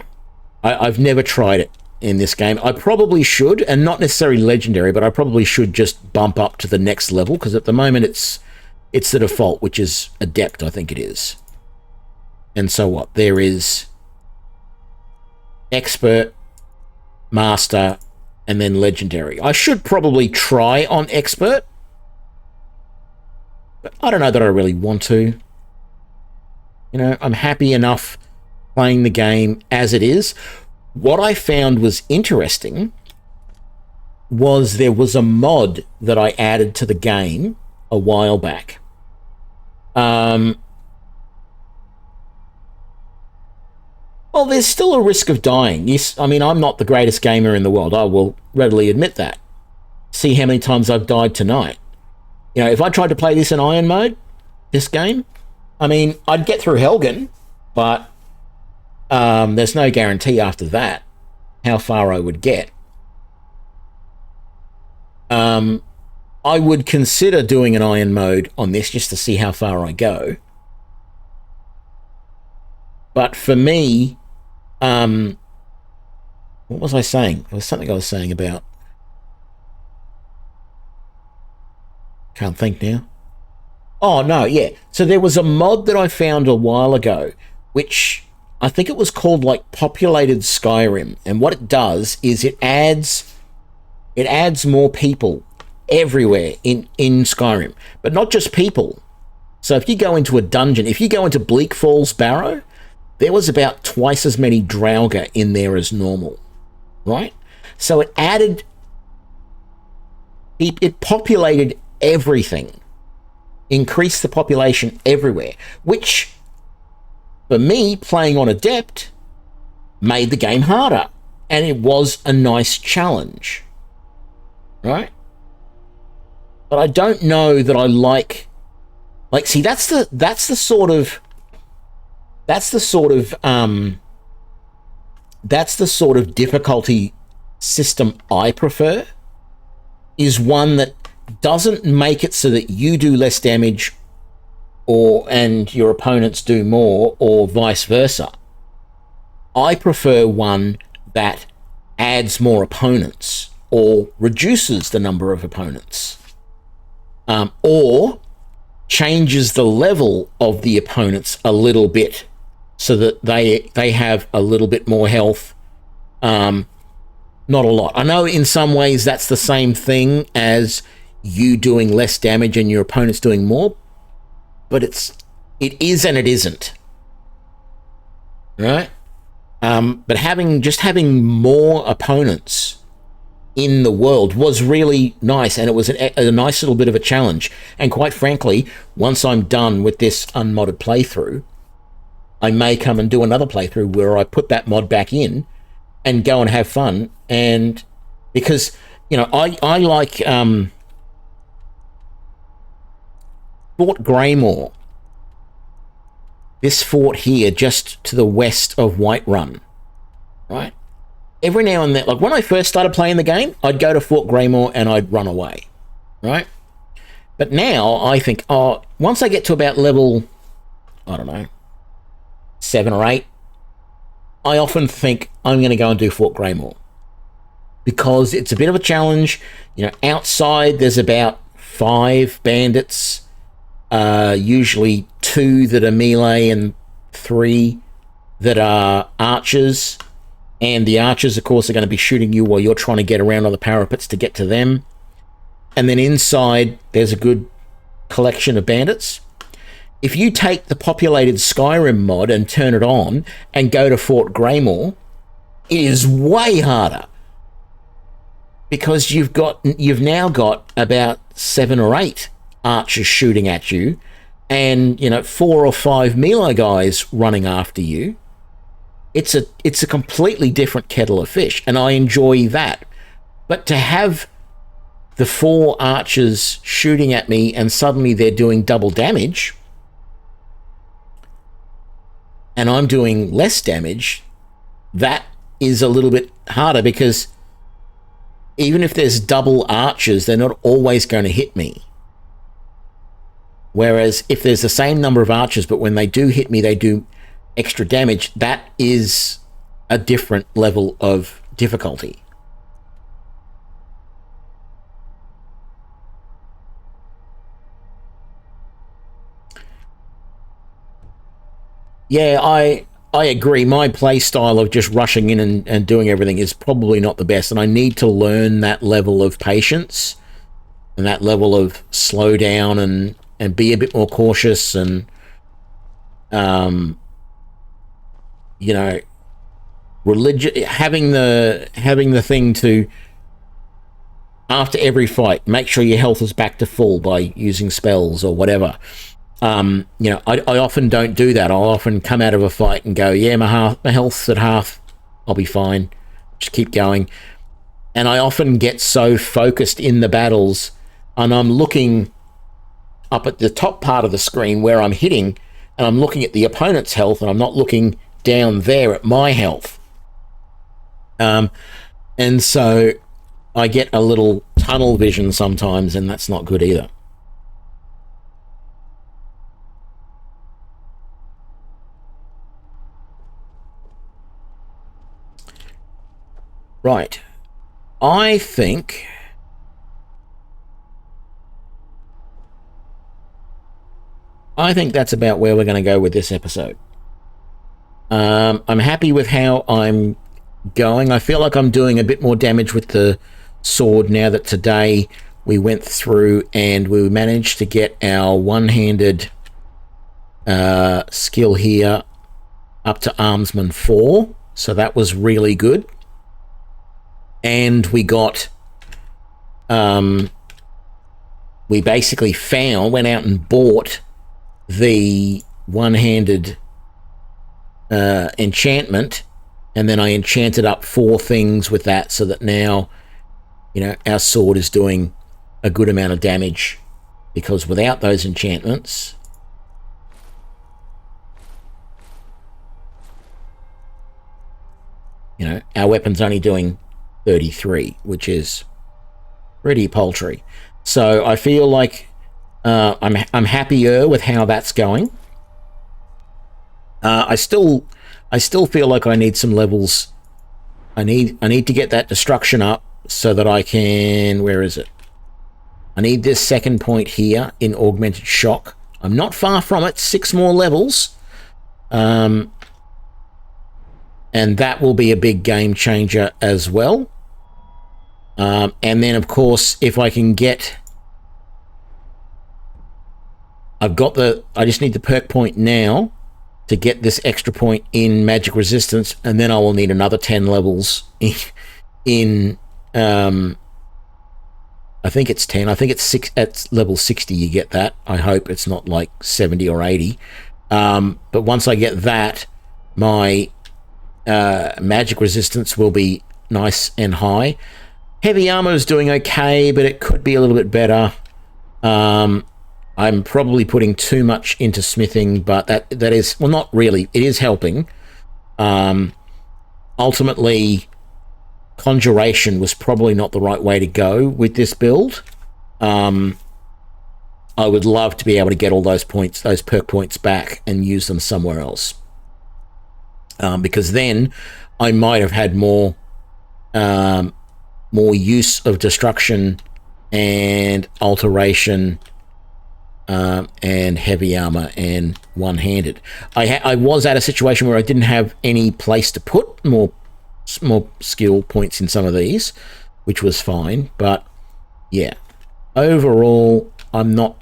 I've never tried it in this game. I probably should, and not necessarily Legendary, but I probably should just bump up to the next level, because at the moment it's the default, which is Adept, I think it is. And so what? There is Expert, Master, and then Legendary. I should probably try on Expert, but I don't know that I really want to. You know, I'm happy enough playing the game as it is. What I found was interesting was there was a mod that I added to the game a while back. Well, there's still a risk of dying. Yes, I mean, I'm not the greatest gamer in the world. I will readily admit that. See how many times I've died tonight. You know, if I tried to play this in Iron mode, this game, I mean, I'd get through Helgen, but there's no guarantee after that how far I would get. I I would consider doing an iron mode on this just to see how far I go. But for me, what was I saying? There was something I was saying about... Can't think now. Oh, no, yeah. So there was a mod that I found a while ago, which I think it was called, like, Populated Skyrim. And what it does is it adds more people everywhere in Skyrim. But not just people. So if you go into a dungeon, if you go into Bleak Falls Barrow, there was about twice as many Draugr in there as normal. Right? So it added... It populated everything. Increased the population everywhere. Which, for me, playing on Adept, made the game harder. And it was a nice challenge. Right? But I don't know that I like see, that's the sort of difficulty system I prefer, is one that doesn't make it so that you do less damage and your opponents do more, or vice versa. I prefer one that adds more opponents or reduces the number of opponents. Or changes the level of the opponents a little bit so that they have a little bit more health. Not a lot. I know in some ways that's the same thing as you doing less damage and your opponent's doing more, but it is and it isn't. Right? But having more opponents in the world was really nice, and it was a nice little bit of a challenge. And quite frankly, once I'm done with this unmodded playthrough, I may come and do another playthrough where I put that mod back in and go and have fun. And because, you know, I like Fort Greymore, this fort here just to the west of Whiterun, right? Every now and then, like when I first started playing the game, I'd go to Fort Greymore and I'd run away, right? But now I think, oh, once I get to about level, I don't know, 7 or 8, I often think I'm going to go and do Fort Greymore. Because it's a bit of a challenge. You know, outside there's about 5 bandits, usually 2 that are melee and 3 that are archers. And the archers, of course, are going to be shooting you while you're trying to get around on the parapets to get to them. And then inside, there's a good collection of bandits. If you take the populated Skyrim mod and turn it on and go to Fort Greymore, it is way harder. Because you've now got about 7 or 8 archers shooting at you, and, you know, 4 or 5 melee guys running after you. It's a completely different kettle of fish, and I enjoy that. But to have the 4 archers shooting at me and suddenly they're doing double damage, and I'm doing less damage, that is a little bit harder, because even if there's double archers, they're not always going to hit me. Whereas if there's the same number of archers, but when they do hit me, they do extra damage, that is a different level of difficulty. Yeah, I agree. My play style of just rushing in and doing everything is probably not the best, and I need to learn that level of patience and that level of slow down and be a bit more cautious, and you know, having the thing to, after every fight, make sure your health is back to full by using spells or whatever. You know, I often don't do that. I'll often come out of a fight and go, yeah, my health's at half, I'll be fine, just keep going. And I often get so focused in the battles, and I'm looking up at the top part of the screen where I'm hitting, and I'm looking at the opponent's health, and I'm not looking down there at my health. And so I get a little tunnel vision sometimes, and that's not good either. Right. I think that's about where we're going to go with this episode. I'm happy with how I'm going. I feel like I'm doing a bit more damage with the sword now that today we went through and we managed to get our one-handed skill here up to Armsman 4. So that was really good. And we got... we basically went out and bought the one-handed enchantment, and then I enchanted up 4 things with that so that now, you know, our sword is doing a good amount of damage, because without those enchantments, you know, our weapon's only doing 33, which is pretty paltry. So I feel like I'm happier with how that's going. I still feel like I need some levels. I need to get that destruction up so that I can... Where is it? I need this second point here in augmented shock. I'm not far from it. 6 more levels. And that will be a big game changer as well. And then, of course, if I can get... I just need the perk point now to get this extra point in magic resistance, and then I will need another 10 levels in I think it's 10. I think it's 6 at level 60 you get that. I hope it's not like 70 or 80. But once I get that, my magic resistance will be nice and high. Heavy armor is doing okay, but it could be a little bit better. I'm probably putting too much into smithing, but that is, well, not really. It is helping. Ultimately, conjuration was probably not the right way to go with this build. I would love to be able to get all those points, those perk points back, and use them somewhere else. Because then I might have had more use of destruction and alteration, and heavy armor and one-handed. I was at a situation where I didn't have any place to put more skill points in some of these, which was fine. But yeah, overall, I'm not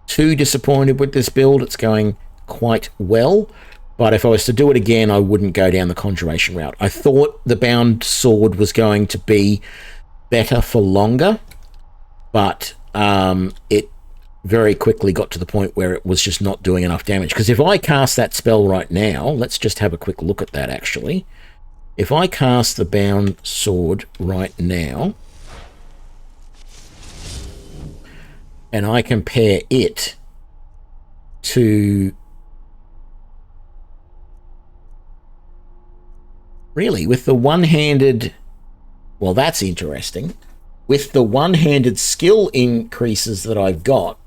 too disappointed with this build. It's going quite well. But if I was to do it again, I wouldn't go down the conjuration route. I thought the bound sword was going to be better for longer, but it very quickly got to the point where it was just not doing enough damage. Because if I cast that spell right now, let's just have a quick look at that actually. If I cast the bound sword right now, and I compare it to... Really, with the one-handed... Well, that's interesting. With the one-handed skill increases that I've got,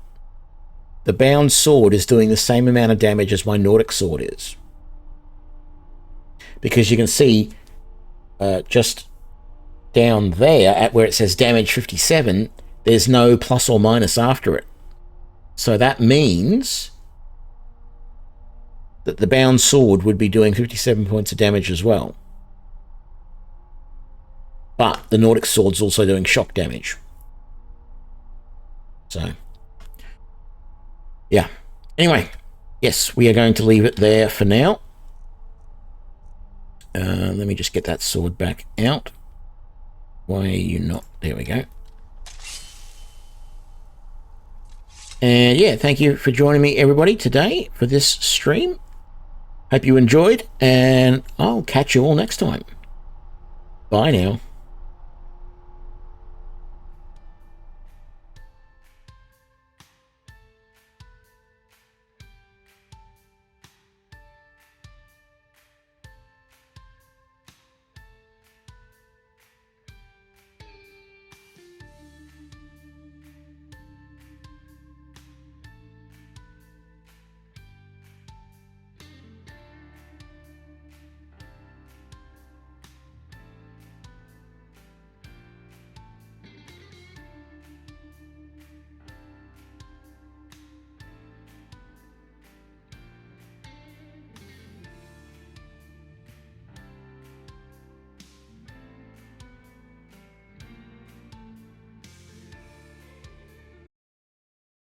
the bound sword is doing the same amount of damage as my Nordic sword is. Because you can see just down there at where it says damage 57, there's no plus or minus after it. So that means that the bound sword would be doing 57 points of damage as well. But the Nordic sword's also doing shock damage. So, yeah. Anyway, yes, we are going to leave it there for now. Let me just get that sword back out. Why are you not? There we go. And yeah, thank you for joining me, everybody, today for this stream. Hope you enjoyed, and I'll catch you all next time. Bye now.